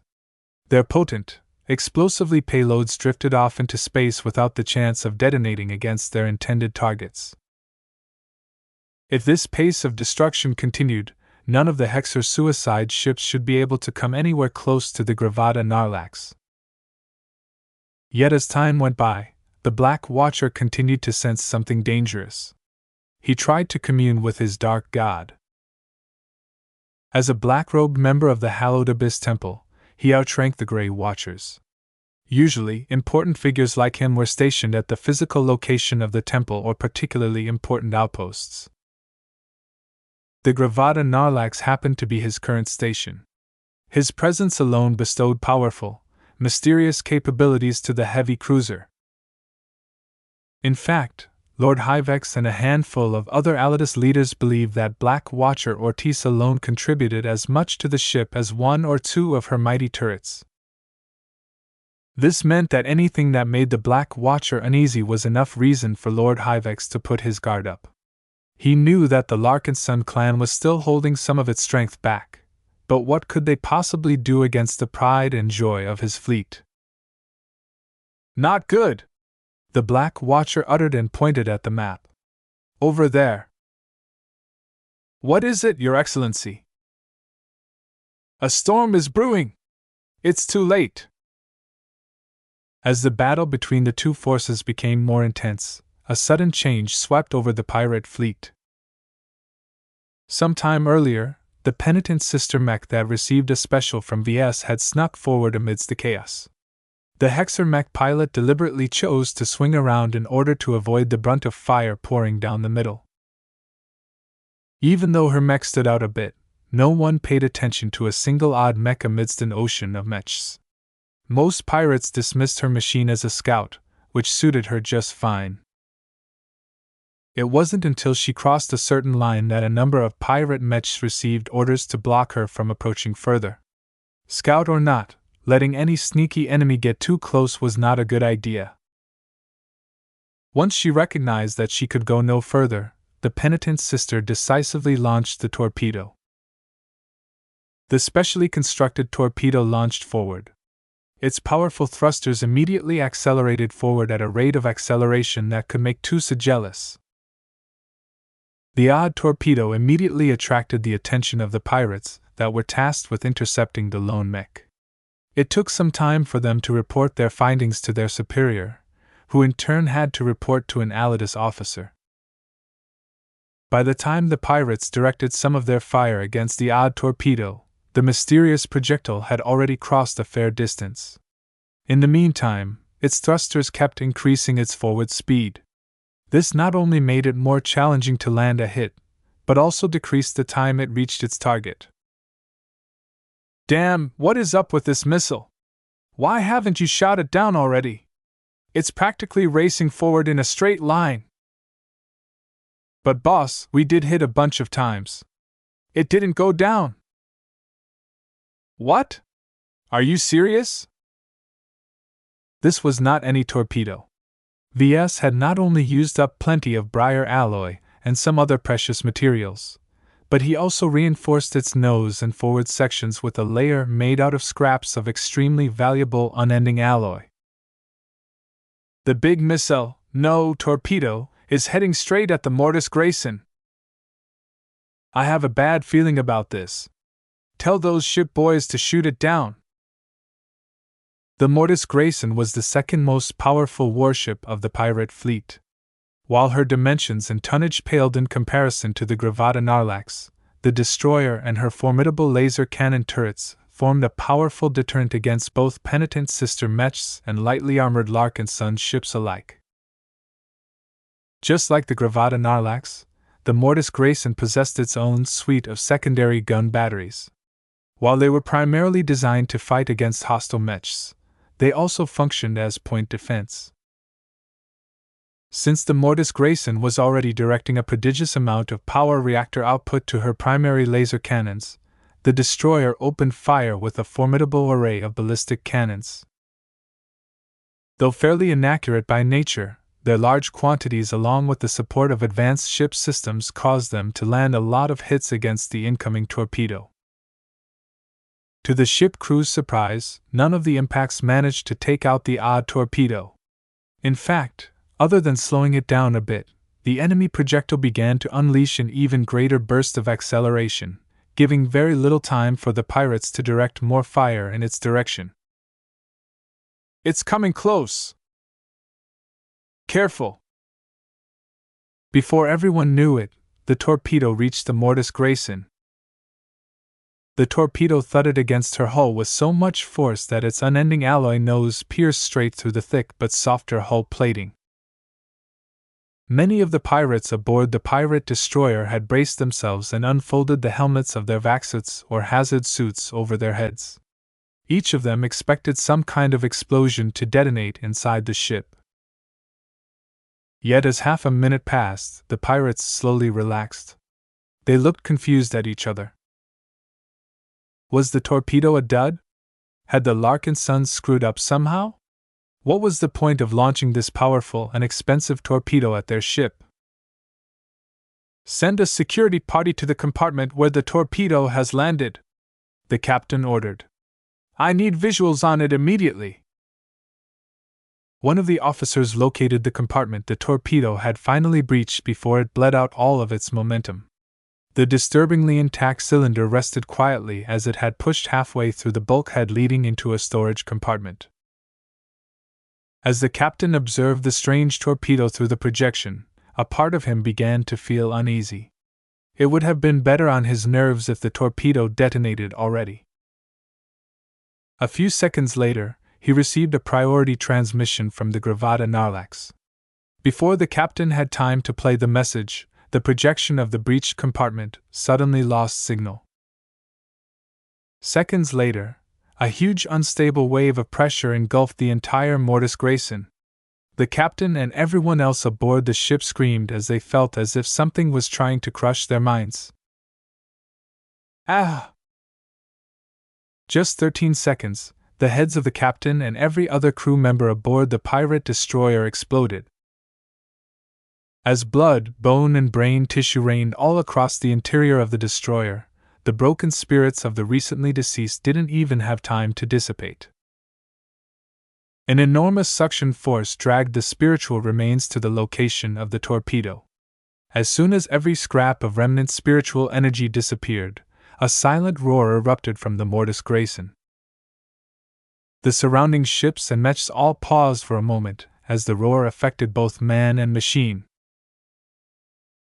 Their potent, explosively payloads drifted off into space without the chance of detonating against their intended targets. If this pace of destruction continued, none of the Hexer suicide ships should be able to come anywhere close to the Gravada Narlax. Yet as time went by, the Black Watcher continued to sense something dangerous. He tried to commune with his dark god. As a black-robed member of the Hallowed Abyss Temple, he outranked the Grey Watchers. Usually, important figures like him were stationed at the physical location of the temple or particularly important outposts. The Gravada Narlax happened to be his current station. His presence alone bestowed powerful, mysterious capabilities to the heavy cruiser. In fact, Lord Hyvex and a handful of other Alidus leaders believed that Black Watcher Ortiz alone contributed as much to the ship as 1 or 2 of her mighty turrets. This meant that anything that made the Black Watcher uneasy was enough reason for Lord Hyvex to put his guard up. He knew that the Larkinson clan was still holding some of its strength back, but what could they possibly do against the pride and joy of his fleet? "Not good!" the Black Watcher uttered and pointed at the map. "Over there." "What is it, Your Excellency?" "A storm is brewing! It's too late!" As the battle between the two forces became more intense, a sudden change swept over the pirate fleet. Some time earlier, the penitent sister mech that received a special from Ves had snuck forward amidst the chaos. The Hexer mech pilot deliberately chose to swing around in order to avoid the brunt of fire pouring down the middle. Even though her mech stood out a bit, no one paid attention to a single odd mech amidst an ocean of mechs. Most pirates dismissed her machine as a scout, which suited her just fine. It wasn't until she crossed a certain line that a number of pirate mechs received orders to block her from approaching further. Scout or not, letting any sneaky enemy get too close was not a good idea. Once she recognized that she could go no further, the penitent sister decisively launched the torpedo. The specially constructed torpedo launched forward. Its powerful thrusters immediately accelerated forward at a rate of acceleration that could make Tusa jealous. The odd torpedo immediately attracted the attention of the pirates that were tasked with intercepting the lone mech. It took some time for them to report their findings to their superior, who in turn had to report to an Alidus officer. By the time the pirates directed some of their fire against the odd torpedo, the mysterious projectile had already crossed a fair distance. In the meantime, its thrusters kept increasing its forward speed. This not only made it more challenging to land a hit, but also decreased the time it reached its target. Damn, what is up with this missile? Why haven't you shot it down already? It's practically racing forward in a straight line. But boss, we did hit a bunch of times. It didn't go down. What? Are you serious? This was not any torpedo. Ves had not only used up plenty of briar alloy and some other precious materials, but he also reinforced its nose and forward sections with a layer made out of scraps of extremely valuable unending alloy. The big missile, no torpedo, is heading straight at the Mortis Grayson. I have a bad feeling about this. Tell those ship boys to shoot it down. The Mortis Grayson was the second most powerful warship of the pirate fleet. While her dimensions and tonnage paled in comparison to the Gravata Narlax, the destroyer and her formidable laser cannon turrets formed a powerful deterrent against both penitent sister Mechs and lightly armored Larkinson ships alike. Just like the Gravata Narlax, the Mortis Grayson possessed its own suite of secondary gun batteries. While they were primarily designed to fight against hostile Mechs, they also functioned as point defense. Since the Mortis Grayson was already directing a prodigious amount of power reactor output to her primary laser cannons, the destroyer opened fire with a formidable array of ballistic cannons. Though fairly inaccurate by nature, their large quantities along with the support of advanced ship systems caused them to land a lot of hits against the incoming torpedo. To the ship crew's surprise, none of the impacts managed to take out the odd torpedo. In fact, other than slowing it down a bit, the enemy projectile began to unleash an even greater burst of acceleration, giving very little time for the pirates to direct more fire in its direction. It's coming close! Careful! Before everyone knew it, the torpedo reached the Mortis Grayson. The torpedo thudded against her hull with so much force that its unending alloy nose pierced straight through the thick but softer hull plating. Many of the pirates aboard the pirate destroyer had braced themselves and unfolded the helmets of their vaxsuits or hazard suits over their heads. Each of them expected some kind of explosion to detonate inside the ship. Yet as half a minute passed, the pirates slowly relaxed. They looked confused at each other. Was the torpedo a dud? Had the Larkinsons screwed up somehow? What was the point of launching this powerful and expensive torpedo at their ship? Send a security party to the compartment where the torpedo has landed, the captain ordered. I need visuals on it immediately. One of the officers located the compartment the torpedo had finally breached before it bled out all of its momentum. The disturbingly intact cylinder rested quietly as it had pushed halfway through the bulkhead leading into a storage compartment. As the captain observed the strange torpedo through the projection, a part of him began to feel uneasy. It would have been better on his nerves if the torpedo detonated already. A few seconds later, he received a priority transmission from the Gravata Narlax. Before the captain had time to play the message, the projection of the breached compartment suddenly lost signal. Seconds later, a huge unstable wave of pressure engulfed the entire Mortis Grayson. The captain and everyone else aboard the ship screamed as they felt as if something was trying to crush their minds. Ah! Just 13 seconds, the heads of the captain and every other crew member aboard the pirate destroyer exploded. As blood, bone, and brain tissue rained all across the interior of the destroyer, the broken spirits of the recently deceased didn't even have time to dissipate. An enormous suction force dragged the spiritual remains to the location of the torpedo. As soon as every scrap of remnant spiritual energy disappeared, a silent roar erupted from the Mortis Grayson. The surrounding ships and mechs all paused for a moment as the roar affected both man and machine.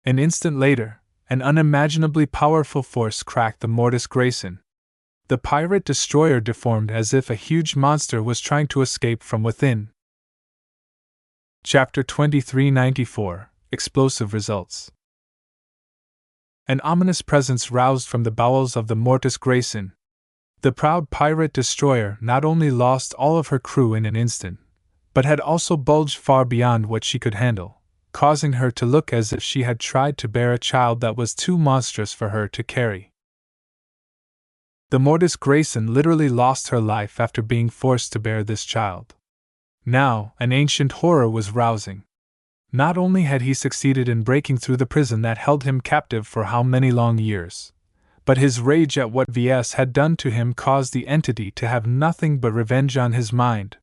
An instant later, an unimaginably powerful force cracked the Mortis Grayson. The pirate destroyer deformed as if a huge monster was trying to escape from within. Chapter 2394 Explosive Results. An ominous presence roused from the bowels of the Mortis Grayson. The proud pirate destroyer not only lost all of her crew in an instant, but had also bulged far beyond what she could handle, causing her to look as if she had tried to bear a child that was too monstrous for her to carry. The Mortis Grayson literally lost her life after being forced to bear this child. Now, an ancient horror was rousing. Not only had he succeeded in breaking through the prison that held him captive for how many long years, but his rage at what Ves had done to him caused the entity to have nothing but revenge on his mind.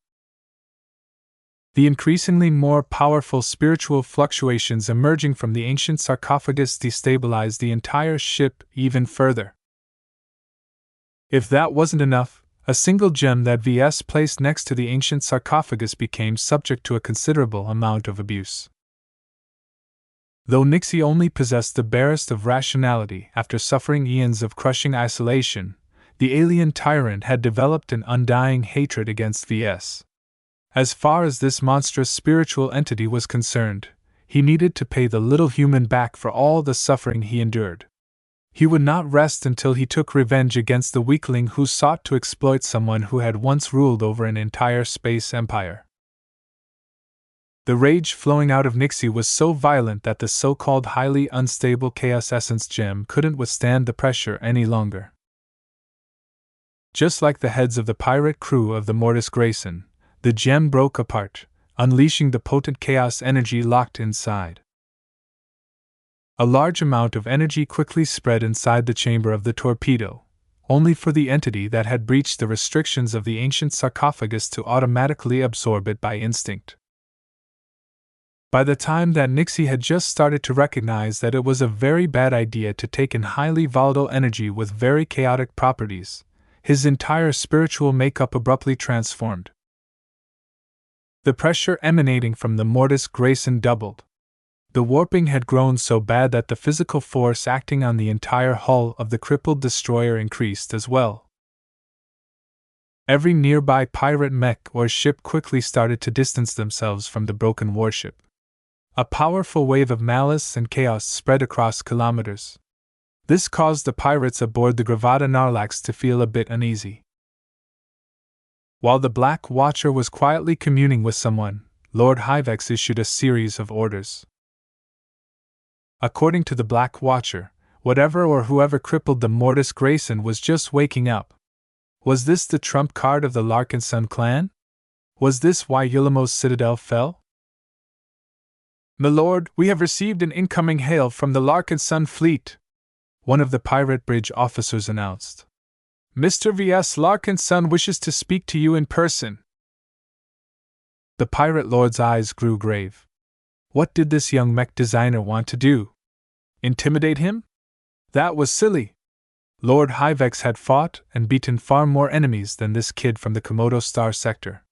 The increasingly more powerful spiritual fluctuations emerging from the ancient sarcophagus destabilized the entire ship even further. If that wasn't enough, a single gem that Ves placed next to the ancient sarcophagus became subject to a considerable amount of abuse. Though Nixie only possessed the barest of rationality after suffering eons of crushing isolation, the alien tyrant had developed an undying hatred against Ves. As far as this monstrous spiritual entity was concerned, he needed to pay the little human back for all the suffering he endured. He would not rest until he took revenge against the weakling who sought to exploit someone who had once ruled over an entire space empire. The rage flowing out of Nixie was so violent that the so-called highly unstable Chaos Essence gem couldn't withstand the pressure any longer. Just like the heads of the pirate crew of the Mortis Grayson, the gem broke apart, unleashing the potent chaos energy locked inside. A large amount of energy quickly spread inside the chamber of the torpedo, only for the entity that had breached the restrictions of the ancient sarcophagus to automatically absorb it by instinct. By the time that Nixie had just started to recognize that it was a very bad idea to take in highly volatile energy with very chaotic properties, his entire spiritual makeup abruptly transformed. The pressure emanating from the Mortis Grayson doubled. The warping had grown so bad that the physical force acting on the entire hull of the crippled destroyer increased as well. Every nearby pirate mech or ship quickly started to distance themselves from the broken warship. A powerful wave of malice and chaos spread across kilometers. This caused the pirates aboard the Gravata Narlax to feel a bit uneasy. While the Black Watcher was quietly communing with someone, Lord Hyvex issued a series of orders. According to the Black Watcher, whatever or whoever crippled the Mortis Grayson was just waking up. Was this the trump card of the Larkinson clan? Was this why Yulamo's citadel fell? "My lord, we have received an incoming hail from the Larkinson fleet," one of the pirate bridge officers announced. "Mr. Ves Larkinson wishes to speak to you in person." The pirate lord's eyes grew grave. What did this young mech designer want to do? Intimidate him? That was silly. Lord Hyvex had fought and beaten far more enemies than this kid from the Komodo Star sector.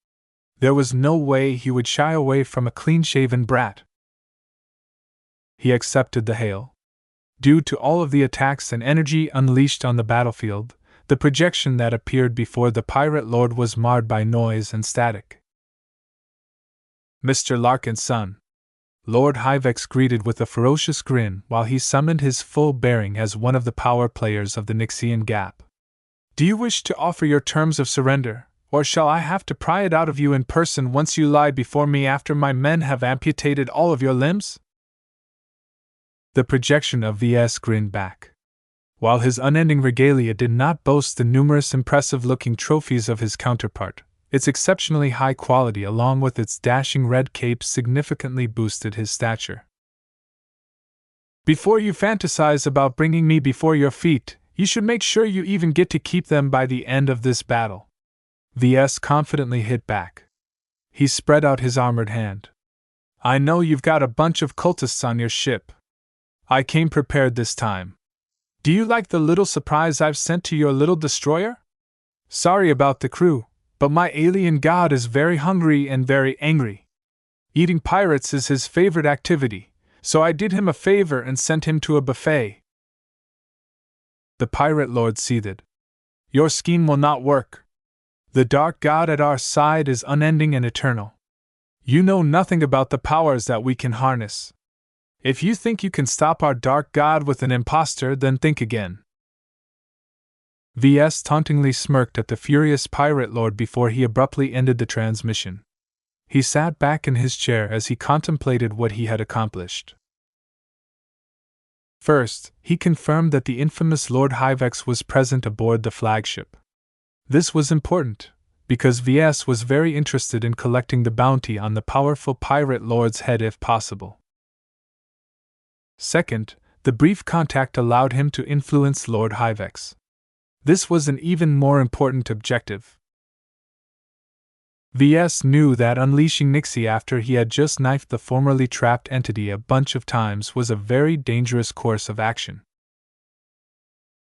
There was no way he would shy away from a clean-shaven brat. He accepted the hail. Due to all of the attacks and energy unleashed on the battlefield, the projection that appeared before the pirate lord was marred by noise and static. "Mr. Larkinson," Lord Hyvex greeted with a ferocious grin while he summoned his full bearing as one of the power players of the Nixian Gap. "Do you wish to offer your terms of surrender, or shall I have to pry it out of you in person once you lie before me after my men have amputated all of your limbs?" The projection of Ves grinned back. While his unending regalia did not boast the numerous impressive-looking trophies of his counterpart, its exceptionally high quality along with its dashing red cape significantly boosted his stature. "Before you fantasize about bringing me before your feet, you should make sure you even get to keep them by the end of this battle," Ves confidently hit back. He spread out his armored hand. I know you've got a bunch of cultists on your ship. I came prepared this time. Do you like the little surprise I've sent to your little destroyer? Sorry about the crew, but my alien god is very hungry and very angry. Eating pirates is his favorite activity, so I did him a favor and sent him to a buffet. The pirate lord seethed. Your scheme will not work. The dark god at our side is unending and eternal. You know nothing about the powers that we can harness. If you think you can stop our dark god with an impostor, then think again. Ves tauntingly smirked at the furious pirate lord before he abruptly ended the transmission. He sat back in his chair as he contemplated what he had accomplished. First, he confirmed that the infamous Lord Hivex was present aboard the flagship. This was important, because Ves was very interested in collecting the bounty on the powerful pirate lord's head if possible. Second, the brief contact allowed him to influence Lord Hivex. This was an even more important objective. Ves knew that unleashing Nixie after he had just knifed the formerly trapped entity a bunch of times was a very dangerous course of action.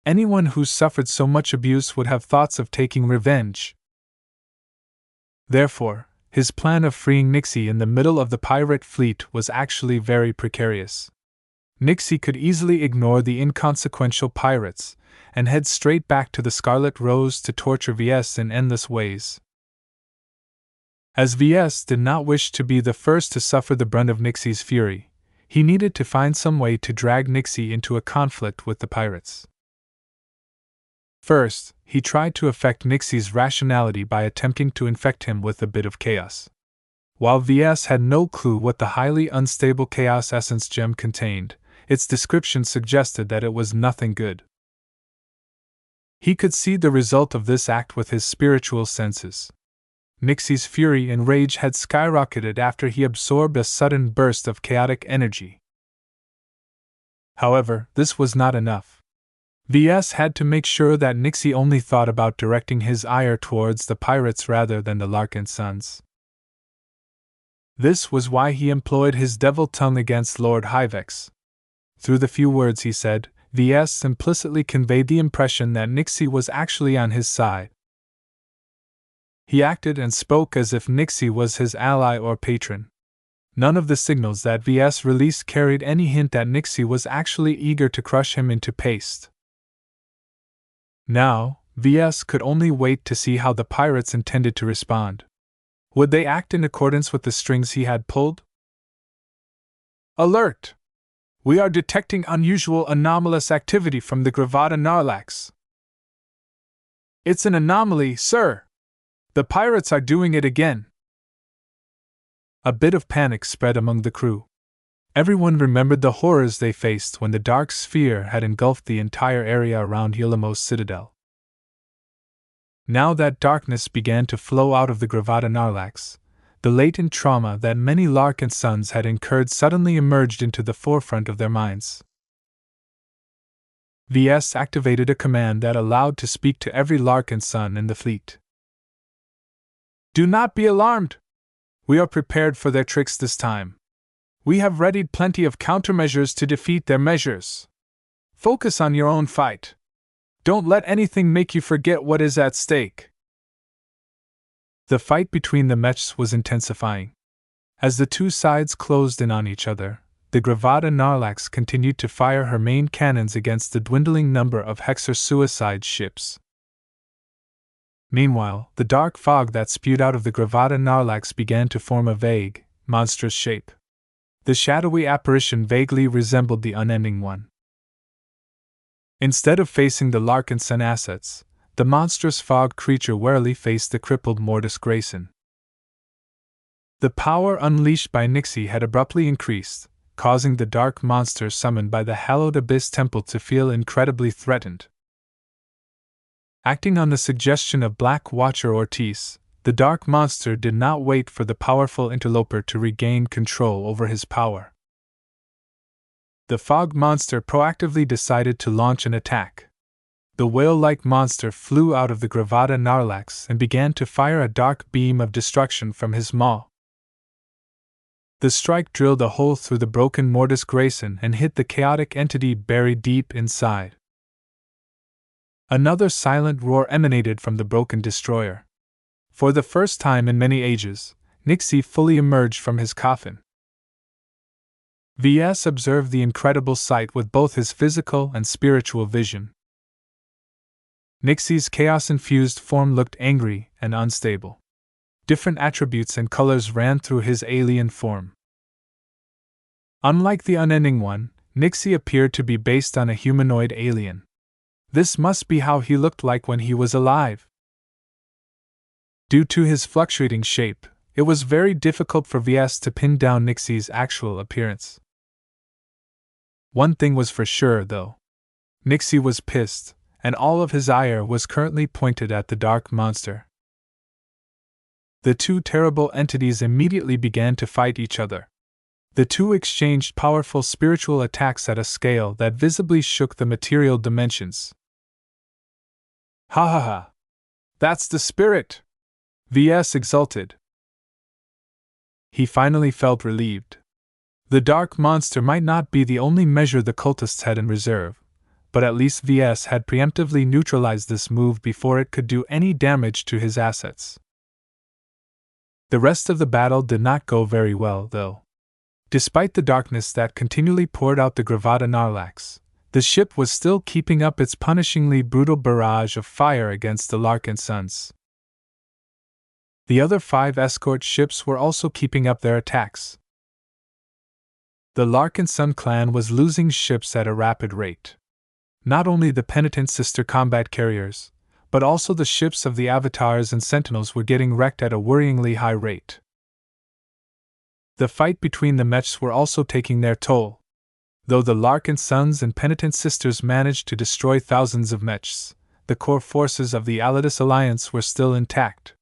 Anyone who suffered so much abuse would have thoughts of taking revenge. Therefore, his plan of freeing Nixie in the middle of the pirate fleet was actually very precarious. Nixie could easily ignore the inconsequential pirates and head straight back to the Scarlet Rose to torture Ves in endless ways. As Ves did not wish to be the first to suffer the brunt of Nixie's fury, he needed to find some way to drag Nixie into a conflict with the pirates. First, he tried to affect Nixie's rationality by attempting to infect him with a bit of chaos. While Ves had no clue what the highly unstable Chaos Essence gem contained, its description suggested that it was nothing good. He could see the result of this act with his spiritual senses. Nixie's fury and rage had skyrocketed after he absorbed a sudden burst of chaotic energy. However, this was not enough. Ves had to make sure that Nixie only thought about directing his ire towards the pirates rather than the Larkinsons. This was why he employed his devil tongue against Lord Hivex. Through the few words he said, Ves implicitly conveyed the impression that Nixie was actually on his side. He acted and spoke as if Nixie was his ally or patron. None of the signals that Ves released carried any hint that Nixie was actually eager to crush him into paste. Now, Ves could only wait to see how the pirates intended to respond. Would they act in accordance with the strings he had pulled? Alert! We are detecting unusual anomalous activity from the Gravata Narlax. It's an anomaly, sir! The pirates are doing it again! A bit of panic spread among the crew. Everyone remembered the horrors they faced when the dark sphere had engulfed the entire area around Yulamos Citadel. Now that darkness began to flow out of the Gravata Narlax, the latent trauma that many Larkinsons had incurred suddenly emerged into the forefront of their minds. Ves activated a command that allowed to speak to every Larkinson in the fleet. Do not be alarmed! We are prepared for their tricks this time. We have readied plenty of countermeasures to defeat their measures. Focus on your own fight. Don't let anything make you forget what is at stake. The fight between the mechs was intensifying. As the two sides closed in on each other, the Gravata Narlax continued to fire her main cannons against the dwindling number of Hexer suicide ships. Meanwhile, the dark fog that spewed out of the Gravata Narlax began to form a vague, monstrous shape. The shadowy apparition vaguely resembled the Unending One. Instead of facing the Larkinson assets, the monstrous fog creature warily faced the crippled Mortis Grayson. The power unleashed by Nixie had abruptly increased, causing the dark monster summoned by the hallowed Abyss Temple to feel incredibly threatened. Acting on the suggestion of Black Watcher Ortiz, the dark monster did not wait for the powerful interloper to regain control over his power. The fog monster proactively decided to launch an attack. The whale-like monster flew out of the Gravata Narlax and began to fire a dark beam of destruction from his maw. The strike drilled a hole through the broken Mortis Grayson and hit the chaotic entity buried deep inside. Another silent roar emanated from the broken destroyer. For the first time in many ages, Nixie fully emerged from his coffin. Ves observed the incredible sight with both his physical and spiritual vision. Nixie's chaos-infused form looked angry and unstable. Different attributes and colors ran through his alien form. Unlike the unending one, Nixie appeared to be based on a humanoid alien. This must be how he looked like when he was alive. Due to his fluctuating shape, it was very difficult for Ves to pin down Nixie's actual appearance. One thing was for sure, though. Nixie was pissed, and all of his ire was currently pointed at the dark monster. The two terrible entities immediately began to fight each other. The two exchanged powerful spiritual attacks at a scale that visibly shook the material dimensions. Ha ha ha! That's the spirit! Ves exulted. He finally felt relieved. The dark monster might not be the only measure the cultists had in reserve, but at least Ves had preemptively neutralized this move before it could do any damage to his assets. The rest of the battle did not go very well, though. Despite the darkness that continually poured out the Gravata Narlax, the ship was still keeping up its punishingly brutal barrage of fire against the Larkinsons. The other 5 escort ships were also keeping up their attacks. The Larkinson clan was losing ships at a rapid rate. Not only the penitent sister combat carriers, but also the ships of the avatars and sentinels were getting wrecked at a worryingly high rate. The fight between the mechs were also taking their toll. Though the Larkinsons and penitent sisters managed to destroy thousands of mechs, the core forces of the Alidus Alliance were still intact.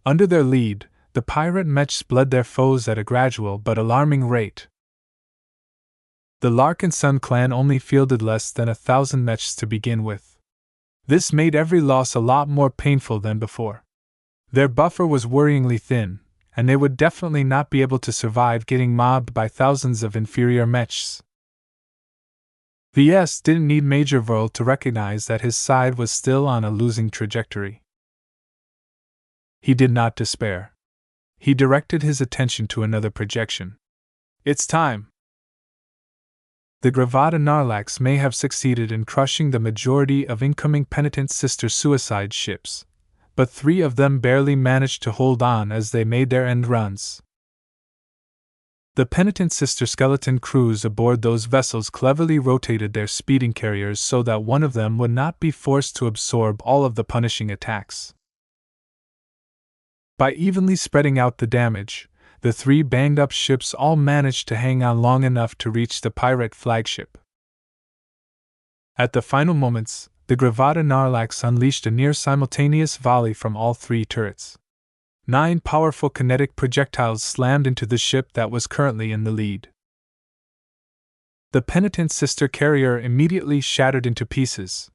Under their lead, the pirate mechs bled their foes at a gradual but alarming rate. The Larkinson clan only fielded less than 1,000 mechs to begin with. This made every loss a lot more painful than before. Their buffer was worryingly thin, and they would definitely not be able to survive getting mobbed by thousands of inferior mechs. Ves didn't need Major Verl to recognize that his side was still on a losing trajectory. He did not despair. He directed his attention to another projection. It's time! The Gravata Narlax may have succeeded in crushing the majority of incoming penitent sister suicide ships, but 3 of them barely managed to hold on as they made their end runs. The penitent sister skeleton crews aboard those vessels cleverly rotated their speeding carriers so that one of them would not be forced to absorb all of the punishing attacks. By evenly spreading out the damage, the 3 banged-up ships all managed to hang on long enough to reach the pirate flagship. At the final moments, the Gravata Narlax unleashed a near-simultaneous volley from all 3 turrets. 9 powerful kinetic projectiles slammed into the ship that was currently in the lead. The penitent sister carrier immediately shattered into pieces.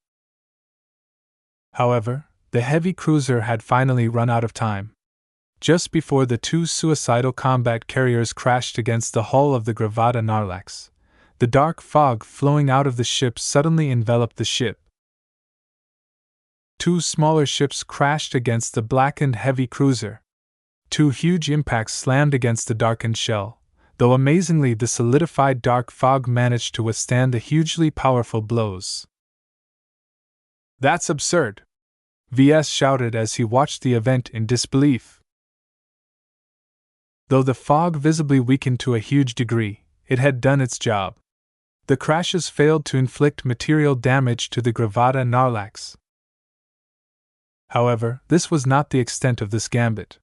However, the heavy cruiser had finally run out of time. Just before the 2 suicidal combat carriers crashed against the hull of the Gravata Narlax, the dark fog flowing out of the ship suddenly enveloped the ship. 2 smaller ships crashed against the blackened heavy cruiser. 2 huge impacts slammed against the darkened shell, though amazingly the solidified dark fog managed to withstand the hugely powerful blows. That's absurd! Ves shouted as he watched the event in disbelief. Though the fog visibly weakened to a huge degree, it had done its job. The crashes failed to inflict material damage to the Gravata Narlax. However, this was not the extent of this gambit.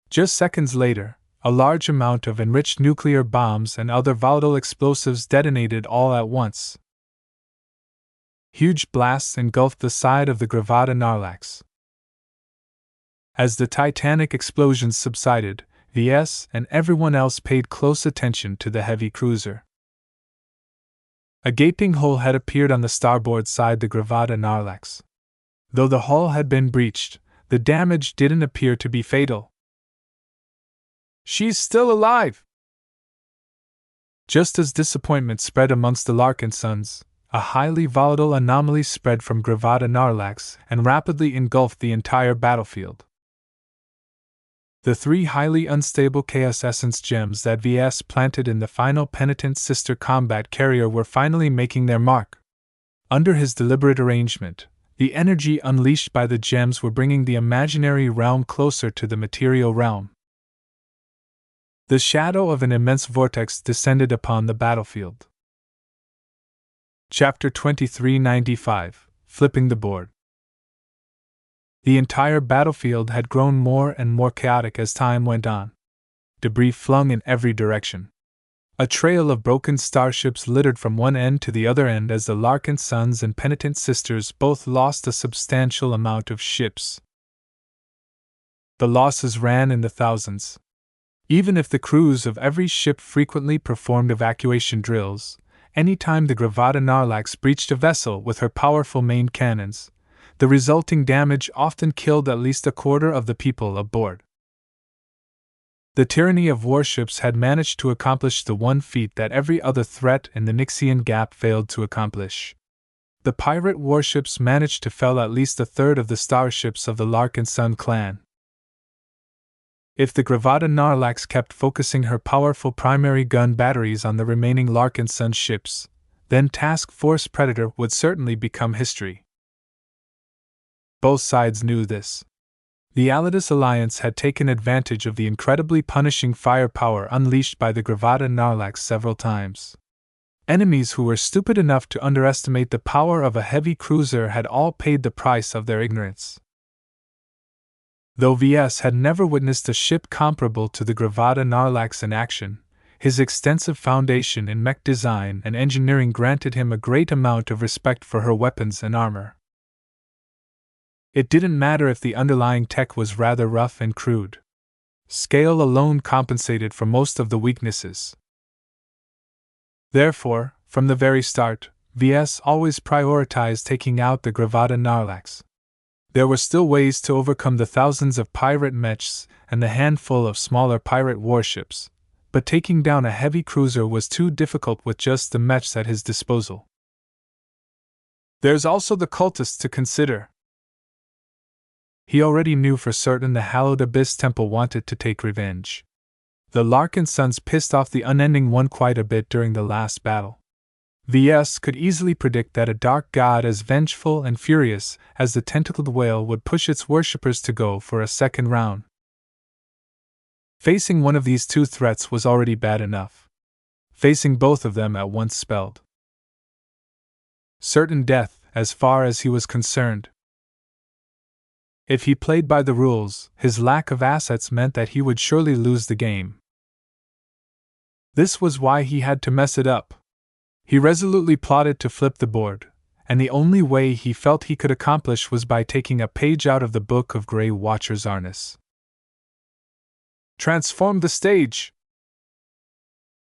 Just seconds later, a large amount of enriched nuclear bombs and other volatile explosives detonated all at once. Huge blasts engulfed the side of the Gravata Narlax. As the titanic explosions subsided, Ves and everyone else paid close attention to the heavy cruiser. A gaping hole had appeared on the starboard side the Gravata Narlax. Though the hull had been breached, the damage didn't appear to be fatal. "She's still alive!" Just as disappointment spread amongst the Larkinsons, a highly volatile anomaly spread from Gravata Narlax and rapidly engulfed the entire battlefield. The 3 highly unstable Chaos Essence gems that Ves planted in the final Penitent Sister combat carrier were finally making their mark. Under his deliberate arrangement, the energy unleashed by the gems were bringing the imaginary realm closer to the material realm. The shadow of an immense vortex descended upon the battlefield. Chapter 2395 Flipping the Board. The entire battlefield had grown more and more chaotic as time went on. Debris flung in every direction. A trail of broken starships littered from one end to the other end as the Larkinsons and Penitent Sisters both lost a substantial amount of ships. The losses ran in the thousands. Even if the crews of every ship frequently performed evacuation drills, any time the Gravata Narlax breached a vessel with her powerful main cannons, the resulting damage often killed at least a quarter of the people aboard. The tyranny of warships had managed to accomplish the one feat that every other threat in the Nixian Gap failed to accomplish. The pirate warships managed to fell at least a third of the starships of the Larkinson clan. If the Gravata Narlax kept focusing her powerful primary gun batteries on the remaining Larkinson ships, then Task Force Predator would certainly become history. Both sides knew this. The Alidus Alliance had taken advantage of the incredibly punishing firepower unleashed by the Gravata Narlax several times. Enemies who were stupid enough to underestimate the power of a heavy cruiser had all paid the price of their ignorance. Though Ves had never witnessed a ship comparable to the Gravata Narlax in action, his extensive foundation in mech design and engineering granted him a great amount of respect for her weapons and armor. It didn't matter if the underlying tech was rather rough and crude. Scale alone compensated for most of the weaknesses. Therefore, from the very start, Ves always prioritized taking out the Gravata Narlax. There were still ways to overcome the thousands of pirate mechs and the handful of smaller pirate warships, but taking down a heavy cruiser was too difficult with just the mechs at his disposal. There's also the cultists to consider. He already knew for certain the Hallowed Abyss Temple wanted to take revenge. The Larkinsons pissed off the Unending One quite a bit during the last battle. Ves could easily predict that a dark god as vengeful and furious as the tentacled whale would push its worshippers to go for a second round. Facing one of these two threats was already bad enough. Facing both of them at once spelled certain death, as far as he was concerned. If he played by the rules, his lack of assets meant that he would surely lose the game. This was why he had to mess it up. He resolutely plotted to flip the board, and the only way he felt he could accomplish was by taking a page out of the Book of Grey Watcher's Arnis. Transform the stage!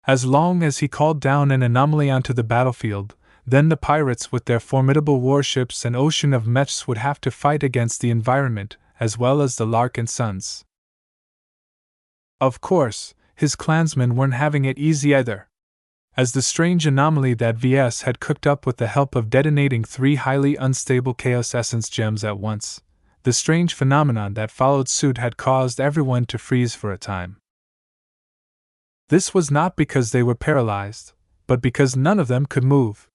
As long as he called down an anomaly onto the battlefield, then the pirates with their formidable warships and ocean of mechs would have to fight against the environment, as well as the Larkinsons. Of course, his clansmen weren't having it easy either. As the strange anomaly that Ves had cooked up with the help of detonating 3 highly unstable Chaos Essence gems at once, the strange phenomenon that followed suit had caused everyone to freeze for a time. This was not because they were paralyzed, but because none of them could move.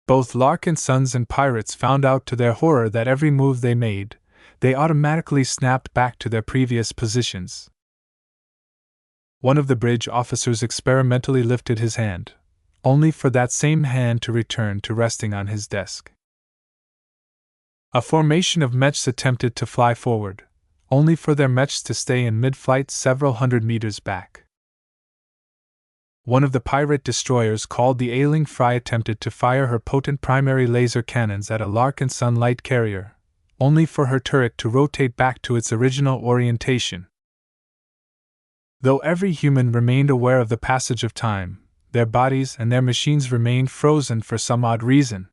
Both Larkinsons and pirates found out to their horror that every move they made, they automatically snapped back to their previous positions. One of the bridge officers experimentally lifted his hand, only for that same hand to return to resting on his desk. A formation of mechs attempted to fly forward, only for their mechs to stay in mid-flight several hundred meters back. One of the pirate destroyers called the Ailing Fry attempted to fire her potent primary laser cannons at a Larkinson light carrier, only for her turret to rotate back to its original orientation. Though every human remained aware of the passage of time, their bodies and their machines remained frozen for some odd reason.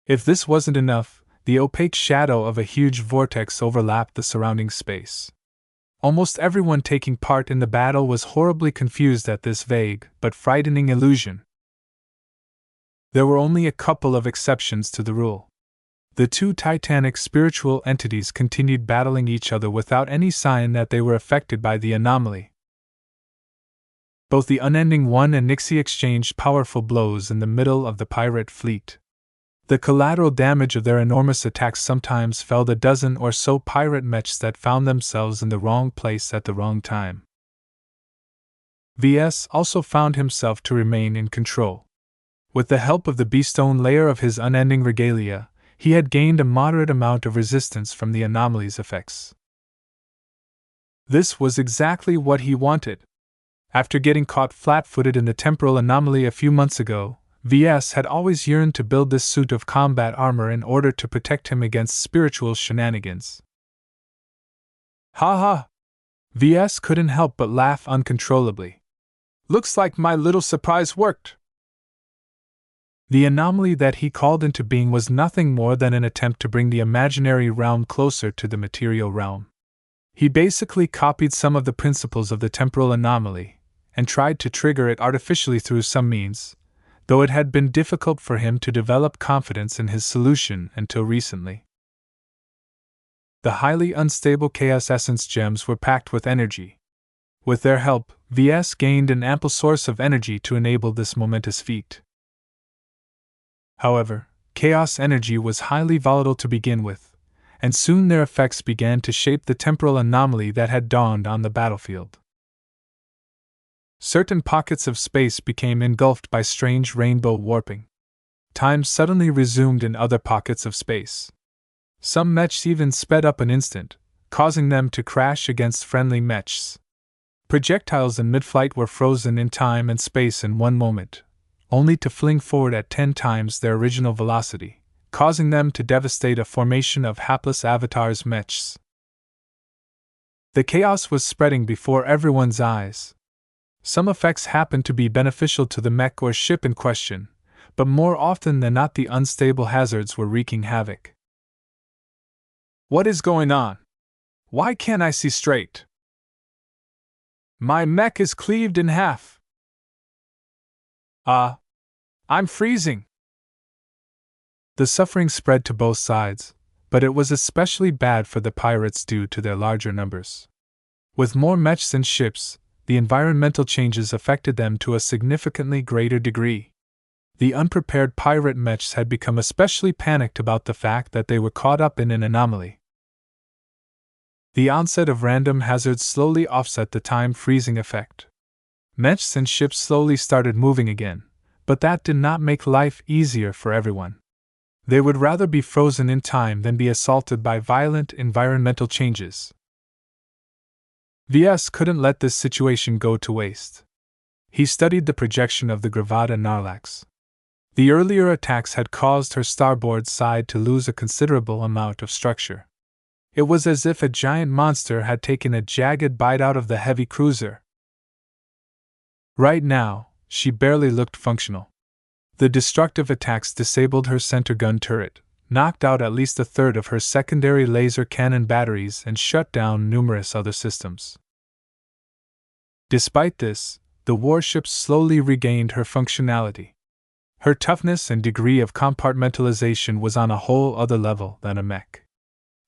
If this wasn't enough, the opaque shadow of a huge vortex overlapped the surrounding space. Almost everyone taking part in the battle was horribly confused at this vague but frightening illusion. There were only a couple of exceptions to the rule. The two titanic spiritual entities continued battling each other without any sign that they were affected by the anomaly. Both the unending one and Nixie exchanged powerful blows in the middle of the pirate fleet. The collateral damage of their enormous attacks sometimes felled a dozen or so pirate mechs that found themselves in the wrong place at the wrong time. Ves also found himself to remain in control. With the help of the beastone layer of his unending regalia, he had gained a moderate amount of resistance from the anomaly's effects. This was exactly what he wanted. After getting caught flat-footed in the temporal anomaly a few months ago, Ves had always yearned to build this suit of combat armor in order to protect him against spiritual shenanigans. Ha ha! Ves couldn't help but laugh uncontrollably. Looks like my little surprise worked. The anomaly that he called into being was nothing more than an attempt to bring the imaginary realm closer to the material realm. He basically copied some of the principles of the temporal anomaly and tried to trigger it artificially through some means, though it had been difficult for him to develop confidence in his solution until recently. The highly unstable Chaos Essence gems were packed with energy. With their help, Ves gained an ample source of energy to enable this momentous feat. However, chaos energy was highly volatile to begin with, and soon their effects began to shape the temporal anomaly that had dawned on the battlefield. Certain pockets of space became engulfed by strange rainbow warping. Time suddenly resumed in other pockets of space. Some mechs even sped up an instant, causing them to crash against friendly mechs. Projectiles in mid-flight were frozen in time and space in one moment, only to fling forward at 10 times their original velocity, causing them to devastate a formation of hapless avatars' mechs. The chaos was spreading before everyone's eyes. Some effects happened to be beneficial to the mech or ship in question, but more often than not the unstable hazards were wreaking havoc. What is going on? Why can't I see straight? My mech is cleaved in half. I'm freezing. The suffering spread to both sides, but it was especially bad for the pirates due to their larger numbers. With more mechs and ships, the environmental changes affected them to a significantly greater degree. The unprepared pirate mechs had become especially panicked about the fact that they were caught up in an anomaly. The onset of random hazards slowly offset the time freezing effect. Mechs and ships slowly started moving again, but that did not make life easier for everyone. They would rather be frozen in time than be assaulted by violent environmental changes. Ves couldn't let this situation go to waste. He studied the projection of the Gravata Narlax. The earlier attacks had caused her starboard side to lose a considerable amount of structure. It was as if a giant monster had taken a jagged bite out of the heavy cruiser. Right now, she barely looked functional. The destructive attacks disabled her center gun turret, knocked out at least a third of her secondary laser cannon batteries, and shut down numerous other systems. Despite this, the warship slowly regained her functionality. Her toughness and degree of compartmentalization was on a whole other level than a mech.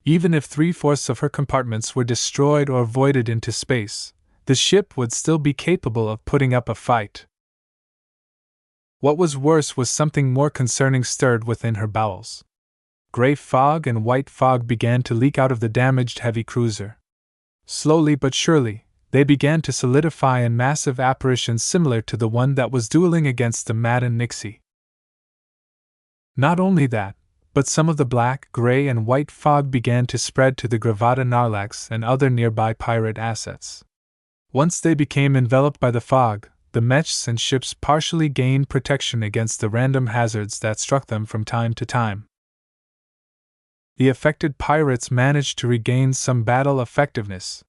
Even if 3/4 of her compartments were destroyed or voided into space, the ship would still be capable of putting up a fight. What was worse was something more concerning stirred within her bowels. Gray fog and white fog began to leak out of the damaged heavy cruiser. Slowly but surely, they began to solidify in massive apparitions similar to the one that was dueling against the maddened Nixie. Not only that, but some of the black, gray, and white fog began to spread to the Gravata Narlax and other nearby pirate assets. Once they became enveloped by the fog, the mechs and ships partially gained protection against the random hazards that struck them from time to time. The affected pirates managed to regain some battle effectiveness.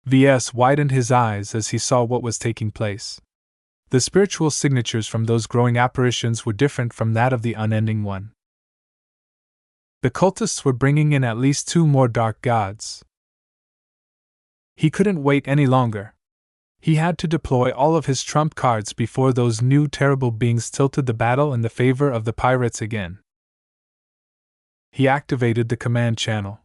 Ves widened his eyes as he saw what was taking place. The spiritual signatures from those growing apparitions were different from that of the unending one. The cultists were bringing in at least 2 more dark gods. He couldn't wait any longer. He had to deploy all of his trump cards before those new terrible beings tilted the battle in the favor of the pirates again. He activated the command channel.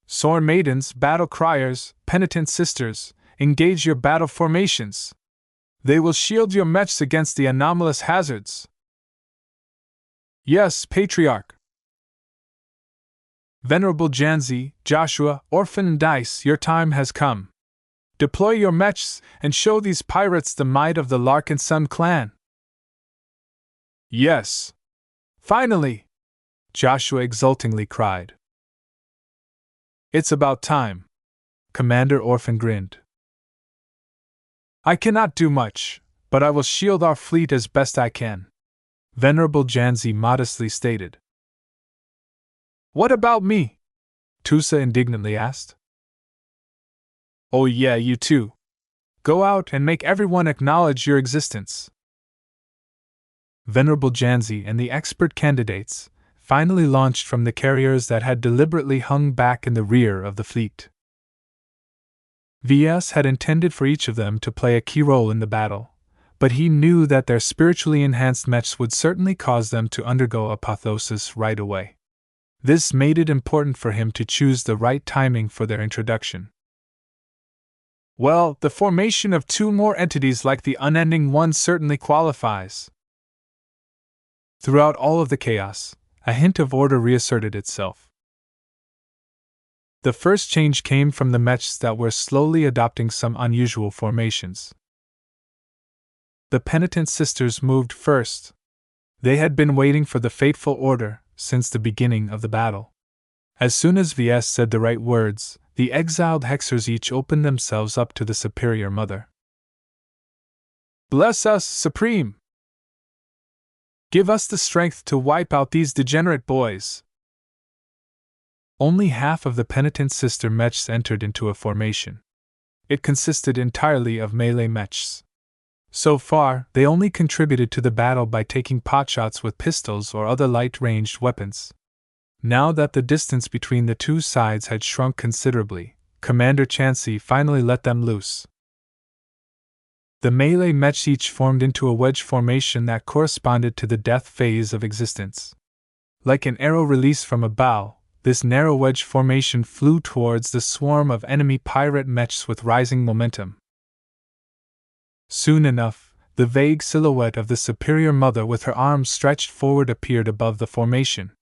Sword maidens, battle criers, penitent sisters, engage your battle formations. They will shield your mechs against the anomalous hazards. Yes, Patriarch. Venerable Janzi, Joshua, Orphan and Dice, your time has come. Deploy your mechs and show these pirates the might of the Larkinson clan. Yes. Finally! Joshua exultingly cried. It's about time. Commander Orphan grinned. I cannot do much, but I will shield our fleet as best I can. Venerable Janzi modestly stated. What about me? Tusa indignantly asked. Oh yeah, you too. Go out and make everyone acknowledge your existence. Venerable Janzi and the expert candidates finally launched from the carriers that had deliberately hung back in the rear of the fleet. Ves had intended for each of them to play a key role in the battle, but he knew that their spiritually enhanced mechs would certainly cause them to undergo apotheosis right away. This made it important for him to choose the right timing for their introduction. Well, the formation of 2 more entities like the unending one certainly qualifies. Throughout all of the chaos, a hint of order reasserted itself. The first change came from the mechs that were slowly adopting some unusual formations. The penitent sisters moved first. They had been waiting for the fateful order since the beginning of the battle. As soon as Ves said the right words, the exiled hexers each opened themselves up to the Superior Mother. Bless us, Supreme! Give us the strength to wipe out these degenerate boys! Only half of the penitent sister mechs entered into a formation. It consisted entirely of melee mechs. So far, they only contributed to the battle by taking potshots with pistols or other light-ranged weapons. Now that the distance between the 2 sides had shrunk considerably, Commander Chansey finally let them loose. The melee mechs each formed into a wedge formation that corresponded to the death phase of existence. Like an arrow released from a bow, this narrow wedge formation flew towards the swarm of enemy pirate mechs with rising momentum. Soon enough, the vague silhouette of the Superior Mother with her arms stretched forward appeared above the formation.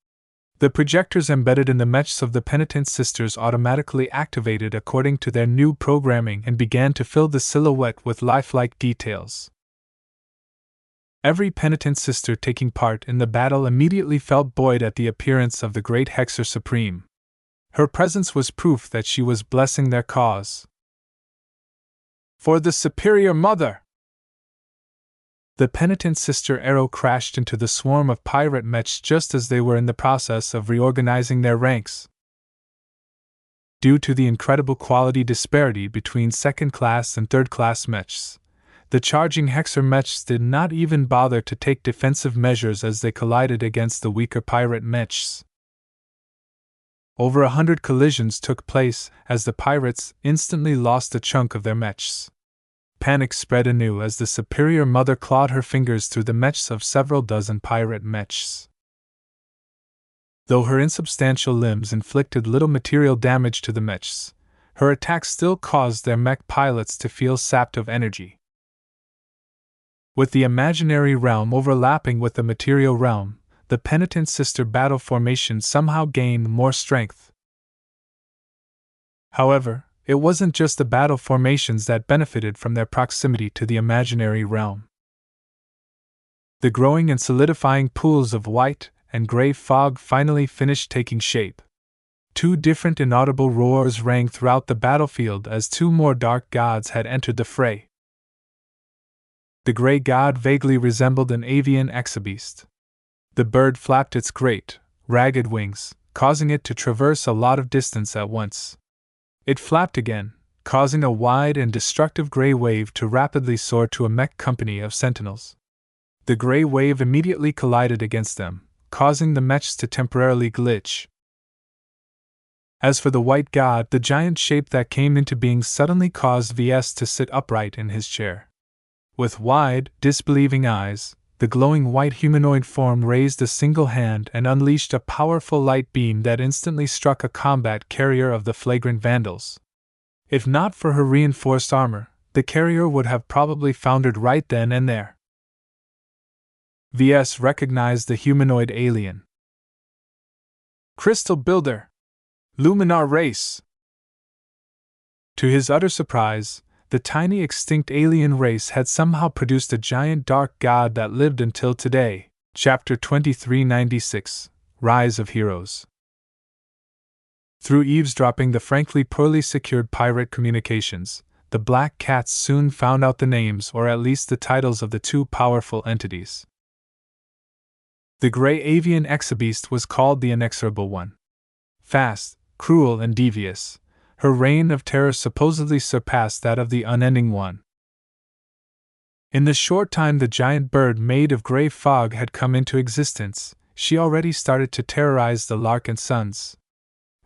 The projectors embedded in the mechs of the penitent sisters automatically activated according to their new programming and began to fill the silhouette with lifelike details. Every penitent sister taking part in the battle immediately felt buoyed at the appearance of the great Hexer Supreme. Her presence was proof that she was blessing their cause. For the Superior Mother! The penitent sister arrow crashed into the swarm of pirate mechs just as they were in the process of reorganizing their ranks. Due to the incredible quality disparity between second-class and third-class mechs, the charging Hexer mechs did not even bother to take defensive measures as they collided against the weaker pirate mechs. Over 100 collisions took place as the pirates instantly lost a chunk of their mechs. Panic spread anew as the Superior Mother clawed her fingers through the mechs of several dozen pirate mechs. Though her insubstantial limbs inflicted little material damage to the mechs, her attacks still caused their mech pilots to feel sapped of energy. With the imaginary realm overlapping with the material realm, the penitent sister battle formation somehow gained more strength. However, it wasn't just the battle formations that benefited from their proximity to the imaginary realm. The growing and solidifying pools of white and gray fog finally finished taking shape. 2 different inaudible roars rang throughout the battlefield as 2 more dark gods had entered the fray. The gray god vaguely resembled an avian exabeast. The bird flapped its great, ragged wings, causing it to traverse a lot of distance at once. It flapped again, causing a wide and destructive gray wave to rapidly soar to a mech company of sentinels. The gray wave immediately collided against them, causing the mechs to temporarily glitch. As for the white god, the giant shape that came into being suddenly caused Ves to sit upright in his chair. With wide, disbelieving eyes, the glowing white humanoid form raised a single hand and unleashed a powerful light beam that instantly struck a combat carrier of the flagrant vandals. If not for her reinforced armor, the carrier would have probably foundered right then and there. Ves recognized the humanoid alien. Crystal Builder! Luminar race! To his utter surprise, the tiny extinct alien race had somehow produced a giant dark god that lived until today. Chapter 2396 Rise of Heroes. Through eavesdropping the frankly poorly secured pirate communications, the Black Cats soon found out the names or at least the titles of the two powerful entities. The gray avian exabeast was called the Inexorable One. Fast, cruel, and devious, her reign of terror supposedly surpassed that of the Unending One. In the short time the giant bird made of gray fog had come into existence, she already started to terrorize the Larkinsons.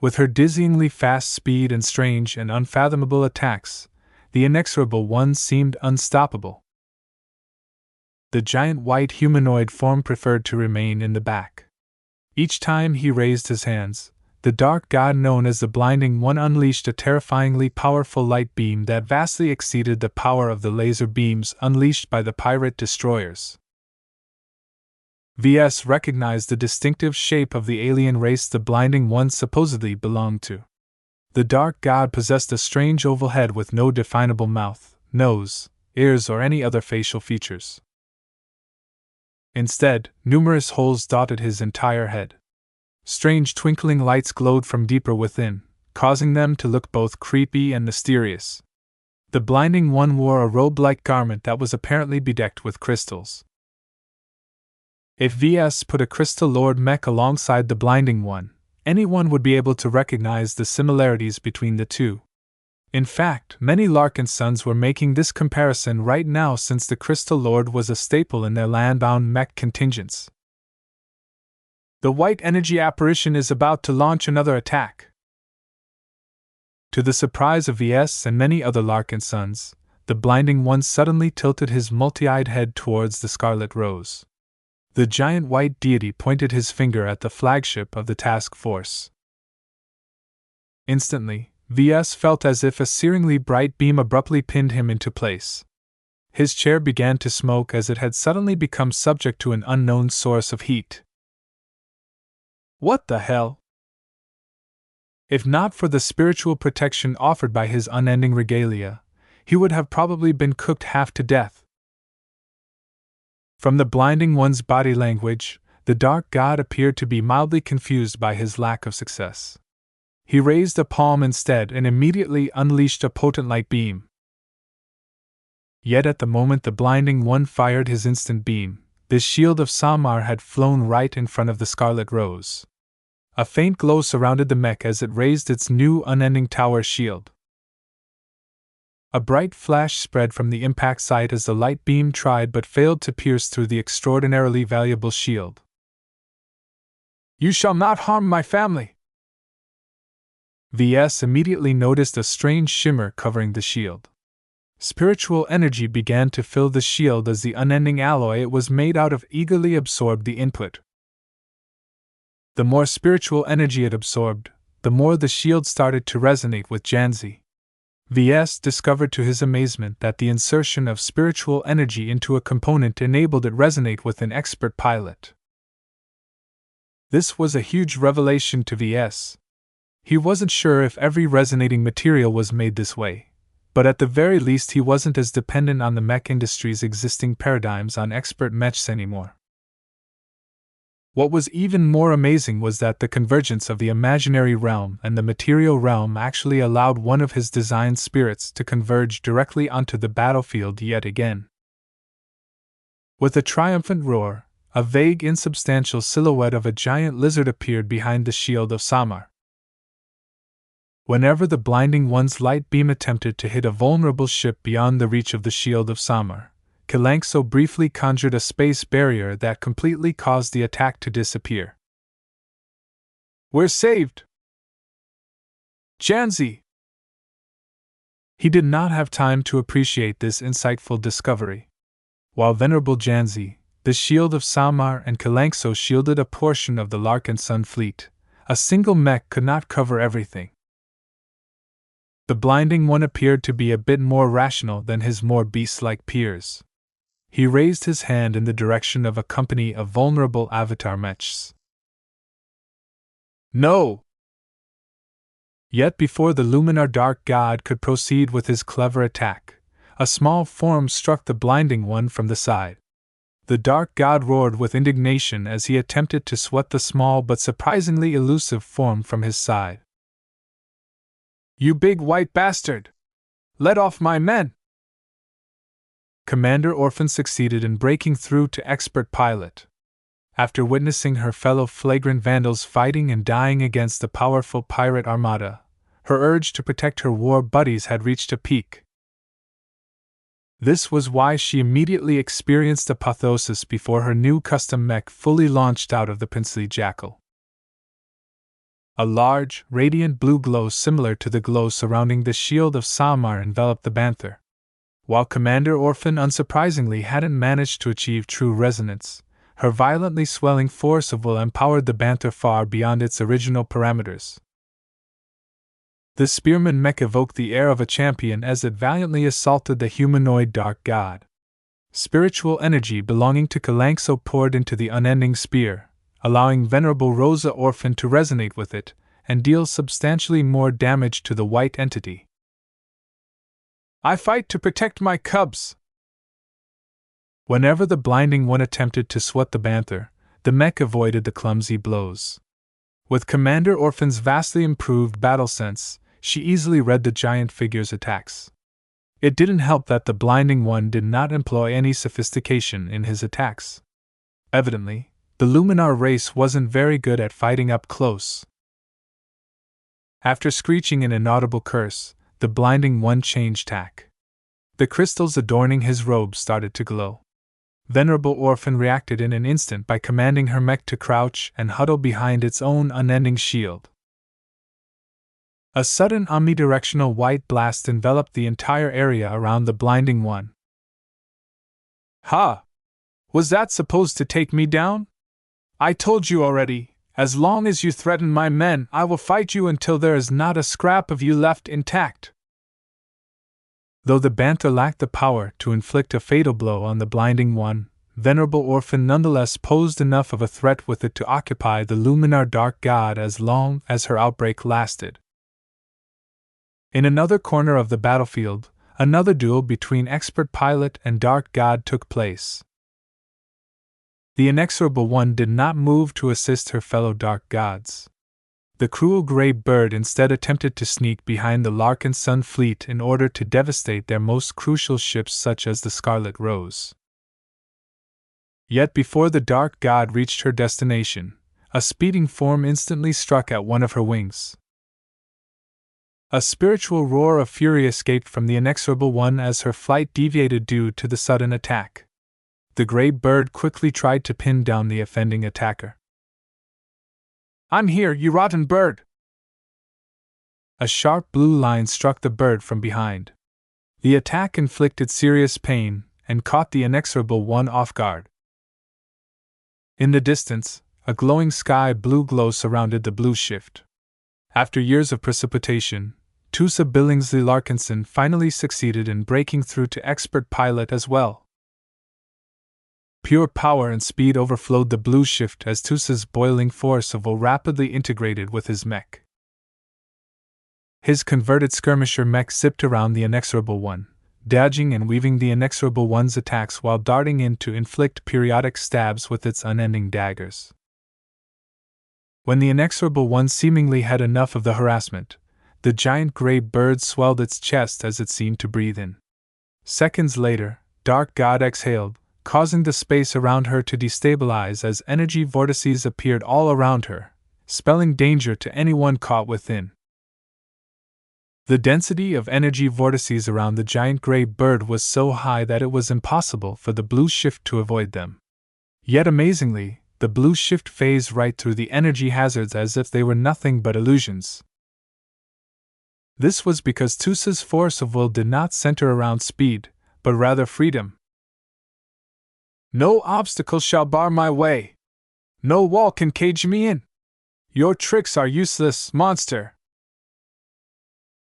With her dizzyingly fast speed and strange and unfathomable attacks, the Inexorable One seemed unstoppable. The giant white humanoid form preferred to remain in the back. Each time he raised his hands, the dark god known as the Blinding One unleashed a terrifyingly powerful light beam that vastly exceeded the power of the laser beams unleashed by the pirate destroyers. Ves recognized the distinctive shape of the alien race the Blinding One supposedly belonged to. The dark god possessed a strange oval head with no definable mouth, nose, ears, or any other facial features. Instead, numerous holes dotted his entire head. Strange twinkling lights glowed from deeper within, causing them to look both creepy and mysterious. The Blinding One wore a robe-like garment that was apparently bedecked with crystals. If Ves put a Crystal Lord mech alongside the Blinding One, anyone would be able to recognize the similarities between the two. In fact, many Larkinsons were making this comparison right now since the Crystal Lord was a staple in their land-bound mech contingents. The white energy apparition is about to launch another attack. To the surprise of Ves and many other Larkinsons, the Blinding One suddenly tilted his multi-eyed head towards the Scarlet Rose. The giant white deity pointed his finger at the flagship of the task force. Instantly, Ves felt as if a searingly bright beam abruptly pinned him into place. His chair began to smoke as it had suddenly become subject to an unknown source of heat. What the hell? If not for the spiritual protection offered by his unending regalia, he would have probably been cooked half to death. From the Blinding One's body language, the dark god appeared to be mildly confused by his lack of success. He raised a palm instead and immediately unleashed a potent light beam. Yet at the moment the Blinding One fired his instant beam, the shield of Samar had flown right in front of the Scarlet Rose. A faint glow surrounded the mech as it raised its new unending tower shield. A bright flash spread from the impact site as the light beam tried but failed to pierce through the extraordinarily valuable shield. "You shall not harm my family!" Ves immediately noticed a strange shimmer covering the shield. Spiritual energy began to fill the shield as the unending alloy it was made out of eagerly absorbed the input. The more spiritual energy it absorbed, the more the shield started to resonate with Janzi. Ves discovered to his amazement that the insertion of spiritual energy into a component enabled it resonate with an expert pilot. This was a huge revelation to Ves. He wasn't sure if every resonating material was made this way, but at the very least he wasn't as dependent on the mech industry's existing paradigms on expert mechs anymore. What was even more amazing was that the convergence of the imaginary realm and the material realm actually allowed one of his design spirits to converge directly onto the battlefield yet again. With a triumphant roar, a vague, insubstantial silhouette of a giant lizard appeared behind the shield of Samar. Whenever the blinding one's light beam attempted to hit a vulnerable ship beyond the reach of the shield of Samar, Kalanxo briefly conjured a space barrier that completely caused the attack to disappear. "We're saved! Janzi!" He did not have time to appreciate this insightful discovery. While Venerable Janzi, the shield of Samar, and Kalanxo shielded a portion of the Larkinson fleet, a single mech could not cover everything. The blinding one appeared to be a bit more rational than his more beast-like peers. He raised his hand in the direction of a company of vulnerable avatar mechs. "No!" Yet before the Luminar Dark God could proceed with his clever attack, a small form struck the blinding one from the side. The Dark God roared with indignation as he attempted to swat the small but surprisingly elusive form from his side. "You big white bastard! Let off my men!" Commander Orphan succeeded in breaking through to expert pilot. After witnessing her fellow flagrant vandals fighting and dying against the powerful pirate armada, her urge to protect her war buddies had reached a peak. This was why she immediately experienced apotheosis before her new custom mech fully launched out of the princely jackal. A large, radiant blue glow similar to the glow surrounding the shield of Samar enveloped the banther. While Commander Orphan unsurprisingly hadn't managed to achieve true resonance, her violently swelling force of will empowered the banther far beyond its original parameters. The spearman mech evoked the air of a champion as it valiantly assaulted the humanoid Dark God. Spiritual energy belonging to Kalanxo poured into the unending spear, allowing Venerable Rosa Orphan to resonate with it and deal substantially more damage to the white entity. "I fight to protect my cubs!" Whenever the blinding one attempted to swat the banther, the mech avoided the clumsy blows. With Commander Orphan's vastly improved battle sense, she easily read the giant figure's attacks. It didn't help that the blinding one did not employ any sophistication in his attacks. Evidently, the Luminar race wasn't very good at fighting up close. After screeching an inaudible curse, the blinding one changed tack. The crystals adorning his robe started to glow. Venerable Orphan reacted in an instant by commanding her mech to crouch and huddle behind its own unending shield. A sudden omnidirectional white blast enveloped the entire area around the blinding one. "Ha! Was that supposed to take me down? I told you already, as long as you threaten my men, I will fight you until there is not a scrap of you left intact." Though the banther lacked the power to inflict a fatal blow on the blinding one, Venerable Orphan nonetheless posed enough of a threat with it to occupy the Luminar Dark God as long as her outbreak lasted. In another corner of the battlefield, another duel between expert pilot and Dark God took place. The inexorable one did not move to assist her fellow Dark Gods. The cruel gray bird instead attempted to sneak behind the Larkinson fleet in order to devastate their most crucial ships such as the Scarlet Rose. Yet before the Dark God reached her destination, a speeding form instantly struck at one of her wings. A spiritual roar of fury escaped from the inexorable one as her flight deviated due to the sudden attack. The gray bird quickly tried to pin down the offending attacker. "I'm here, you rotten bird!" A sharp blue line struck the bird from behind. The attack inflicted serious pain and caught the inexorable one off guard. In the distance, a glowing sky blue glow surrounded the blue shift. After years of precipitation, Tusa Billingsley Larkinson finally succeeded in breaking through to expert pilot as well. Pure power and speed overflowed the blue shift as Tusa's boiling force of will rapidly integrated with his mech. His converted skirmisher mech zipped around the inexorable one, dodging and weaving the inexorable one's attacks while darting in to inflict periodic stabs with its unending daggers. When the inexorable one seemingly had enough of the harassment, the giant gray bird swelled its chest as it seemed to breathe in. Seconds later, Dark God exhaled, causing the space around her to destabilize as energy vortices appeared all around her, spelling danger to anyone caught within. The density of energy vortices around the giant gray bird was so high that it was impossible for the blue shift to avoid them. Yet amazingly, the blue shift phased right through the energy hazards as if they were nothing but illusions. This was because Tusa's force of will did not center around speed, but rather freedom. "No obstacle shall bar my way. No wall can cage me in. Your tricks are useless, monster."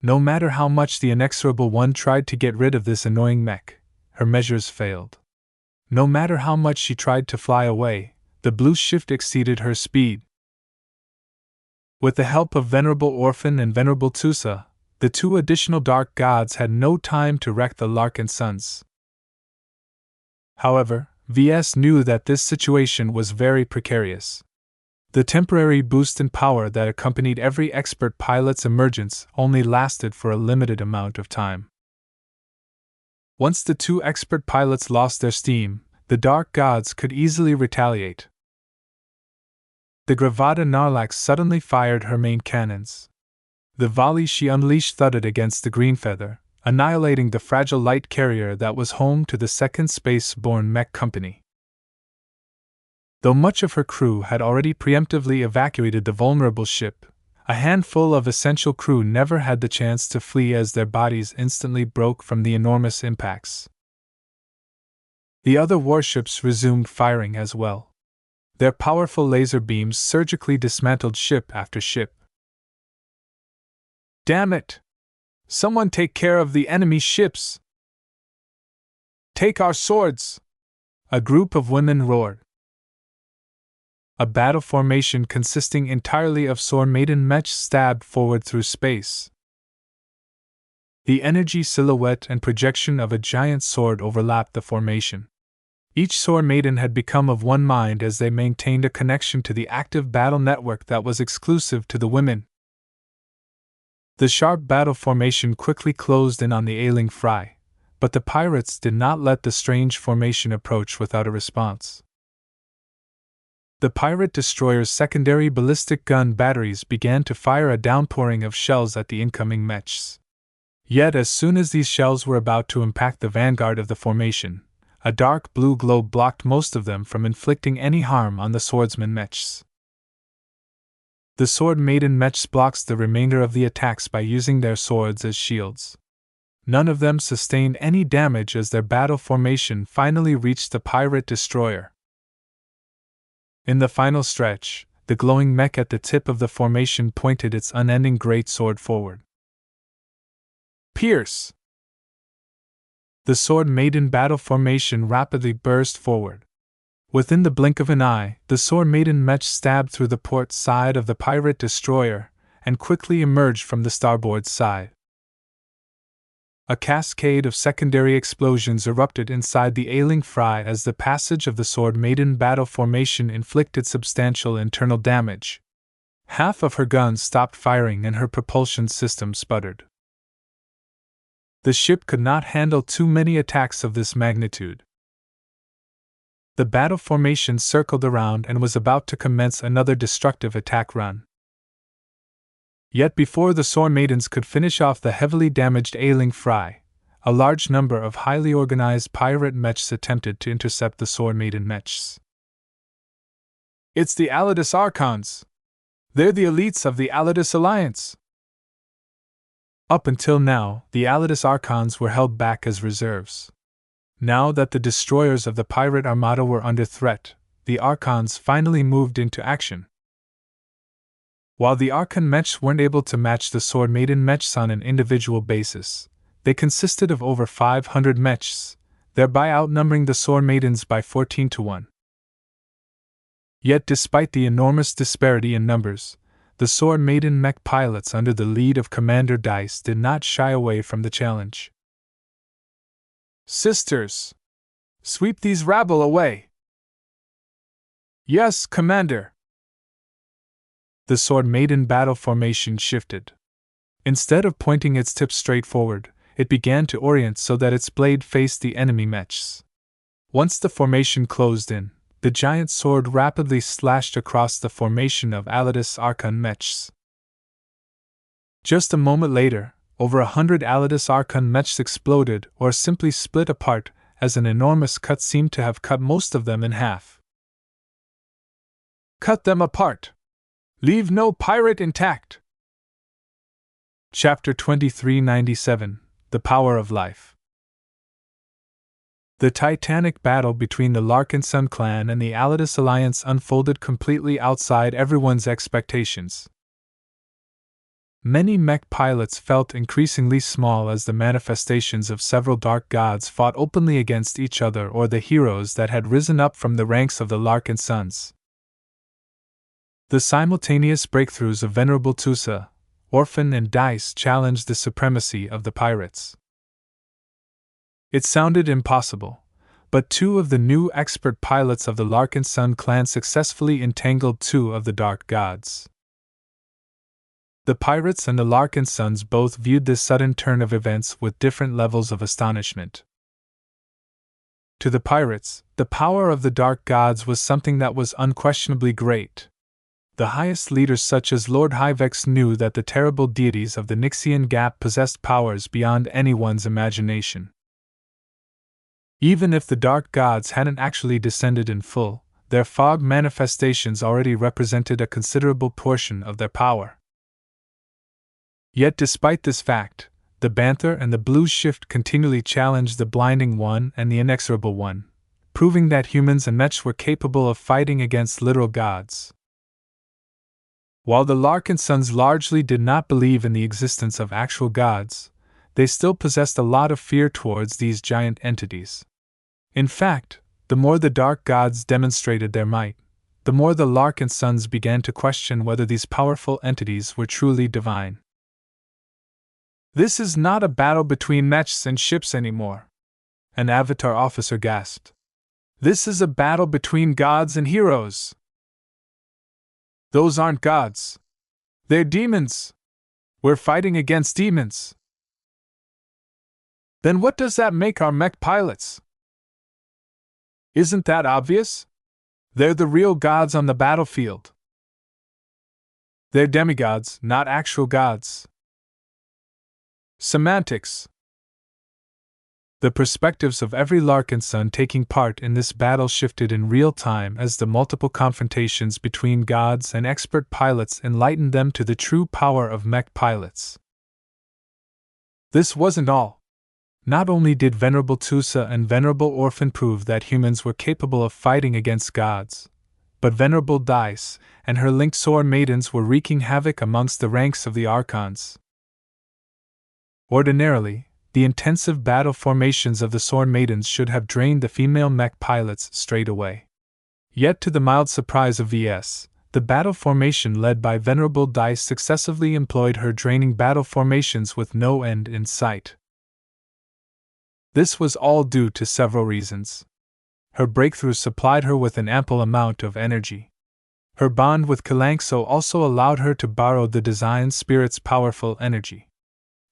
No matter how much the inexorable one tried to get rid of this annoying mech, her measures failed. No matter how much she tried to fly away, the blue shift exceeded her speed. With the help of Venerable Orphan and Venerable Tusa, the two additional dark gods had no time to wreck the Larkinsons. However, Ves knew that this situation was very precarious. The temporary boost in power that accompanied every expert pilot's emergence only lasted for a limited amount of time. Once the two expert pilots lost their steam, the dark gods could easily retaliate. The Gravata Narlax suddenly fired her main cannons. The volley she unleashed thudded against the green feather, annihilating the fragile light carrier that was home to the second space-borne mech company. Though much of her crew had already preemptively evacuated the vulnerable ship, a handful of essential crew never had the chance to flee as their bodies instantly broke from the enormous impacts. The other warships resumed firing as well. Their powerful laser beams surgically dismantled ship after ship. "Damn it! Someone take care of the enemy ships! Take our swords!" a group of women roared. A battle formation consisting entirely of sword-maiden mechs stabbed forward through space. The energy silhouette and projection of a giant sword overlapped the formation. Each sword-maiden had become of one mind as they maintained a connection to the active battle network that was exclusive to the women. The sharp battle formation quickly closed in on the ailing fry, but the pirates did not let the strange formation approach without a response. The pirate destroyer's secondary ballistic gun batteries began to fire a downpouring of shells at the incoming mechs. Yet as soon as these shells were about to impact the vanguard of the formation, a dark blue glow blocked most of them from inflicting any harm on the swordsman mechs. The sword-maiden mechs blocked the remainder of the attacks by using their swords as shields. None of them sustained any damage as their battle formation finally reached the pirate destroyer. In the final stretch, the glowing mech at the tip of the formation pointed its unending great sword forward. "Pierce!" The sword-maiden battle formation rapidly burst forward. Within the blink of an eye, the sword-maiden mech stabbed through the port side of the pirate destroyer and quickly emerged from the starboard side. A cascade of secondary explosions erupted inside the ailing fry as the passage of the sword-maiden battle formation inflicted substantial internal damage. Half of her guns stopped firing and her propulsion system sputtered. The ship could not handle too many attacks of this magnitude. The battle formation circled around and was about to commence another destructive attack run. Yet before the sword-maidens could finish off the heavily damaged ailing fry, a large number of highly organized pirate mechs attempted to intercept the sword-maiden mechs. "It's the Alidus Archons! They're the elites of the Alidus Alliance!" Up until now, the Alidus Archons were held back as reserves. Now that the destroyers of the pirate armada were under threat, the Archons finally moved into action. While the Archon mechs weren't able to match the sword-maiden mechs on an individual basis, they consisted of over 500 mechs, thereby outnumbering the sword-maidens by 14 to 1. Yet despite the enormous disparity in numbers, the sword-maiden mech pilots under the lead of Commander Dice did not shy away from the challenge. "Sisters! Sweep these rabble away!" "Yes, Commander!" The sword-maiden battle formation shifted. Instead of pointing its tip straight forward, it began to orient so that its blade faced the enemy mechs. Once the formation closed in, the giant sword rapidly slashed across the formation of Alidus Archon mechs. Just a moment later, over 100 Alidus Archon mechs exploded or simply split apart, as an enormous cut seemed to have cut most of them in half. Cut them apart! Leave no pirate intact! Chapter 2397 The Power of Life. The titanic battle between the Larkinson clan and the Alidus Alliance unfolded completely outside everyone's expectations. Many mech pilots felt increasingly small as the manifestations of several dark gods fought openly against each other or the heroes that had risen up from the ranks of the Larkinsons. The simultaneous breakthroughs of Venerable Tusa, Orphan, and Dice challenged the supremacy of the pirates. It sounded impossible, but two of the new expert pilots of the Larkinson clan successfully entangled two of the dark gods. The pirates and the Larkinsons both viewed this sudden turn of events with different levels of astonishment. To the pirates, the power of the dark gods was something that was unquestionably great. The highest leaders such as Lord Hyvex knew that the terrible deities of the Nixian Gap possessed powers beyond anyone's imagination. Even if the dark gods hadn't actually descended in full, their fog manifestations already represented a considerable portion of their power. Yet despite this fact, the Banther and the Blue Shift continually challenged the Blinding One and the Inexorable One, proving that humans and mechs were capable of fighting against literal gods. While the Larkinsons largely did not believe in the existence of actual gods, they still possessed a lot of fear towards these giant entities. In fact, the more the dark gods demonstrated their might, the more the Larkinsons began to question whether these powerful entities were truly divine. "This is not a battle between mechs and ships anymore," an Avatar officer gasped. "This is a battle between gods and heroes." "Those aren't gods. They're demons. We're fighting against demons." "Then what does that make our mech pilots?" "Isn't that obvious? They're the real gods on the battlefield." "They're demigods, not actual gods." Semantics. The perspectives of every Larkinson taking part in this battle shifted in real time as the multiple confrontations between gods and expert pilots enlightened them to the true power of mech pilots. This wasn't all. Not only did Venerable Tusa and Venerable Orphan prove that humans were capable of fighting against gods, but Venerable Dice and her linked sword maidens were wreaking havoc amongst the ranks of the Archons. Ordinarily, the intensive battle formations of the Sword Maidens should have drained the female mech pilots straight away. Yet to the mild surprise of VS, the battle formation led by Venerable Dice successively employed her draining battle formations with no end in sight. This was all due to several reasons. Her breakthroughs supplied her with an ample amount of energy. Her bond with Kalangso also allowed her to borrow the Design Spirit's powerful energy.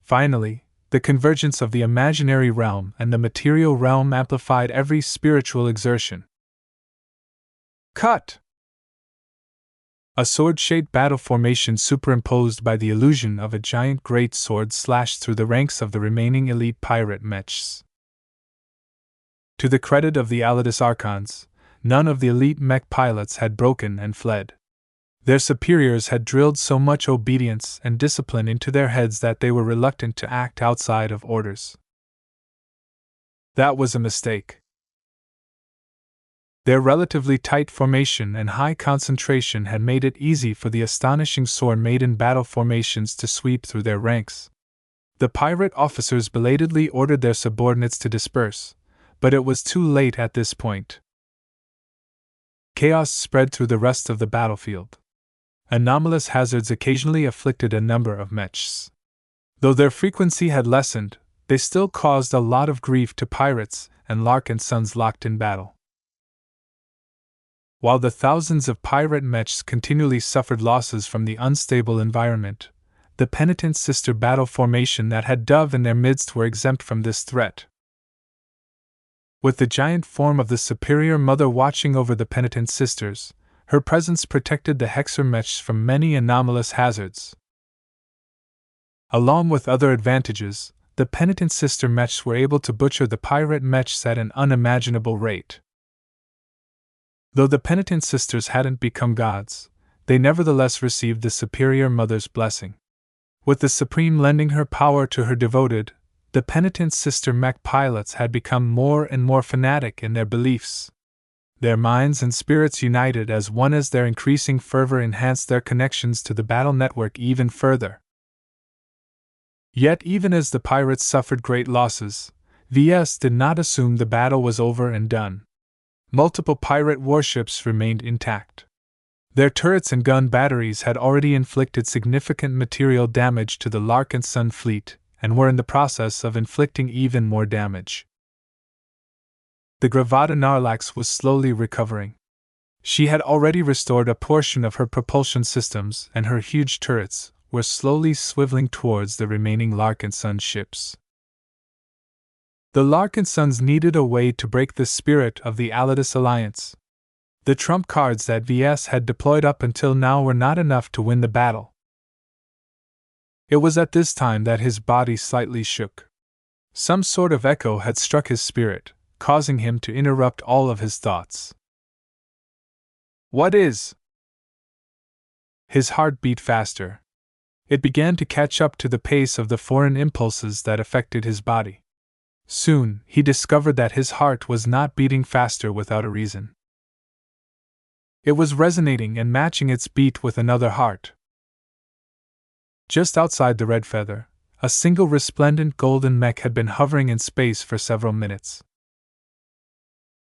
Finally, the convergence of the imaginary realm and the material realm amplified every spiritual exertion. Cut! A sword-shaped battle formation superimposed by the illusion of a giant great sword slashed through the ranks of the remaining elite pirate mechs. To the credit of the Alidus Archons, none of the elite mech pilots had broken and fled. Their superiors had drilled so much obedience and discipline into their heads that they were reluctant to act outside of orders. That was a mistake. Their relatively tight formation and high concentration had made it easy for the astonishing Sword Maiden battle formations to sweep through their ranks. The pirate officers belatedly ordered their subordinates to disperse, but it was too late at this point. Chaos spread through the rest of the battlefield. Anomalous hazards occasionally afflicted a number of mechs. Though their frequency had lessened, they still caused a lot of grief to pirates and Larkinsons locked in battle. While the thousands of pirate mechs continually suffered losses from the unstable environment, the Penitent Sister battle formation that had Dove in their midst were exempt from this threat. With the giant form of the Superior Mother watching over the Penitent Sisters, her presence protected the Hexer mechs from many anomalous hazards. Along with other advantages, the penitent sister mechs were able to butcher the pirate mechs at an unimaginable rate. Though the penitent sisters hadn't become gods, they nevertheless received the superior mother's blessing. With the Supreme lending her power to her devoted, the penitent sister mech pilots had become more and more fanatic in their beliefs. Their minds and spirits united as one as their increasing fervor enhanced their connections to the battle network even further. Yet even as the pirates suffered great losses, Ves did not assume the battle was over and done. Multiple pirate warships remained intact. Their turrets and gun batteries had already inflicted significant material damage to the Larkinson fleet, and were in the process of inflicting even more damage. The Gravata Narlax was slowly recovering. She had already restored a portion of her propulsion systems, and her huge turrets were slowly swiveling towards the remaining Larkinson ships. The Larkinsons needed a way to break the spirit of the Alidus alliance. The trump cards that Ves had deployed up until now were not enough to win the battle. It was at this time that his body slightly shook. Some sort of echo had struck his spirit, causing him to interrupt all of his thoughts. What is? His heart beat faster. It began to catch up to the pace of the foreign impulses that affected his body. Soon, he discovered that his heart was not beating faster without a reason. It was resonating and matching its beat with another heart. Just outside the Red Feather, a single resplendent golden mech had been hovering in space for several minutes.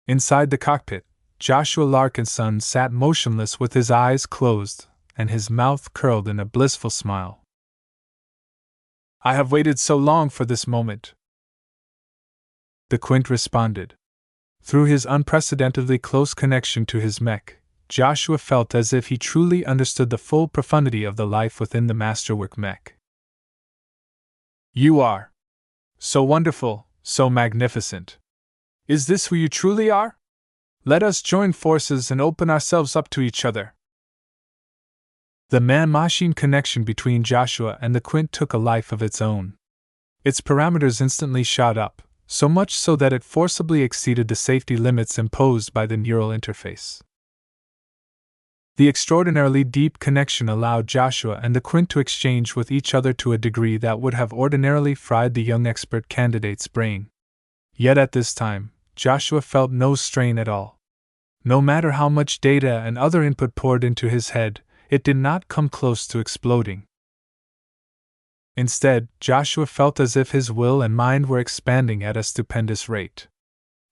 Inside the cockpit, Joshua Larkinson sat motionless with his eyes closed and his mouth curled in a blissful smile. I have waited so long for this moment, the Quint responded. Through his unprecedentedly close connection to his mech, Joshua felt as if he truly understood the full profundity of the life within the masterwork mech. You are so wonderful, so magnificent. Is this who you truly are? Let us join forces and open ourselves up to each other. The man-machine connection between Joshua and the Quint took a life of its own. Its parameters instantly shot up, so much so that it forcibly exceeded the safety limits imposed by the neural interface. The extraordinarily deep connection allowed Joshua and the Quint to exchange with each other to a degree that would have ordinarily fried the young expert candidate's brain. Yet at this time, Joshua felt no strain at all. No matter how much data and other input poured into his head, it did not come close to exploding. Instead, Joshua felt as if his will and mind were expanding at a stupendous rate.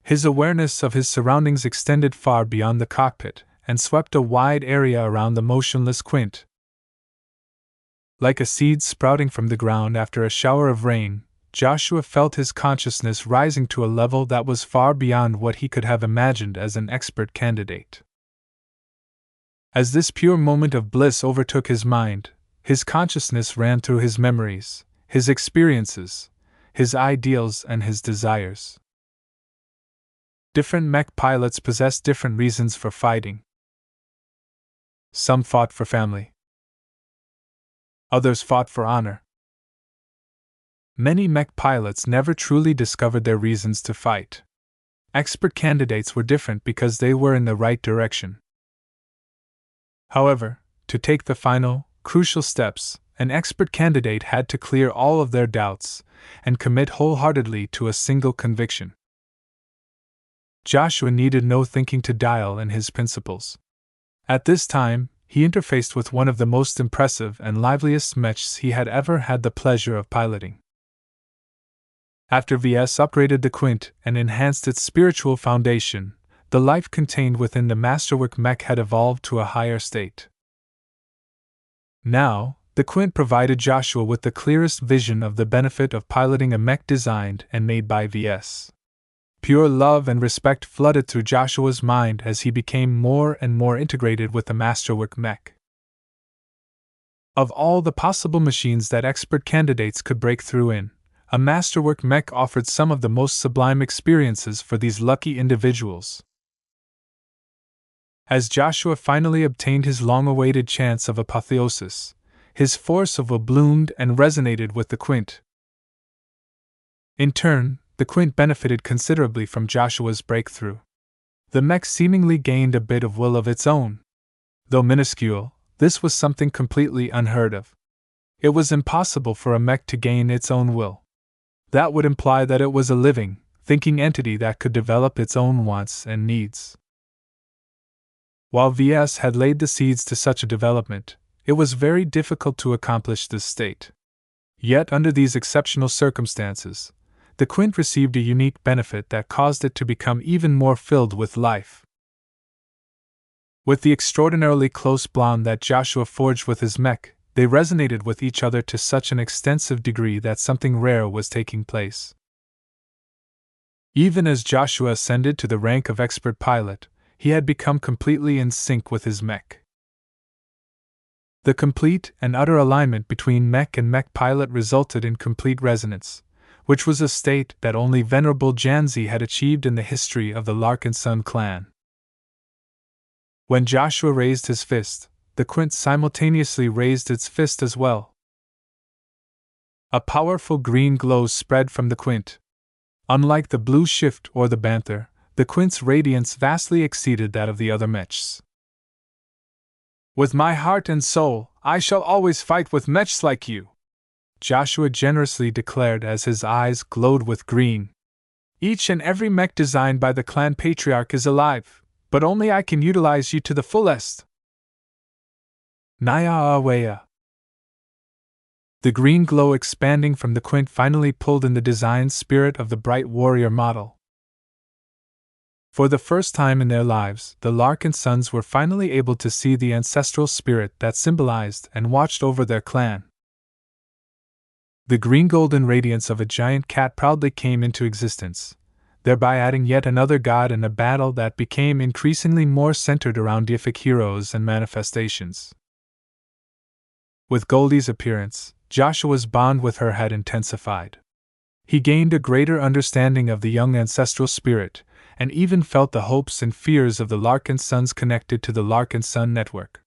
His awareness of his surroundings extended far beyond the cockpit, and swept a wide area around the motionless Quint. Like a seed sprouting from the ground after a shower of rain, Joshua felt his consciousness rising to a level that was far beyond what he could have imagined as an expert candidate. As this pure moment of bliss overtook his mind, his consciousness ran through his memories, his experiences, his ideals, and his desires. Different mech pilots possessed different reasons for fighting. Some fought for family. Others fought for honor. Many mech pilots never truly discovered their reasons to fight. Expert candidates were different because they were in the right direction. However, to take the final, crucial steps, an expert candidate had to clear all of their doubts and commit wholeheartedly to a single conviction. Joshua needed no thinking to dial in his principles. At this time, he interfaced with one of the most impressive and liveliest mechs he had ever had the pleasure of piloting. After Ves upgraded the Quint and enhanced its spiritual foundation, the life contained within the masterwork mech had evolved to a higher state. Now, the Quint provided Joshua with the clearest vision of the benefit of piloting a mech designed and made by Ves. Pure love and respect flooded through Joshua's mind as he became more and more integrated with the masterwork mech. Of all the possible machines that expert candidates could break through in, a masterwork mech offered some of the most sublime experiences for these lucky individuals. As Joshua finally obtained his long-awaited chance of apotheosis, His force of will bloomed and resonated with the Quint. In turn, the Quint benefited considerably from Joshua's breakthrough. The mech seemingly gained a bit of will of its own. Though minuscule, this was something completely unheard of. It was impossible for a mech to gain its own will. That would imply that it was a living, thinking entity that could develop its own wants and needs. While VS had laid the seeds to such a development, it was very difficult to accomplish this state. Yet under these exceptional circumstances, the Quint received a unique benefit that caused it to become even more filled with life. With the extraordinarily close bond that Joshua forged with his mech, they resonated with each other to such an extensive degree that something rare was taking place. Even as Joshua ascended to the rank of expert pilot, he had become completely in sync with his mech. The complete and utter alignment between mech and mech pilot resulted in complete resonance, which was a state that only Venerable Janzi had achieved in the history of the Larkinson clan. When Joshua raised his fist, the Quint simultaneously raised its fist as well. A powerful green glow spread from the Quint. Unlike the blue shift or the Banther, the Quint's radiance vastly exceeded that of the other mechs. With my heart and soul, I shall always fight with mechs like you, Joshua generously declared as his eyes glowed with green. Each and every mech designed by the clan patriarch is alive, but only I can utilize you to the fullest. Naya Aweya. The green glow expanding from the Quint finally pulled in the design spirit of the bright warrior model. For the first time in their lives, the Larkinsons were finally able to see the ancestral spirit that symbolized and watched over their clan. The green-golden radiance of a giant cat proudly came into existence, thereby adding yet another god in a battle that became increasingly more centered around deific heroes and manifestations. With Goldie's appearance, Joshua's bond with her had intensified. He gained a greater understanding of the young ancestral spirit, and even felt the hopes and fears of the Larkinsons connected to the Larkinson network.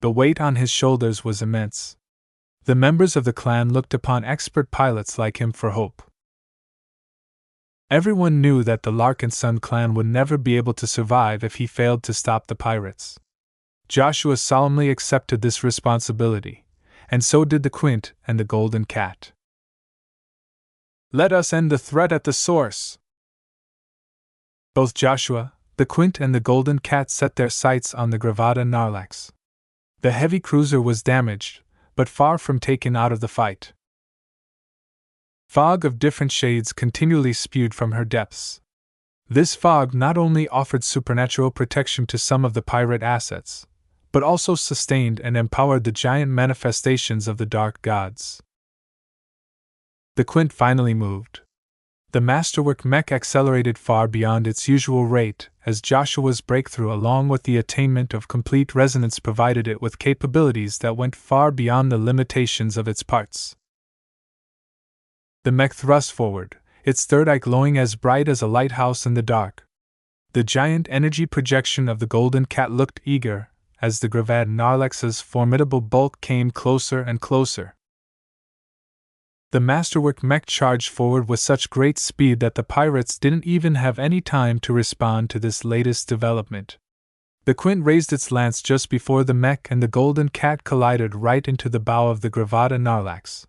The weight on his shoulders was immense. The members of the clan looked upon expert pilots like him for hope. Everyone knew that the Larkinson clan would never be able to survive if he failed to stop the pirates. Joshua solemnly accepted this responsibility, and so did the Quint and the Golden Cat. Let us end the threat at the source. Both Joshua, the Quint and the Golden Cat set their sights on the Gravada Narlax. The heavy cruiser was damaged, but far from taken out of the fight. Fog of different shades continually spewed from her depths. This fog not only offered supernatural protection to some of the pirate assets, but also sustained and empowered the giant manifestations of the dark gods. The Quint finally moved. The masterwork mech accelerated far beyond its usual rate as Joshua's breakthrough along with the attainment of complete resonance provided it with capabilities that went far beyond the limitations of its parts. The mech thrust forward, its third eye glowing as bright as a lighthouse in the dark. The giant energy projection of the Golden Cat looked eager as the Gravada Narlax's formidable bulk came closer and closer. The masterwork mech charged forward with such great speed that the pirates didn't even have any time to respond to this latest development. The Quint raised its lance just before the mech and the Golden Cat collided right into the bow of the Gravada Narlax.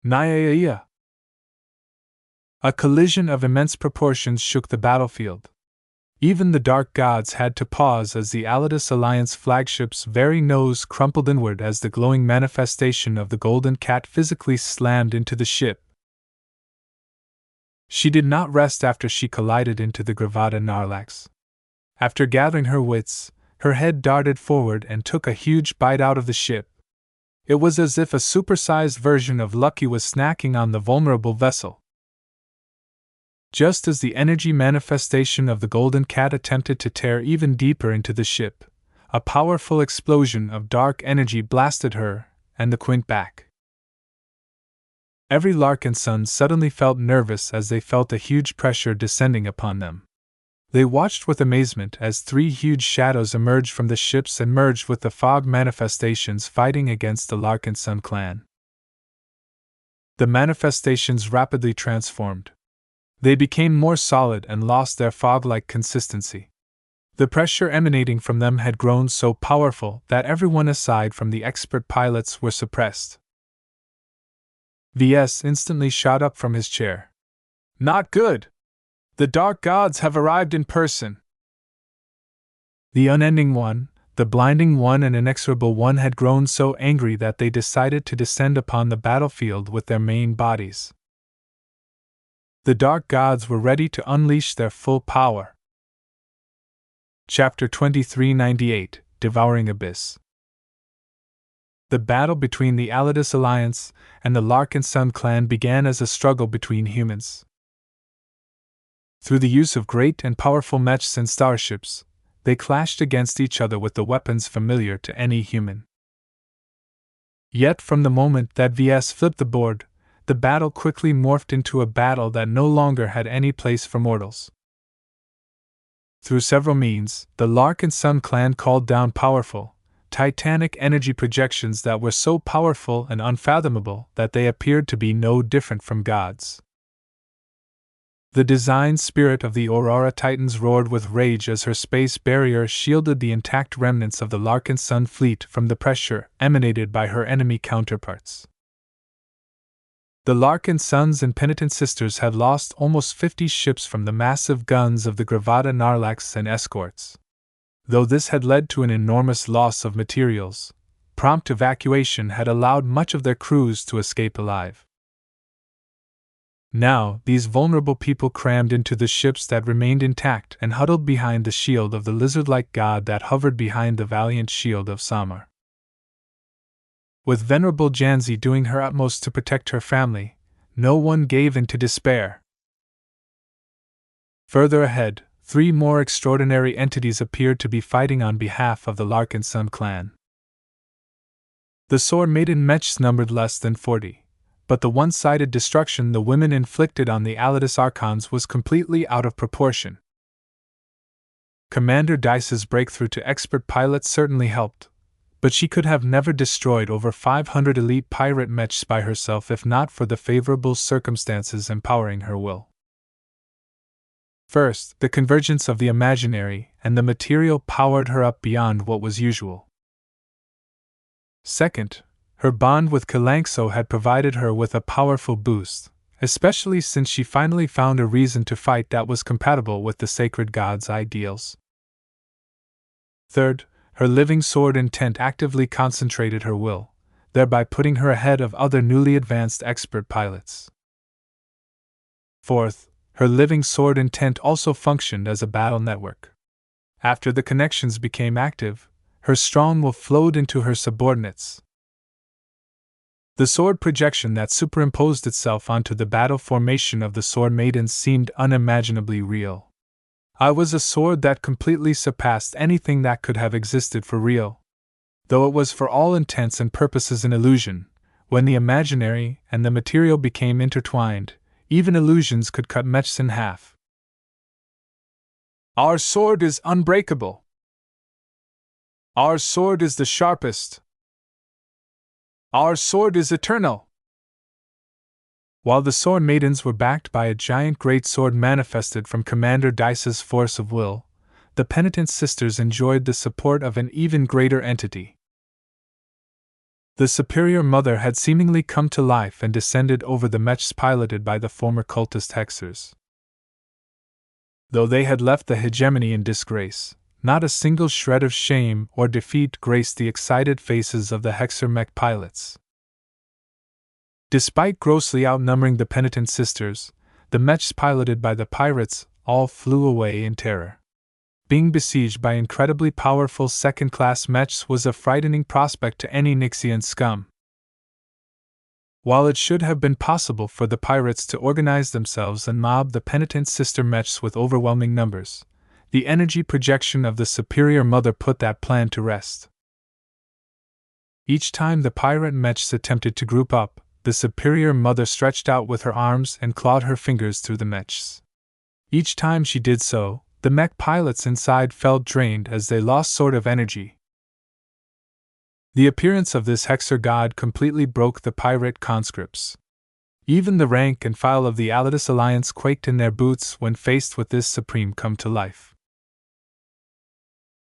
Naya. A collision of immense proportions shook the battlefield. Even the dark gods had to pause as the Alidus Alliance flagship's very nose crumpled inward as the glowing manifestation of the Golden Cat physically slammed into the ship. She did not rest after she collided into the Gravada Narlax. After gathering her wits, her head darted forward and took a huge bite out of the ship. It was as if a supersized version of Lucky was snacking on the vulnerable vessel. Just as the energy manifestation of the Golden Cat attempted to tear even deeper into the ship, a powerful explosion of dark energy blasted her and the Quint back. Every Larkinson suddenly felt nervous as they felt a huge pressure descending upon them. They watched with amazement as 3 huge shadows emerged from the ships and merged with the fog manifestations fighting against the Larkinson clan. The manifestations rapidly transformed. They became more solid and lost their fog-like consistency. The pressure emanating from them had grown so powerful that everyone aside from the expert pilots were suppressed. Ves instantly shot up from his chair. "Not good! The dark gods have arrived in person!" The unending one, the blinding one, and inexorable one had grown so angry that they decided to descend upon the battlefield with their main bodies. The dark gods were ready to unleash their full power. Chapter 2398, Devouring Abyss. The battle between the Alidus Alliance and the Larkinson clan began as a struggle between humans. Through the use of great and powerful mechs and starships, they clashed against each other with the weapons familiar to any human. Yet from the moment that Ves flipped the board, the battle quickly morphed into a battle that no longer had any place for mortals. Through several means, the Larkinson clan called down powerful, titanic energy projections that were so powerful and unfathomable that they appeared to be no different from gods. The design spirit of the Aurora Titans roared with rage as her space barrier shielded the intact remnants of the Larkinson fleet from the pressure emanated by her enemy counterparts. The Larkinsons and Penitent Sisters had lost almost 50 ships from the massive guns of the Gravata Narlax and escorts. Though this had led to an enormous loss of materials, prompt evacuation had allowed much of their crews to escape alive. Now, these vulnerable people crammed into the ships that remained intact and huddled behind the shield of the lizard-like god that hovered behind the valiant shield of Samar. With venerable Janzi doing her utmost to protect her family, no one gave in to despair. Further ahead, 3 more extraordinary entities appeared to be fighting on behalf of the Larkinson clan. The Sword Maiden mechs numbered less than 40, but the one-sided destruction the women inflicted on the Alidus Archons was completely out of proportion. Commander Dice's breakthrough to expert pilot certainly helped, but she could have never destroyed over 500 elite pirate mechs by herself if not for the favorable circumstances empowering her will. First, the convergence of the imaginary and the material powered her up beyond what was usual. Second, her bond with Kalanxo had provided her with a powerful boost, especially since she finally found a reason to fight that was compatible with the sacred god's ideals. Third, her living sword intent actively concentrated her will, thereby putting her ahead of other newly advanced expert pilots. Fourth, her living sword intent also functioned as a battle network. After the connections became active, her strong will flowed into her subordinates. The sword projection that superimposed itself onto the battle formation of the Sword Maidens seemed unimaginably real. I was a sword that completely surpassed anything that could have existed for real. Though it was for all intents and purposes an illusion, when the imaginary and the material became intertwined, even illusions could cut mechs in half. Our sword is unbreakable. Our sword is the sharpest. Our sword is eternal. While the Sword Maidens were backed by a giant great sword manifested from Commander Dice's force of will, the Penitent Sisters enjoyed the support of an even greater entity. The Superior Mother had seemingly come to life and descended over the mechs piloted by the former cultist Hexers. Though they had left the hegemony in disgrace, not a single shred of shame or defeat graced the excited faces of the Hexer mech pilots. Despite grossly outnumbering the Penitent Sisters, the mechs piloted by the pirates all flew away in terror. Being besieged by incredibly powerful second-class mechs was a frightening prospect to any Nixian scum. While it should have been possible for the pirates to organize themselves and mob the Penitent Sister mechs with overwhelming numbers, the energy projection of the Superior Mother put that plan to rest. Each time the pirate mechs attempted to group up, the Superior Mother stretched out with her arms and clawed her fingers through the mechs. Each time she did so, the mech pilots inside felt drained as they lost sort of energy. The appearance of this hexer god completely broke the pirate conscripts. Even the rank and file of the Alliance Alliance quaked in their boots when faced with this supreme come to life.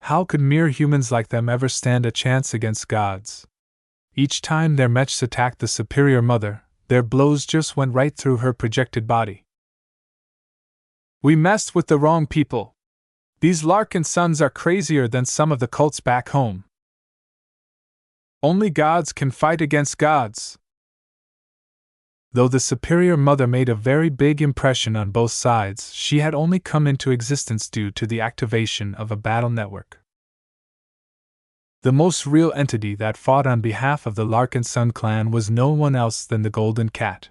How could mere humans like them ever stand a chance against gods? Each time their mechs attacked the superior mother, their blows just went right through her projected body. We messed with the wrong people. These Larkinsons are crazier than some of the cults back home. Only gods can fight against gods. Though the superior mother made a very big impression on both sides, she had only come into existence due to the activation of a battle network. The most real entity that fought on behalf of the Larkinson clan was no one else than the Golden Cat.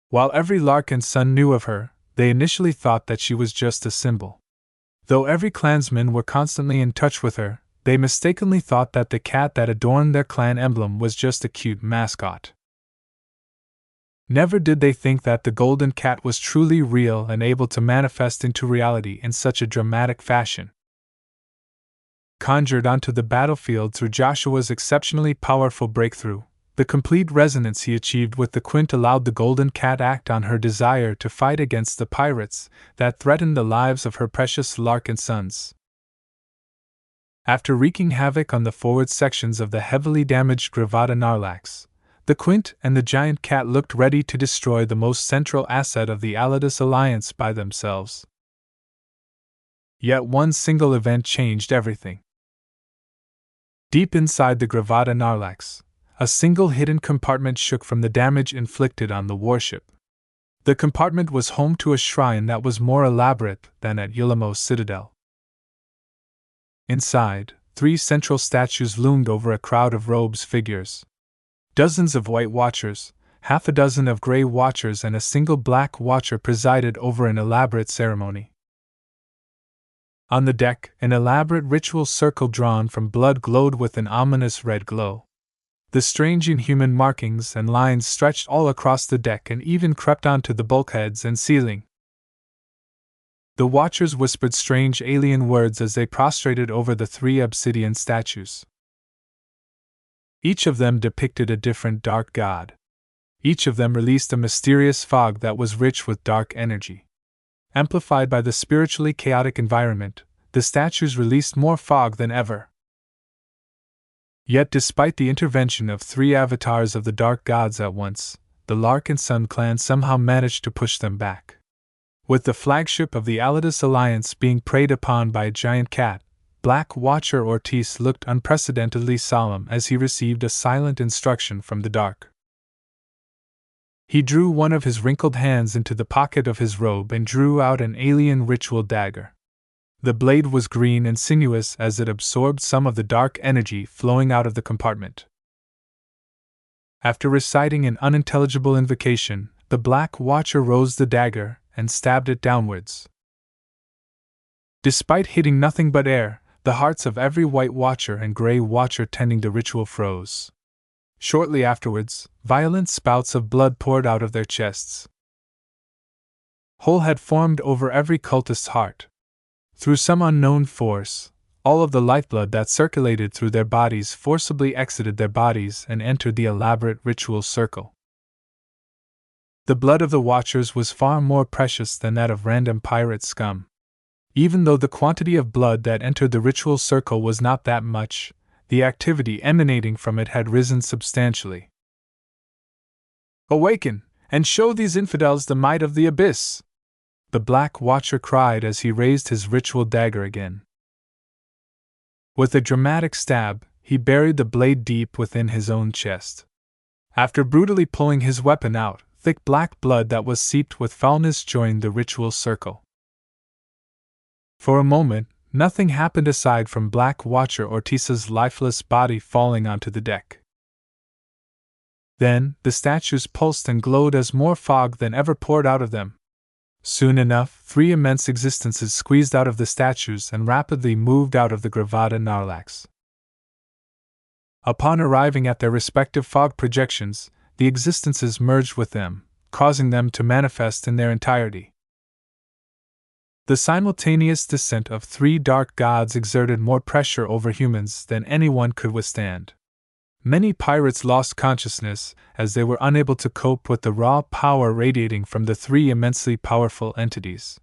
While every Larkinson knew of her, they initially thought that she was just a symbol. Though every clansman were constantly in touch with her, they mistakenly thought that the cat that adorned their clan emblem was just a cute mascot. Never did they think that the Golden Cat was truly real and able to manifest into reality in such a dramatic fashion. Conjured onto the battlefield through Joshua's exceptionally powerful breakthrough, the complete resonance he achieved with the quint allowed the Golden Cat act on her desire to fight against the pirates that threatened the lives of her precious Larkinsons. After wreaking havoc on the forward sections of the heavily damaged Gravata Narlax, the quint and the giant cat looked ready to destroy the most central asset of the Alliance Alliance by themselves. Yet one single event changed everything. Deep inside the Gravata Narlax, a single hidden compartment shook from the damage inflicted on the warship. The compartment was home to a shrine that was more elaborate than at Yulimo's citadel. Inside, 3 central statues loomed over a crowd of robes figures. Dozens of white watchers, half a dozen of gray watchers, and a single black watcher presided over an elaborate ceremony. On the deck, an elaborate ritual circle drawn from blood glowed with an ominous red glow. The strange inhuman markings and lines stretched all across the deck and even crept onto the bulkheads and ceiling. The watchers whispered strange alien words as they prostrated over the 3 obsidian statues. Each of them depicted a different dark god. Each of them released a mysterious fog that was rich with dark energy. Amplified by the spiritually chaotic environment, the statues released more fog than ever. Yet despite the intervention of 3 avatars of the dark gods at once, the Larkinson clan somehow managed to push them back. With the flagship of the Alliance Alliance being preyed upon by a giant cat, Black Watcher Ortiz looked unprecedentedly solemn as he received a silent instruction from the dark. He drew one of his wrinkled hands into the pocket of his robe and drew out an alien ritual dagger. The blade was green and sinuous as it absorbed some of the dark energy flowing out of the compartment. After reciting an unintelligible invocation, the Black Watcher rose the dagger and stabbed it downwards. Despite hitting nothing but air, the hearts of every white watcher and gray watcher tending the ritual froze. Shortly afterwards, violent spouts of blood poured out of their chests. Hole had formed over every cultist's heart. Through some unknown force, all of the lifeblood that circulated through their bodies forcibly exited their bodies and entered the elaborate ritual circle. The blood of the watchers was far more precious than that of random pirate scum. Even though the quantity of blood that entered the ritual circle was not that much, the activity emanating from it had risen substantially. "Awaken, and show these infidels the might of the abyss!" the Black Watcher cried as he raised his ritual dagger again. With a dramatic stab, he buried the blade deep within his own chest. After brutally pulling his weapon out, thick black blood that was seeped with foulness joined the ritual circle. For a moment, nothing happened aside from Black Watcher Ortiz's lifeless body falling onto the deck. Then, the statues pulsed and glowed as more fog than ever poured out of them. Soon enough, 3 immense existences squeezed out of the statues and rapidly moved out of the Gravata Narlax. Upon arriving at their respective fog projections, the existences merged with them, causing them to manifest in their entirety. The simultaneous descent of 3 dark gods exerted more pressure over humans than anyone could withstand. Many pirates lost consciousness as they were unable to cope with the raw power radiating from the 3 immensely powerful entities.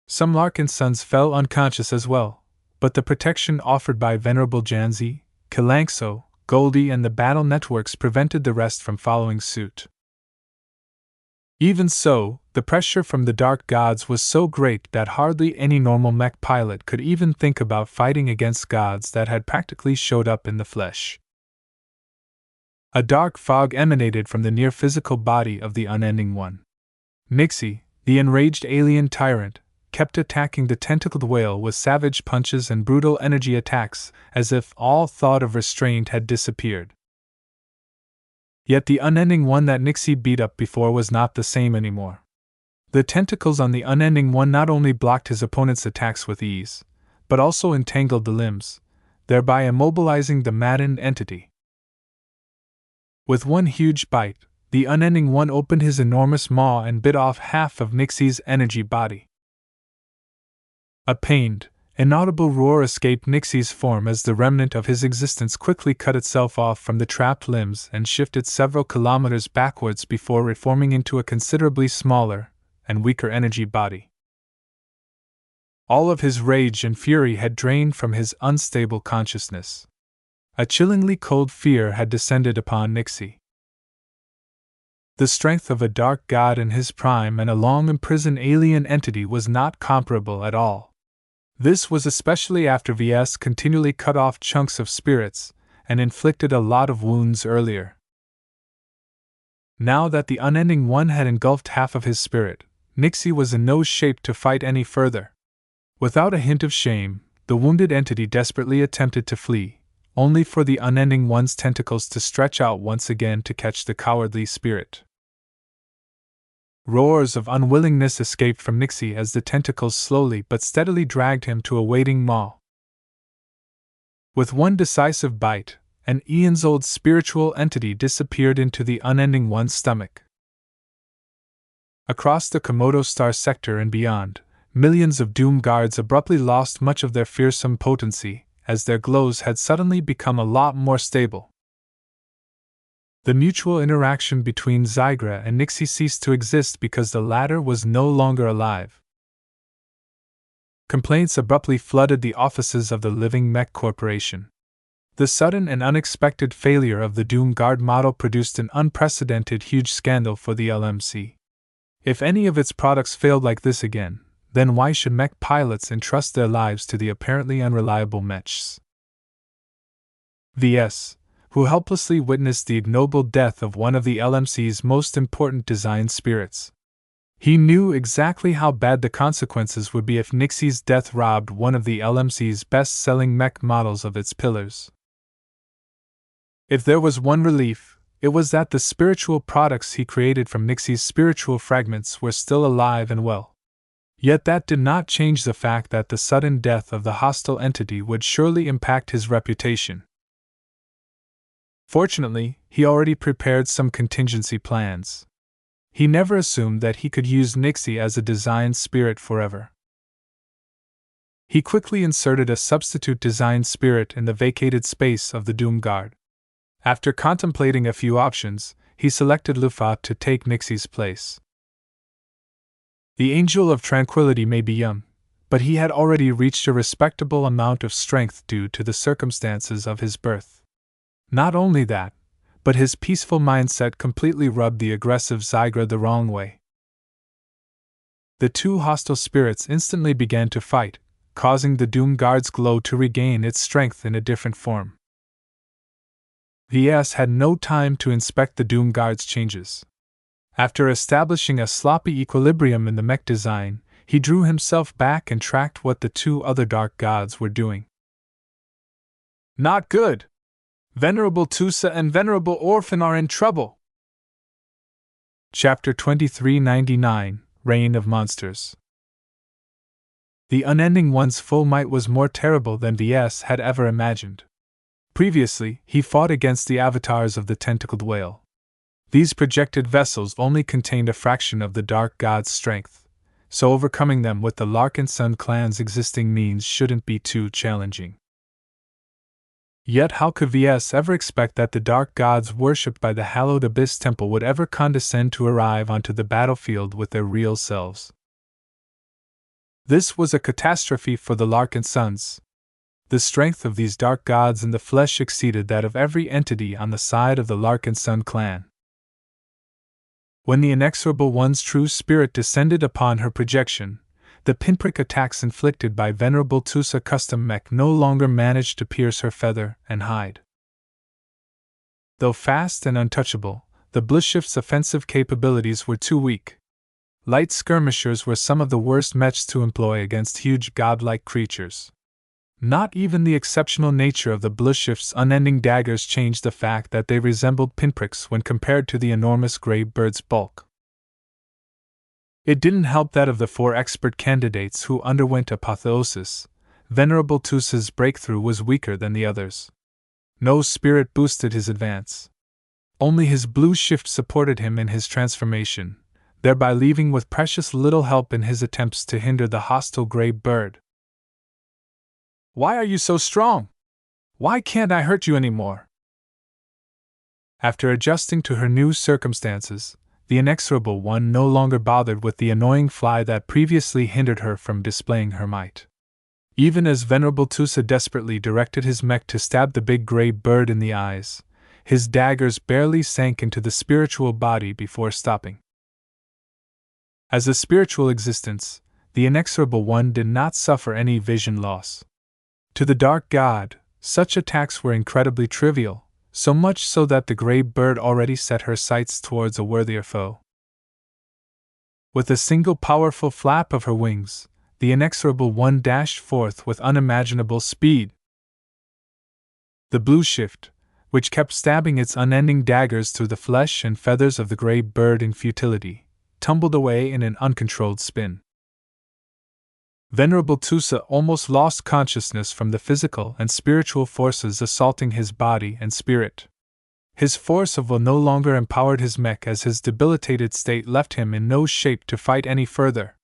Some Larkinsons fell unconscious as well, but the protection offered by Venerable Janzi, Kilangso, Goldie, and the battle networks prevented the rest from following suit. Even so, the pressure from the dark gods was so great that hardly any normal mech pilot could even think about fighting against gods that had practically showed up in the flesh. A dark fog emanated from the near-physical body of the Unending One. Nixie, the enraged alien tyrant, kept attacking the tentacled whale with savage punches and brutal energy attacks, as if all thought of restraint had disappeared. Yet the Unending One that Nixie beat up before was not the same anymore. The tentacles on the Unending One not only blocked his opponent's attacks with ease, but also entangled the limbs, thereby immobilizing the maddened entity. With one huge bite, the Unending One opened his enormous maw and bit off half of Nixie's energy body. A pained, inaudible roar escaped Nixie's form as the remnant of his existence quickly cut itself off from the trapped limbs and shifted several kilometers backwards before reforming into a considerably smaller and weaker energy body. All of his rage and fury had drained from his unstable consciousness. A chillingly cold fear had descended upon Nixie. The strength of a dark god in his prime and a long-imprisoned alien entity was not comparable at all. This was especially after Ves continually cut off chunks of spirits and inflicted a lot of wounds earlier. Now that the Unending One had engulfed half of his spirit, Nixie was in no shape to fight any further. Without a hint of shame, the wounded entity desperately attempted to flee, only for the Unending One's tentacles to stretch out once again to catch the cowardly spirit. Roars of unwillingness escaped from Nixie as the tentacles slowly but steadily dragged him to a waiting maw. With one decisive bite, an eons-old spiritual entity disappeared into the Unending One's stomach. Across the Komodo Star sector and beyond, millions of Doom Guards abruptly lost much of their fearsome potency, as their glows had suddenly become a lot more stable. The mutual interaction between Zygra and Nixie ceased to exist because the latter was no longer alive. Complaints abruptly flooded the offices of the Living Mech Corporation. The sudden and unexpected failure of the Doom Guard model produced an unprecedented huge scandal for the LMC. If any of its products failed like this again, then why should mech pilots entrust their lives to the apparently unreliable mechs? Ves, who helplessly witnessed the ignoble death of one of the LMC's most important design spirits. He knew exactly how bad the consequences would be if Nixie's death robbed one of the LMC's best-selling mech models of its pillars. If there was one relief, it was that the spiritual products he created from Nixie's spiritual fragments were still alive and well. Yet that did not change the fact that the sudden death of the hostile entity would surely impact his reputation. Fortunately, he already prepared some contingency plans. He never assumed that he could use Nixie as a design spirit forever. He quickly inserted a substitute design spirit in the vacated space of the Doom Guard. After contemplating a few options, he selected Lufa to take Nixie's place. The Angel of Tranquility may be young, but he had already reached a respectable amount of strength due to the circumstances of his birth. Not only that, but his peaceful mindset completely rubbed the aggressive Zygra the wrong way. The two hostile spirits instantly began to fight, causing the Doom Guard's glow to regain its strength in a different form. Ves had no time to inspect the Doom Guard's changes. After establishing a sloppy equilibrium in the mech design, he drew himself back and tracked what the two other dark gods were doing. Not good! Venerable Tusa and Venerable Orphan are in trouble! Chapter 2399, Reign of Monsters. The Unending One's full might was more terrible than Ves had ever imagined. Previously, he fought against the avatars of the tentacled whale. These projected vessels only contained a fraction of the dark god's strength, so overcoming them with the Larkinson clan's existing means shouldn't be too challenging. Yet how could Ves ever expect that the dark gods worshipped by the hallowed Abyss Temple would ever condescend to arrive onto the battlefield with their real selves? This was a catastrophe for the Larkinsons. The strength of these dark gods in the flesh exceeded that of every entity on the side of the Larkinson clan. When the Inexorable One's true spirit descended upon her projection, the pinprick attacks inflicted by Venerable Tusa custom mech no longer managed to pierce her feather and hide. Though fast and untouchable, the Blueshift's offensive capabilities were too weak. Light skirmishers were some of the worst mechs to employ against huge godlike creatures. Not even the exceptional nature of the Blueshift's unending daggers changed the fact that they resembled pinpricks when compared to the enormous gray bird's bulk. It didn't help that of the 4 expert candidates who underwent apotheosis, Venerable Tusa's breakthrough was weaker than the others. No spirit boosted his advance. Only his blue shift supported him in his transformation, thereby leaving with precious little help in his attempts to hinder the hostile gray bird. "Why are you so strong? Why can't I hurt you anymore?" After adjusting to her new circumstances, the Inexorable One no longer bothered with the annoying fly that previously hindered her from displaying her might. Even as Venerable Tusa desperately directed his mech to stab the big gray bird in the eyes, his daggers barely sank into the spiritual body before stopping. As a spiritual existence, the Inexorable One did not suffer any vision loss. To the Dark God, such attacks were incredibly trivial, so much so that the gray bird already set her sights towards a worthier foe. With a single powerful flap of her wings, the Inexorable One dashed forth with unimaginable speed. The blue shift, which kept stabbing its unending daggers through the flesh and feathers of the gray bird in futility, tumbled away in an uncontrolled spin. Venerable Tusa almost lost consciousness from the physical and spiritual forces assaulting his body and spirit. His force of will no longer empowered his mech as his debilitated state left him in no shape to fight any further.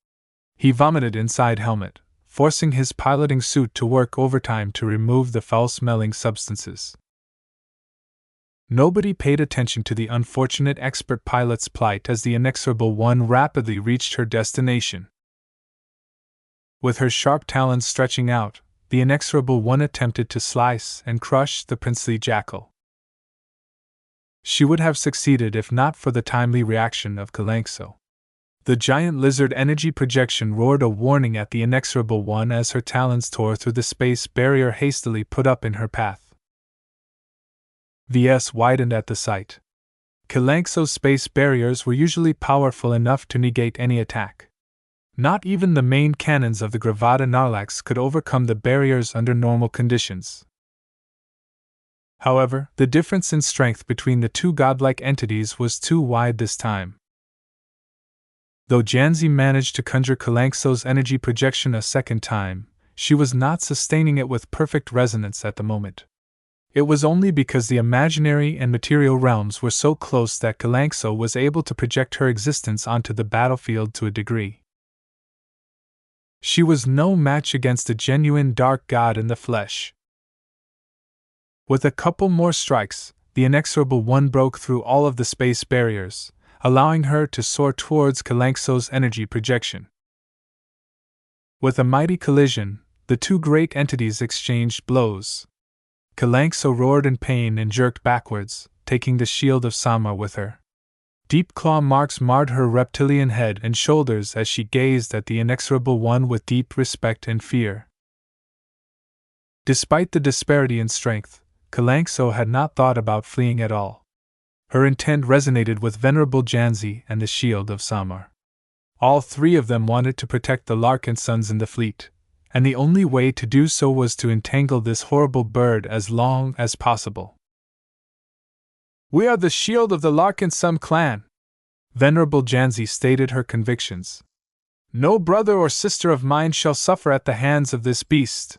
He vomited inside helmet, forcing his piloting suit to work overtime to remove the foul-smelling substances. Nobody paid attention to the unfortunate expert pilot's plight as the Inexorable One rapidly reached her destination. With her sharp talons stretching out, the Inexorable One attempted to slice and crush the princely jackal. She would have succeeded if not for the timely reaction of Kalankso. The giant lizard energy projection roared a warning at the Inexorable One as her talons tore through the space barrier hastily put up in her path. Ves widened at the sight. Kalankso's space barriers were usually powerful enough to negate any attack. Not even the main cannons of the Gravata Narlax could overcome the barriers under normal conditions. However, the difference in strength between the two godlike entities was too wide this time. Though Janzi managed to conjure Kalankso's energy projection a second time, she was not sustaining it with perfect resonance at the moment. It was only because the imaginary and material realms were so close that Kalankso was able to project her existence onto the battlefield to a degree. She was no match against a genuine dark god in the flesh. With a couple more strikes, the Inexorable One broke through all of the space barriers, allowing her to soar towards Kalankso's energy projection. With a mighty collision, the two great entities exchanged blows. Kalankso roared in pain and jerked backwards, taking the shield of Sama with her. Deep claw marks marred her reptilian head and shoulders as she gazed at the Inexorable One with deep respect and fear. Despite the disparity in strength, Kalankso had not thought about fleeing at all. Her intent resonated with Venerable Janzi and the shield of Samar. All three of them wanted to protect the Larkinsons in the fleet, and the only way to do so was to entangle this horrible bird as long as possible. "We are the shield of the Larkinson clan," Venerable Janzi stated her convictions. "No brother or sister of mine shall suffer at the hands of this beast."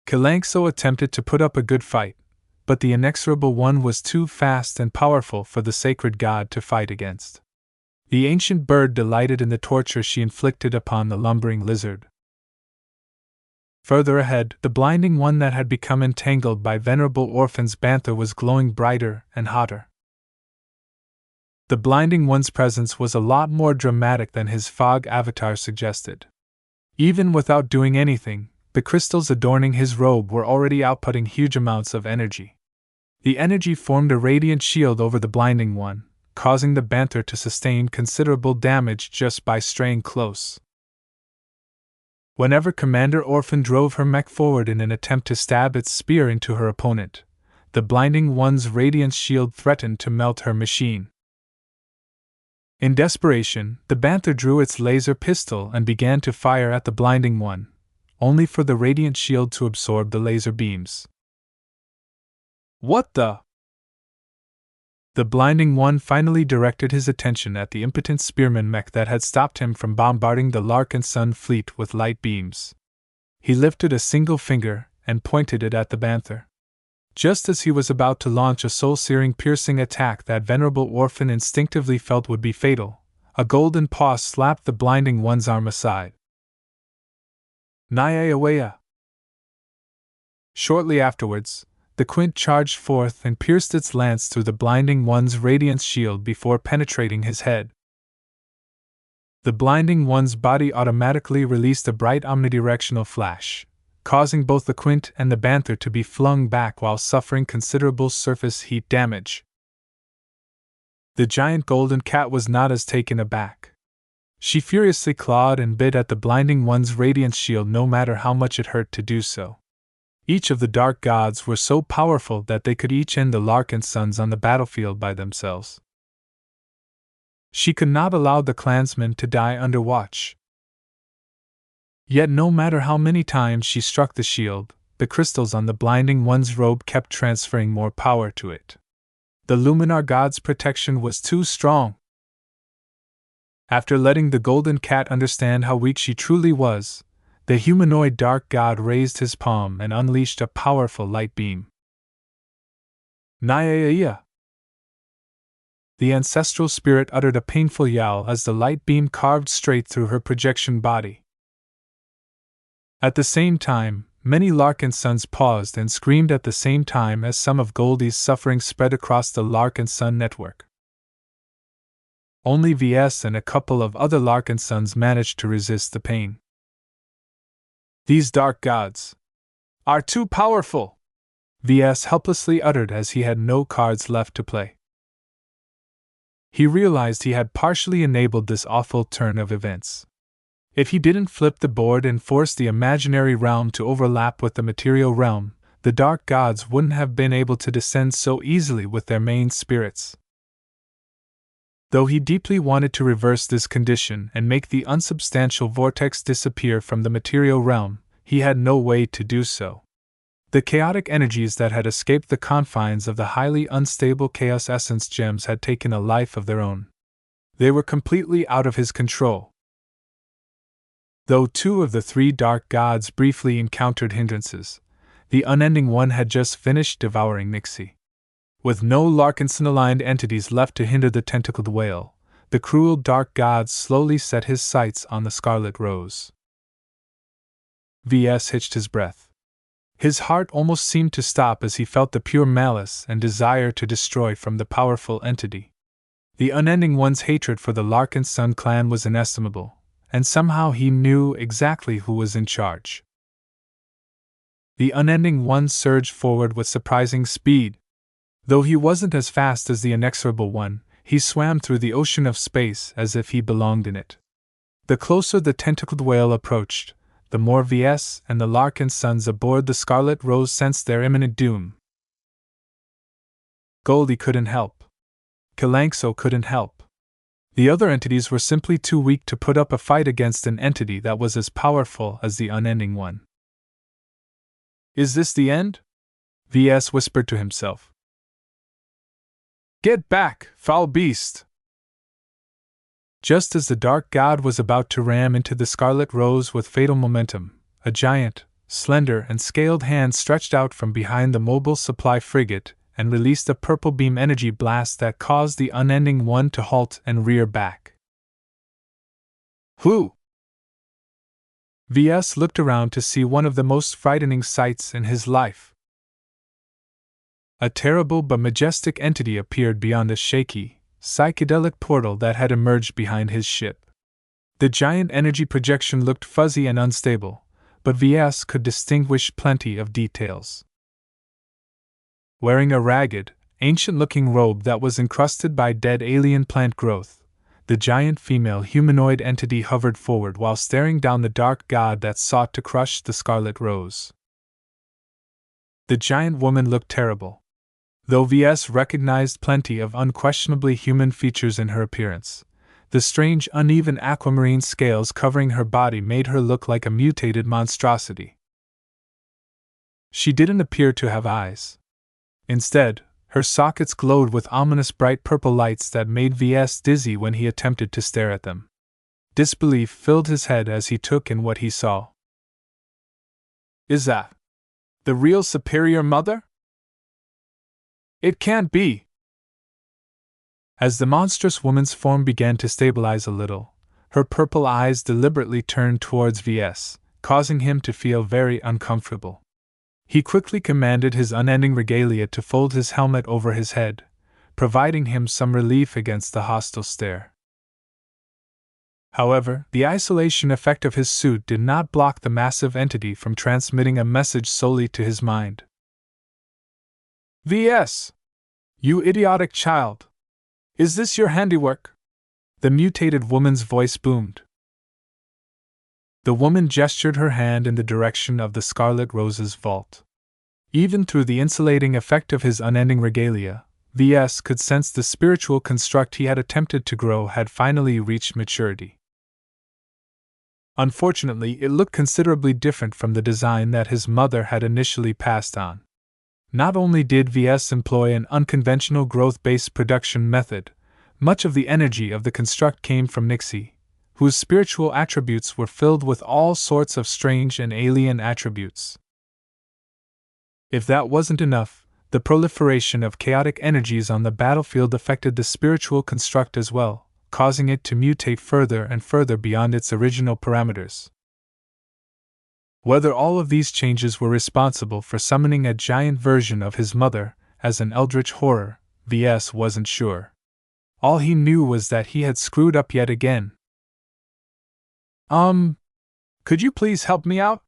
Kalankso attempted to put up a good fight, but the Inexorable One was too fast and powerful for the sacred god to fight against. The ancient bird delighted in the torture she inflicted upon the lumbering lizard. Further ahead, the blinding one that had become entangled by venerable orphan's bantha was glowing brighter and hotter. The blinding one's presence was a lot more dramatic than his fog avatar suggested. Even without doing anything, the crystals adorning his robe were already outputting huge amounts of energy. The energy formed a radiant shield over the blinding one, causing the bantha to sustain considerable damage just by straying close. Whenever Commander Orphan drove her mech forward in an attempt to stab its spear into her opponent, the blinding one's radiant shield threatened to melt her machine. In desperation, the bantha drew its laser pistol and began to fire at the blinding one, only for the radiant shield to absorb the laser beams. What the? The blinding one finally directed his attention at the impotent spearman mech that had stopped him from bombarding the Larkinson fleet with light beams. He lifted a single finger and pointed it at the bantha. Just as he was about to launch a soul-searing piercing attack that venerable orphan instinctively felt would be fatal, a golden paw slapped the blinding one's arm aside. Naya. Shortly afterwards, the quint charged forth and pierced its lance through the blinding one's radiance shield before penetrating his head. The blinding one's body automatically released a bright omnidirectional flash, causing both the quint and the bantha to be flung back while suffering considerable surface heat damage. The giant golden cat was not as taken aback. She furiously clawed and bit at the blinding one's radiance shield no matter how much it hurt to do so. Each of the dark gods were so powerful that they could each end the Larkinsons on the battlefield by themselves. She could not allow the clansmen to die under watch. Yet no matter how many times she struck the shield, the crystals on the blinding one's robe kept transferring more power to it. The Luminar god's protection was too strong. After letting the golden cat understand how weak she truly was, the humanoid dark god raised his palm and unleashed a powerful light beam. Naya. The ancestral spirit uttered a painful yowl as the light beam carved straight through her projection body. At the same time, many Larkinsons paused and screamed at the same time as some of Goldie's suffering spread across the Larkinson network. Only Ves and a couple of other Larkinsons managed to resist the pain. These dark gods are too powerful, Ves helplessly uttered as he had no cards left to play. He realized he had partially enabled this awful turn of events. If he didn't flip the board and force the imaginary realm to overlap with the material realm, the dark gods wouldn't have been able to descend so easily with their main spirits. Though he deeply wanted to reverse this condition and make the unsubstantial vortex disappear from the material realm, he had no way to do so. The chaotic energies that had escaped the confines of the highly unstable Chaos Essence gems had taken a life of their own. They were completely out of his control. Though two of the three dark gods briefly encountered hindrances, the unending one had just finished devouring Nixie. With no Larkinson-aligned entities left to hinder the tentacled whale, the cruel dark god slowly set his sights on the Scarlet Rose. Ves hitched his breath. His heart almost seemed to stop as he felt the pure malice and desire to destroy from the powerful entity. The unending one's hatred for the Larkinson clan was inestimable, and somehow he knew exactly who was in charge. The unending one surged forward with surprising speed. Though he wasn't as fast as the inexorable one, he swam through the ocean of space as if he belonged in it. The closer the tentacled whale approached, the more Ves and the Larkinsons aboard the Scarlet Rose sensed their imminent doom. Goldie couldn't help. Kalankso couldn't help. The other entities were simply too weak to put up a fight against an entity that was as powerful as the unending one. Is this the end? Ves whispered to himself. Get back, foul beast! Just as the dark god was about to ram into the Scarlet Rose with fatal momentum, a giant, slender and scaled hand stretched out from behind the mobile supply frigate and released a purple beam energy blast that caused the unending one to halt and rear back. Who? Ves looked around to see one of the most frightening sights in his life. A terrible but majestic entity appeared beyond the shaky, psychedelic portal that had emerged behind his ship. The giant energy projection looked fuzzy and unstable, but Ves could distinguish plenty of details. Wearing a ragged, ancient-looking robe that was encrusted by dead alien plant growth, the giant female humanoid entity hovered forward while staring down the dark god that sought to crush the Scarlet Rose. The giant woman looked terrible. Though Ves recognized plenty of unquestionably human features in her appearance, the strange uneven aquamarine scales covering her body made her look like a mutated monstrosity. She didn't appear to have eyes. Instead, her sockets glowed with ominous bright purple lights that made Ves dizzy when he attempted to stare at them. Disbelief filled his head as he took in what he saw. Is that the real Superior Mother? It can't be! As the monstrous woman's form began to stabilize a little, her purple eyes deliberately turned towards Ves, causing him to feel very uncomfortable. He quickly commanded his unending regalia to fold his helmet over his head, providing him some relief against the hostile stare. However, the isolation effect of his suit did not block the massive entity from transmitting a message solely to his mind. Ves! You idiotic child! Is this your handiwork? The mutated woman's voice boomed. The woman gestured her hand in the direction of the Scarlet Rose's vault. Even through the insulating effect of his unending regalia, Ves could sense the spiritual construct he had attempted to grow had finally reached maturity. Unfortunately, it looked considerably different from the design that his mother had initially passed on. Not only did Ves employ an unconventional growth-based production method, much of the energy of the construct came from Nixie, whose spiritual attributes were filled with all sorts of strange and alien attributes. If that wasn't enough, the proliferation of chaotic energies on the battlefield affected the spiritual construct as well, causing it to mutate further and further beyond its original parameters. Whether all of these changes were responsible for summoning a giant version of his mother as an eldritch horror, Ves wasn't sure. All he knew was that he had screwed up yet again. Could you please help me out?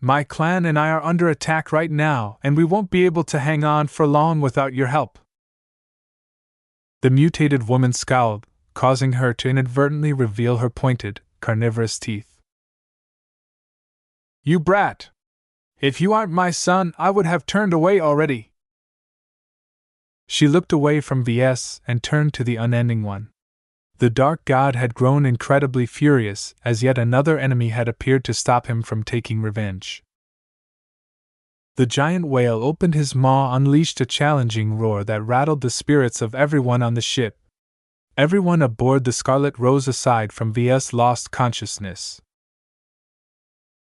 My clan and I are under attack right now, and we won't be able to hang on for long without your help. The mutated woman scowled, causing her to inadvertently reveal her pointed, carnivorous teeth. You brat! If you aren't my son, I would have turned away already. She looked away from Ves and turned to the Unending One. The Dark God had grown incredibly furious as yet another enemy had appeared to stop him from taking revenge. The giant whale opened his maw, unleashed a challenging roar that rattled the spirits of everyone on the ship. Everyone aboard the Scarlet Rose aside from Ves lost consciousness.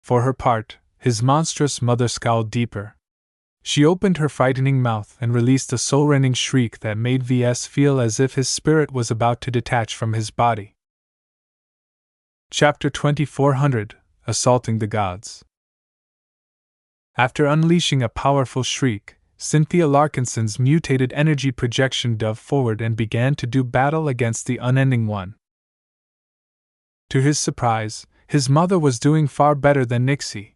For her part, his monstrous mother scowled deeper. She opened her frightening mouth and released a soul-rending shriek that made Ves feel as if his spirit was about to detach from his body. Chapter 2400 Assaulting the Gods. After unleashing a powerful shriek, Ves Larkinson's mutated energy projection dove forward and began to do battle against the Unending One. To his surprise, his mother was doing far better than Nixie.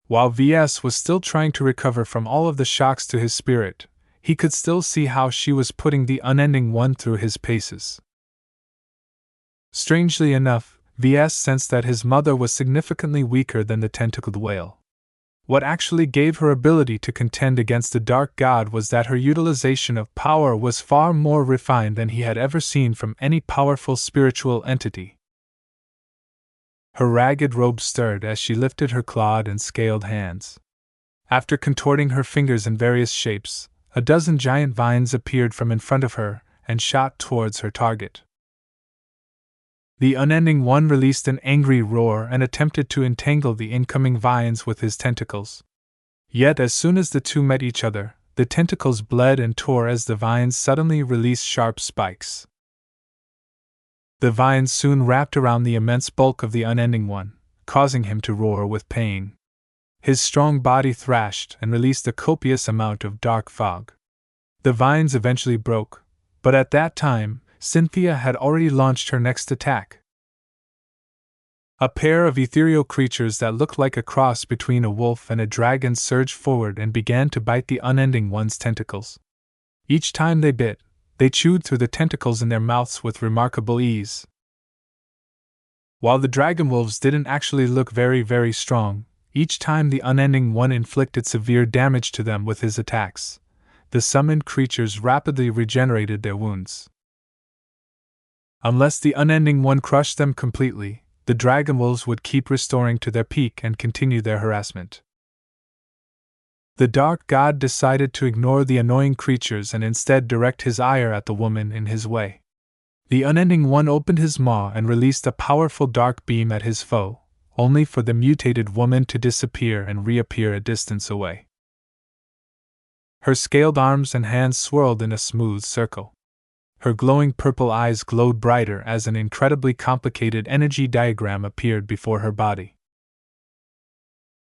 While Ves was still trying to recover from all of the shocks to his spirit, he could still see how she was putting the Unending One through his paces. Strangely enough, Ves sensed that his mother was significantly weaker than the tentacled whale. What actually gave her ability to contend against the Dark God was that her utilization of power was far more refined than he had ever seen from any powerful spiritual entity. Her ragged robe stirred as she lifted her clawed and scaled hands. After contorting her fingers in various shapes, a dozen giant vines appeared from in front of her and shot towards her target. The Unending One released an angry roar and attempted to entangle the incoming vines with his tentacles. Yet as soon as the two met each other, the tentacles bled and tore as the vines suddenly released sharp spikes. The vines soon wrapped around the immense bulk of the unending one, causing him to roar with pain. His strong body thrashed and released a copious amount of dark fog. The vines eventually broke, but at that time, Cynthia had already launched her next attack. A pair of ethereal creatures that looked like a cross between a wolf and a dragon surged forward and began to bite the unending one's tentacles. Each time they bit, they chewed through the tentacles in their mouths with remarkable ease. While the dragon wolves didn't actually look very strong, each time the unending one inflicted severe damage to them with his attacks, the summoned creatures rapidly regenerated their wounds. Unless the unending one crushed them completely, the dragon wolves would keep restoring to their peak and continue their harassment. The dark god decided to ignore the annoying creatures and instead direct his ire at the woman in his way. The unending one opened his maw and released a powerful dark beam at his foe, only for the mutated woman to disappear and reappear a distance away. Her scaled arms and hands swirled in a smooth circle. Her glowing purple eyes glowed brighter as an incredibly complicated energy diagram appeared before her body.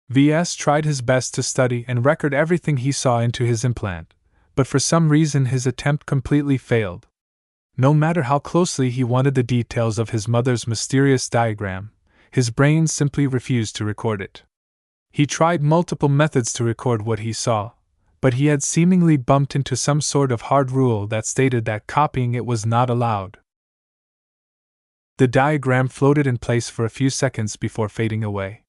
Ves tried his best to study and record everything he saw into his implant, but for some reason his attempt completely failed. No matter how closely he wanted the details of his mother's mysterious diagram, his brain simply refused to record it. He tried multiple methods to record what he saw, but he had seemingly bumped into some sort of hard rule that stated that copying it was not allowed. The diagram floated in place for a few seconds before fading away.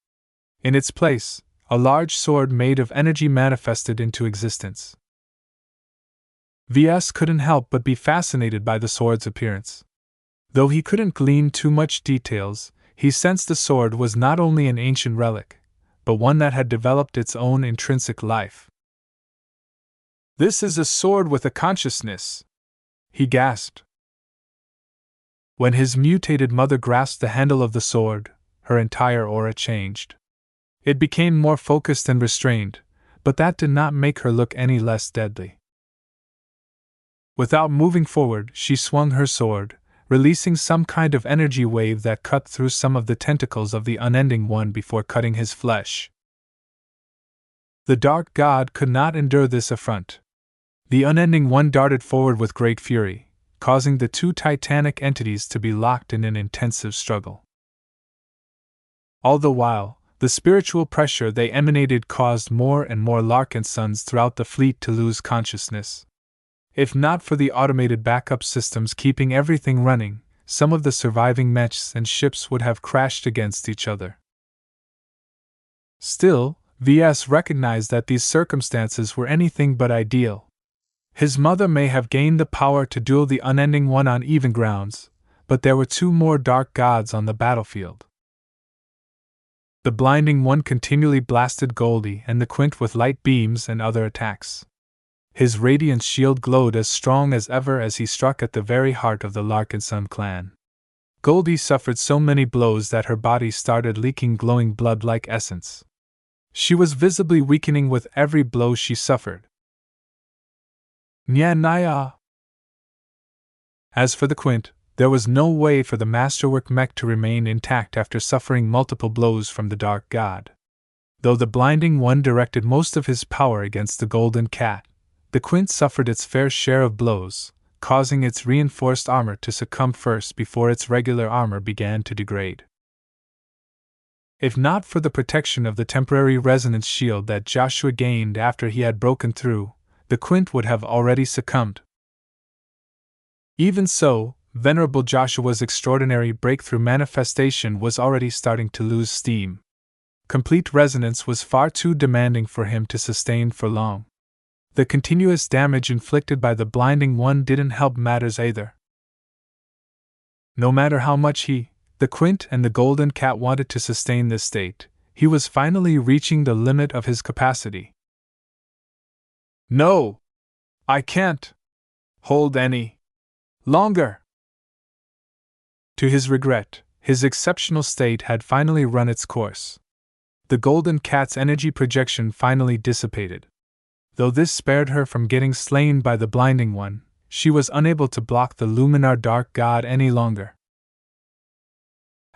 In its place, a large sword made of energy manifested into existence. Ves couldn't help but be fascinated by the sword's appearance. Though he couldn't glean too much details, he sensed the sword was not only an ancient relic, but one that had developed its own intrinsic life. "This is a sword with a consciousness," he gasped. When his mutated mother grasped the handle of the sword, her entire aura changed. It became more focused and restrained, but that did not make her look any less deadly. Without moving forward, she swung her sword, releasing some kind of energy wave that cut through some of the tentacles of the unending one before cutting his flesh. The dark god could not endure this affront. The unending one darted forward with great fury, causing the two titanic entities to be locked in an intensive struggle. All the while, the spiritual pressure they emanated caused more and more Larkinsons throughout the fleet to lose consciousness. If not for the automated backup systems keeping everything running, some of the surviving mechs and ships would have crashed against each other. Still, Ves recognized that these circumstances were anything but ideal. His mother may have gained the power to duel the unending one on even grounds, but there were two more dark gods on the battlefield. The blinding one continually blasted Goldie and the Quint with light beams and other attacks. His radiant shield glowed as strong as ever as he struck at the very heart of the Larkinson clan. Goldie suffered so many blows that her body started leaking glowing blood-like essence. She was visibly weakening with every blow she suffered. Nyanaya! As for the Quint, there was no way for the masterwork mech to remain intact after suffering multiple blows from the dark god. Though the blinding one directed most of his power against the golden cat, the Quint suffered its fair share of blows, causing its reinforced armor to succumb first before its regular armor began to degrade. If not for the protection of the temporary resonance shield that Joshua gained after he had broken through, the Quint would have already succumbed. Even so, Venerable Joshua's extraordinary breakthrough manifestation was already starting to lose steam. Complete resonance was far too demanding for him to sustain for long. The continuous damage inflicted by the blinding one didn't help matters either. No matter how much the Quint and the golden cat wanted to sustain this state, he was finally reaching the limit of his capacity. "No! I can't hold any longer!" To his regret, his exceptional state had finally run its course. The golden cat's energy projection finally dissipated. Though this spared her from getting slain by the blinding one, she was unable to block the Luminar Dark God any longer.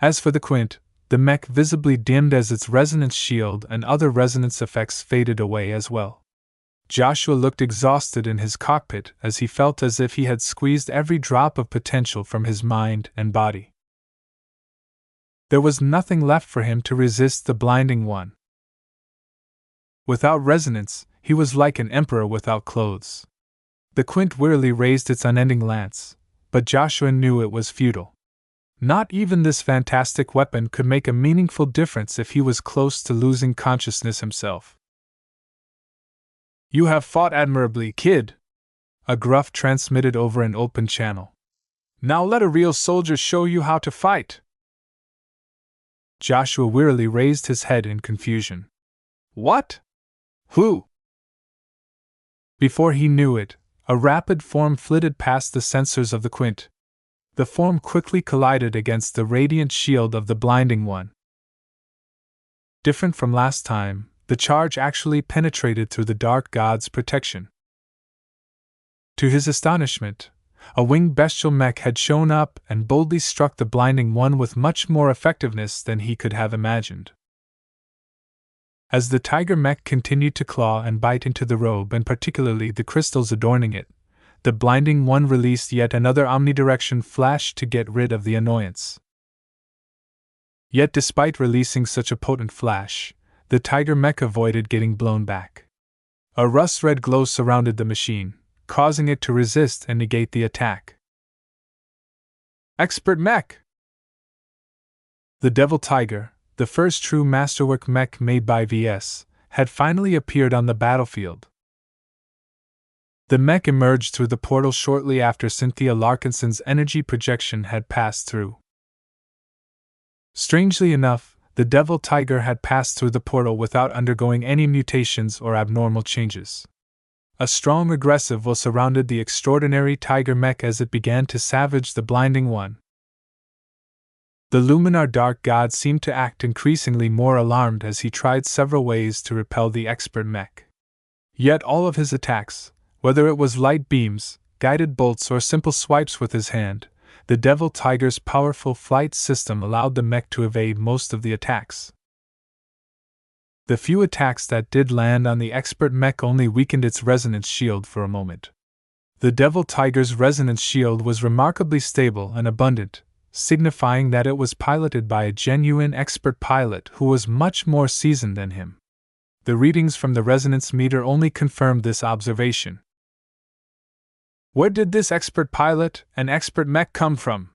As for the Quint, the mech visibly dimmed as its resonance shield and other resonance effects faded away as well. Joshua looked exhausted in his cockpit as he felt as if he had squeezed every drop of potential from his mind and body. There was nothing left for him to resist the blinding one. Without resonance, he was like an emperor without clothes. The Quint wearily raised its unending lance, but Joshua knew it was futile. Not even this fantastic weapon could make a meaningful difference if he was close to losing consciousness himself. "You have fought admirably, kid," a gruff transmitted over an open channel. "Now let a real soldier show you how to fight." Joshua wearily raised his head in confusion. "What? Who?" Before he knew it, a rapid form flitted past the sensors of the Quint. The form quickly collided against the radiant shield of the blinding one. Different from last time, the charge actually penetrated through the dark god's protection. To his astonishment, a winged bestial mech had shown up and boldly struck the blinding one with much more effectiveness than he could have imagined. As the tiger mech continued to claw and bite into the robe and particularly the crystals adorning it, the blinding one released yet another omnidirection flash to get rid of the annoyance. Yet despite releasing such a potent flash, the tiger mech avoided getting blown back. A rust-red glow surrounded the machine, causing it to resist and negate the attack. Expert mech! The Devil Tiger, the first true masterwork mech made by Ves, had finally appeared on the battlefield. The mech emerged through the portal shortly after Cynthia Larkinson's energy projection had passed through. Strangely enough, the Devil Tiger had passed through the portal without undergoing any mutations or abnormal changes. A strong aggressive will surrounded the extraordinary tiger mech as it began to savage the blinding one. The Luminar Dark God seemed to act increasingly more alarmed as he tried several ways to repel the expert mech. Yet all of his attacks, whether it was light beams, guided bolts or simple swipes with his hand, the Devil Tiger's powerful flight system allowed the mech to evade most of the attacks. The few attacks that did land on the expert mech only weakened its resonance shield for a moment. The Devil Tiger's resonance shield was remarkably stable and abundant, signifying that it was piloted by a genuine expert pilot who was much more seasoned than him. The readings from the resonance meter only confirmed this observation. Where did this expert pilot and expert mech come from?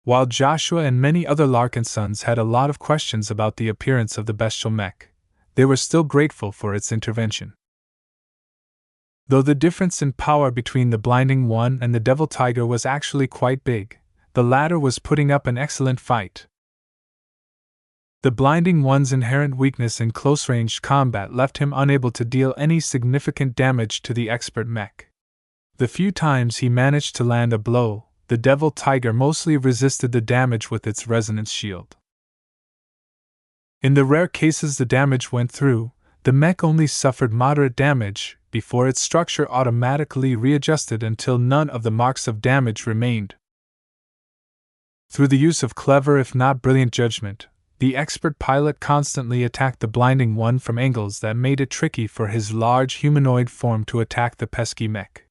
While Joshua and many other Larkinsons had a lot of questions about the appearance of the bestial mech, they were still grateful for its intervention. Though the difference in power between the blinding one and the Devil Tiger was actually quite big, the latter was putting up an excellent fight. The blinding one's inherent weakness in close-range combat left him unable to deal any significant damage to the expert mech. The few times he managed to land a blow, the Devil Tiger mostly resisted the damage with its resonance shield. In the rare cases the damage went through, the mech only suffered moderate damage before its structure automatically readjusted until none of the marks of damage remained. Through the use of clever if not brilliant judgment, the expert pilot constantly attacked the blinding one from angles that made it tricky for his large humanoid form to attack the pesky mech.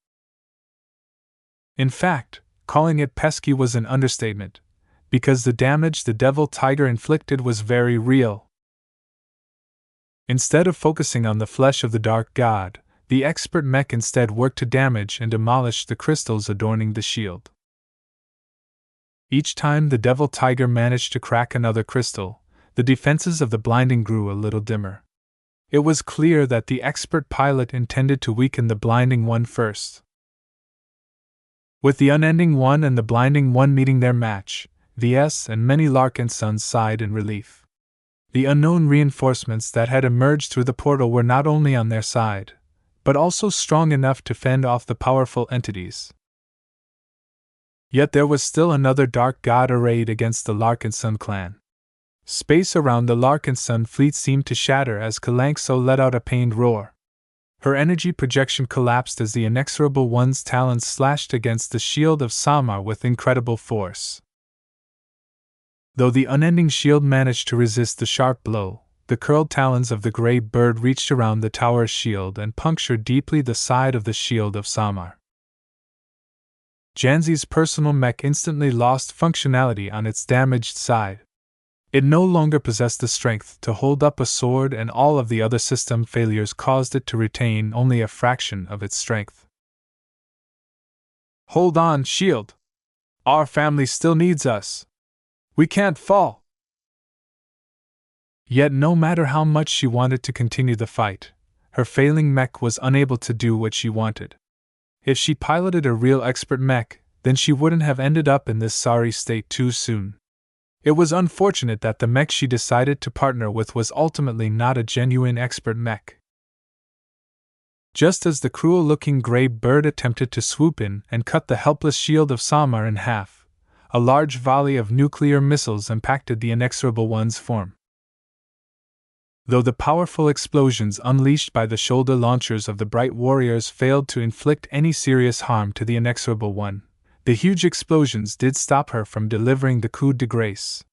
In fact, calling it pesky was an understatement, because the damage the Devil Tiger inflicted was very real. Instead of focusing on the flesh of the Dark God, the expert mech instead worked to damage and demolish the crystals adorning the shield. Each time the Devil Tiger managed to crack another crystal, the defenses of the blinding grew a little dimmer. It was clear that the expert pilot intended to weaken the blinding one first. With the unending one and the blinding one meeting their match, Ves and many Larkinsons sighed in relief. The unknown reinforcements that had emerged through the portal were not only on their side, but also strong enough to fend off the powerful entities. Yet there was still another dark god arrayed against the Larkinson clan. Space around the Larkinson fleet seemed to shatter as Kalankso let out a pained roar. Her energy projection collapsed as the inexorable one's talons slashed against the shield of Samar with incredible force. Though the unending shield managed to resist the sharp blow, the curled talons of the gray bird reached around the tower's shield and punctured deeply the side of the shield of Samar. Janzi's personal mech instantly lost functionality on its damaged side. It no longer possessed the strength to hold up a sword, and all of the other system failures caused it to retain only a fraction of its strength. "Hold on, shield! Our family still needs us! We can't fall!" Yet no matter how much she wanted to continue the fight, her failing mech was unable to do what she wanted. If she piloted a real expert mech, then she wouldn't have ended up in this sorry state too soon. It was unfortunate that the mech she decided to partner with was ultimately not a genuine expert mech. Just as the cruel-looking gray bird attempted to swoop in and cut the helpless shield of Samar in half, a large volley of nuclear missiles impacted the inexorable one's form. Though the powerful explosions unleashed by the shoulder launchers of the bright warriors failed to inflict any serious harm to the inexorable one, the huge explosions did stop her from delivering the coup de grace.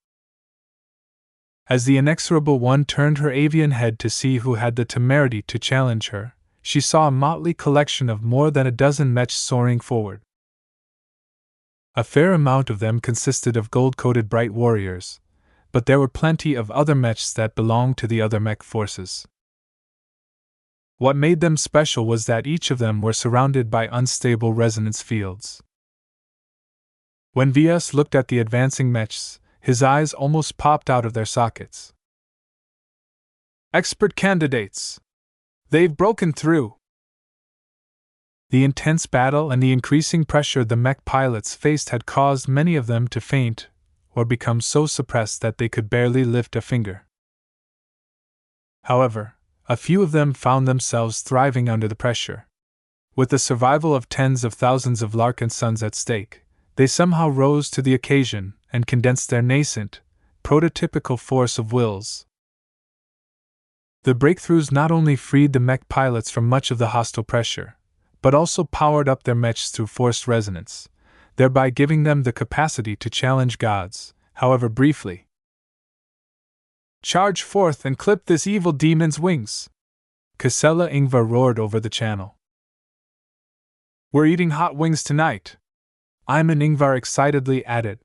As the inexorable one turned her avian head to see who had the temerity to challenge her, she saw a motley collection of more than a dozen mechs soaring forward. A fair amount of them consisted of gold-coated bright warriors, but there were plenty of other mechs that belonged to the other mech forces. What made them special was that each of them were surrounded by unstable resonance fields. When Ves looked at the advancing mechs, his eyes almost popped out of their sockets. "Expert candidates! They've broken through!" The intense battle and the increasing pressure the mech pilots faced had caused many of them to faint or become so suppressed that they could barely lift a finger. However, a few of them found themselves thriving under the pressure. With the survival of tens of thousands of Larkinsons at stake, they somehow rose to the occasion and condensed their nascent, prototypical force of wills. The breakthroughs not only freed the mech pilots from much of the hostile pressure, but also powered up their mechs through forced resonance, thereby giving them the capacity to challenge gods, however briefly. "Charge forth and clip this evil demon's wings!" Casella Ingvar roared over the channel. "We're eating hot wings tonight!" Iman Ingvar excitedly added,